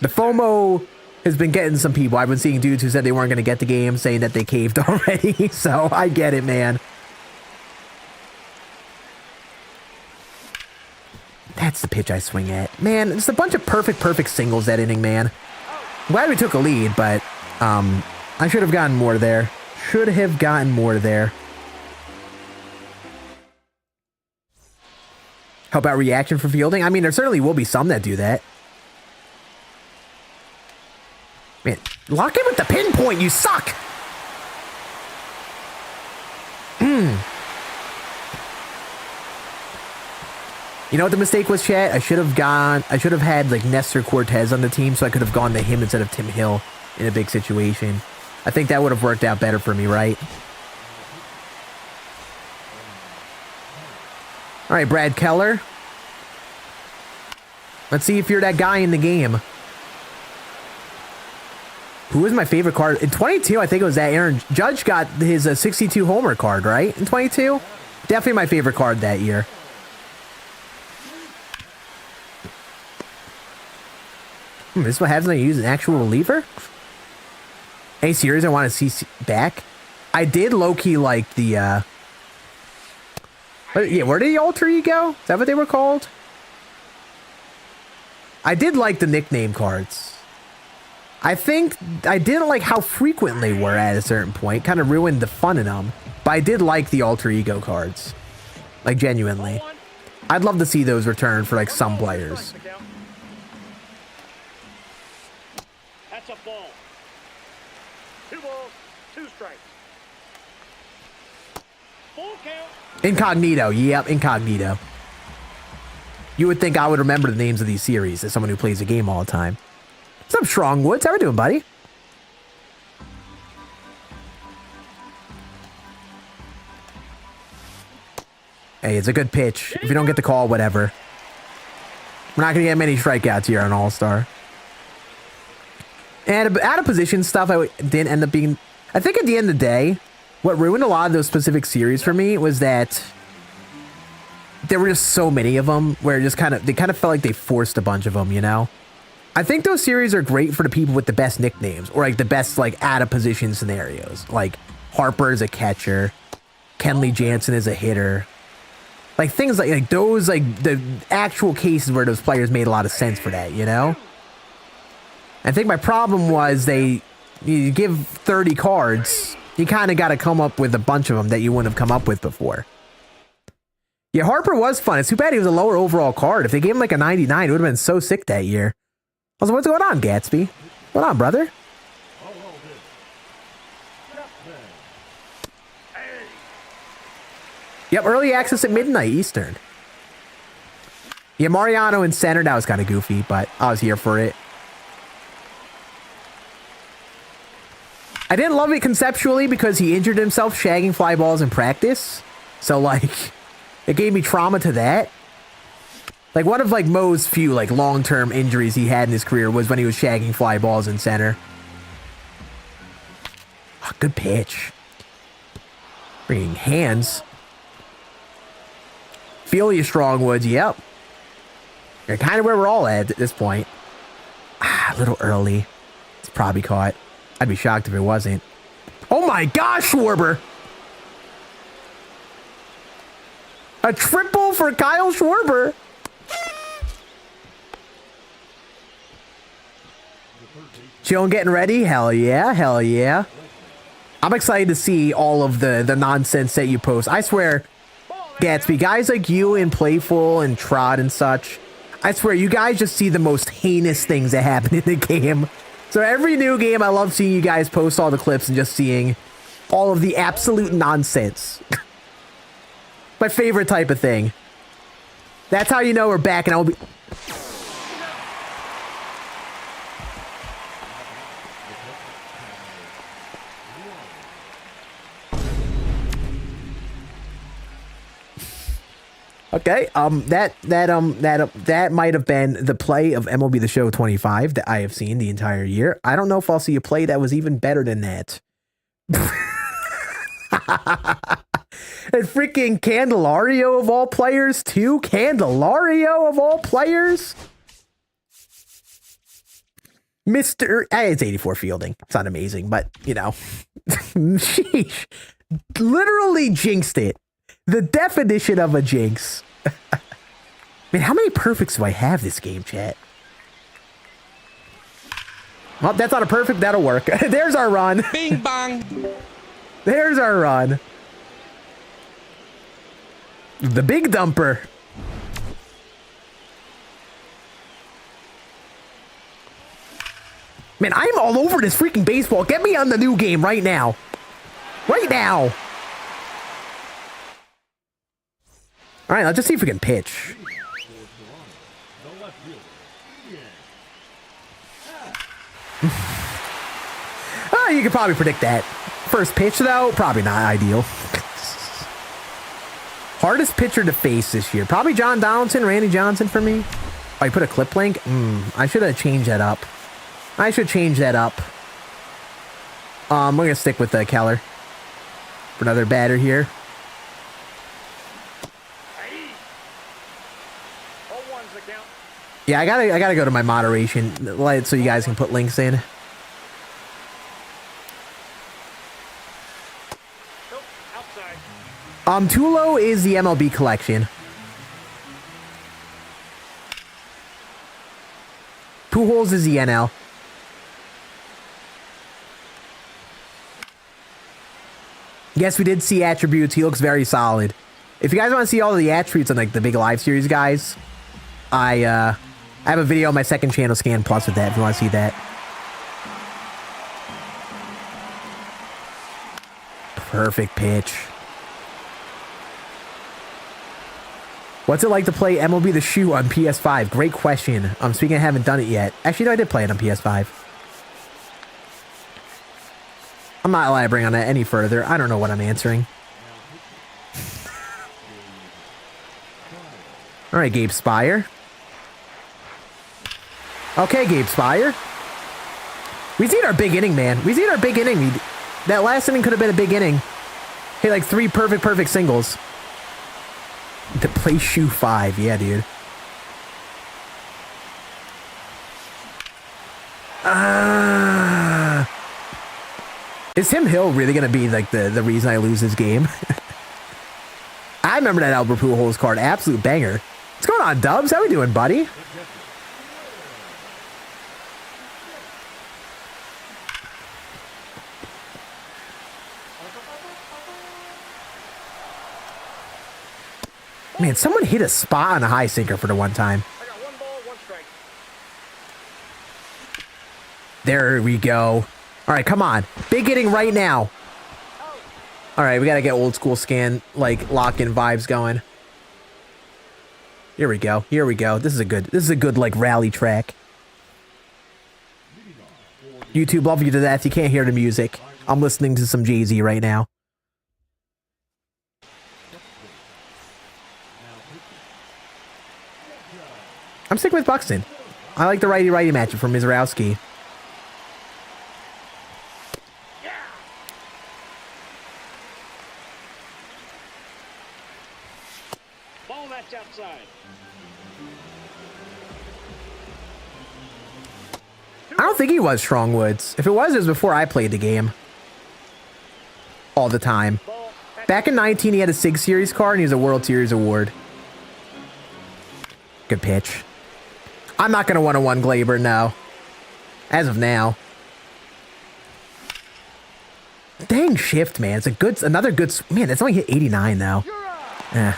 The FOMO has been getting some people. I've been seeing dudes who said they weren't going to get the game saying that they caved already. So I get it, man. That's the pitch I swing at. Man, it's a bunch of perfect singles that inning, man. Glad we took a lead, but I should have gotten more there. Should have gotten more there. How about reaction for fielding? I mean, there certainly will be some that do that. Man, lock in with the pinpoint, you suck! You know what the mistake was, chat? I should have had like Nestor Cortez on the team so I could have gone to him instead of Tim Hill in a big situation. I think that would have worked out better for me, right? All right, Brad Keller. Let's see if you're that guy in the game. Who was my favorite card? In 22, I think it was that Aaron Judge got his 62 homer card, right? In 22? Definitely my favorite card that year. This is what happens when you use an actual reliever? Any series I want to see back? I did low-key like the, yeah, where did the alter ego? Is that what they were called? I did like the nickname cards. I think I didn't like how frequent they were at a certain point. Kind of ruined the fun in them. But I did like the alter ego cards. Like, genuinely. I'd love to see those return for, like, some players. That's a ball. 2 balls, 2 strikes. Full count. Incognito. Yep, Incognito. You would think I would remember the names of these series as someone who plays the game all the time. What's up, Strongwoods? How we doing, buddy? Hey, it's a good pitch. If you don't get the call, whatever. We're not going to get many strikeouts here on All-Star. And out of position stuff, I didn't end up being... I think at the end of the day, what ruined a lot of those specific series for me was that there were just so many of them where they kind of felt like they forced a bunch of them, you know? I think those series are great for the people with the best nicknames or like the best like out of position scenarios. Like Harper is a catcher, Kenley Jansen is a hitter. Like things like those, like the actual cases where those players made a lot of sense for that, you know? I think my problem was you give 30 cards, you kind of got to come up with a bunch of them that you wouldn't have come up with before. Yeah, Harper was fun. It's too bad he was a lower overall card. If they gave him like a 99, it would have been so sick that year. I was like, what's going on, Gatsby? What's on, brother? Yep, early access at midnight Eastern. Yeah, Mariano in center, that was kind of goofy, but I was here for it. I didn't love it conceptually because he injured himself shagging fly balls in practice. So, like, it gave me trauma to that. Like, one of, like, Mo's few, like, long-term injuries he had in his career was when he was shagging fly balls in center. Oh, good pitch. Bringing hands. Feel you, Strongwoods. Yep. You're kind of where we're all at this point. A little early. It's probably caught. I'd be shocked if it wasn't. Oh my gosh, Schwarber! A triple for Kyle Schwarber! Chillin' getting ready? Hell yeah, hell yeah. I'm excited to see all of the nonsense that you post. I swear, Gatsby, guys like you and Playful and Trot and such, I swear, you guys just see the most heinous things that happen in the game. So every new game, I love seeing you guys post all the clips and just seeing all of the absolute nonsense. My favorite type of thing. That's how you know we're back, and I'll be... Okay, that might have been the play of MLB The Show 25 that I have seen the entire year. I don't know if I'll see a play that was even better than that. And freaking Candelario of all players, too? Candelario of all players? It's 84 fielding. It's not amazing, but, you know. Sheesh. Literally jinxed it. The definition of a jinx. Man, how many perfects do I have this game, chat? Well, that's not a perfect. That'll work. There's our run. Bing bang. There's our run. The big dumper. Man, I'm all over this freaking baseball. Get me on the new game right now. Right now. All right, let's just see if we can pitch. Oh, you could probably predict that. First pitch, though, probably not ideal. Hardest pitcher to face this year. Probably John Donaldson, Randy Johnson for me. Oh, you put a clip link? I should have changed that up. I should change that up. We're going to stick with Keller for another batter here. Yeah, I gotta go to my moderation so you guys can put links in. Tulo is the MLB collection. Pujols is the NL. Yes, we did see attributes. He looks very solid. If you guys want to see all of the attributes on like the big live series, guys, I have a video on my second channel, Scann Plus, with that. If you want to see that. Perfect pitch. What's it like to play MLB The Show on PS5? Great question. Speaking, I haven't done it yet. Actually, no, I did play it on PS5. I'm not elaborating on that any further. I don't know what I'm answering. All right, Gabe Spire. Okay, Gabe Spire. We seen our big inning, man. We seen our big inning. That last inning could have been a big inning. Hit like 3 perfect singles. To play shoe 5. Yeah, dude. Is Tim Hill really going to be like the reason I lose this game? I remember that Albert Pujols card. Absolute banger. What's going on, Dubs? How we doing, buddy? Man, someone hit a spot on a high sinker for the one time. I got 1 ball, 1 strike. There we go. All right, come on. Big hitting right now. All right, we got to get old school Scann, like lock-in vibes going. Here we go. Here we go. This is a good like rally track. YouTube, love you to death. You can't hear the music. I'm listening to some Jay-Z right now. I'm sticking with Buxton. I like the righty-righty matchup from Mizrowski. Ball that's outside. I don't think he was Strongwoods. If it was before I played the game. All the time. Back in 19, he had a SIG Series card and he was a World Series award. Good pitch. I'm not going to 1-on-1 Glaber, no. As of now. Dang shift, man. It's another good... Man, it's only hit 89, though. Eh.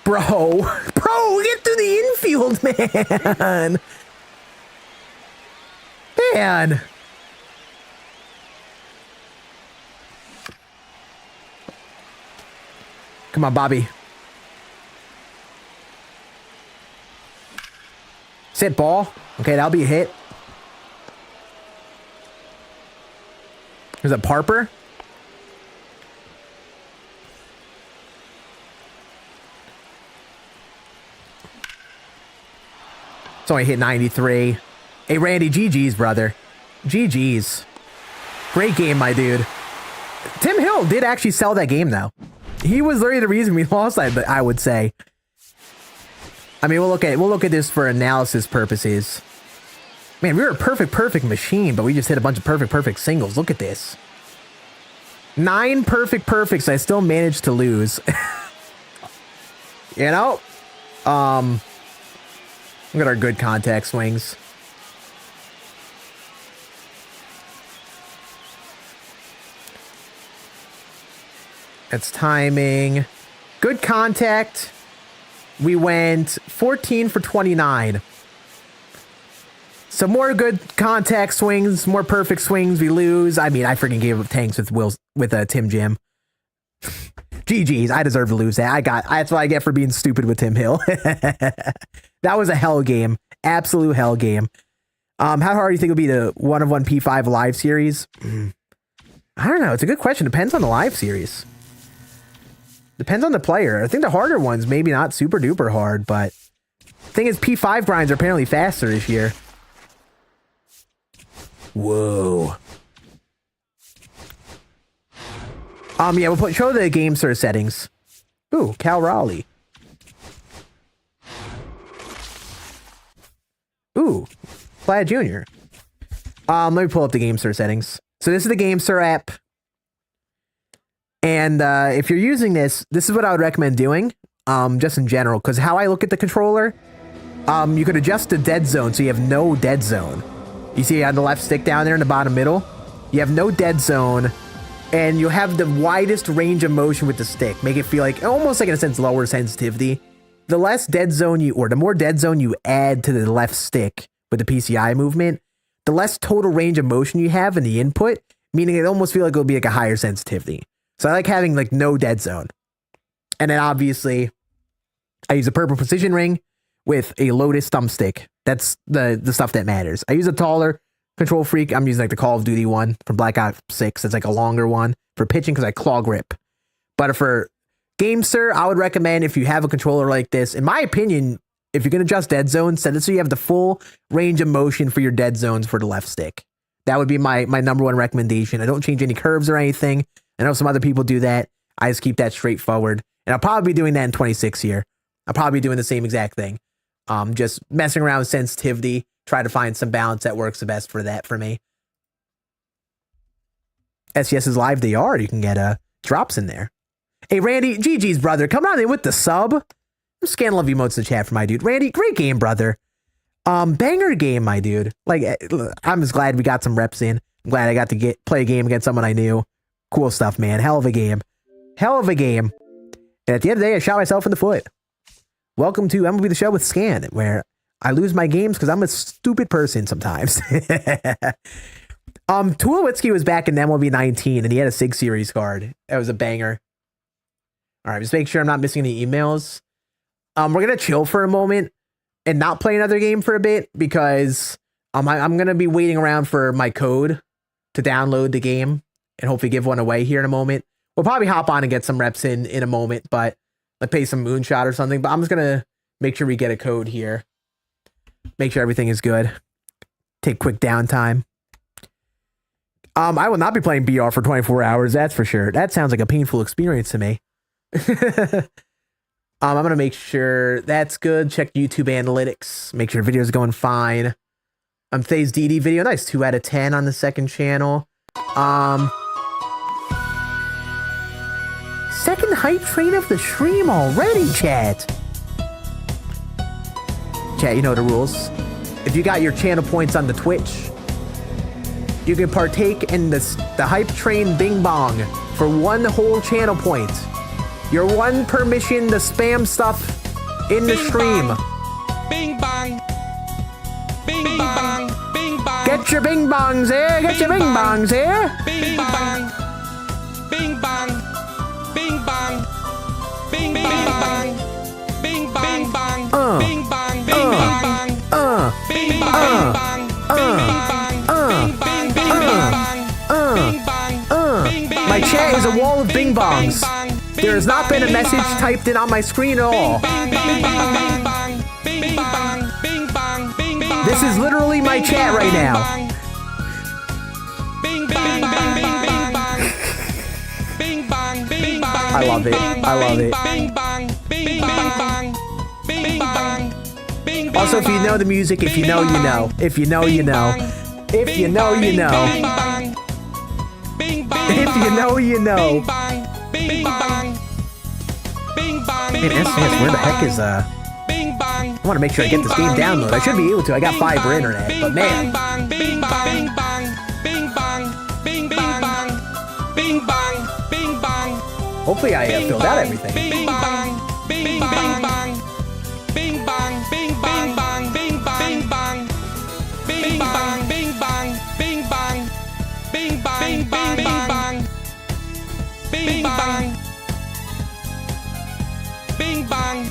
Bro, get through the infield, man. Man. Come on, Bobby. Sit ball. Okay, that'll be a hit. There's a Parper. It's only hit 93. Hey, Randy, GG's, brother. GG's. Great game, my dude. Tim Hill did actually sell that game, though. He was literally the reason we lost, I would say. I mean, we'll look at this for analysis purposes. Man, we were a perfect machine, but we just hit a bunch of perfect singles. Look at this. 9 perfects. I still managed to lose. You know? Look at our good contact swings. It's timing. Good contact. We went 14 for 29. So more good contact swings, more perfect swings. We lose. I mean, I freaking gave up tanks with Tim Jim. GG's. I deserve to lose that. That's what I get for being stupid with Tim Hill. That was a hell game. Absolute hell game. How hard do you think it'll be to 1-of-1 P5 live series? I don't know. It's a good question. Depends on the live series. Depends on the player. I think the harder ones maybe not super duper hard, but the thing is P5 grinds are apparently faster this year. Whoa. Yeah, we'll show the game sort settings. Ooh, Cal Raleigh. Ooh, Plaid Jr. Let me pull up the game settings. So this is the game app. And if you're using this is what I would recommend doing, just in general, because how I look at the controller, you could adjust the dead zone so you have no dead zone. You see on the left stick down there in the bottom middle, you have no dead zone, and you have the widest range of motion with the stick. Make it feel like, almost like in a sense, lower sensitivity. The less dead zone the more dead zone you add to the left stick with the PCI movement, the less total range of motion you have in the input, meaning it almost feel like it'll be like a higher sensitivity. So I like having like no dead zone. And then obviously I use a purple precision ring with a Lotus thumbstick. That's the stuff that matters. I use a taller control freak. I'm using like the Call of Duty one from Black Ops 6. It's like a longer one for pitching because I claw grip. But for GameSir, I would recommend if you have a controller like this, in my opinion, if you're going to adjust dead zones, set it so you have the full range of motion for your dead zones for the left stick. That would be my number one recommendation. I don't change any curves or anything. I know some other people do that. I just keep that straightforward. And I'll probably be doing that in 26 here. I'll probably be doing the same exact thing. Just messing around with sensitivity, try to find some balance that works the best for that for me. SES's live DR, you can get drops in there. Hey, Randy, GG's brother, come on in with the sub. I'm scanning love emotes in the chat for my dude. Randy, great game, brother. Banger game, my dude. Like, I'm just glad we got some reps in. I'm glad I got to play a game against someone I knew. Cool stuff, man. Hell of a game. Hell of a game. And at the end of the day, I shot myself in the foot. Welcome to MLB The Show with Scann, where I lose my games because I'm a stupid person sometimes. Tulowitzki was back in MLB 19, and he had a SIG series card. That was a banger. All right, just make sure I'm not missing any emails. We're going to chill for a moment and not play another game for a bit because I'm going to be waiting around for my code to download the game and hopefully give one away here in a moment. We'll probably hop on and get some reps in a moment, but let's play some Moonshot or something. But I'm just going to make sure we get a code here. Make sure everything is good. Take quick downtime. I will not be playing BR for 24 hours, that's for sure. That sounds like a painful experience to me. I'm going to make sure that's good. Check YouTube analytics. Make sure video's going fine. Today's DD video. Nice 2 out of 10 on the second channel. Second hype train of the stream already, chat. Chat, you know the rules. If you got your channel points on the Twitch, you can partake in the hype train bing bong for 1 whole channel point. Your 1 permission to spam stuff in the stream. Bing bong. Bing bong. Bing bong. Get your bing bongs here. Get your bing bongs here. Bing bong. Bing bong. Bing bong. Bing bong. Bing bong. Bing bong. Bing bong. Bing bong. Bing bong. My chat is a wall of bing bongs. There has not been a message typed in on my screen at all. This is literally my chat right now. I love it. I love it. Also, if you know the music, if you know, you know. If you know, you know. If you know, you know. If you know, you know. Bing bang. Bing bang. Man, SCS, where the heck is I want to make sure I get this game downloaded. I should be able to. I got fiber internet, but man. Bing bang. Bing bang. Bing bang. Bing bang. Bing bang. Hopefully I filled out everything. Bing bang. Bing bang. Bing bang. Bing bang. Bing bang. Bing bang. Bing bang. Bing bang. Bing bang. Bing bang. Bing bang. Bing bang.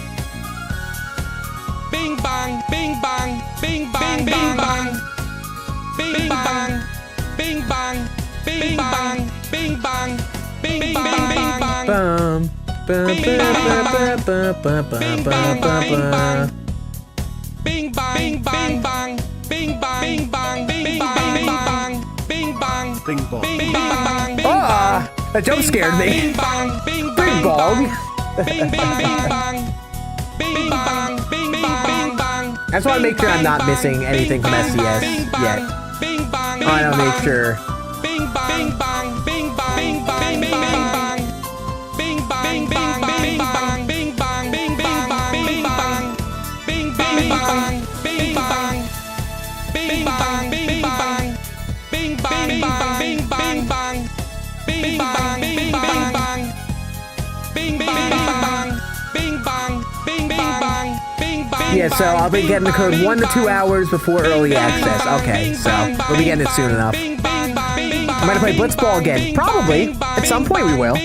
Bing bang, bing bang, bing bang, bing bang, bing bang, bing bang, bing bang, bing bang, bing bang, Bum, bum, bum, bum, bum, bum, bum, bum. bing bang, bang bang, bing bang, bang, bing bang, bing bang, Bing bong. bing bang, Ah, that jump scared me. bing bang, bing Big bong. bing bang, bing bang, bing bang. I just want to make sure I'm not missing anything from SCS yet. I want to make sure. Bing bang bang bing bang bang bing bang bing bang bing bang bing bang bing bang bing bang bing bang bing bang bing bang bing bang bing bang bing bang bing bang bing bang bing bang bing bang bing bang bing bang bing bang. Yeah, so I'll be getting the code 1 to 2 hours before early access. Okay, so we'll be getting it soon enough. I'm gonna play Blitzball again. Probably. At some point we will.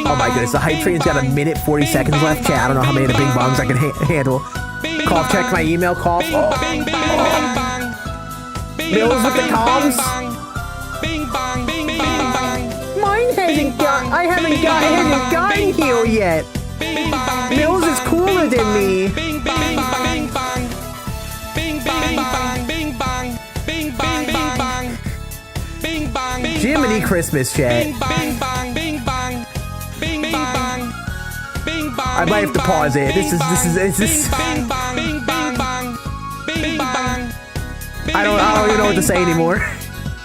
Oh my goodness, the hype train's got 1 minute 40 seconds left. Chat, I don't know how many of the bing bongs I can handle. Cough, check my email, cough. Oh. Mills with the comms. Mine hasn't gotten here yet. Mills is cooler than me. Jiminy Christmas, chat. I might have to pause it. This is. I don't even know what to say anymore.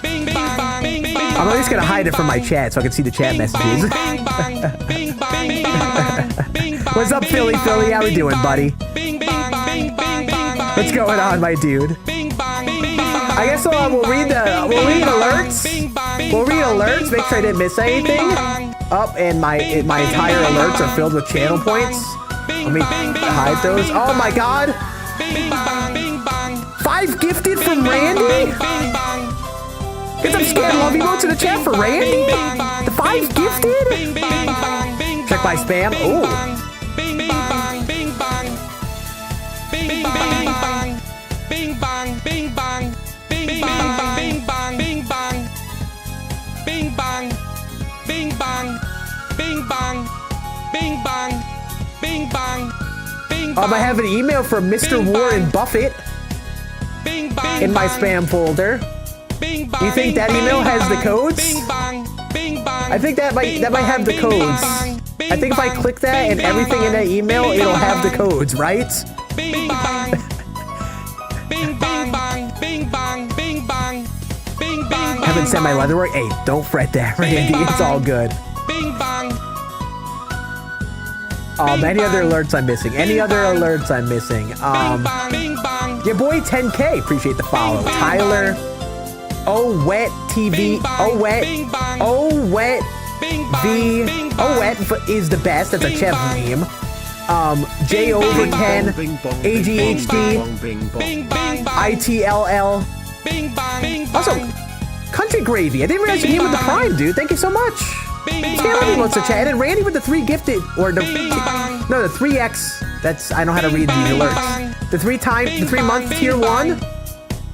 I'm at least gonna hide it from my chat so I can see the chat messages. What's up, Philly? How we doing, buddy? What's going on, my dude? I guess we'll read alerts. We'll read alerts. Make sure I didn't miss anything. Up, and my entire alerts are filled with channel points. Let me hide those. Oh my God! 5 gifted from Randy. Get some Scann love emotes in the chat for Randy. The 5 gifted. Check my spam. Ooh. I have an email from Mr. Warren Buffett in my spam folder. You think that email has the codes? I think that might have the codes. I think if I click that and everything in that email, it'll have the codes, right? Haven't sent my leatherwork. Hey, don't fret that, Randy. It's all good. Any other alerts I'm missing? Your boy 10K, appreciate the follow. Tyler, Wet TV, Wet is the best. That's a Chev meme. J over 10, AGHD, ITLL. Also, Country Gravy. I didn't realize you came with the Prime, dude. Thank you so much. Scann wants to chat. And Randy with the 3 gifted, or the 3X. That's, I know how to read these alerts. The 3-month tier 1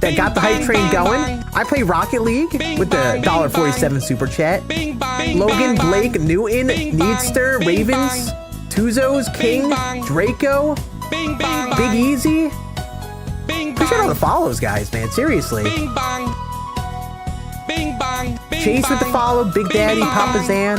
that got the hype train going. I play Rocket League with the $1.47 super chat. Logan, Blake, Newton, Needster, Ravens, Tuzos, King, Draco, Big Easy. Appreciate all the follows, guys, man. Seriously. Chase with the follow, Big Daddy, Papa Zan.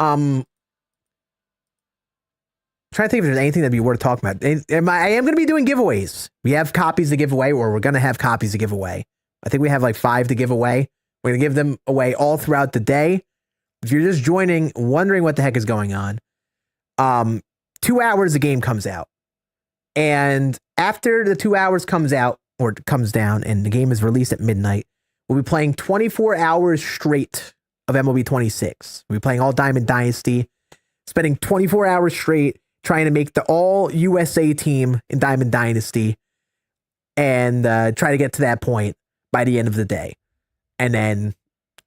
Trying to think if there's anything that'd be worth talking about. I am going to be doing giveaways. We have copies to give away, or we're going to have copies to give away. I think we have like 5 to give away. We're going to give them away all throughout the day. If you're just joining, wondering what the heck is going on, 2 hours the game comes out. And after the 2 hours comes out, or comes down, and the game is released at midnight, we'll be playing 24 hours straight of MLB 26. We'll be playing all Diamond Dynasty, spending 24 hours straight trying to make the all-USA team in Diamond Dynasty and try to get to that point by the end of the day. And then,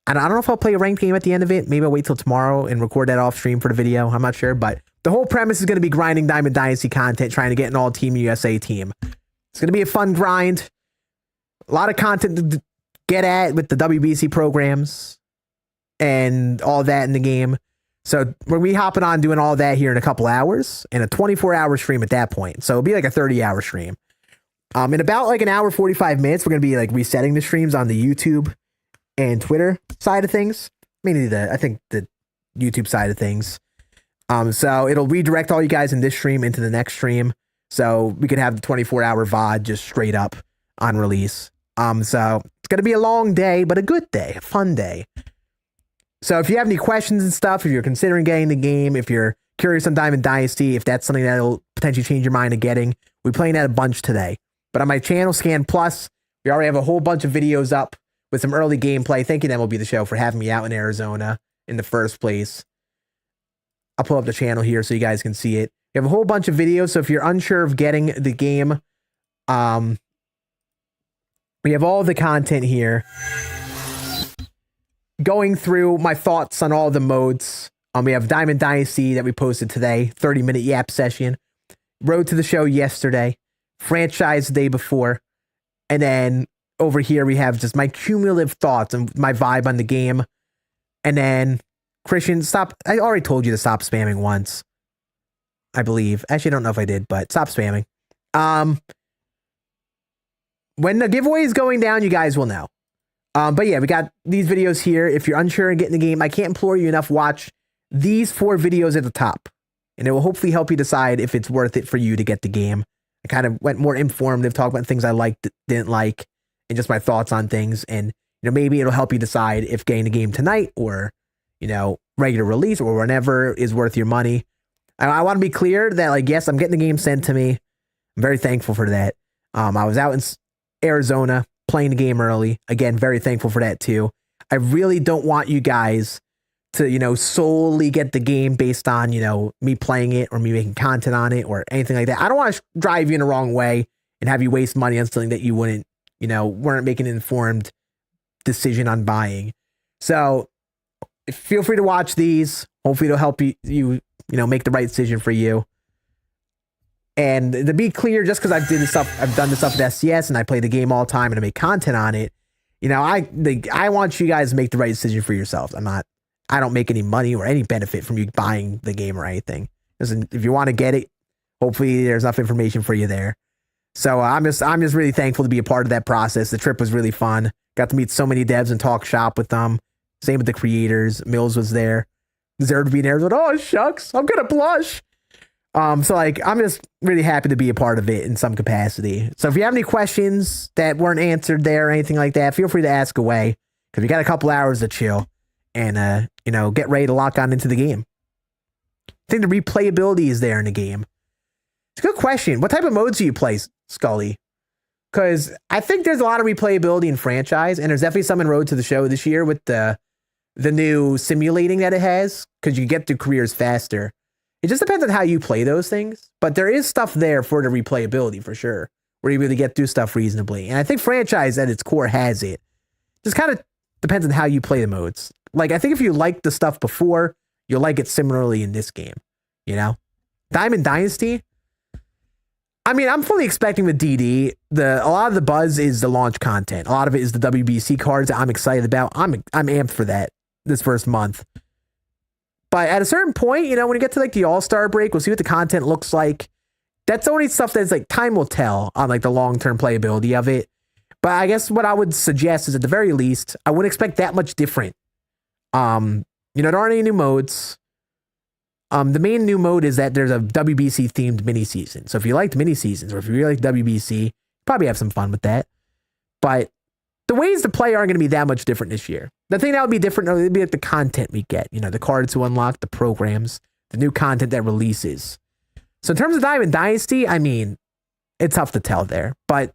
I don't know if I'll play a ranked game at the end of it. Maybe I'll wait till tomorrow and record that off stream for the video. I'm not sure, but the whole premise is going to be grinding Diamond Dynasty content, trying to get an all-team USA team. It's going to be a fun grind. A lot of content to get at with the WBC programs and all that in the game. So we're going to be hopping on doing all that here in a couple hours and a 24-hour stream at that point. So it'll be like a 30-hour stream. In about like an hour, 45 minutes, we're going to be like resetting the streams on the YouTube and Twitter side of things. Mainly I think the YouTube side of things. So it'll redirect all you guys in this stream into the next stream. So we could have the 24-hour VOD just straight up on release. So it's going to be a long day, but a good day, a fun day. So if you have any questions and stuff, if you're considering getting the game, if you're curious on Diamond Dynasty, if that's something that'll potentially change your mind of getting, we're playing that a bunch today. But on my channel, Scann Plus, we already have a whole bunch of videos up with some early gameplay. Thank you to MLB The Show for having me out in Arizona in the first place. I'll pull up the channel here so you guys can see it. We have a whole bunch of videos, so if you're unsure of getting the game, we have all the content here. Going through my thoughts on all the modes. We have Diamond Dynasty that we posted today, 30-minute yap session. Road to the Show yesterday. Franchise the day before. And then over here we have just my cumulative thoughts and my vibe on the game. And then, Christian, stop. I already told you to stop spamming once, I believe. Actually, I don't know if I did, but stop spamming. When the giveaway is going down, you guys will know. But yeah, we got these videos here. If you're unsure and getting the game, I can't implore you enough. Watch these 4 videos at the top, and it will hopefully help you decide if it's worth it for you to get the game. I kind of went more informative, talk about things I liked, didn't like, and just my thoughts on things. And, maybe it'll help you decide if getting the game tonight or, regular release or whenever is worth your money. I want to be clear that, like, yes, I'm getting the game sent to me. I'm very thankful for that. I was out in Arizona playing the game early. Again, very thankful for that too. I really don't want you guys to, solely get the game based on, me playing it or me making content on it or anything like that. I don't want to drive you in the wrong way and have you waste money on something that you weren't making an informed decision on buying. So feel free to watch these. Hopefully it'll help you make the right decision for you. And to be clear, just because I've done this stuff with SCS and I play the game all the time and I make content on it, I want you guys to make the right decision for yourselves. I don't make any money or any benefit from you buying the game or anything. Listen, if you want to get it, hopefully there's enough information for you there. So I'm just really thankful to be a part of that process. The trip was really fun. Got to meet so many devs and talk shop with them. Same with the creators. Mills was there. Deserved to be there. Like, oh shucks, I'm gonna blush. I'm just really happy to be a part of it in some capacity. So if you have any questions that weren't answered there or anything like that, feel free to ask away because we got a couple hours to chill and, get ready to lock on into the game. I think the replayability is there in the game. It's a good question. What type of modes do you play, Scully? Because I think there's a lot of replayability in franchise, and there's definitely some in Road to the Show this year with the new simulating that it has because you get through careers faster. It just depends on how you play those things, but there is stuff there for the replayability for sure, where you really get through stuff reasonably. And I think franchise at its core has it. Just kind of depends on how you play the modes. Like, I think if you liked the stuff before, you'll like it similarly in this game, Diamond Dynasty. I'm fully expecting with DD, a lot of the buzz is the launch content. A lot of it is the WBC cards that I'm excited about. I'm amped for that this first month. But at a certain point, when you get to the All-Star break, we'll see what the content looks like. That's only stuff that's time will tell on the long-term playability of it. But I guess what I would suggest is at the very least, I wouldn't expect that much different. There aren't any new modes. The main new mode is that there's a WBC themed mini season. So if you liked mini seasons or if you really like WBC, probably have some fun with that. But the ways to play aren't going to be that much different this year. The thing that would be different would be like the content we get, you know, the cards to unlock, the programs, the new content that releases. So in terms of Diamond Dynasty, I mean, it's tough to tell there, but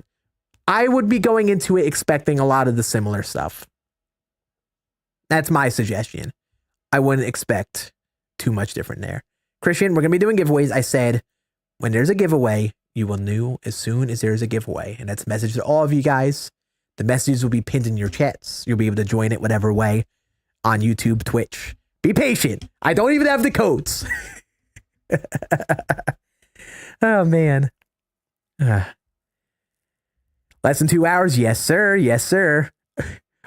I would be going into it expecting a lot of the similar stuff. That's my suggestion. I wouldn't expect too much different there. Christian, we're going to be doing giveaways. I said, when there's a giveaway, you will know as soon as there's a giveaway. And that's a message to all of you guys. The messages will be pinned in your chats. You'll be able to join it whatever way on YouTube, Twitch. Be patient. I don't even have the codes. Oh, man. Less than 2 hours? Yes, sir. Yes, sir.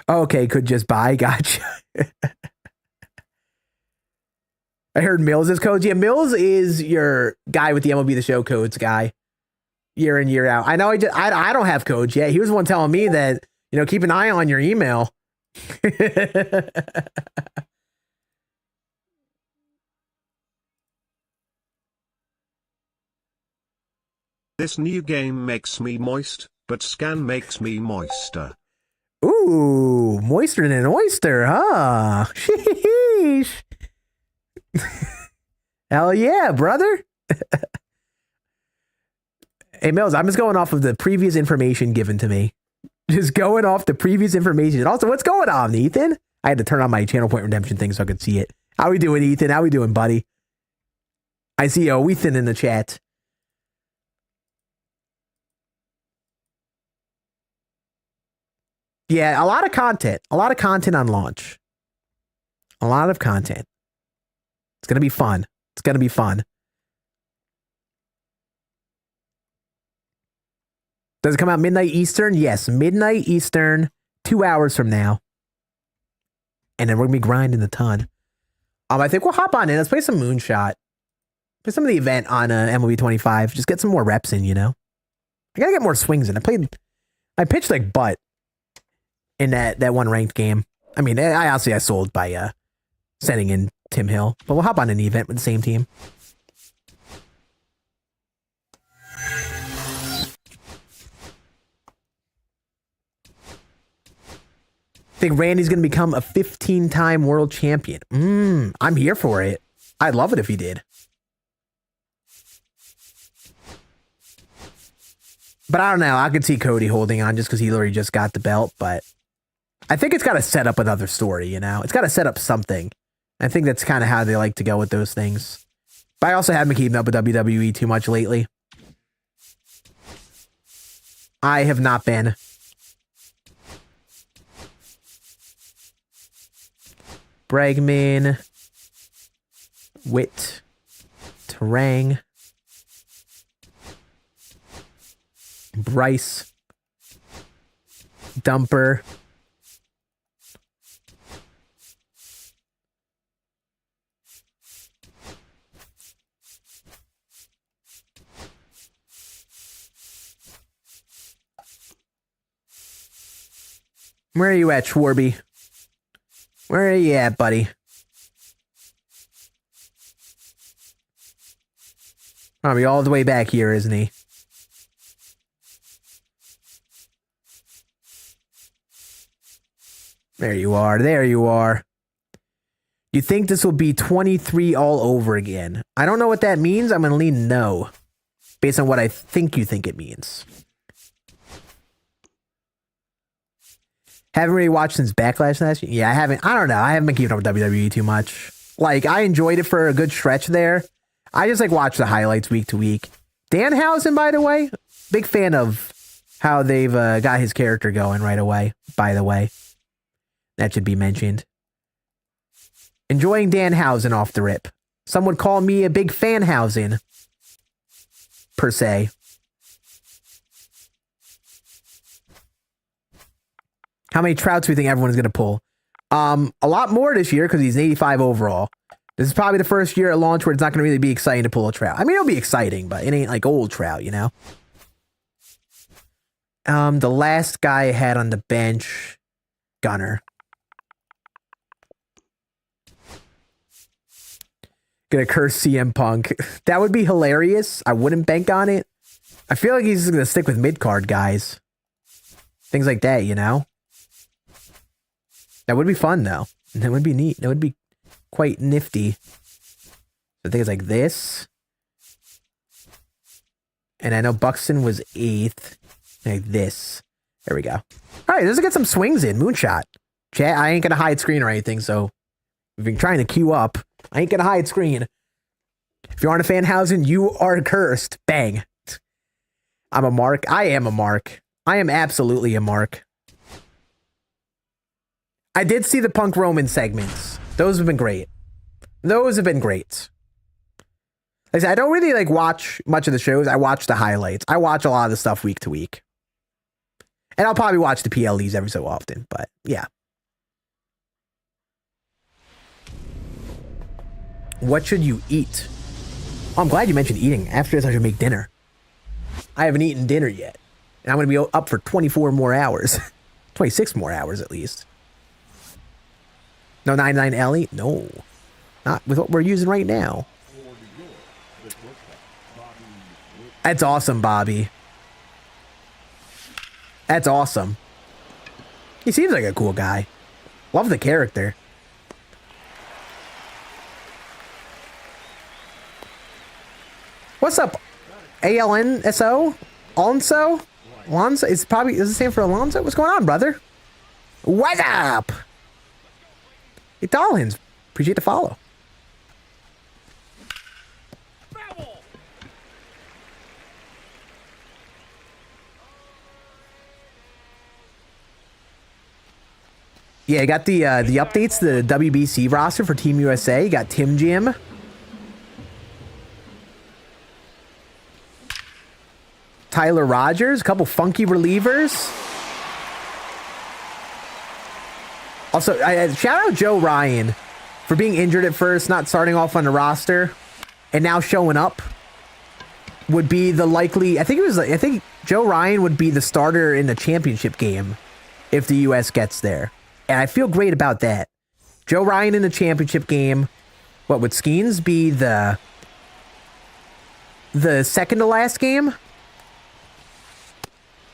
Okay, could just buy. Gotcha. I heard Mills is codes. Yeah, Mills is your guy with the MLB The Show codes guy. Year in, year out. I know I don't have codes yet. He was the one telling me that, you know, keep an eye on your email. This new game makes me moist, but Scann makes me moister. Ooh, moister than an oyster, huh? Sheesh. Hell yeah, brother. Hey, Mills, I'm just going off of the previous information given to me. Just going off the previous information. And also, what's going on, Ethan? I had to turn on my channel point redemption thing so I could see it. How we doing, Ethan? How we doing, buddy? I see Ethan in the chat. Yeah, a lot of content. A lot of content on launch. A lot of content. It's going to be fun. It's going to be fun. Does it come out midnight Eastern? Yes, midnight Eastern, 2 hours from now. And then we're going to be grinding a ton. I think we'll hop on in. Let's play some Moonshot. Play some of the event on MLB 25. Just get some more reps in, you know? I got to get more swings in. I pitched like butt in that one ranked game. I mean, I sold by sending in Tim Hill. But we'll hop on an event with the same team. I think Randy's going to become a 15-time world champion. I'm here for it. I'd love it if he did. But I don't know. I could see Cody holding on just because he literally just got the belt. But I think it's got to set up another story, you know? It's got to set up something. I think that's kind of how they like to go with those things. But I also haven't been keeping up with WWE too much lately. I have not been. Bregman, Witt, Terang, Bryce, Dumper, where are you at, Schwarby? Where are you at, buddy? Probably all the way back here, isn't he? There you are. There you are. You think this will be 23 all over again? I don't know what that means. I'm going to lean no. Based on what I think you think it means. Haven't really watched since Backlash last year. Yeah, I haven't. I don't know. I haven't been keeping up with WWE too much. Like, I enjoyed it for a good stretch there. I just, like, watch the highlights week to week. Danhausen, by the way, big fan of how they've got his character going right away, by the way. That should be mentioned. Enjoying Danhausen off the rip. Some would call me a big fanhausen, per se. How many Trouts do we think everyone's going to pull? A lot more this year because he's an 85 overall. This is probably the first year at launch where it's not going to really be exciting to pull a Trout. I mean, it'll be exciting, but it ain't like old Trout, you know? The last guy I had on the bench, Gunner. Gonna curse CM Punk. That would be hilarious. I wouldn't bank on it. I feel like he's just gonna stick with mid-card guys. Things like that, you know? That would be fun, though. That would be neat. That would be quite nifty. So things like this. And I know Buxton was 8th. Like this. There we go. All right, let's get some swings in. Moonshot. Chat, I ain't gonna hide screen or anything, so if you're trying to queue up, I ain't gonna hide screen. If you aren't a Fanhausen, you are cursed. Bang. I'm a mark. I am a mark. I am absolutely a mark. I did see the Punk Roman segments. Those have been great. Those have been great. Like I said, I don't really like watch much of the shows. I watch the highlights. I watch a lot of the stuff week to week. And I'll probably watch the PLEs every so often, but yeah. What should you eat? Oh, I'm glad you mentioned eating. After this, I should make dinner. I haven't eaten dinner yet. And I'm going to be up for 24 more hours. 26 more hours, at least. No 99 Ellie? No. Not with what we're using right now. That's awesome, Bobby. That's awesome. He seems like a cool guy. Love the character. What's up? ALNSO? Alonso? Alonso? It's probably, is it the same for Alonso? What's going on, brother? What's up? Hey, Dollins. Appreciate the follow. Yeah, I got the updates, the WBC roster for Team USA. You got Tim Jim. Tyler Rogers, a couple funky relievers. Also, shout out Joe Ryan for being injured at first, not starting off on the roster, and now showing up. Would be the likely, I think Joe Ryan would be the starter in the championship game if the US gets there. And I feel great about that. Joe Ryan in the championship game. What would Skeens be the second to last game?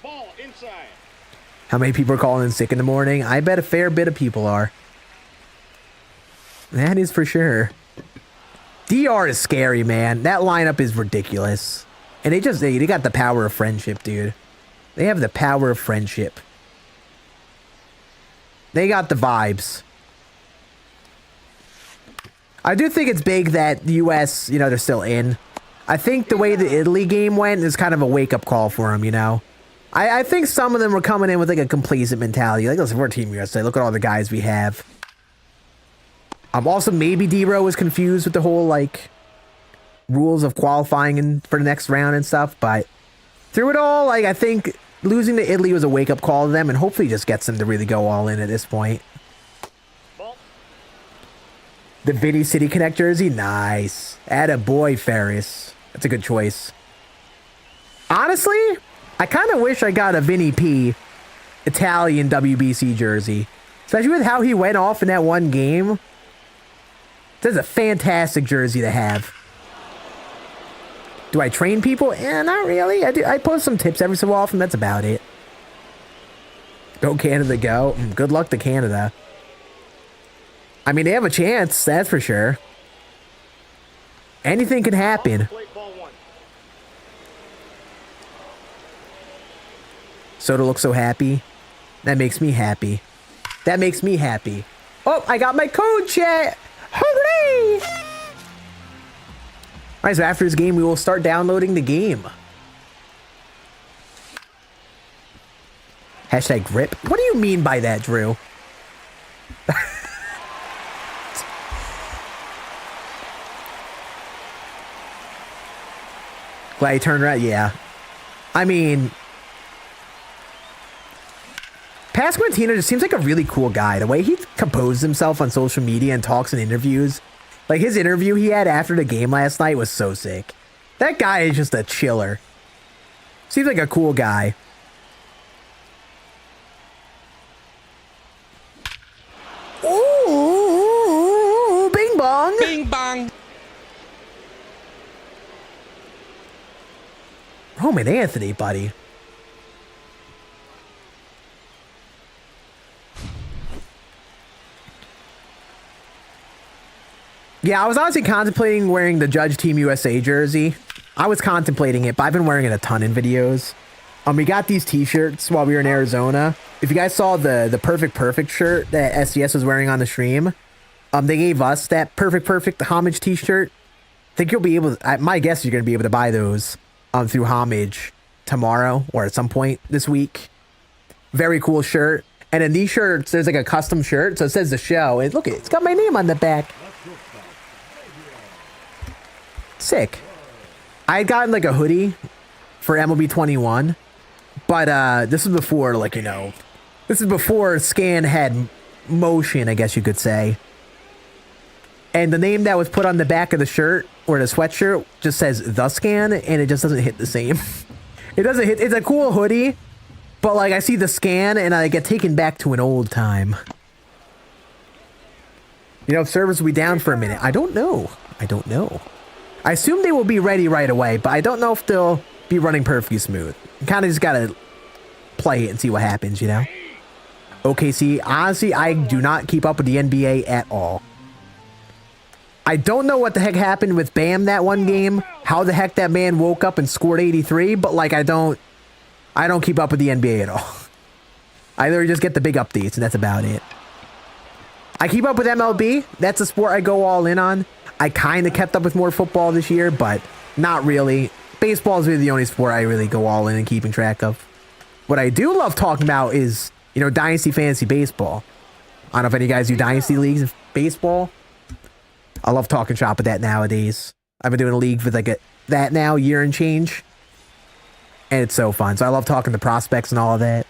Ball inside. How many people are calling in sick in the morning? I bet a fair bit of people are. That is for sure. DR is scary, man. That lineup is ridiculous. And they got the power of friendship, dude. They have the power of friendship. They got the vibes. I do think it's big that the US, you know, they're still in. I think the way the Italy game went is kind of a wake-up call for them, you know. I think some of them were coming in with like a complacent mentality. Like, listen, we're Team USA. Look at all the guys we have. Also, maybe D-Row was confused with the whole, like, rules of qualifying for the next round and stuff. But through it all, like, I think losing to Italy was a wake-up call to them and hopefully just gets them to really go all in at this point. The Vinny City Connect jersey? Nice. Attaboy, Ferris. That's a good choice. Honestly, I kind of wish I got a Vinny P Italian WBC jersey. Especially with how he went off in that one game. This is a fantastic jersey to have. Do I train people? Not really. I post some tips every so often. That's about it. Go Canada, go. Good luck to Canada. I mean, they have a chance, that's for sure. Anything can happen. Soda looks so happy. That makes me happy. That makes me happy. Oh, I got my code, chat. Hooray! Alright, so after this game, we will start downloading the game. Hashtag grip. What do you mean by that, Drew? Glad he turned around. Yeah. I mean, Pasquantino just seems like a really cool guy. The way he composes himself on social media and talks in interviews. Like his interview he had after the game last night was so sick. That guy is just a chiller. Seems like a cool guy. Ooh, bing bong. Bing bong. Roman Anthony, buddy. Yeah, I was honestly contemplating wearing the Judge Team USA jersey. I was contemplating it, but I've been wearing it a ton in videos. We got these t-shirts while we were in Arizona. If you guys saw the Perfect shirt that SCS was wearing on the stream, they gave us that Perfect homage t-shirt. I think you'll be able to, my guess is you're going to be able to buy those through homage tomorrow or at some point this week. Very cool shirt. And in these shirts, there's like a custom shirt. So it says The Show. And look, it's got my name on the back. Sick. I had gotten like a hoodie for MLB 21, but this is before, like, you know, this is before Scann had motion, I guess you could say. And the name that was put on the back of the shirt or the sweatshirt just says The Scann, and it just doesn't hit the same. It doesn't hit. It's a cool hoodie, but like I see the Scann and I get taken back to an old time. You know, if servers will be down for a minute. I don't know. I assume they will be ready right away, but I don't know if they'll be running perfectly smooth. You kind of just gotta play it and see what happens, you know? OKC, honestly, I do not keep up with the NBA at all. I don't know what the heck happened with Bam that one game, how the heck that man woke up and scored 83, but like I don't keep up with the NBA at all. I literally just get the big updates and that's about it. I keep up with MLB. That's a sport I go all in on. I kind of kept up with more football this year, but not really. Baseball is really the only sport I really go all in and keeping track of. What I do love talking about is, you know, Dynasty Fantasy Baseball. I don't know if any of you guys do Dynasty Leagues of baseball. I love talking shop with that nowadays. I've been doing a league for like that now, year and change. And it's so fun. So I love talking to prospects and all of that.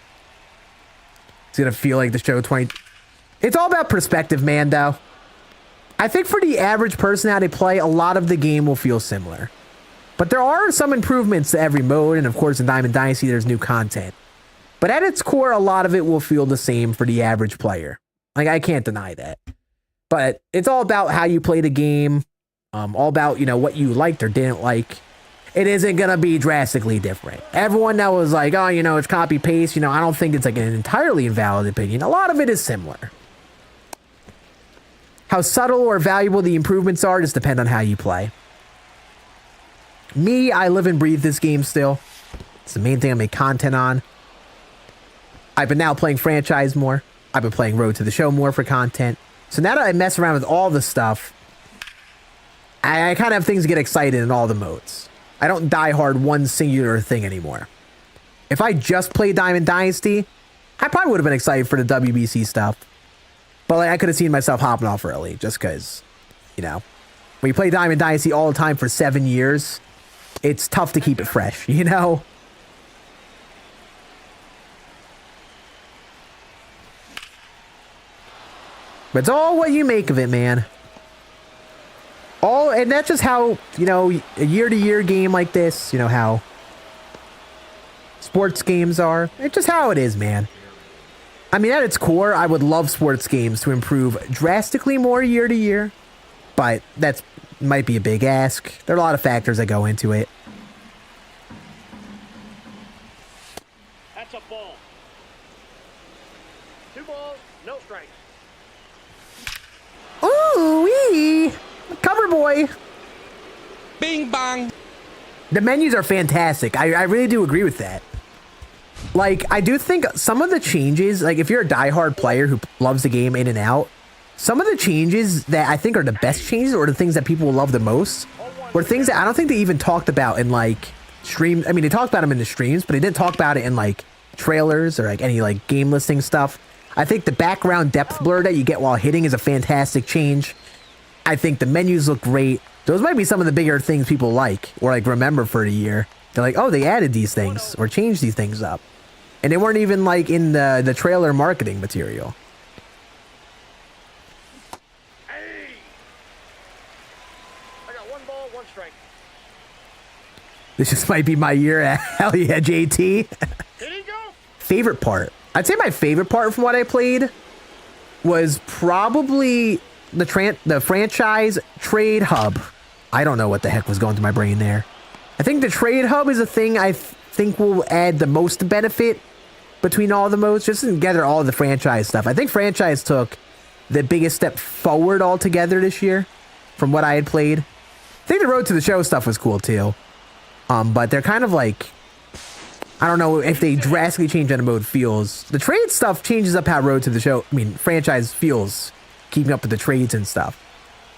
It's going to feel like the show 20... It's all about perspective, man, though. I think for the average person how they play, a lot of the game will feel similar. But there are some improvements to every mode, and of course in Diamond Dynasty there's new content. But at its core, a lot of it will feel the same for the average player. Like, I can't deny that. But it's all about how you play the game, all about, you know, what you liked or didn't like. It isn't going to be drastically different. Everyone that was like, oh, you know, it's copy-paste, you know, I don't think it's like an entirely invalid opinion. A lot of it is similar. How subtle or valuable the improvements are just depend on how you play. Me, I live and breathe this game still. It's the main thing I make content on. I've been now playing franchise more. I've been playing Road to the Show more for content. So now that I mess around with all the stuff, I kind of have things to get excited in all the modes. I don't die hard one singular thing anymore. If I just played Diamond Dynasty, I probably would have been excited for the WBC stuff. But like, I could have seen myself hopping off early just because, you know, when you play Diamond Dynasty all the time for 7 years, it's tough to keep it fresh, you know? But it's all what you make of it, man. And that's just how, you know, a year-to-year game like this, you know, how sports games are. It's just how it is, man. I mean, at its core, I would love sports games to improve drastically more year to year, but that might be a big ask. There are a lot of factors that go into it. That's a ball. 2 balls, no strikes. Ooh-wee! Cover boy! Bing bong! The menus are fantastic. I really do agree with that. Like, I do think some of the changes, like if you're a diehard player who loves the game in and out, some of the changes that I think are the best changes or the things that people will love the most were things that I don't think they even talked about in like streams. I mean, they talked about them in the streams, but they didn't talk about it in like trailers or like any like game listing stuff. I think the background depth blur that you get while hitting is a fantastic change. I think the menus look great. Those might be some of the bigger things people like or like remember for a year. They're like, oh, they added these things or changed these things up. And they weren't even like in the trailer marketing material. Hey! I got 1 ball, 1 strike. This just might be my year. Hell yeah, JT. Did he go? Favorite part. I'd say my favorite part from what I played was probably the franchise trade hub. I don't know what the heck was going through my brain there. I think the trade hub is a thing I think will add the most benefit between all the modes, just to gather all of the franchise stuff. I think franchise took the biggest step forward altogether this year from what I had played. I think the Road to the Show stuff was cool too. But they're kind of like, I don't know if they drastically change how the mode feels. The trade stuff changes up how Road to the Show, franchise feels, keeping up with the trades and stuff.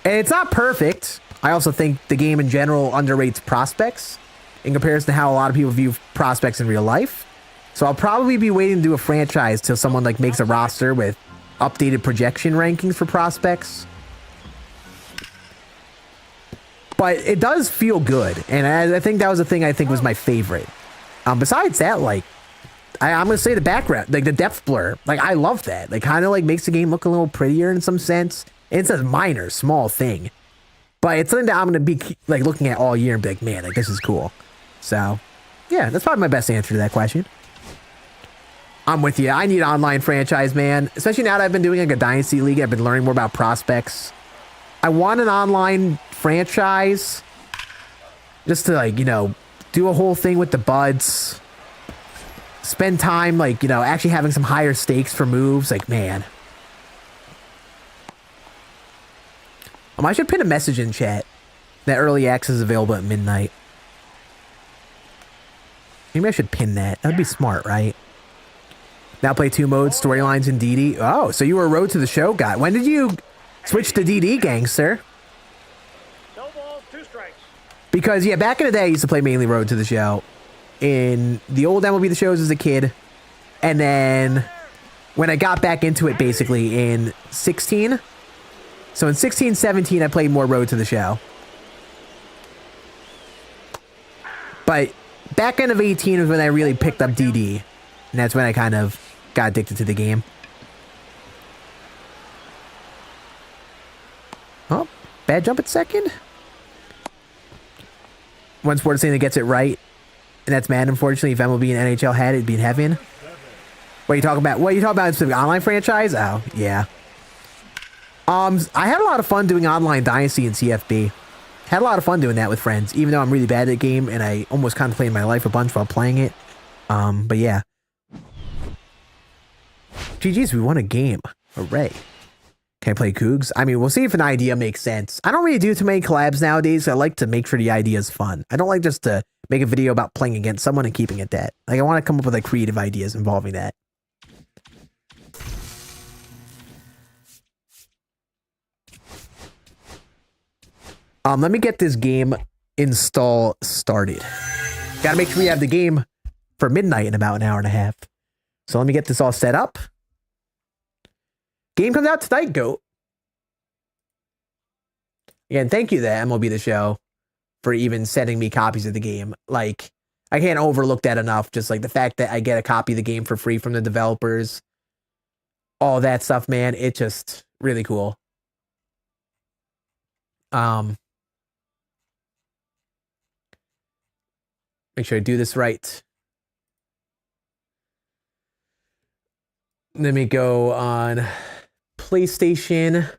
And it's not perfect. I also think the game in general underrates prospects in comparison to how a lot of people view prospects in real life. So I'll probably be waiting to do a franchise till someone like makes a roster with updated projection rankings for prospects. But it does feel good, and I think that was the thing I think was my favorite. Besides that, like, I'm gonna say the background, like the depth blur, like I love that. Like, kind of like makes the game look a little prettier in some sense. It's a minor, small thing, but it's something that I'm gonna be like looking at all year and be like, man, like this is cool. So, yeah, that's probably my best answer to that question. I'm with you. I need an online franchise, man. Especially now that I've been doing like a Dynasty League, I've been learning more about prospects. I want an online franchise just to, like, you know, do a whole thing with the buds. Spend time, like, you know, actually having some higher stakes for moves. Like, man. I should pin a message in chat that early access is available at midnight. Maybe I should pin that. That'd be smart, right? Now play 2 modes, storylines, and DD. Oh, so you were a Road to the Show guy. When did you switch to DD, gangster? No balls, 2 strikes. Because, yeah, back in the day, I used to play mainly Road to the Show. In the old MLB The Shows as a kid. And then when I got back into it, basically, in 16. So in 16, 17, I played more Road to the Show. But back end of 18 was when I really picked up DD. And that's when I kind of got addicted to the game. Oh, bad jump at second. One sports thing that gets it right, and that's Madden. Unfortunately, if MLB and NHL had it, it'd be in heaven. What are you talking about? What are you talking about? Specific online franchise? Oh, yeah. I had a lot of fun doing online Dynasty and CFB. Had a lot of fun doing that with friends, even though I'm really bad at the game and I almost contemplated my life a bunch while playing it. But yeah. GG's, we won a game. Hooray. Can I play Cougs? I mean, we'll see if an idea makes sense. I don't really do too many collabs nowadays. I like to make sure the idea is fun. I don't like just to make a video about playing against someone and keeping it that. Like, I want to come up with like creative ideas involving that. Let me get this game install started. Gotta make sure we have the game for midnight in about an hour and a half. So let me get this all set up. Game comes out tonight, GOAT. Again, thank you to MLB The Show for even sending me copies of the game. Like, I can't overlook that enough. Just like the fact that I get a copy of the game for free from the developers. All that stuff, man. It's just really cool. Make sure I do this right. Let me go on PlayStation.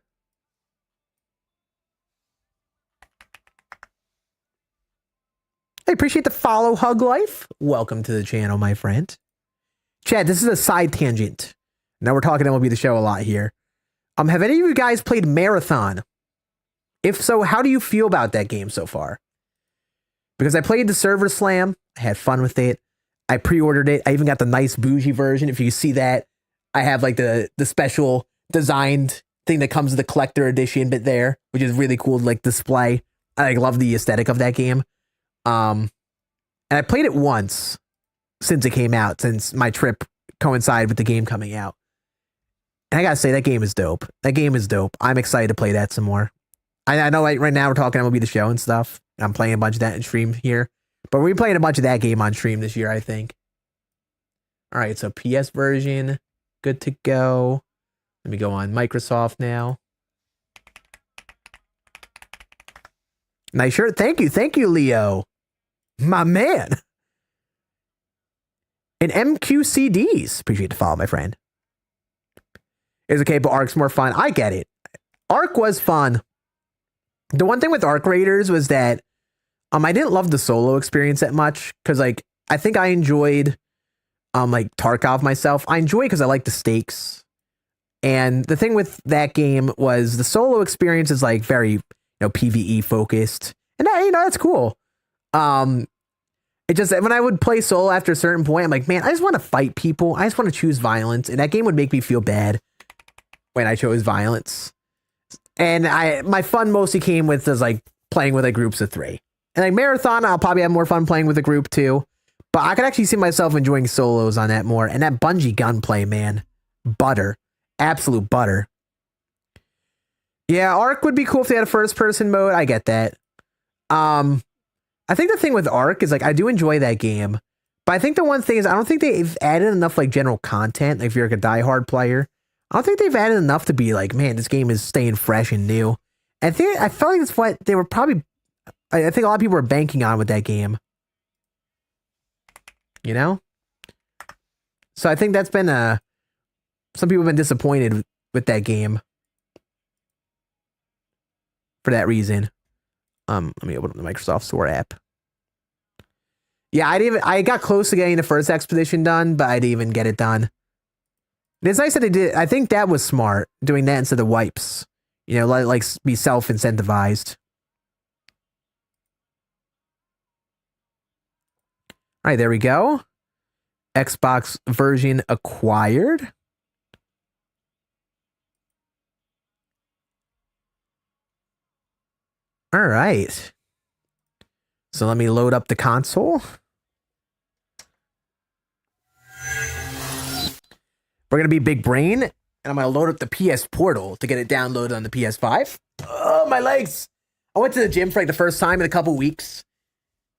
I appreciate the follow, Hug Life. Welcome to the channel, my friend. Chad, this is a side tangent. Now we're talking MLB The Show a lot here. Have any of you guys played Marathon? If so, how do you feel about that game so far? Because I played the Server Slam. I had fun with it. I pre-ordered it. I even got the nice bougie version. If you see that, I have like the special designed thing that comes with the collector edition bit there, which is really cool to like display. I like, love the aesthetic of that game. And I played it once since it came out, since my trip coincided with the game coming out. And I gotta say, that game is dope. That game is dope. I'm excited to play that some more. I know, like, right now we're talking MLB The Show and stuff. I'm playing a bunch of that in stream here. But we're playing a bunch of that game on stream this year, I think. All right, so PS version, good to go. Let me go on Microsoft now. Nice shirt. Thank you, Leo. My man. And MQCDs. Appreciate the follow, my friend. It's okay, but Ark's more fun. I get it. Ark was fun. The one thing with Arc Raiders was that I didn't love the solo experience that much because like I think I enjoyed like Tarkov myself. I enjoy it because I like the stakes. And the thing with that game was the solo experience is like very, PvE focused. And that, that's cool. It just, when I would play solo after a certain point, I'm like, man, I just want to fight people. I just want to choose violence. And that game would make me feel bad when I chose violence. And my fun mostly came with just like playing with like groups of 3. And like Marathon, I'll probably have more fun playing with a group too. But I could actually see myself enjoying solos on that more. And that Bungie gunplay, man, butter. Absolute butter. Yeah, Ark would be cool if they had a first-person mode. I get that. I think the thing with Ark is like I do enjoy that game, but I think the one thing is I don't think they've added enough like general content. Like if you're like a diehard player, I don't think they've added enough to be like, man, this game is staying fresh and new. I felt like that's what they were probably. I think a lot of people were banking on with that game. So I think that's been some people have been disappointed with that game for that reason. Let me open up the Microsoft Store app. Yeah, I got close to getting the first expedition done, but I didn't even get it done. And it's nice that they did. I think that was smart, doing that instead of wipes. Like be self-incentivized. All right, there we go. Xbox version acquired. All right. So let me load up the console. We're going to be big brain, and I'm going to load up the PS Portal to get it downloaded on the PS5. Oh, my legs. I went to the gym for like the first time in a couple weeks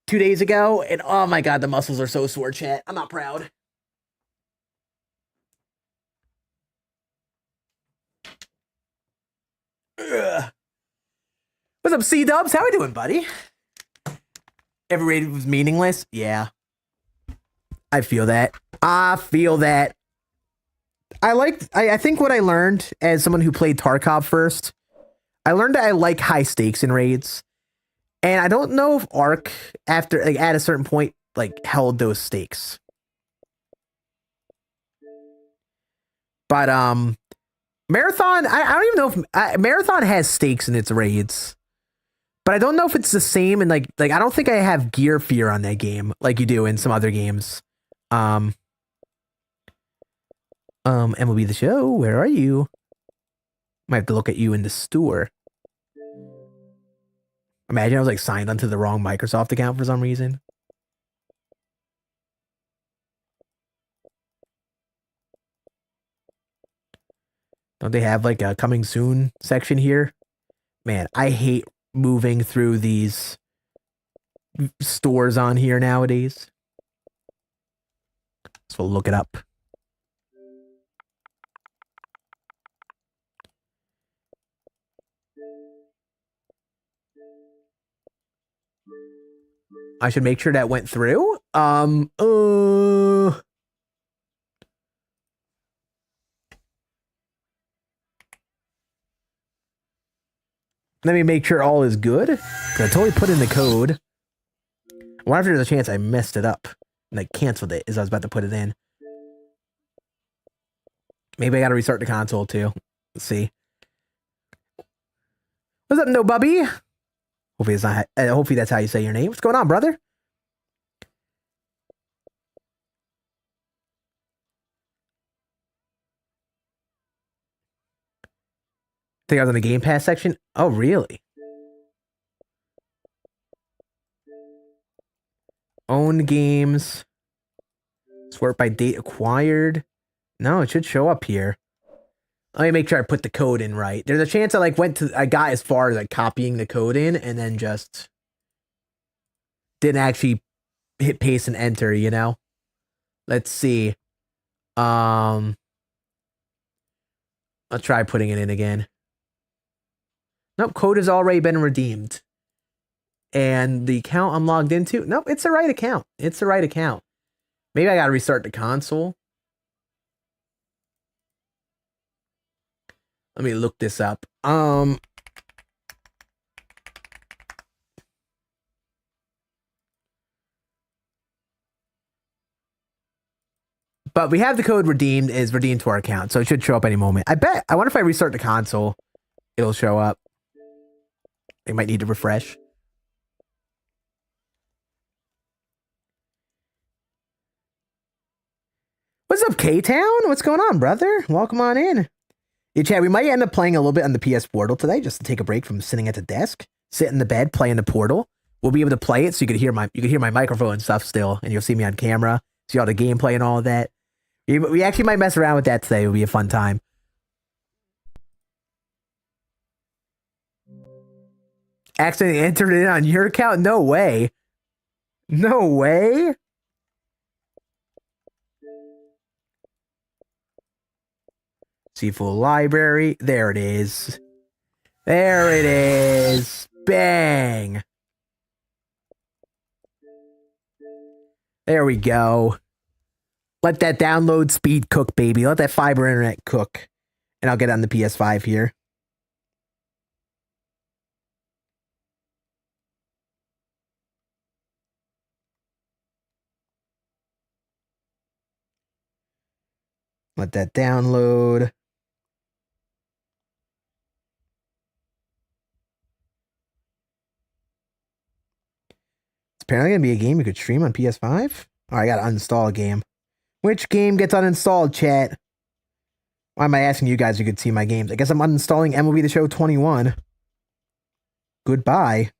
2 days ago, and oh my God, the muscles are so sore, chat. I'm not proud. Ugh. What's up, C-Dubs? How we doing, buddy? Every raid was meaningless? Yeah. I feel that. I think what I learned as someone who played Tarkov first, I learned that I like high stakes in raids. And I don't know if Ark, after, like, at a certain point, like, held those stakes. But, Marathon, I don't even know if, Marathon has stakes in its raids. But I don't know if it's the same, and like I don't think I have gear fear on that game like you do in some other games. MLB The Show, where are you? Might have to look at you in the store. Imagine I was like signed onto the wrong Microsoft account for some reason. Don't they have like a coming soon section here? Man, I hate moving through these stores on here nowadays. So we'll look it up. I should make sure that went through. Let me make sure all is good. Cause I totally put in the code. I wonder if there's a chance I messed it up and I canceled it as I was about to put it in. Maybe I gotta restart the console too. Let's see. What's up, no bubby? Hopefully it's not. Hopefully that's how you say your name. What's going on, brother? Think I was in the Game Pass section. Oh, really? Own games. Sort by date acquired. No, it should show up here. Let me make sure I put the code in right. There's a chance I got as far as like copying the code in and then just didn't actually hit paste and enter, you know? Let's see. I'll try putting it in again. Nope, code has already been redeemed. And the account I'm logged into, nope, it's the right account. It's the right account. Maybe I gotta restart the console. Let me look this up. But we have the code redeemed is redeemed to our account, so it should show up any moment. I wonder if I restart the console, it'll show up. They might need to refresh. What's up, K-Town? What's going on, brother? Welcome on in. Yeah, Chad, we might end up playing a little bit on the PS Portal today, just to take a break from sitting at the desk, sit in the bed, playing the Portal. We'll be able to play it, so you could hear my microphone and stuff still, and you'll see me on camera, see all the gameplay and all of that. We actually might mess around with that today. It'll be a fun time. Accidentally entered it on your account? No way. No way. See full library. There it is. There it is. Bang. There we go. Let that download speed cook, baby. Let that fiber internet cook. And I'll get on the PS5 here. Let that download. It's apparently going to be a game you could stream on PS5. Oh, I got to uninstall a game. Which game gets uninstalled, chat? Why am I asking you guys who could see my games? I guess I'm uninstalling MLB The Show 21. Goodbye.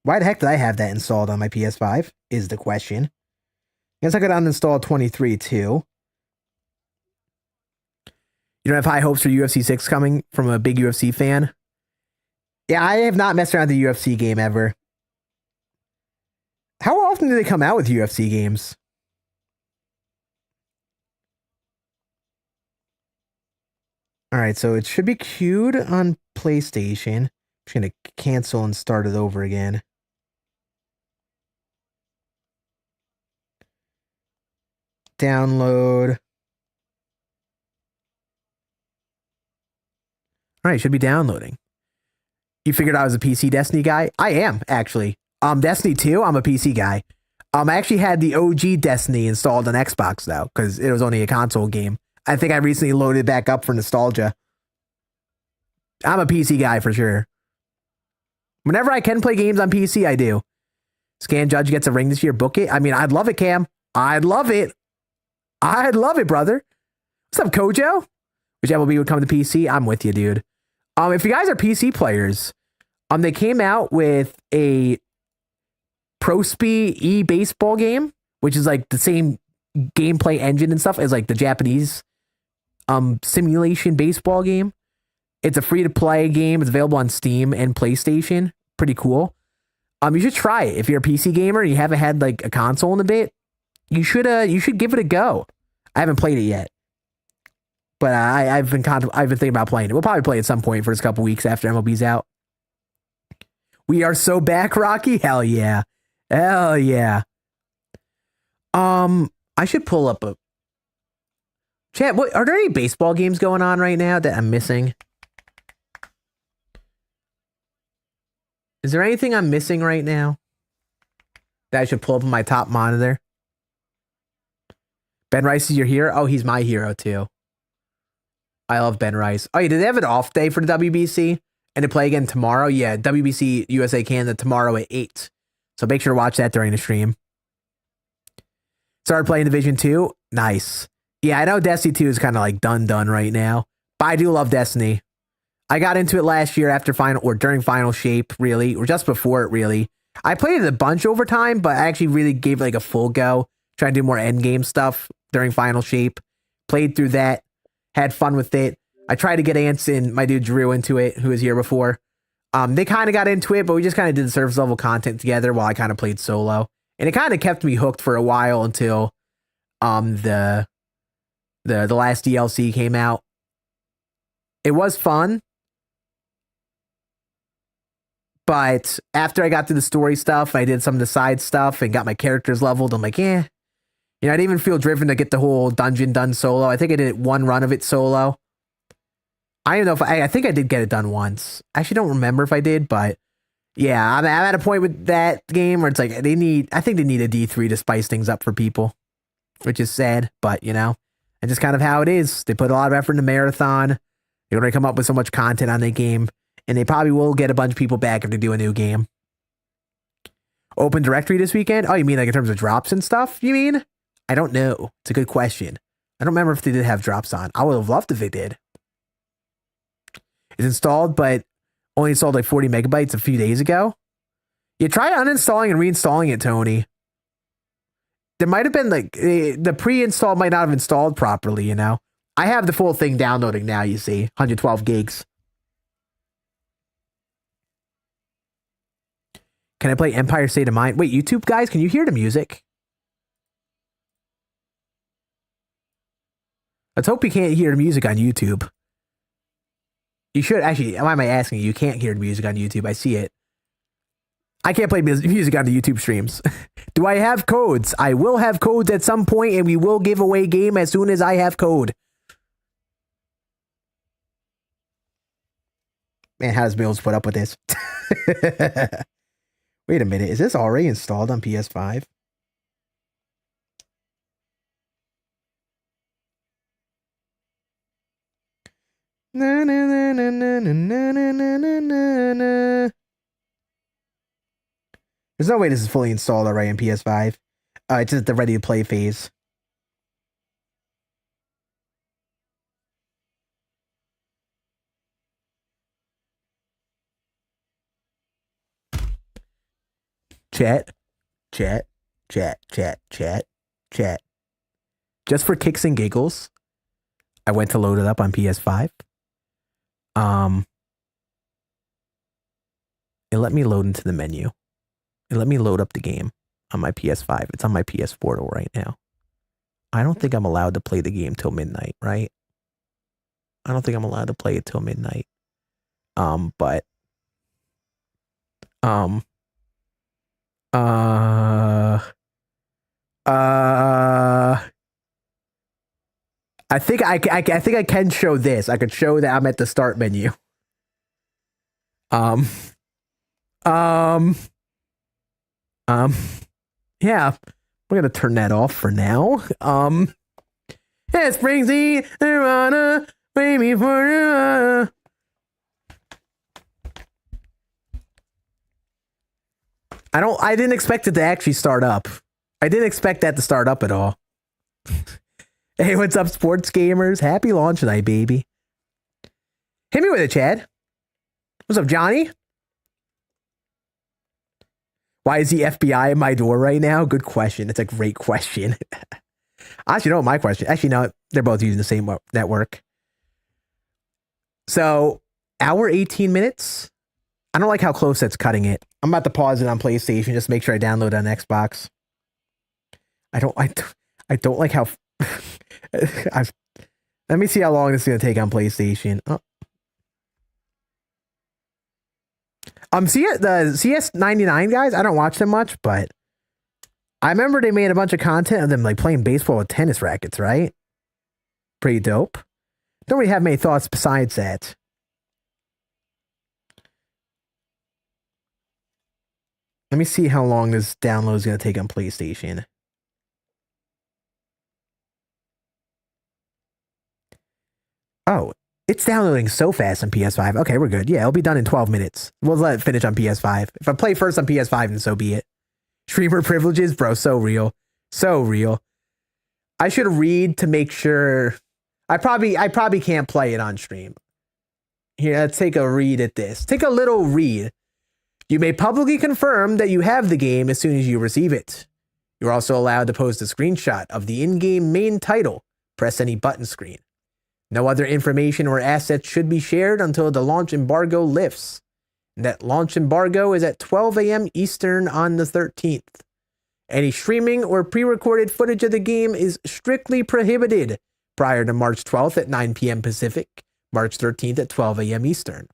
Why the heck did I have that installed on my PS5? Is the question. I guess I could uninstall 23 too. You don't have high hopes for UFC 6 coming from a big UFC fan? Yeah, I have not messed around with the UFC game ever. How often do they come out with UFC games? Alright, so it should be queued on PlayStation. I'm just going to cancel and start it over again. Download. Alright, should be downloading. You figured I was a PC Destiny guy? I am, actually. Destiny 2, I'm a PC guy. I actually had the OG Destiny installed on Xbox, though, because it was only a console game. I think I recently loaded it back up for nostalgia. I'm a PC guy for sure. Whenever I can play games on PC, I do. Scan Judge gets a ring this year. Book it. I mean, I'd love it, Cam. I'd love it. I'd love it, brother. What's up, Kojo? Which MLB would come to PC? I'm with you, dude. If you guys are PC players, they came out with a Pro Speed e-baseball game, which is like the same gameplay engine and stuff as like the Japanese simulation baseball game. It's a free-to-play game. It's available on Steam and PlayStation. Pretty cool. You should try it. If you're a PC gamer and you haven't had like a console in a bit, you should give it a go. I haven't played it yet, but I've been thinking about playing it. We'll probably play it at some point for a couple weeks after MLB's out. We are so back, Rocky. Hell yeah. Hell yeah. I should pull up a chat. What are there any baseball games going on right now that I'm missing? Is there anything I'm missing right now that I should pull up on my top monitor? Ben Rice is your hero? Oh, he's my hero too. I love Ben Rice. Oh, yeah, did they have an off day for the WBC? And to play again tomorrow? Yeah, WBC USA Canada tomorrow at 8. So make sure to watch that during the stream. Started playing Division 2. Nice. Yeah, I know Destiny 2 is kind of like done right now. But I do love Destiny. I got into it last year after final or during final shape, really, or just before it, really. I played it a bunch over time, but I actually really gave it like a full go, trying to do more end game stuff during final shape. Played through that, had fun with it. I tried to get Ants and my dude Drew into it, who was here before. They kind of got into it, but we just kind of did the surface level content together while I kind of played solo, and it kind of kept me hooked for a while until the last DLC came out. It was fun. But after I got through the story stuff, I did some of the side stuff and got my characters leveled. I'm like, I didn't even feel driven to get the whole dungeon done solo. I think I did one run of it solo. I don't know if I think I did get it done once. I actually don't remember if I did, but yeah, I'm at a point with that game where it's like I think they need a D3 to spice things up for people. which is sad, but you know, it's just kind of how it is. They put a lot of effort in the marathon. They're going to come up with so much content on the game, and they probably will get a bunch of people back if they do a new game. Open directory this weekend? Oh, you mean like in terms of drops and stuff, you mean? I don't know. It's a good question. I don't remember if they did have drops on. I would have loved if they did. It's installed, but only installed like 40 megabytes a few days ago. You try uninstalling and reinstalling it, Tony. There might have been like the pre-install might not have installed properly, you know. I have the full thing downloading now, you see. 112 gigs. Can I play Empire State of Mind? Wait, YouTube guys, can you hear the music? Let's hope you can't hear the music on YouTube. You should actually. Why am I asking you? You can't hear the music on YouTube. I see it. I can't play music on the YouTube streams. Do I have codes? I will have codes at some point, and we will give away game as soon as I have code. Man, how does Mills put up with this? Wait a minute. Is this already installed on PS5? Na, na, na, na, na, na, na, na, na, na. There's no way this is fully installed already in PS5. It's just the ready to play phase. Chat. Just for kicks and giggles, I went to load it up on PS5. It let me load into the menu. It let me load up the game on my PS5. It's on my PS Portal right now. I don't think I'm allowed to play the game till midnight, right? I don't think I'm allowed to play it till midnight. But I think I think I can show this. I could show that I'm at the start menu. Yeah, we're gonna turn that off for now. Yeah, Springsteen, Nirvana, baby for I didn't expect it to actually start up. I didn't expect that to start up at all. Hey, what's up, sports gamers? Happy launch night, baby. Hit me with it, Chad. What's up, Johnny? Why is the FBI at my door right now? Good question. It's a great question. I actually know my question. Actually, no, they're both using the same network. So, hour 18 minutes. I don't like how close that's cutting it. I'm about to pause it on PlayStation just to make sure I download it on Xbox. I don't like how. Let me see how long this is gonna take on PlayStation. Oh. The CS99 guys, I don't watch them much, but I remember they made a bunch of content of them like playing baseball with tennis rackets, right? Pretty dope. Don't really have many thoughts besides that. Let me see how long this download is going to take on PlayStation. Oh, it's downloading so fast on PS5. Okay, we're good. Yeah, it'll be done in 12 minutes. We'll let it finish on PS5. If I play first on PS5, then so be it. Streamer privileges, bro, so real. So real. I should read to make sure. I probably can't play it on stream. Here, let's take a read at this. Take a little read. You may publicly confirm that you have the game as soon as you receive it. You're also allowed to post a screenshot of the in-game main title. Press any button screen. No other information or assets should be shared until the launch embargo lifts. And that launch embargo is at 12 a.m. Eastern on the 13th. Any streaming or pre-recorded footage of the game is strictly prohibited prior to March 12th at 9 p.m. Pacific, March 13th at 12 a.m. Eastern.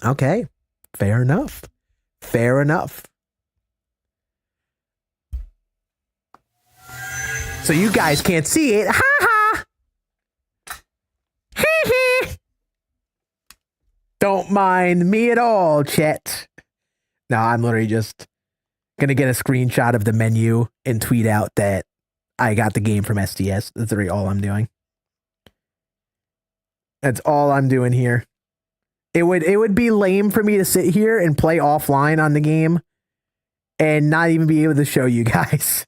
Okay, fair enough. Fair enough. So you guys can't see it. Ha ha! Hee hee! Don't mind me at all, Chet. No, I'm literally just Gonna get a screenshot of the menu and tweet out that I got the game from SDS. That's really all I'm doing. That's all I'm doing here. It would be lame for me to sit here and play offline on the game and not even be able to show you guys.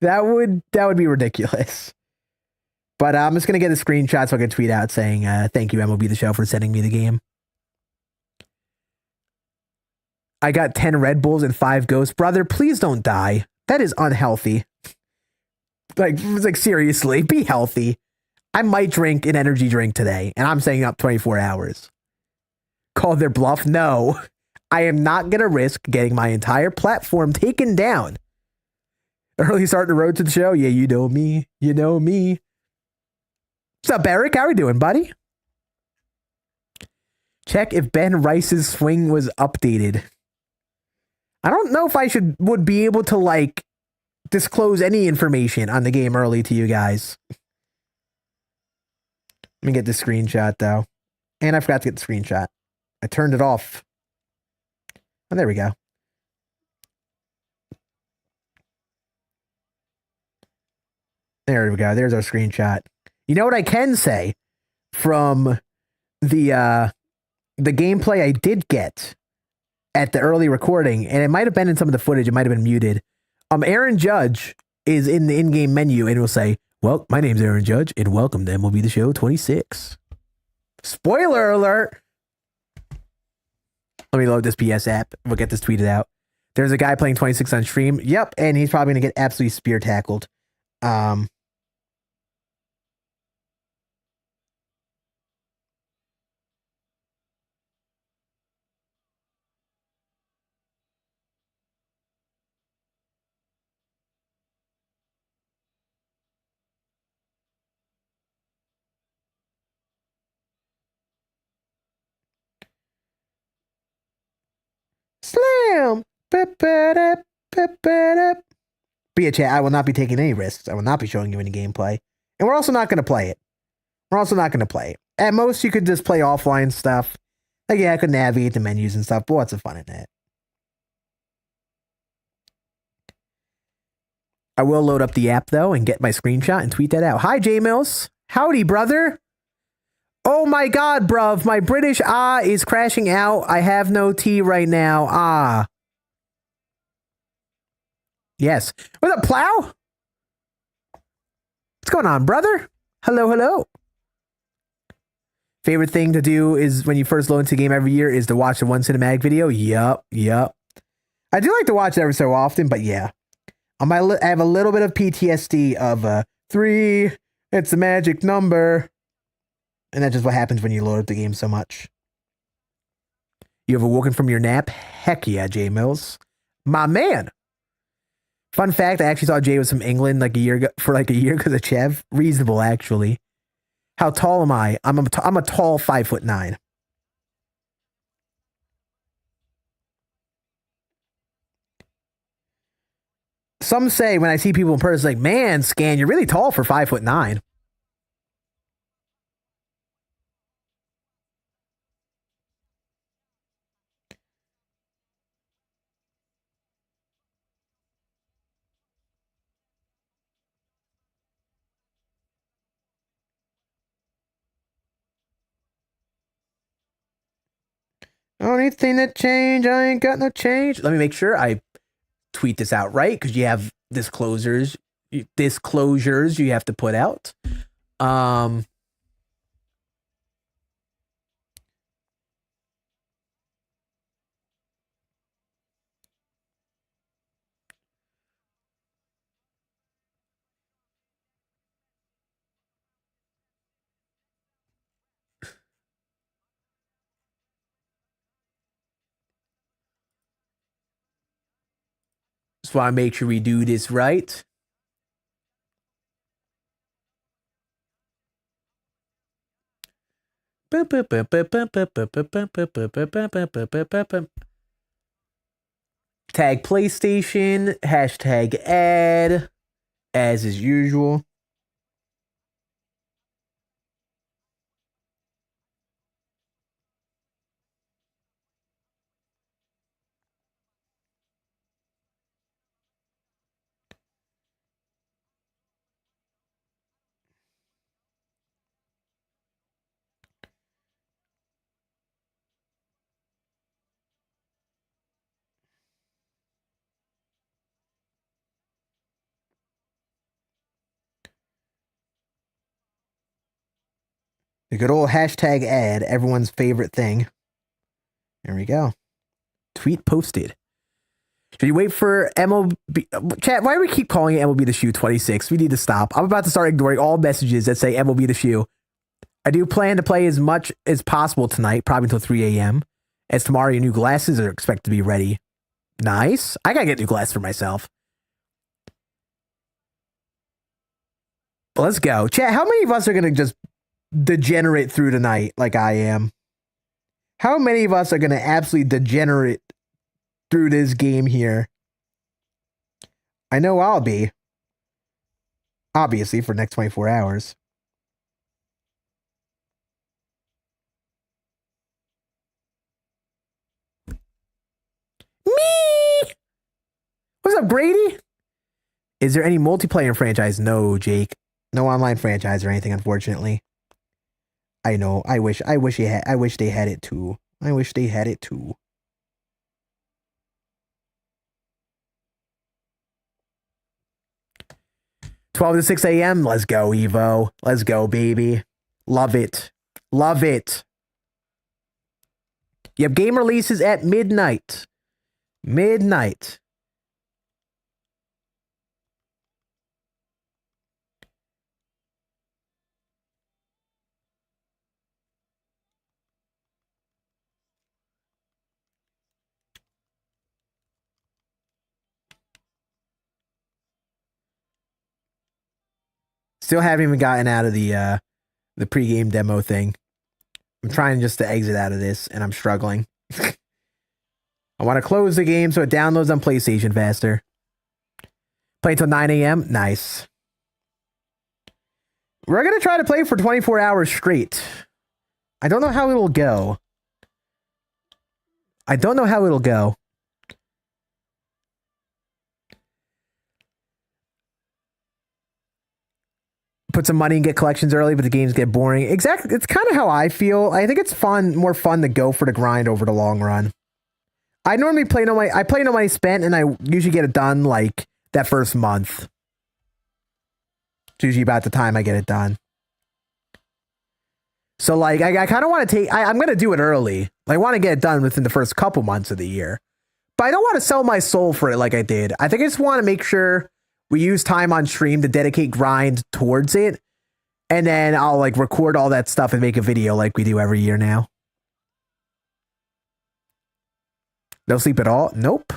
That would be ridiculous. But I'm just gonna get a screenshot so I can tweet out saying thank you MLB The Show for sending me the game. I got 10 Red Bulls and 5 Ghosts. Brother, please don't die. That is unhealthy. Like seriously, be healthy. I might drink an energy drink today, and I'm staying up 24 hours. Call their bluff? No. I am not going to risk getting my entire platform taken down. Early start the road to the show? Yeah, you know me. You know me. What's up, Eric? How are you doing, buddy? Check if Ben Rice's swing was updated. I don't know if I would be able to, like, disclose any information on the game early to you guys. Let me get the screenshot, though. And I forgot to get the screenshot. I turned it off. Oh, there we go. There we go. There's our screenshot. You know what I can say from the gameplay I did get at the early recording, and it might have been in some of the footage, it might have been muted. Aaron Judge is in the in-game menu and will say, well, my name's Aaron Judge, and welcome to MLB The Show 26. Spoiler alert! Let me load this PS app. We'll get this tweeted out. There's a guy playing 26 on stream. Yep, and he's probably going to get absolutely spear tackled. Slam! But yeah, chat, I will not be taking any risks. I will not be showing you any gameplay. And we're also not going to play it. At most, you could just play offline stuff. Like, yeah, I could navigate the menus and stuff, but what's the fun in that? I will load up the app, though, and get my screenshot and tweet that out. Hi, J Mills. Howdy, brother. Oh my god, bruv. My British is crashing out. I have no tea right now. Yes. What's up, Plow? What's going on, brother? Hello, hello. Favorite thing to do is when you first load into the game every year is to watch the one cinematic video. Yup. I do like to watch it every so often, but yeah. I have a little bit of PTSD of 3. It's a magic number. And that's just what happens when you load up the game so much. You have awoken from your nap? Heck yeah, Jay Mills. My man. Fun fact, I actually saw Jay was from England like a year ago, for like a year because of Chev. Reasonable, actually. How tall am I? I'm a tall 5'9". Some say when I see people in person, like, man, Scan, you're really tall for 5'9". Only thing that change, I ain't got no change. Let me make sure I tweet this out right, because you have disclosures you have to put out. Just want to make sure we do this right. Tag PlayStation, hashtag ad, as is usual. The good old hashtag ad, everyone's favorite thing. There we go. Tweet posted. Should you wait for MLB? Chat, why do we keep calling it MLB The Show 26? We need to stop. I'm about to start ignoring all messages that say MLB The Show. I do plan to play as much as possible tonight, probably until 3 a.m. As tomorrow, your new glasses are expected to be ready. Nice. I gotta get new glasses for myself. Let's go. Chat, how many of us are gonna just degenerate through tonight like I am? How many of us are gonna absolutely degenerate through this game here? I know I'll be. Obviously, for the next 24 hours. Me! What's up, Grady? Is there any multiplayer franchise? No, Jake. No online franchise or anything, unfortunately. I know. I wish they had it too. I wish they had it too. $12 to 6 a.m. Let's go, Evo. Let's go, baby. Love it. Love it. Yep, game releases at midnight. Midnight. Still haven't even gotten out of the pregame demo thing. I'm trying just to exit out of this, and I'm struggling. I want to close the game so it downloads on PlayStation faster. Play until 9 a.m. Nice. We're going to try to play for 24 hours straight. I don't know how it'll go. I don't know how it'll go. Put some money and get collections early, but the games get boring. Exactly. It's kind of how I feel. I think it's more fun to go for the grind over the long run. I normally play no money spent, and I usually get it done like that first month. It's usually about the time I get it done. So like, I kind of want to take, I'm going to do it early. I want to get it done within the first couple months of the year, but I don't want to sell my soul for it like I did. I think I just want to make sure we use time on stream to dedicate grind towards it. And then I'll like record all that stuff and make a video like we do every year now. No sleep at all? Nope.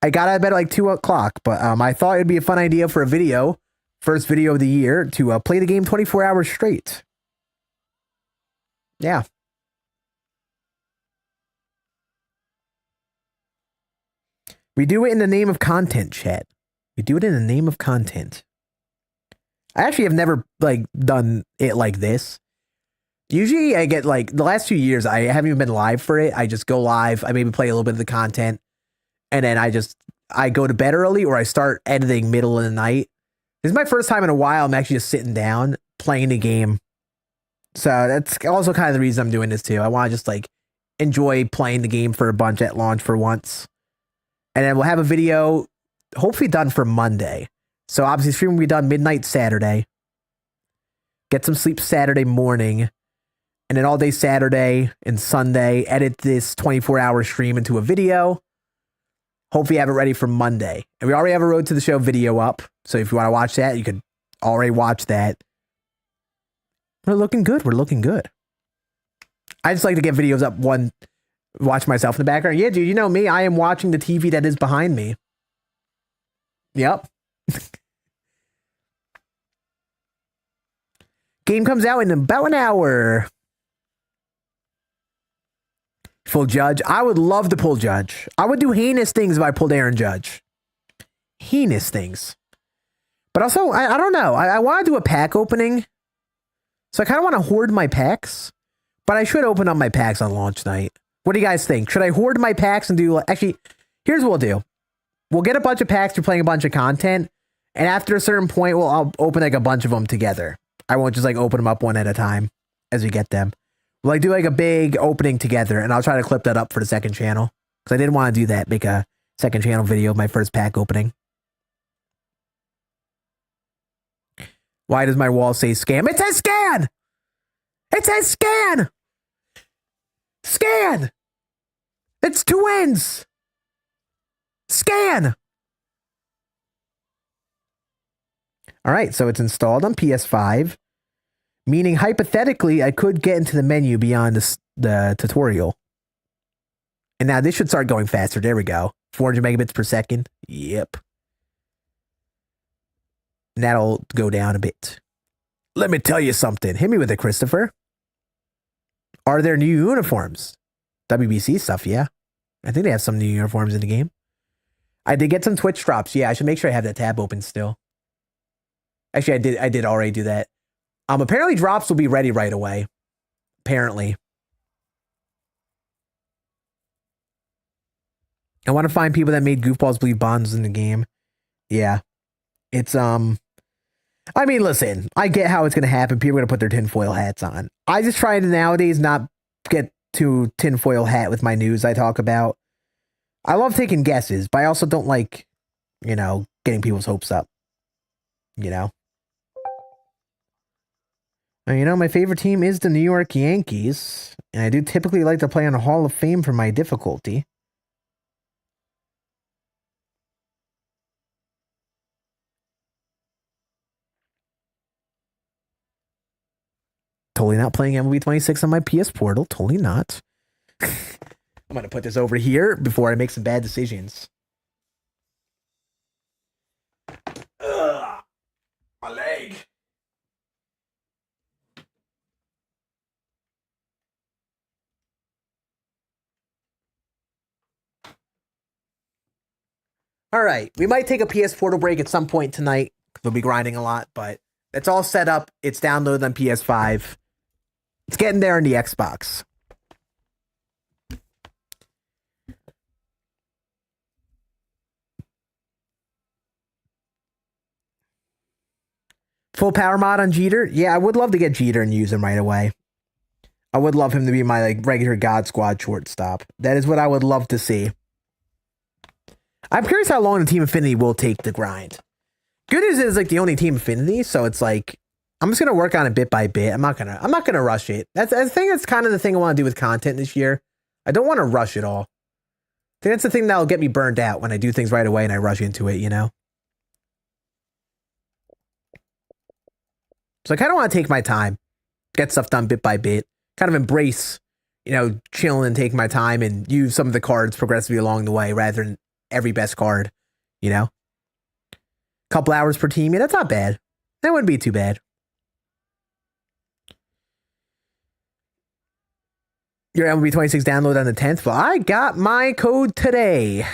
I got out of bed at like 2 o'clock, but I thought it'd be a fun idea for a video, first video of the year, to play the game 24 hours straight. Yeah. We do it in the name of content, chat. We do it in the name of content. I actually have never like done it like this. Usually I get like the last 2 years, I haven't even been live for it. I just go live. I maybe play a little bit of the content, and then I go to bed early, or I start editing middle of the night. This is my first time in a while I'm actually just sitting down playing the game. So that's also kind of the reason I'm doing this too. I want to just like enjoy playing the game for a bunch at launch for once. And then we'll have a video hopefully done for Monday. So obviously stream will be done midnight Saturday. Get some sleep Saturday morning. And then all day Saturday and Sunday, edit this 24-hour stream into a video. Hopefully have it ready for Monday. And we already have a Road to the Show video up. So if you want to watch that, you could already watch that. We're looking good. We're looking good. I just like to get videos up, watch myself in the background. Yeah, dude, you know me. I am watching the TV that is behind me. Yep. Game comes out in about an hour. Full Judge. I would love to pull Judge. I would do heinous things if I pulled Aaron Judge. Heinous things. But also, I don't know. I want to do a pack opening. So I kind of want to hoard my packs. But I should open up my packs on launch night. What do you guys think? Should I hoard my packs and do... Actually, here's what we'll do. We'll get a bunch of packs through playing a bunch of content. And after a certain point, I'll open like a bunch of them together. I won't just like open them up one at a time as we get them. We'll like do like a big opening together, and I'll try to clip that up for the second channel. Because I didn't want to do that, make a second channel video of my first pack opening. Why does my wall say scam? It says Scann! It says Scann. Scann. It's two N's. Scann. All right, so it's installed on PS5, meaning hypothetically I could get into the menu beyond the tutorial. And now this should start going faster. There we go. 400 megabits per second. Yep. And that'll go down a bit. Let me tell you something. Hit me with it, Christopher. Are there new uniforms? WBC stuff, yeah. I think they have some new uniforms in the game. I did get some Twitch drops. Yeah, I should make sure I have that tab open still. Actually, I did already do that. Apparently drops will be ready right away. Apparently. I want to find people that made goofballs believe bonds in the game. Yeah. It's, I mean, listen, I get how it's going to happen. People are going to put their tinfoil hats on. I just try to nowadays not get too tinfoil hat with my news I talk about. I love taking guesses, but I also don't like, you know, getting people's hopes up. You know? You know, my favorite team is the New York Yankees, and I do typically like to play on a Hall of Fame for my difficulty. Totally not playing MLB 26 on my PS Portal. Totally not. I'm going to put this over here before I make some bad decisions. Ugh, my leg. All right, we might take a PS Portal break at some point tonight. We'll be grinding a lot, but it's all set up. It's downloaded on PS5. It's getting there on the Xbox. Full power mod on Jeter? Yeah, I would love to get Jeter and use him right away. I would love him to be my like regular God Squad shortstop. That is what I would love to see. I'm curious how long the Team Affinity will take to grind. Good news is like the only Team Affinity, so it's like I'm just gonna work on it bit by bit. I'm not gonna rush it. I think that's kind of the thing I want to do with content this year. I don't want to rush it all. I think that's the thing that'll get me burned out when I do things right away and I rush into it, you know? So I kind of want to take my time, get stuff done bit by bit, kind of embrace, you know, chilling and taking my time and use some of the cards progressively along the way rather than every best card, you know? Couple hours per team, yeah, that's not bad. That wouldn't be too bad. Your MLB 26 download on the 10th? Well, I got my code today.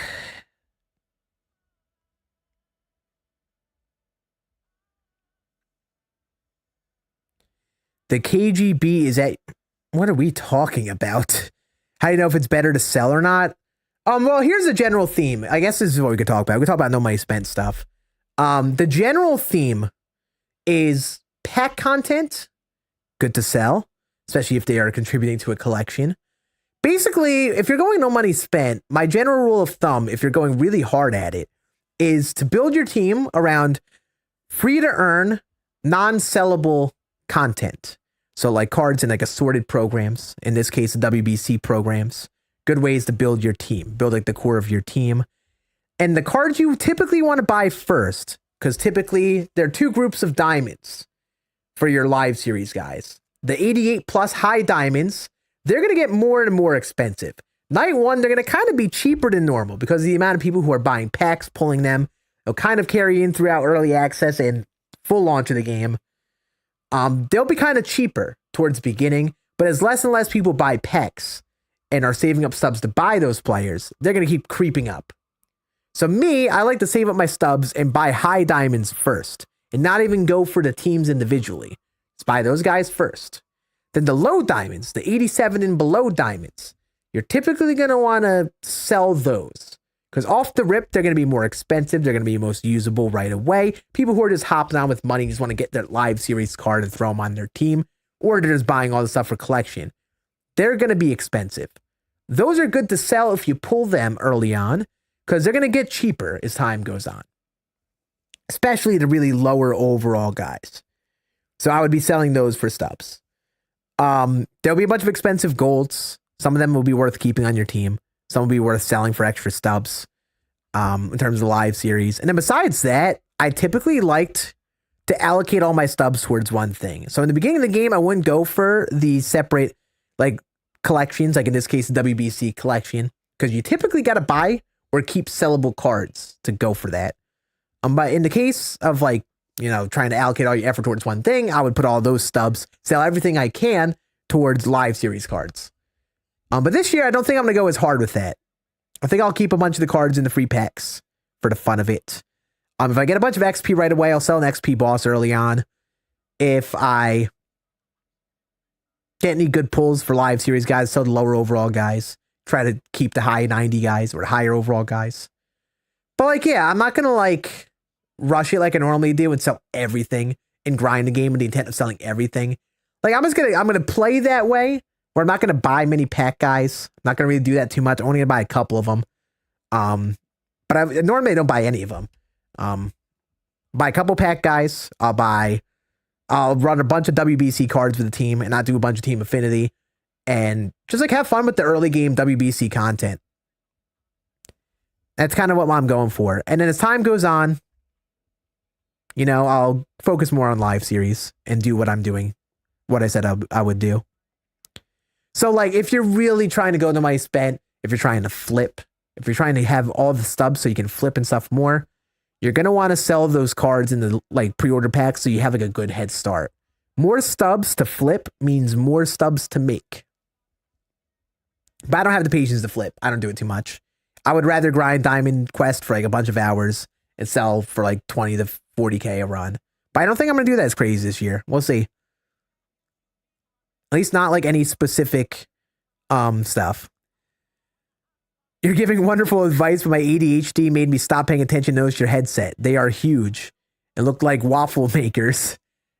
The KGB is at... What are we talking about? How do you know if it's better to sell or not? Well, here's a general theme. I guess this is what we could talk about. We could talk about no money spent stuff. The general theme is pack content. Good to sell, especially if they are contributing to a collection. Basically, if you're going no money spent, my general rule of thumb, if you're going really hard at it, is to build your team around free to earn, non-sellable content. So like cards in like assorted programs, in this case, the WBC programs. Good ways to build your team, build like the core of your team. And the cards you typically want to buy first, because typically there are two groups of diamonds for your live series guys. The 88 plus high diamonds, they're going to get more and more expensive. Night one, they're going to kind of be cheaper than normal because of the amount of people who are buying packs, pulling them. They'll kind of carry in throughout early access and full launch of the game. They'll be kind of cheaper towards the beginning, but as less and less people buy packs and are saving up stubs to buy those players, they're going to keep creeping up. So me, I like to save up my stubs and buy high diamonds first and not even go for the teams individually. Let's buy those guys first. Then the low diamonds, the 87 and below diamonds, you're typically going to want to sell those because off the rip, they're going to be more expensive. They're going to be most usable right away. People who are just hopping on with money just want to get their live series card and throw them on their team, or they're just buying all the stuff for collection. They're going to be expensive. Those are good to sell if you pull them early on because they're going to get cheaper as time goes on, especially the really lower overall guys. So I would be selling those for stubs. There'll be a bunch of expensive golds. Some of them will be worth keeping on your team. Some will be worth selling for extra stubs in terms of the live series. And then besides that, I typically liked to allocate all my stubs towards one thing. So in the beginning of the game, I wouldn't go for the separate like collections, like in this case, the WBC collection, because you typically got to buy or keep sellable cards to go for that. But in the case of like, you know, trying to allocate all your effort towards one thing, I would put all those stubs, sell everything I can towards live series cards. But this year, I don't think I'm going to go as hard with that. I think I'll keep a bunch of the cards in the free packs for the fun of it. If I get a bunch of XP right away, I'll sell an XP boss early on. If I get any good pulls for live series guys, sell the lower overall guys. Try to keep the high 90 guys or the higher overall guys. But like, yeah, I'm not going to like rush it like I normally do and sell everything and grind the game with the intent of selling everything. Like I'm going to play that way where I'm not going to buy many pack guys. I'm not going to really do that too much. I'm only going to buy a couple of them. But I normally don't buy any of them. Buy a couple pack guys. I'll run a bunch of WBC cards with the team and not do a bunch of team affinity and just like have fun with the early game WBC content. That's kind of what I'm going for. And then as time goes on, you know, I'll focus more on live series and do what I'm doing, what I said I would do. So like if you're really trying to go to my spent, if you're trying to flip, if you're trying to have all the stubs so you can flip and stuff more, you're going to want to sell those cards in the like pre-order packs so you have like a good head start. More stubs to flip means more stubs to make. But I don't have the patience to flip. I don't do it too much. I would rather grind Diamond Quest for like a bunch of hours and sell for like 20 to 40K a run. But I don't think I'm going to do that as crazy this year. We'll see. At least not like any specific stuff. You're giving wonderful advice, but my ADHD made me stop paying attention to notice your headset. They are huge and look like waffle makers.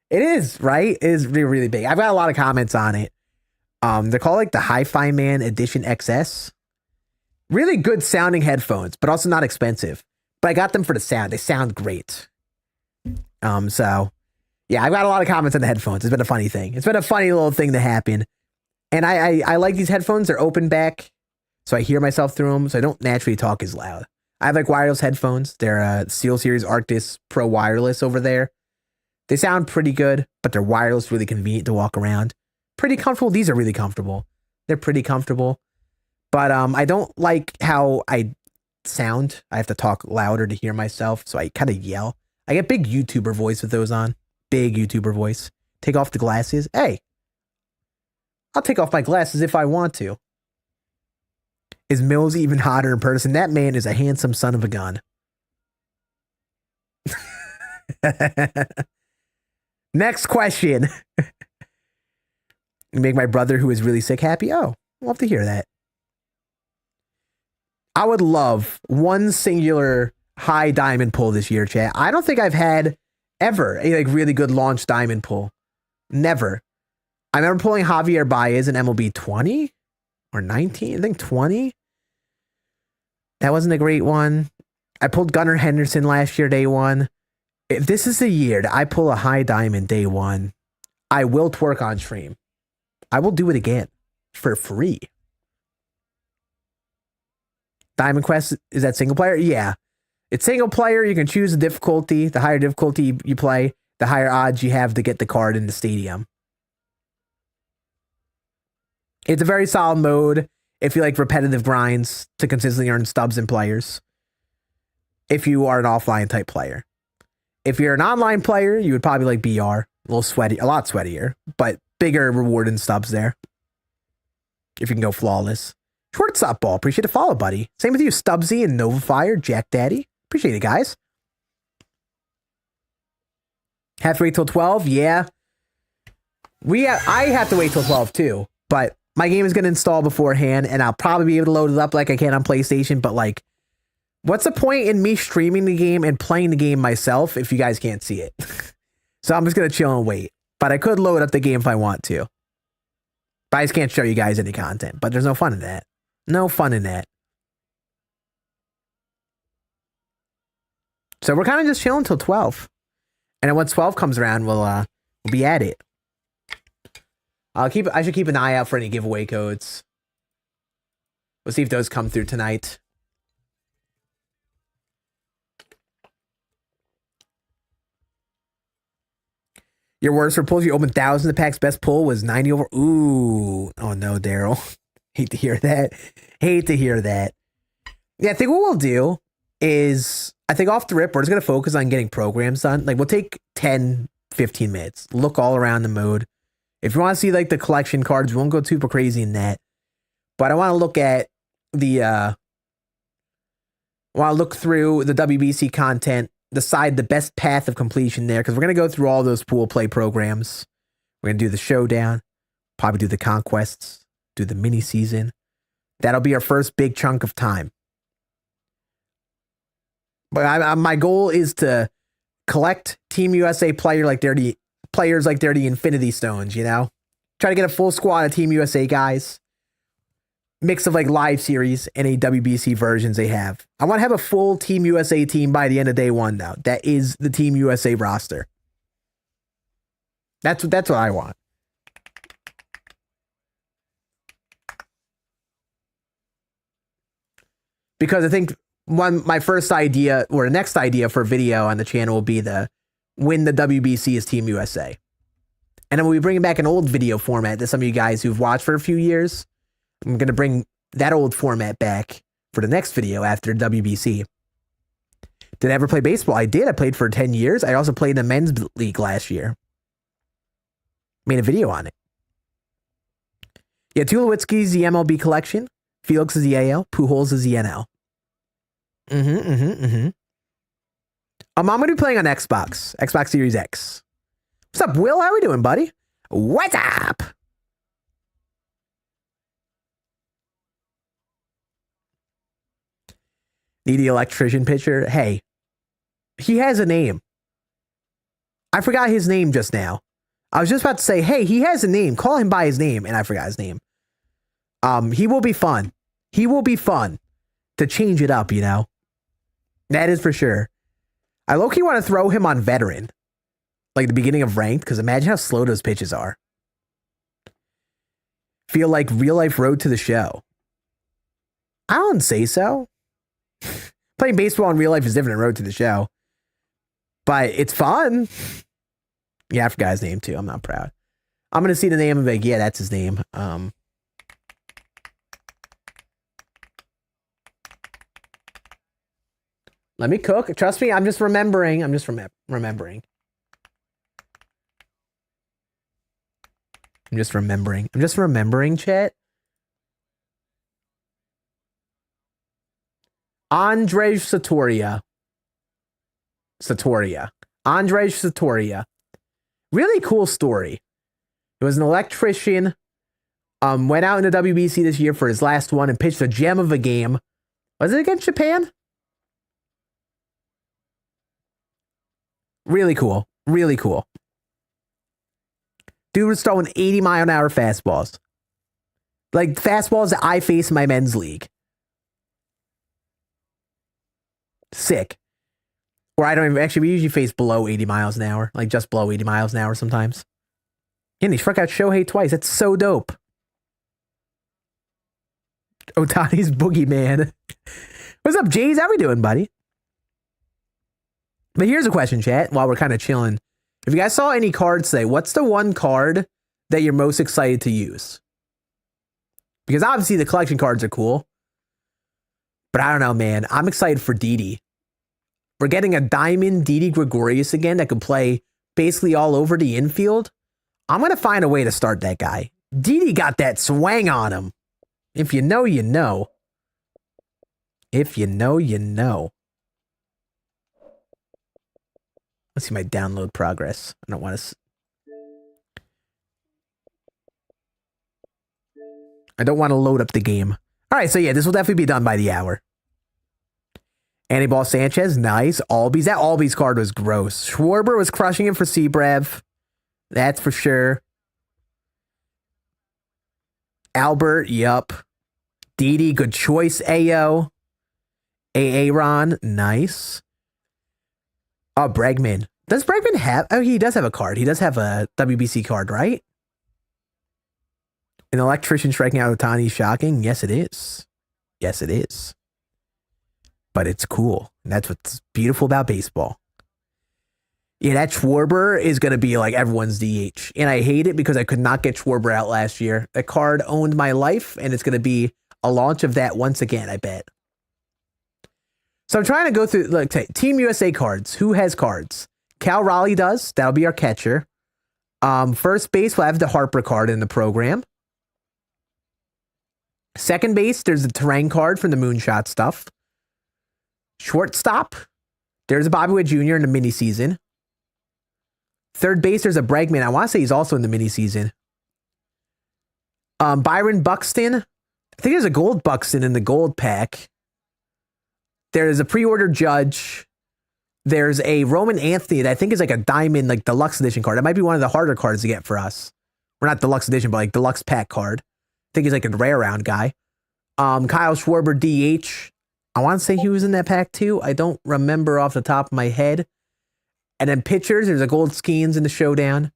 It is, right? It is really, really big. I've got a lot of comments on it. They're called like the Hi-Fi Man Edition XS. Really good sounding headphones, but also not expensive. But I got them for the sound. They sound great. So yeah, I've got a lot of comments on the headphones. It's been a funny thing. It's been a funny little thing to happen. And I like these headphones. They're open back, so I hear myself through them, so I don't naturally talk as loud. I have like wireless headphones. They're SteelSeries Arctis Pro Wireless over there. They sound pretty good, but they're wireless, really convenient to walk around. Pretty comfortable. These are really comfortable. They're pretty comfortable. But I don't like how I sound. I have to talk louder to hear myself, so I kind of yell. I get big YouTuber voice with those on. Big YouTuber voice. Take off the glasses. Hey, I'll take off my glasses if I want to. Is Mills even hotter in person? That man is a handsome son of a gun. Next question. Make my brother who is really sick happy. Oh, I'll love to hear that. I would love one singular high diamond pull this year, chat. I don't think I've had ever a like really good launch diamond pull. Never. I remember pulling Javier Baez in MLB 20 or 19. I think 20. That wasn't a great one. I pulled Gunnar Henderson last year, day one. If this is the year that I pull a high diamond day one, I will twerk on stream. I will do it again for free. Diamond Quest, is that single player? Yeah. It's single player. You can choose the difficulty. The higher difficulty you play, the higher odds you have to get the card in the stadium. It's a very solid mode if you like repetitive grinds to consistently earn stubs and players. If you are an offline type player. If you're an online player, you would probably like BR. A little sweaty, a lot sweatier, but bigger reward and stubs there. If you can go flawless. Shortstop ball, appreciate the follow, buddy. Same with you, Stubbsy and Nova Fire, Jack Daddy. Appreciate it, guys. Have to wait till 12? Yeah. I have to wait till 12 too, but my game is going to install beforehand and I'll probably be able to load it up like I can on PlayStation, but like, what's the point in me streaming the game and playing the game myself if you guys can't see it? So I'm just going to chill and wait, but I could load up the game if I want to. But I just can't show you guys any content, but there's no fun in that. No fun in that. So we're kind of just chilling until 12. And then once 12 comes around, we'll be at it. I should keep an eye out for any giveaway codes. We'll see if those come through tonight. Your worst for pulls, you opened thousands of packs. Best pull was 90 over. Ooh. Oh no, Daryl. Hate to hear that. Hate to hear that. Yeah, I think what we'll do is, I think off the rip, we're just going to focus on getting programs done. Like, we'll take 10, 15 minutes. Look all around the mode. If you want to see, like, the collection cards, we won't go super crazy in that. But I want to look at I want to look through the WBC content, decide the best path of completion there, because we're going to go through all those pool play programs. We're going to do the showdown, probably do the conquests, do the mini season. That'll be our first big chunk of time. But my goal is to collect Team USA players like they're the Infinity Stones, you know? Try to get a full squad of Team USA guys. Mix of like live series and a WBC versions they have. I want to have a full Team USA team by the end of day one, though. That is the Team USA roster. That's what I want. Because I think my first idea or the next idea for video on the channel will be the win the WBC as Team USA. And then we'll be bringing back an old video format that some of you guys who've watched for a few years, I'm going to bring that old format back for the next video after WBC. Did I ever play baseball? I did. I played for 10 years. I also played in the men's league last year. Made a video on it. Yeah, Tulowitzki's the MLB collection. Felix is the AL. Pujols is the NL. I'm going to be playing on Xbox Series X. What's up, Will? How are we doing, buddy? What's up? Need the electrician pitcher? Hey, he has a name. I forgot his name just now. I was just about to say, hey, he has a name. Call him by his name, and I forgot his name. He will be fun. He will be fun to change it up, you know? That is for sure. I low-key want to throw him on veteran. Like the beginning of ranked, because imagine how slow those pitches are. Feel like real-life road to the show. I don't say so. Playing baseball in real life is different than road to the show. But it's fun. Yeah, I forgot his name too. I'm not proud. I'm going to see the name and be like, yeah, that's his name. Let me cook. Trust me, I'm just remembering. I'm just remembering. I'm just remembering, chat. Andrej Satoria. Andrej Satoria. Really cool story. He was an electrician. Went out in the WBC this year for his last one and pitched a gem of a game. Was it against Japan? Really cool. Really cool. Dude was throwing 80-mile-an-hour fastballs. Like fastballs that I face in my men's league. Sick. Or I don't even, actually, we usually face below 80 miles an hour. Like just below 80 miles an hour sometimes. And he struck out Shohei twice. That's so dope. Otani's boogeyman. What's up, Jays? How we doing, buddy? But here's a question, chat, while we're kind of chilling. If you guys saw any cards today, what's the one card that you're most excited to use? Because obviously the collection cards are cool. But I don't know, man. I'm excited for Didi. We're getting a diamond Didi Gregorius again that can play basically all over the infield. I'm going to find a way to start that guy. Didi got that swang on him. If you know, you know. If you know, you know. Let's see my download progress. I don't want to... I don't want to load up the game. All right, so yeah, this will definitely be done by the hour. Anibal Sanchez, nice. Albies, that Albies card was gross. Schwarber was crushing it for Seabrev. That's for sure. Albert, yup. Didi, good choice. Ayo. Aaron, nice. Oh, Bregman. Does Bregman have... Oh, he does have a card. He does have a WBC card, right? An electrician striking out Ohtani, shocking? Yes, it is. Yes, it is. But it's cool. And that's what's beautiful about baseball. Yeah, that Schwarber is going to be like everyone's DH. And I hate it because I could not get Schwarber out last year. That card owned my life, and it's going to be a launch of that once again, I bet. So I'm trying to go through, like, Team USA cards. Who has cards? Cal Raleigh does. That'll be our catcher. First base, we'll have the Harper card in the program. Second base, there's the Terang card from the Moonshot stuff. Shortstop, there's a Bobby Witt Jr. in the mini season. Third base, there's a Bregman. I want to say he's also in the mini season. Byron Buxton. I think there's a gold Buxton in the gold pack. There's a pre-order Judge. There's a Roman Anthony that I think is like a diamond, like deluxe edition card. It might be one of the harder cards to get for us. Or not deluxe edition, but like deluxe pack card. I think he's like a rare round guy. Kyle Schwarber DH. I want to say he was in that pack too. I don't remember off the top of my head. And then pitchers, there's a gold Scann in the showdown.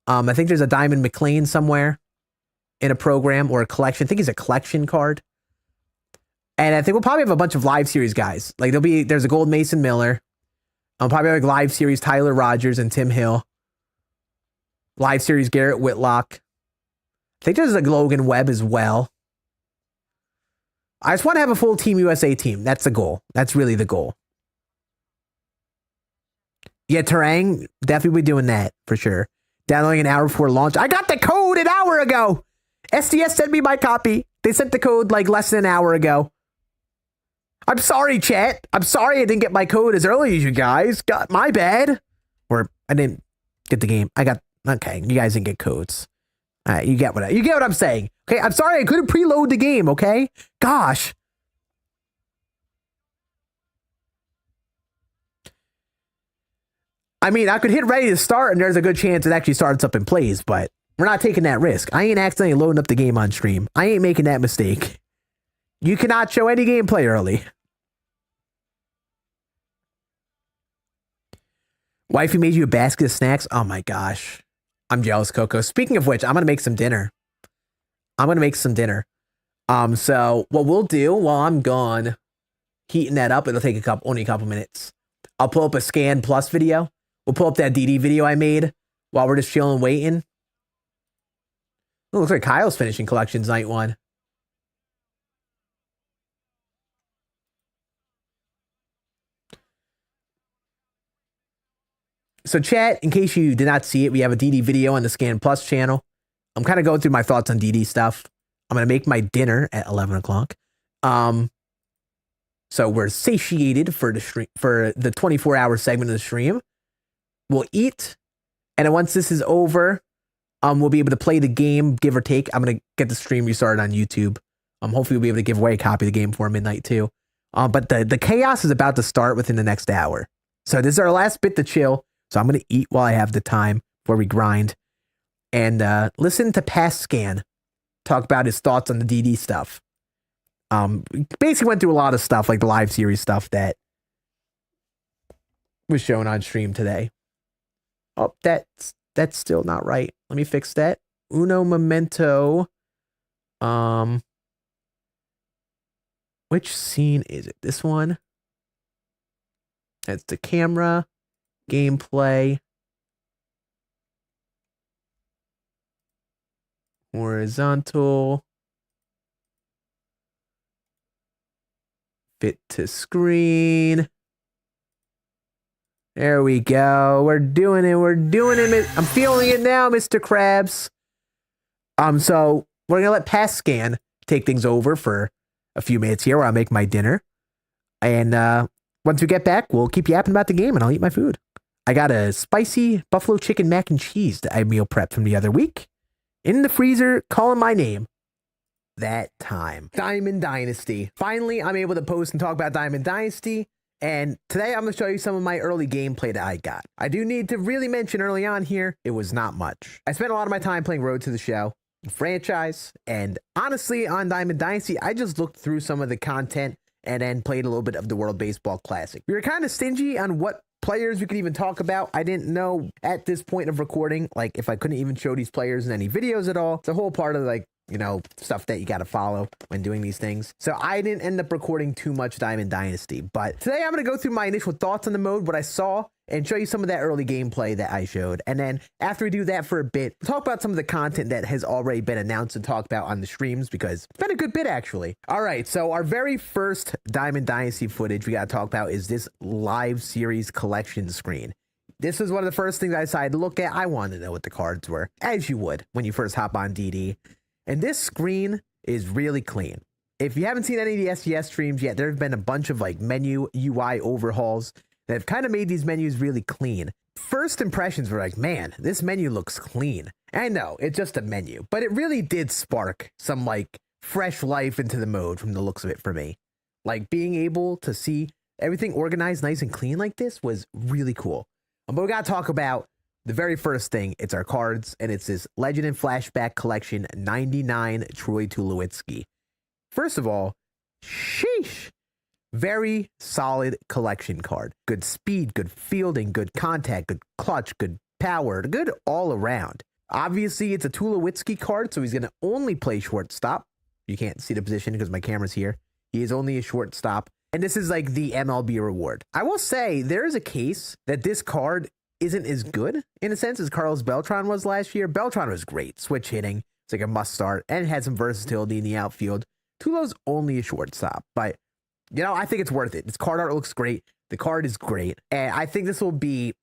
I think there's a Diamond McLean somewhere in a program or a collection. I think he's a collection card. And I think we'll probably have a bunch of live series guys. Like there's a gold Mason Miller. Probably like live series Tyler Rogers and Tim Hill. Live series Garrett Whitlock. I think there's a Logan Webb as well. I just want to have a full Team USA team. That's the goal. That's really the goal. Yeah, Terang, definitely be doing that for sure. Downloading an hour before launch. I got the code an hour ago. SDS sent me my copy. They sent the code like less than an hour ago. I'm sorry, chat. I'm sorry I didn't get my code as early as you guys. Got my bad. Or I didn't get the game. Okay, you guys didn't get codes. All right, you get what I'm saying. Okay, I'm sorry I couldn't preload the game, okay? Gosh. I mean, I could hit ready to start and there's a good chance it actually starts up and plays, but we're not taking that risk. I ain't accidentally loading up the game on stream. I ain't making that mistake. You cannot show any gameplay early. Wifey made you a basket of snacks? Oh my gosh. I'm jealous, Coco. Speaking of which, I'm going to make some dinner. So what we'll do while I'm gone, heating that up, it'll take only a couple minutes. I'll pull up a Scann Plus video. We'll pull up that DD video I made while we're just chilling, waiting. Oh, looks like Kyle's finishing collections night one. So chat, in case you did not see it, we have a DD video on the Scann Plus channel. I'm kind of going through my thoughts on DD stuff. I'm going to make my dinner at 11 o'clock. So we're satiated for the stream, for the 24-hour segment of the stream. We'll eat. And then once this is over, we'll be able to play the game, give or take. I'm going to get the stream restarted on YouTube. Hopefully we'll be able to give away a copy of the game before midnight too. But the chaos is about to start within the next hour. So this is our last bit to chill. So I'm going to eat while I have the time before we grind. And listen to past Scann talk about his thoughts on the DD stuff. Basically went through a lot of stuff, like the live series stuff that was shown on stream today. Oh, that's still not right. Let me fix that. Uno Memento. Which scene is it? This one? That's the camera. Gameplay. Horizontal. Fit to screen. There we go. We're doing it. I'm feeling it now, Mr. Krabs. So we're gonna let past Scann take things over for a few minutes here while I make my dinner. And once we get back, we'll keep yapping about the game and I'll eat my food. I got a spicy buffalo chicken mac and cheese that I meal prepped from the other week. In the freezer, calling my name. That time. Diamond Dynasty. Finally, I'm able to post and talk about Diamond Dynasty. And today I'm going to show you some of my early gameplay that I got. I do need to really mention early on here, it was not much. I spent a lot of my time playing Road to the Show, franchise, and honestly on Diamond Dynasty, I just looked through some of the content and then played a little bit of the World Baseball Classic. We were kind of stingy on what players we could even talk about. I didn't know at this point of recording, like if I couldn't even show these players in any videos at all. It's a whole part of like you know, stuff that you got to follow when doing these things. So I didn't end up recording too much Diamond Dynasty, but today I'm going to go through my initial thoughts on the mode, what I saw, and show you some of that early gameplay that I showed. And then after we do that for a bit, we'll talk about some of the content that has already been announced and talked about on the streams, because it's been a good bit actually. All right, so our very first Diamond Dynasty footage we got to talk about is this live series collection screen. This was one of the first things I decided to look at. I wanted to know what the cards were, as you would when you first hop on DD. And this screen is really clean. If you haven't seen any of the SES streams yet, there have been a bunch of like menu UI overhauls that have kind of made these menus really clean. First impressions were like, man, this menu looks clean. And I know, it's just a menu, but it really did spark some like fresh life into the mode from the looks of it for me. Like being able to see everything organized nice and clean like this was really cool. But we got to talk about the very first thing. It's our cards, and it's this Legend and Flashback Collection 99 Troy Tulowitzki. First of all, sheesh. Very solid collection card. Good speed, good fielding, good contact, good clutch, good power, good all around. Obviously, it's a Tulowitzki card, so he's going to only play shortstop. You can't see the position because my camera's here. He is only a shortstop. And this is like the MLB reward. I will say there is a case that this card isn't as good in a sense as Carlos Beltran was last year. Beltran was great. Switch hitting. It's like a must start and had some versatility in the outfield. Tulo's only a shortstop, but you know, I think it's worth it. This card art looks great. The card is great. And I think this will be,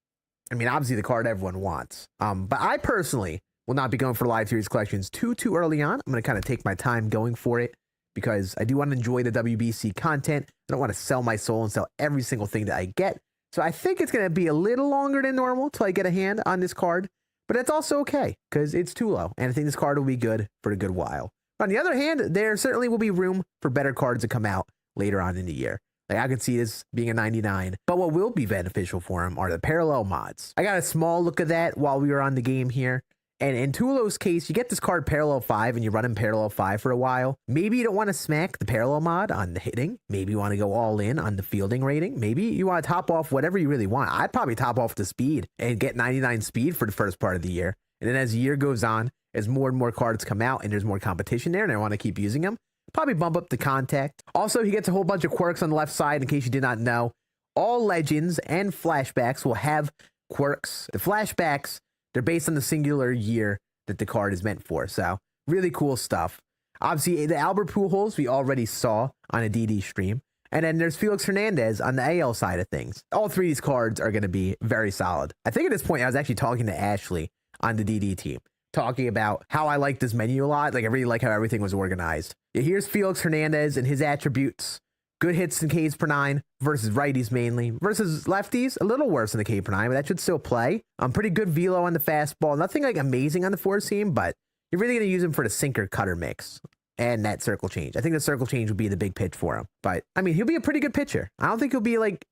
I mean, obviously the card everyone wants. But I personally will not be going for live series collections too early on. I'm going to kind of take my time going for it because I do want to enjoy the WBC content. I don't want to sell my soul and sell every single thing that I get. So I think it's going to be a little longer than normal till I get a hand on this card. But that's also okay because it's Tulo. And I think this card will be good for a good while. On the other hand, there certainly will be room for better cards to come out later on in the year. Like I could see this being a 99, but what will be beneficial for him are the parallel mods. I got a small look at that while we were on the game here. And in Tulo's case, you get this card parallel 5 and you run him parallel 5 for a while. Maybe you don't want to smack the parallel mod on the hitting. Maybe you want to go all in on the fielding rating. Maybe you want to top off whatever you really want. I'd probably top off the speed and get 99 speed for the first part of the year. And then as the year goes on, as more and more cards come out and there's more competition there and I want to keep using them, probably bump up the contact. Also, he gets a whole bunch of quirks on the left side in case you did not know. All legends and flashbacks will have quirks. The flashbacks, they're based on the singular year that the card is meant for. So really cool stuff. Obviously, the Albert Pujols we already saw on a DD stream. And then there's Felix Hernandez on the AL side of things. All three of these cards are going to be very solid. I think at this point, I was actually talking to Ashley on the DD team, talking about how I like this menu a lot. Like I really like how everything was organized. Yeah, here's Felix Hernandez and his attributes. Good hits in Ks per 9 versus righties mainly. Versus lefties, a little worse in the K per 9, but that should still play. Pretty good velo on the fastball. Nothing like amazing on the four seam, but you're really going to use him for the sinker cutter mix and that circle change. I think the circle change would be the big pitch for him. But I mean, he'll be a pretty good pitcher. I don't think he'll be like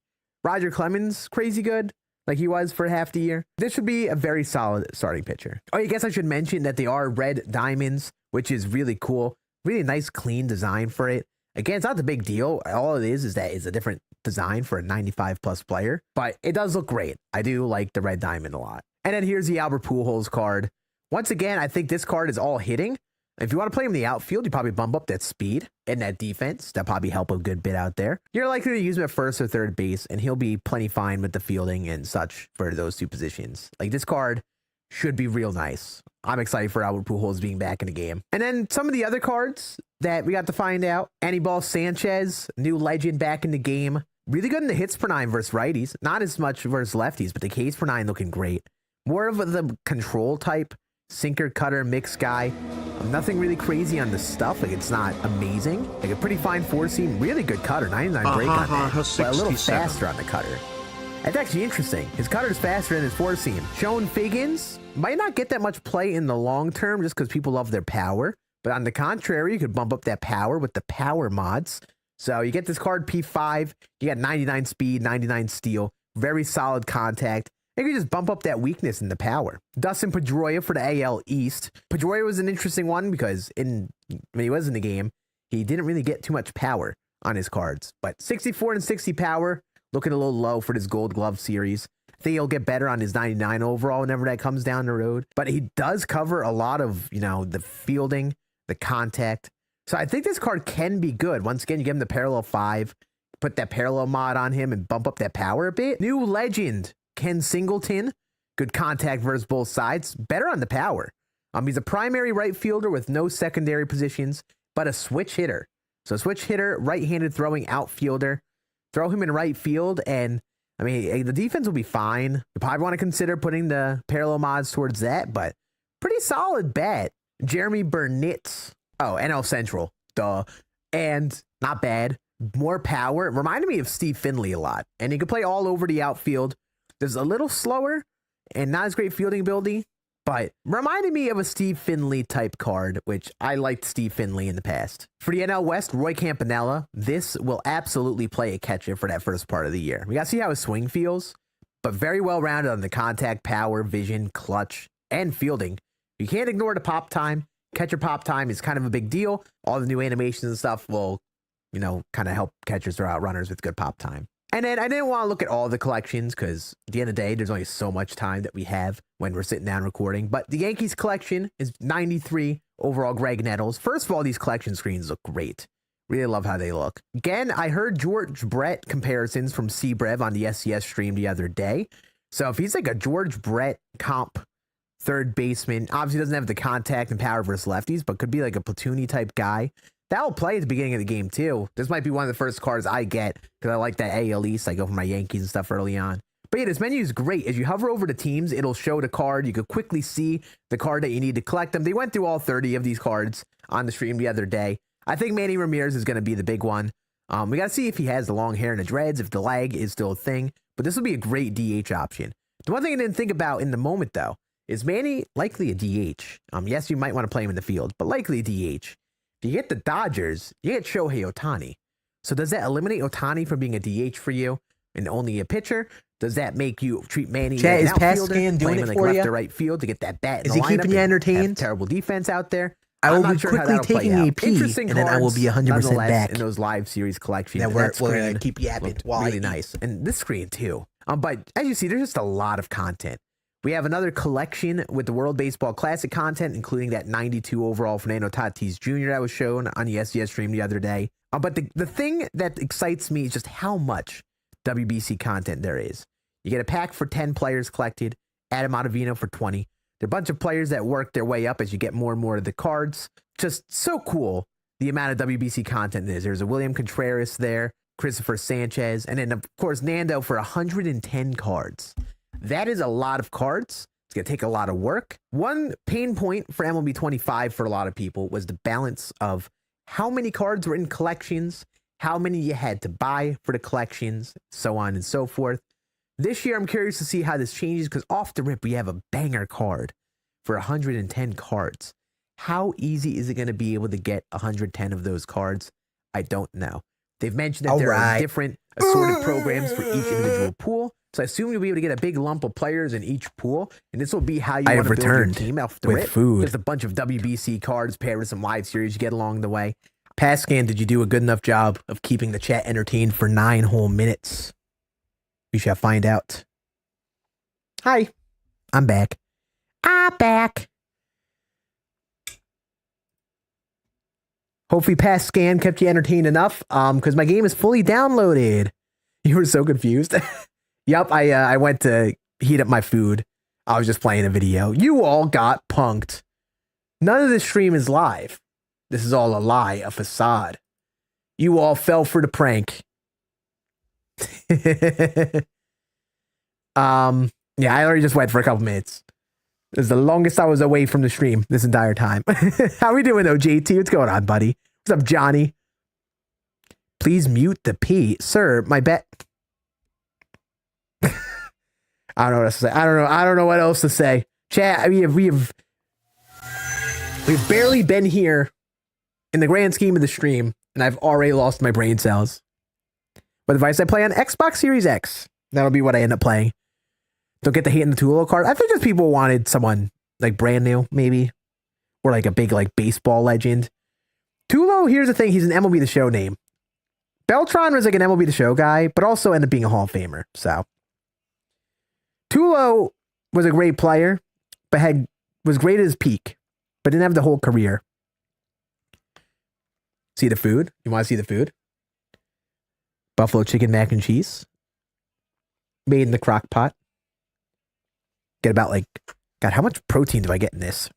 Roger Clemens crazy good like he was for half the year. This should be a very solid starting pitcher. Oh, I guess I should mention that they are red diamonds, which is really cool. Really nice, clean design for it. Again, it's not the big deal. All it is that it's a different design for a 95 plus player, but it does look great. I do like the red diamond a lot. And then here's the Albert Pujols card. Once again, I think this card is all hitting. If you want to play him in the outfield, you probably bump up that speed and that defense. That'll probably help a good bit out there. You're likely to use him at first or third base, and he'll be plenty fine with the fielding and such for those two positions. Like this card should be real nice. I'm excited for Albert Pujols being back in the game. And then some of the other cards that we got to find out. Anibal Sanchez, new legend back in the game. Really good in the hits per 9 versus righties. Not as much versus lefties, but the Ks per 9 looking great. More of the control type, sinker cutter mix guy. Nothing really crazy on the stuff. Like it's not amazing. Like a pretty fine four seam, really good cutter. 99 break on that, but a little faster on the cutter. That's actually interesting. His cutter is faster than his four seam. Sean Figgins might not get that much play in the long term just because people love their power. But on the contrary, you could bump up that power with the power mods. So you get this card P5. You got 99 speed, 99 steal, very solid contact. And you can just bump up that weakness in the power. Dustin Pedroia for the AL East. Pedroia was an interesting one because when he was in the game, he didn't really get too much power on his cards. But 64 and 60 power, looking a little low for this Gold Glove series. I think he'll get better on his 99 overall whenever that comes down the road. But he does cover a lot of, the fielding, the contact. So I think this card can be good. Once again, you give him the parallel 5, put that parallel mod on him and bump up that power a bit. New legend, Ken Singleton. Good contact versus both sides. Better on the power. He's a primary right fielder with no secondary positions, but a switch hitter. So switch hitter, right-handed throwing outfielder. Throw him in right field, and I mean, the defense will be fine. You probably want to consider putting the parallel mods towards that, but pretty solid bet. Jeremy Burnitz. Oh, NL Central. Duh. And not bad. More power. Reminded me of Steve Finley a lot. And he could play all over the outfield. There's a little slower and not as great fielding ability, but reminded me of a Steve Finley type card, which I liked Steve Finley in the past. For the NL West, Roy Campanella. This will absolutely play a catcher for that first part of the year. We got to see how his swing feels, but very well rounded on the contact, power, vision, clutch, and fielding. You can't ignore the pop time. Catcher pop time is kind of a big deal. All the new animations and stuff will, you know, kind of help catchers throw out runners with good pop time. And then I didn't want to look at all the collections because at the end of the day, there's only so much time that we have when we're sitting down recording. But the Yankees collection is 93 overall Greg Nettles. First of all, these collection screens look great. Really love how they look. Again, I heard George Brett comparisons from Sebrev on the SCS stream the other day. So if he's like a George Brett comp third baseman, obviously doesn't have the contact and power versus lefties, but could be like a platoony type guy. That'll play at the beginning of the game, too. This might be one of the first cards I get because I like that AL East. I go for my Yankees and stuff early on. But yeah, this menu is great. As you hover over the teams, it'll show the card. You could quickly see the card that you need to collect them. They went through all 30 of these cards on the stream the other day. I think Manny Ramirez is going to be the big one. We got to see if he has the long hair and the dreads, if the lag is still a thing. But this will be a great DH option. The one thing I didn't think about in the moment, though, is Manny likely a DH? Yes, you might want to play him in the field, but likely a DH. If you get the Dodgers, you get Shohei Ohtani. So does that eliminate Ohtani from being a DH for you and only a pitcher? Does that make you treat Manny Chat, as an is outfielder, Scann doing play him it in like for left you? or right field to get that bat in Is the he keeping lineup you and entertained? have terrible defense out there? I will I'm not be sure how quickly that'll play taking a out. pee, Interesting and then I will be cards, 100% nonetheless, back. in those live series collections. Now And we're that screen going to keep yapping looked while I really eat. nice. And this screen too. But as you see, there's just a lot of content. We have another collection with the World Baseball Classic content, including that 92 overall Fernando Tatis Jr. that was shown on the SCS stream the other day. But the thing that excites me is just how much WBC content there is. You get a pack for 10 players collected, Adam Ottavino for 20. There are a bunch of players that work their way up as you get more and more of the cards. Just so cool, the amount of WBC content there is. There's a William Contreras there, Christopher Sanchez, and then, of course, Nando for 110 cards. That is a lot of cards. It's going to take a lot of work. One pain point for MLB 25 for a lot of people was the balance of how many cards were in collections, how many you had to buy for the collections, so on and so forth. This year, I'm curious to see how this changes because off the rip, we have a banger card for 110 cards. How easy is it going to be able to get 110 of those cards? I don't know. They've mentioned that there are different assorted programs for each individual pool. So I assume you'll be able to get a big lump of players in each pool. And this will be how you want to build your team off the rip. Just a bunch of WBC cards paired with some live series you get along the way. Scann, did you do a good enough job of keeping the chat entertained for 9 whole minutes? We shall find out. Hi, I'm back. I'm back. Hopefully Scann kept you entertained enough because my game is fully downloaded. You were so confused. Yep, I went to heat up my food. I was just playing a video. You all got punked. None of this stream is live. This is all a lie, a facade. You all fell for the prank. Yeah, I already just went for a couple minutes. This is the longest I was away from the stream this entire time. How we doing though, JT? What's going on, buddy? What's up, Johnny? Please mute the P. Sir, my bet. I don't know what else to say. I don't know what else to say. Chat, we've barely been here in the grand scheme of the stream, and I've already lost my brain cells. What device I play on? Xbox Series X. That'll be what I end up playing. Don't get the hate in the Tulo card. I think just people wanted someone like brand new, maybe. Or like a big like baseball legend. Tulo, here's the thing, he's an MLB The Show name. Beltron was like an MLB The Show guy, but also ended up being a Hall of Famer. So Tulo was a great player, but was great at his peak, but didn't have the whole career. See the food? You want to see the food? Buffalo chicken mac and cheese. Made in the crock pot. Get about like, God, how much protein do I get in this?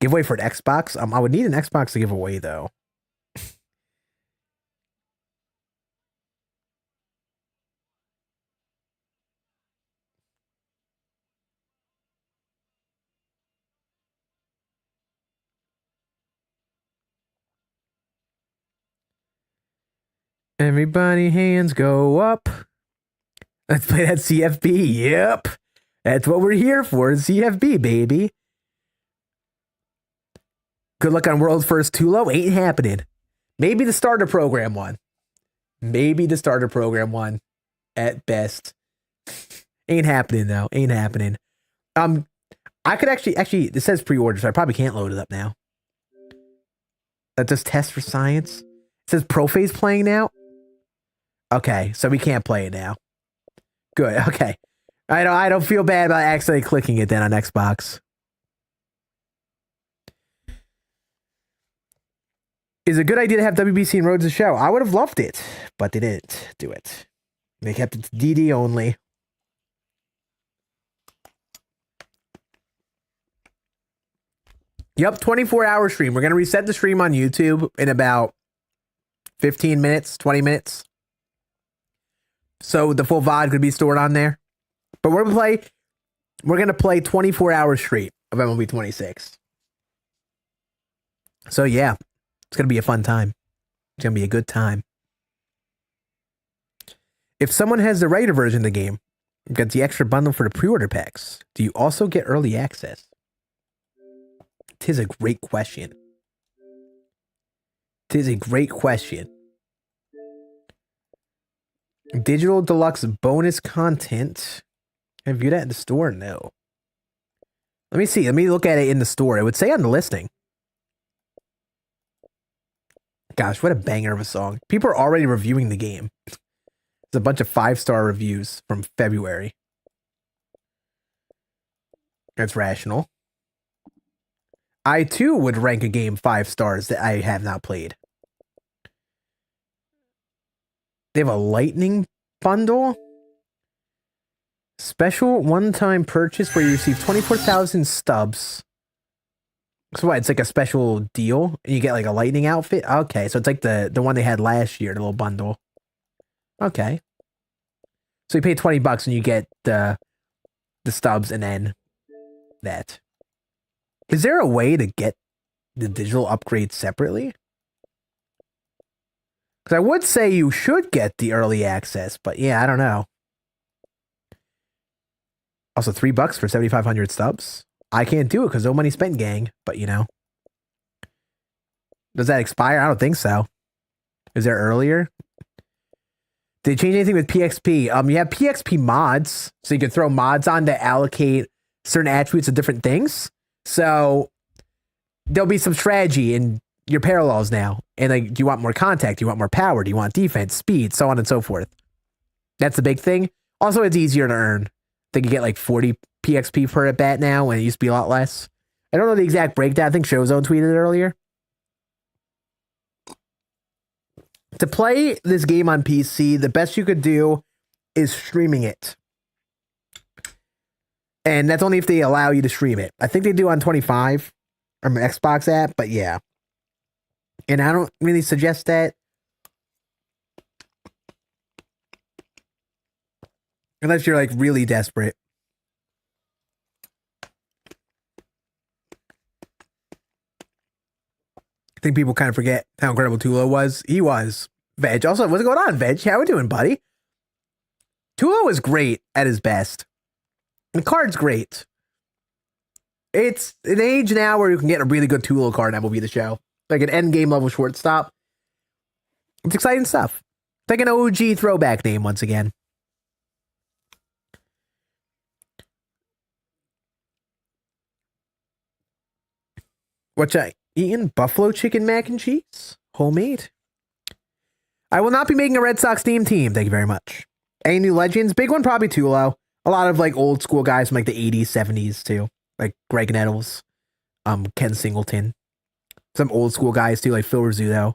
Giveaway for an Xbox? I would need an Xbox to give away though. Everybody hands go up. Let's play that CFB. Yep. That's what we're here for. CFB, baby. Good luck on world's first Tulo. Ain't happening. Maybe the starter program one. Maybe the starter program one at best. Ain't happening though. Ain't happening. I could actually, it says pre-order, so I probably can't load it up now. That does test for science. It says Prophase playing now. Okay, so we can't play it now. Good. Okay. I don't feel bad about accidentally clicking it then on Xbox. Is it a good idea to have WBC and Roads to Show? I would have loved it, but they didn't do it. They kept it to DD only. Yep, 24-hour stream. We're going to reset the stream on YouTube in about 15 minutes, 20 minutes. So the full VOD could be stored on there. But we're going to play 24 hours straight of MLB 26. So yeah, it's going to be a fun time. It's going to be a good time. If someone has the regular version of the game, gets the extra bundle for the pre-order packs, do you also get early access? Tis a great question. Tis a great question. Digital deluxe bonus content. Have you viewed that in the store? No. Let me see. Let me look at it in the store. It would say on the listing. Gosh, what a banger of a song. People are already reviewing the game. There's a bunch of 5-star reviews from February. That's rational. I too would rank a game 5 stars that I have not played. They have a lightning bundle. Special one-time purchase where you receive 24,000 stubs. So what, it's like a special deal? And you get like a lightning outfit? Okay, so it's like the one they had last year, the little bundle. Okay. So you pay $20 and you get the stubs and then that. Is there a way to get the digital upgrade separately? Because I would say you should get the early access, but yeah, I don't know. Also, $3 for 7,500 stubs. I can't do it because no money spent, gang. But you know, does that expire? I don't think so. Is there earlier? Did they change anything with PXP? You have PXP mods, so you can throw mods on to allocate certain attributes of different things. So there'll be some strategy in your parallels now. And like, do you want more contact? Do you want more power? Do you want defense, speed, so on and so forth? That's the big thing. Also, it's easier to earn. I think you get like 40 PXP per at bat now, when it used to be a lot less. I don't know the exact breakdown. I think Showzone tweeted it earlier. To play this game on PC, the best you could do is streaming it. And that's only if they allow you to stream it. I think they do on 25 or my Xbox app, but yeah. And I don't really suggest that. Unless you're like really desperate. I think people kind of forget how incredible Tulo was. He was. Veg. Also, what's going on, Veg? How we doing, buddy? Tulo is great at his best. The card's great. It's an age now where you can get a really good Tulo card in MLB The Show. Like an end game level shortstop. It's exciting stuff. It's like an OG throwback name once again. What I eating? Buffalo chicken mac and cheese? Homemade. I will not be making a Red Sox theme team. Thank you very much. Any new legends? Big one, probably Tulo. A lot of like old school guys from like the 80s, 70s too. Like Greg Nettles, Ken Singleton. Some old school guys too, like Phil Rizzuto.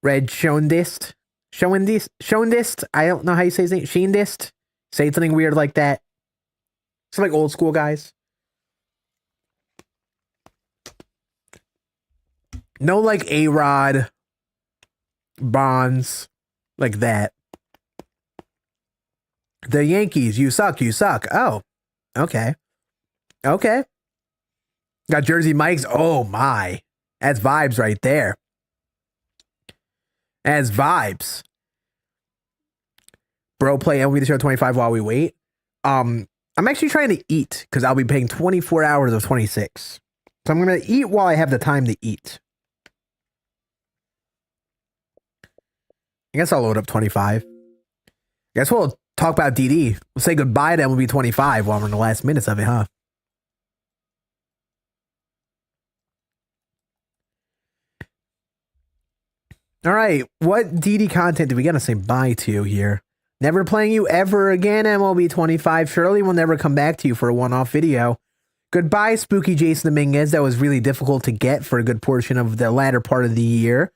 Red Shondist. Shondist. I don't know how you say his name. Sheendist. Say something weird like that. Some like old school guys. No like A-Rod. Bonds. Like that. The Yankees. You suck. You suck. Oh. Okay. Okay. Got Jersey Mike's. Oh my. That's vibes right there. That's vibes. Bro, play MLB The Show 25 while we wait. I'm actually trying to eat because I'll be paying 24 hours of 26. So I'm going to eat while I have the time to eat. I guess I'll load up 25. I guess we'll talk about DD. We'll say goodbye to MLB 25 while we're in the last minutes of it, huh? All right, what DD content do we gotta say bye to here? Never playing you ever again, MLB 25. Surely we'll never come back to you for a one-off video. Goodbye, Spooky Jason Dominguez. That was really difficult to get for a good portion of the latter part of the year.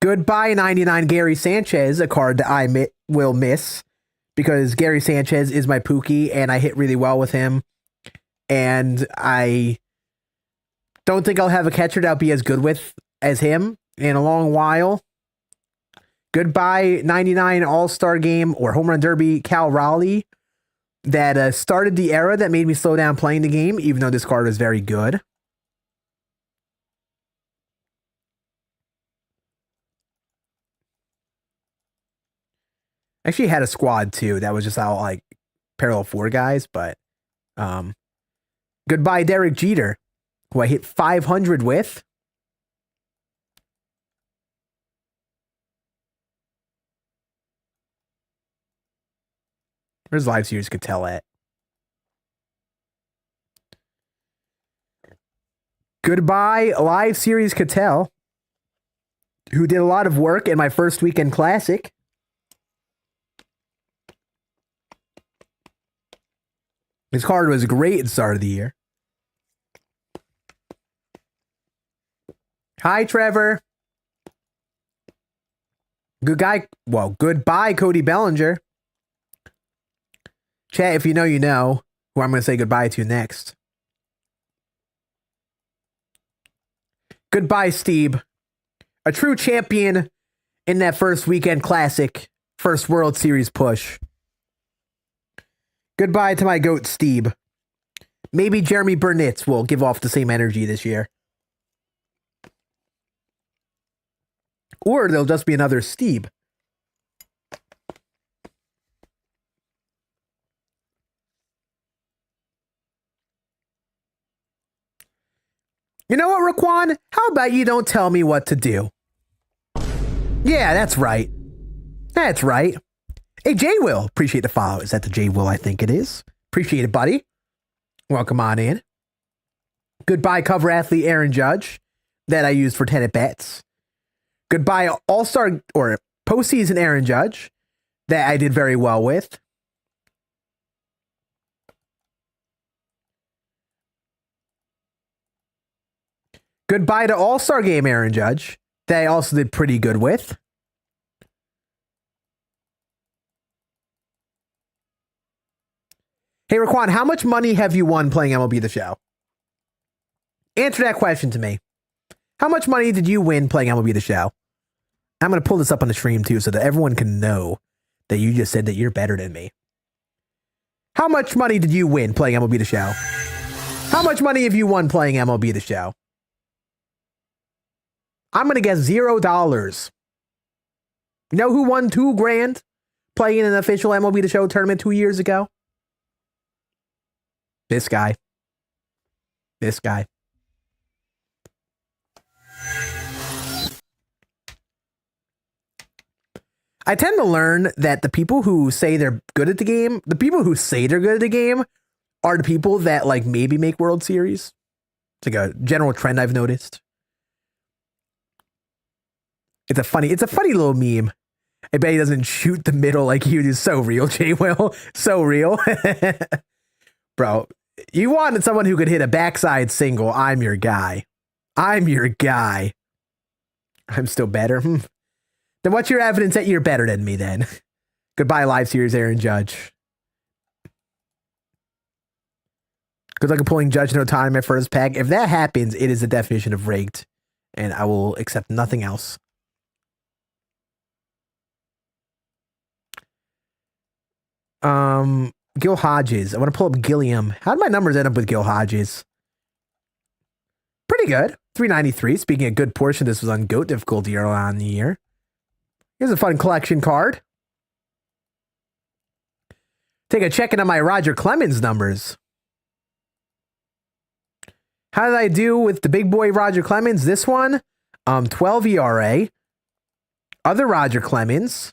Goodbye, 99 Gary Sanchez, a card that I will miss because Gary Sanchez is my Pookie and I hit really well with him. And I don't think I'll have a catcher that I'll be as good with as him in a long while. Goodbye, 99 All-Star Game or Home Run Derby Cal Raleigh that started the era that made me slow down playing the game, even though this card was very good. Actually had a squad too that was just all like parallel 4 guys, but goodbye, Derek Jeter, who I hit 500 with. Where's Live Series could tell at? Goodbye, Live Series Cattell, who did a lot of work in my first weekend classic. His card was great at the start of the year. Hi, Trevor. Good guy. Well, goodbye, Cody Bellinger. Chat, if you know, you know who I'm going to say goodbye to next. Goodbye, Steve. A true champion in that first weekend classic, first World Series push. Goodbye to my goat, Steve. Maybe Jeremy Burnitz will give off the same energy this year. Or there'll just be another Steve. You know what, Raquan? How about you don't tell me what to do? Yeah, that's right. That's right. Hey, J Will. Appreciate the follow. Is that the J Will? I think it is. Appreciate it, buddy. Welcome on in. Goodbye, cover athlete Aaron Judge that I used for 10 at bats. Goodbye, all-star or postseason Aaron Judge that I did very well with. Goodbye to all-star game Aaron Judge that I also did pretty good with. Hey, Raquan, how much money have you won playing MLB The Show? Answer that question to me. How much money did you win playing MLB The Show? I'm going to pull this up on the stream, too, so that everyone can know that you just said that you're better than me. How much money did you win playing MLB The Show? How much money have you won playing MLB The Show? I'm going to guess $0. You know who won $2,000 playing in an official MLB The Show tournament 2 years ago? This guy. This guy. I tend to learn that the people who say they're good at the game, the people who say they're good at the game are the people that like maybe make World Series. It's like a general trend I've noticed. It's a funny little meme. I bet he doesn't shoot the middle like you do. So real, J Will. So real. Bro, You wanted someone who could hit a backside single. I'm your guy. I'm your guy. I'm still better. Then what's your evidence that you're better than me then? Goodbye, live series, Aaron Judge. Good luck at pulling Judge no time in my first pack. If that happens, it is the definition of rigged. And I will accept nothing else. Gil Hodges. I want to pull up Gilliam. How did my numbers end up with Gil Hodges? Pretty good. 393. Speaking of good portion, this was on GOAT difficulty early on in the year. Here's a fun collection card. Take a check into my Roger Clemens numbers. How did I do with the big boy Roger Clemens? This one, 12 ERA. Other Roger Clemens.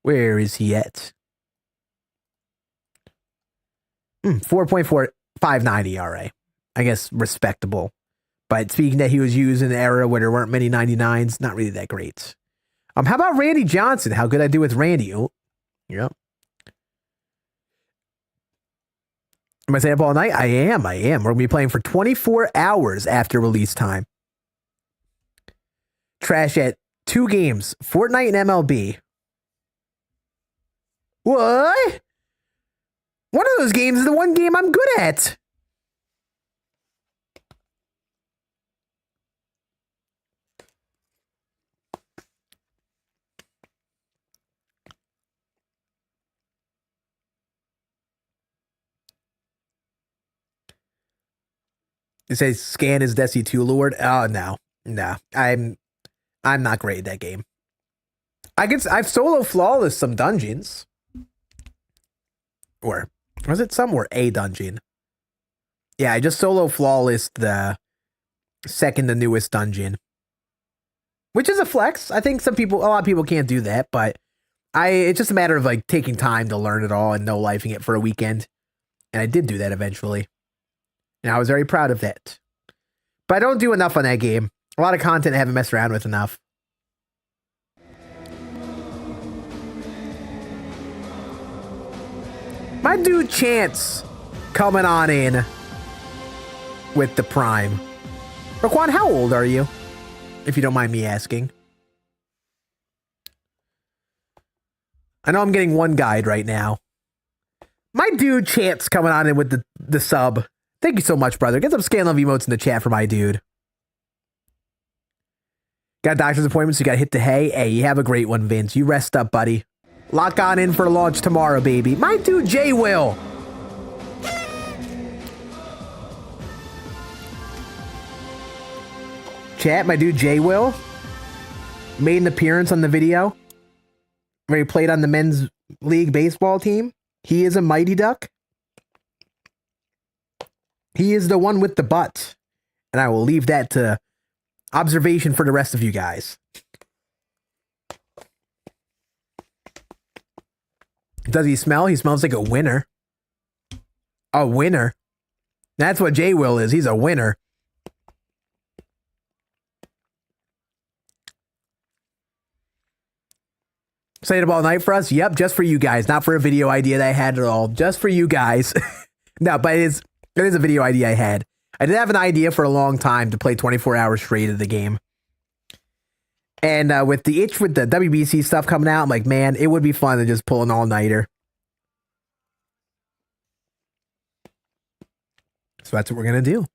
Where is he at? 4.459 ERA. I guess respectable. But speaking that he was used in an era where there weren't many 99s, not really that great. How about Randy Johnson? How good I do with Randy? Oh, yep. Am I staying up all night? I am. We're going to be playing for 24 hours after release time. Trash at 2 games. Fortnite and MLB. What? One of those games is the one game I'm good at. It says Scann is Desi 2 Lord. Oh no. I'm not great at that game. I've solo flawless some dungeons. Or was it some or a dungeon? Yeah, I just solo flawless the second to newest dungeon. Which is a flex. I think a lot of people can't do that, but it's just a matter of like taking time to learn it all and no lifing it for a weekend. And I did do that eventually. And I was very proud of that. But I don't do enough on that game. A lot of content I haven't messed around with enough. My dude Chance coming on in with the Prime. Raquan, how old are you? If you don't mind me asking. I know I'm getting one guide right now. My dude Chance coming on in with the sub. Thank you so much, brother. Get some Scan Love emotes in the chat for my dude. Got a doctor's appointment, so you got to hit the hay. Hey, you have a great one, Vince. You rest up, buddy. Lock on in for launch tomorrow, baby. My dude, Jay Will. Chat, my dude, Jay Will made an appearance on the video where he played on the men's league baseball team. He is a Mighty Duck. He is the one with the butt. And I will leave that to observation for the rest of you guys. Does he smell? He smells like a winner. A winner. That's what Jay Will is. He's a winner. Stayed up all night for us? Yep, just for you guys. Not for a video idea that I had at all. Just for you guys. No, but it is a video idea I had. I did have an idea for a long time to play 24 hours straight of the game. And with the WBC stuff coming out, I'm like, man, it would be fun to just pull an all-nighter. So that's what we're going to do.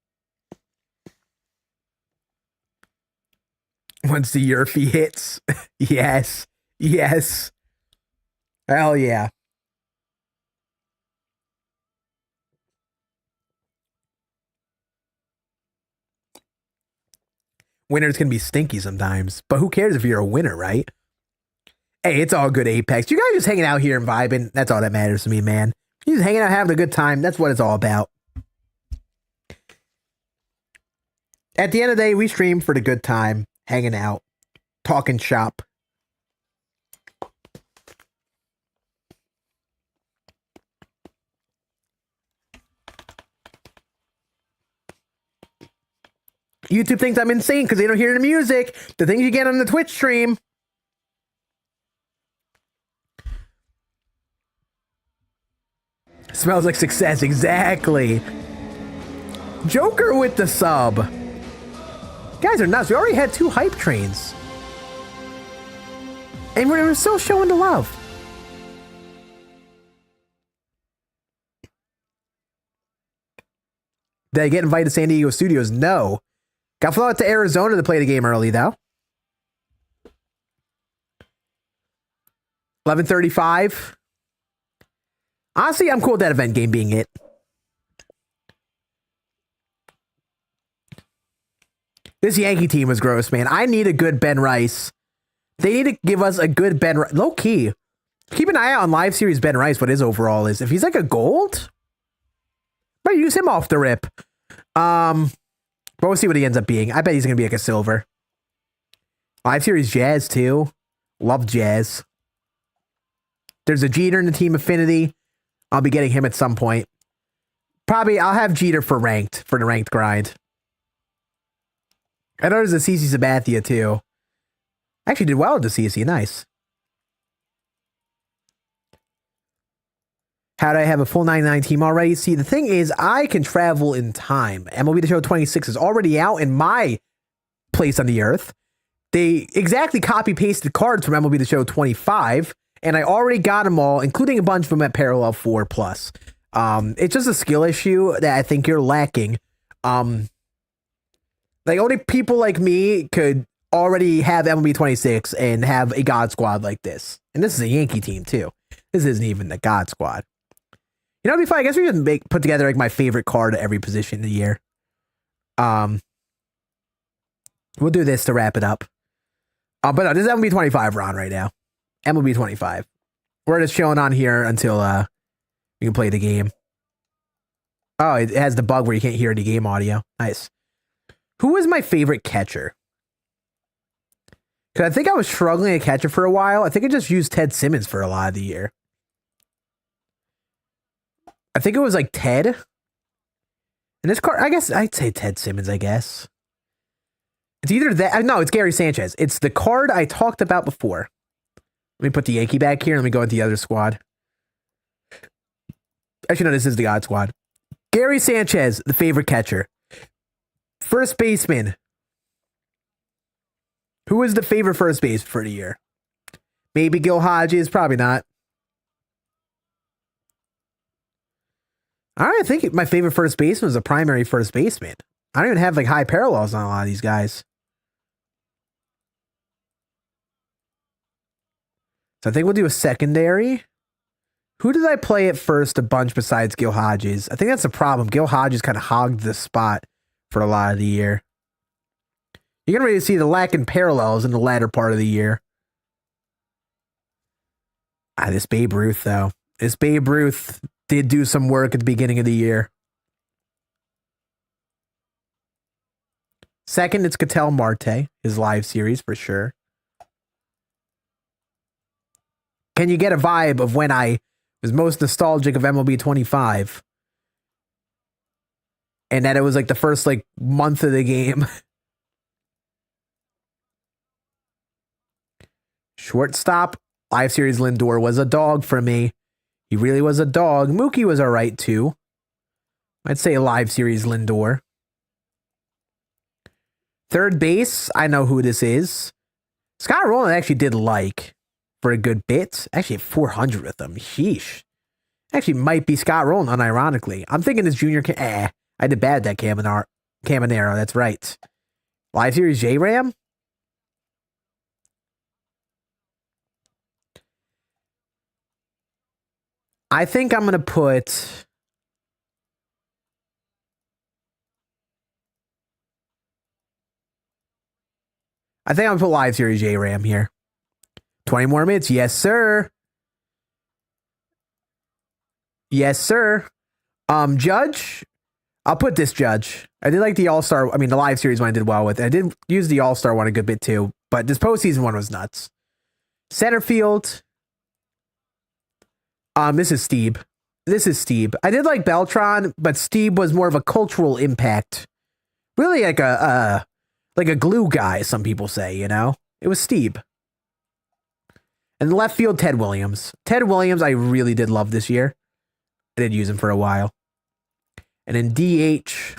Once the Yerfie hits. Yes. Yes. Hell yeah. Winners can be stinky sometimes, but who cares if you're a winner, right? Hey, it's all good, Apex. You guys just hanging out here and vibing. That's all that matters to me, man. You just hanging out, having a good time. That's what it's all about. At the end of the day, we stream for the good time, hanging out, talking shop. YouTube thinks I'm insane because they don't hear the music. The things you get on the Twitch stream. Smells like success. Exactly. Joker with the sub. Guys are nuts. We already had 2 hype trains. And we're still showing the love. Did I get invited to San Diego Studios? No. Got flown out to Arizona to play the game early, though. 11:35. Honestly, I'm cool with that event game being it. This Yankee team was gross, man. I need a good Ben Rice. They need to give us a good Ben Rice. Low key. Keep an eye out on live series Ben Rice, what his overall is. If he's like a gold, might use him off the rip. But we'll see what he ends up being. I bet he's going to be like a silver. Live series Jazz, too. Love Jazz. There's a Jeter in the team Affinity. I'll be getting him at some point. Probably I'll have Jeter for the ranked grind. I know there's a CC Sabathia too. Actually did well with the CC, nice. How do I have a full 99 team already? See, the thing is, I can travel in time. MLB The Show 26 is already out in my place on the earth. They exactly copy-pasted cards from MLB The Show 25. And I already got them all, including a bunch of them at Parallel 4+. It's just a skill issue that I think you're lacking. Like, only people like me could already have MLB 26 and have a God Squad like this. And this is a Yankee team, too. This isn't even the God Squad. You know, it'd be fun. I guess we should put together, like, my favorite card at every position of the year. We'll do this to wrap it up. But no, this is MLB 25 we're on right now. MLB 25. We're just chilling on here until we can play the game. Oh, it has the bug where you can't hear the game audio. Nice. Who was my favorite catcher? Because I think I was struggling at catcher for a while. I think I just used Ted Simmons for a lot of the year. I think it was like Ted. And this card, I guess I'd say Ted Simmons, I guess. It's either that. No, it's Gary Sanchez. It's the card I talked about before. Let me put the Yankee back here and let me go into the other squad. Actually, no, this is the odd squad. Gary Sanchez, the favorite catcher. First baseman. Who was the favorite first base for the year? Maybe Gil Hodges, probably not. I think my favorite first baseman was a primary first baseman. I don't even have like high parallels on a lot of these guys. So I think we'll do a secondary. Who did I play at first a bunch besides Gil Hodges? I think that's the problem. Gil Hodges kind of hogged the spot for a lot of the year. You're going to really see the lack in parallels in the latter part of the year. This Babe Ruth, though. This Babe Ruth did do some work at the beginning of the year. Second, it's Ketel Marte, his live series for sure. Can you get a vibe of when I was most nostalgic of MLB 25? And that it was like the first like month of the game. Shortstop, live series Lindor was a dog for me. He really was a dog. Mookie was all right too. I'd say live series Lindor. Third base, I know who this is. Scott Rowland actually did like for a good bit. Actually, 400 with them. Sheesh. Actually, might be Scott Rowland, unironically. I'm thinking this junior. I did bad at that Caminero. That's right. Live series J-Ram. I think I'm going to put... I'm going to put live series J-Ram here. 20 more minutes. Yes, sir. Yes, sir. Judge. I'll put this Judge. I did like the All-Star. I mean, the live series one I did well with. I did use the All-Star one a good bit too, but this postseason one was nuts. Center field. This is Steve. I did like Beltran, but Steve was more of a cultural impact. Really like a glue guy, some people say, you know? It was Steve. And left field, Ted Williams. Ted Williams, I really did love this year. I did use him for a while. And then DH.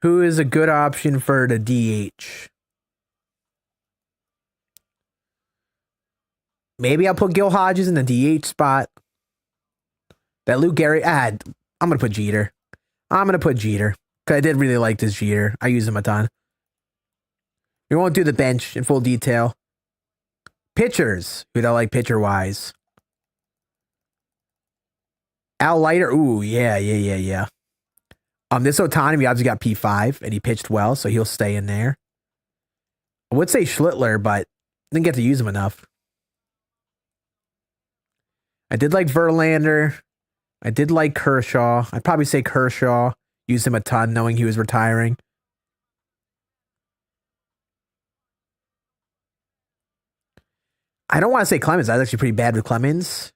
Who is a good option for the DH? Maybe I'll put Gil Hodges in the DH spot. That Lou Gehrig. I'm going to put Jeter. Because I did really like this Jeter. I use him a ton. We won't do the bench in full detail. Pitchers. Who do I like pitcher-wise? Al Leiter. Ooh, yeah. This Ohtani, we obviously got P5, and he pitched well, so he'll stay in there. I would say Schlittler, but didn't get to use him enough. I did like Verlander. I did like Kershaw. I'd probably say Kershaw. Used him a ton, knowing he was retiring. I don't want to say Clemens. I was actually pretty bad with Clemens.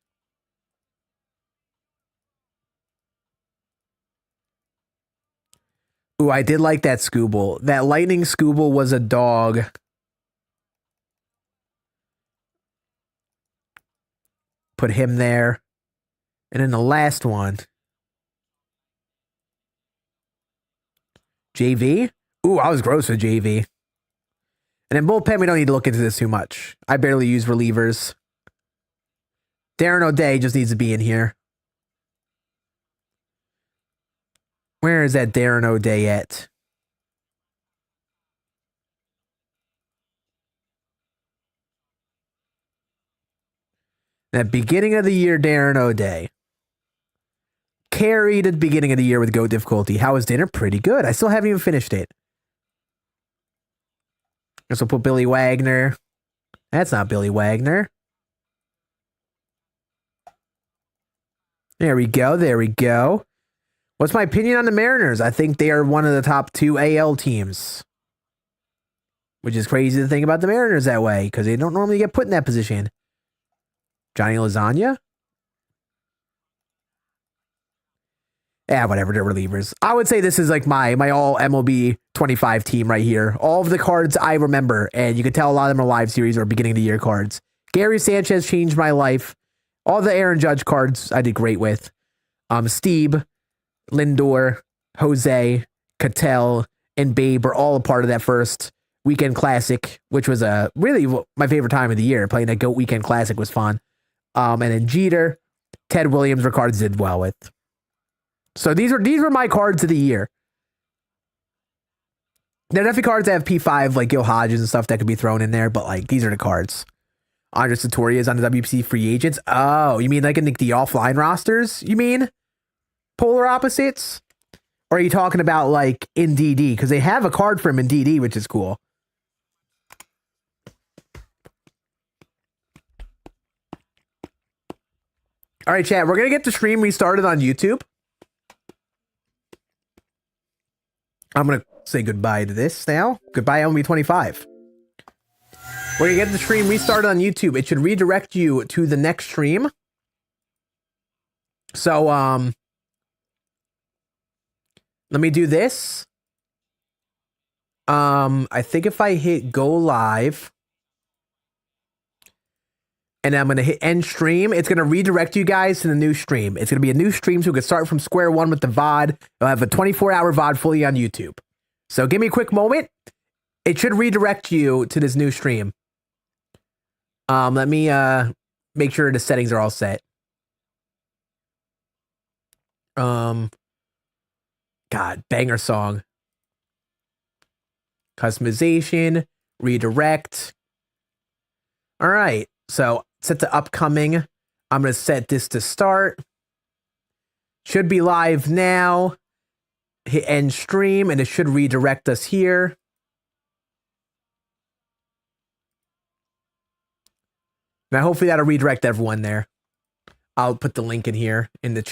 Ooh, I did like that Scooble. That Lightning Scooble was a dog. Put him there. And then the last one. JV? Ooh, I was gross with JV. And then bullpen, we don't need to look into this too much. I barely use relievers. Darren O'Day just needs to be in here. Where is that Darren O'Day at? That beginning of the year Darren O'Day. Carried at the beginning of the year with GOAT difficulty. How was dinner? Pretty good. I still haven't even finished it. Guess we'll put Billy Wagner. That's not Billy Wagner. There we go. What's my opinion on the Mariners? I think they are one of the top 2 AL teams. Which is crazy to think about the Mariners that way, because they don't normally get put in that position. Johnny Lasagna? Yeah, whatever, they're relievers. I would say this is like my all MLB 25 team right here. All of the cards I remember, and you can tell a lot of them are live series or beginning of the year cards. Gary Sanchez changed my life. All the Aaron Judge cards I did great with. Steve, Lindor, Jose, Cattell, and Babe are all a part of that first Weekend Classic, which was really my favorite time of the year. Playing that GOAT Weekend Classic was fun. And then Jeter, Ted Williams were cards I did well with. So these were my cards of the year. There are definitely cards that have P5, like Gil Hodges and stuff that could be thrown in there, but like these are the cards. Andres Satori is on the WBC free agents. Oh, you mean like in the offline rosters? You mean polar opposites? Or are you talking about like in DD? Because they have a card for him in DD, which is cool. All right, chat. We're going to get the stream restarted on YouTube. I'm going to say goodbye to this now. Goodbye, MLB25. We're going to get the stream restarted on YouTube. It should redirect you to the next stream. So, let me do this. I think if I hit go live and I'm going to hit end stream, it's going to redirect you guys to the new stream. It's going to be a new stream, so we can start from square one with the VOD. You'll have a 24-hour VOD fully on YouTube. So give me a quick moment. It should redirect you to this new stream. Let me make sure the settings are all set. God, banger song. Customization, redirect. All right, so set to upcoming. I'm going to set this to start. Should be live now. Hit end stream, and it should redirect us here. Now, hopefully that'll redirect everyone there. I'll put the link in here in the chat.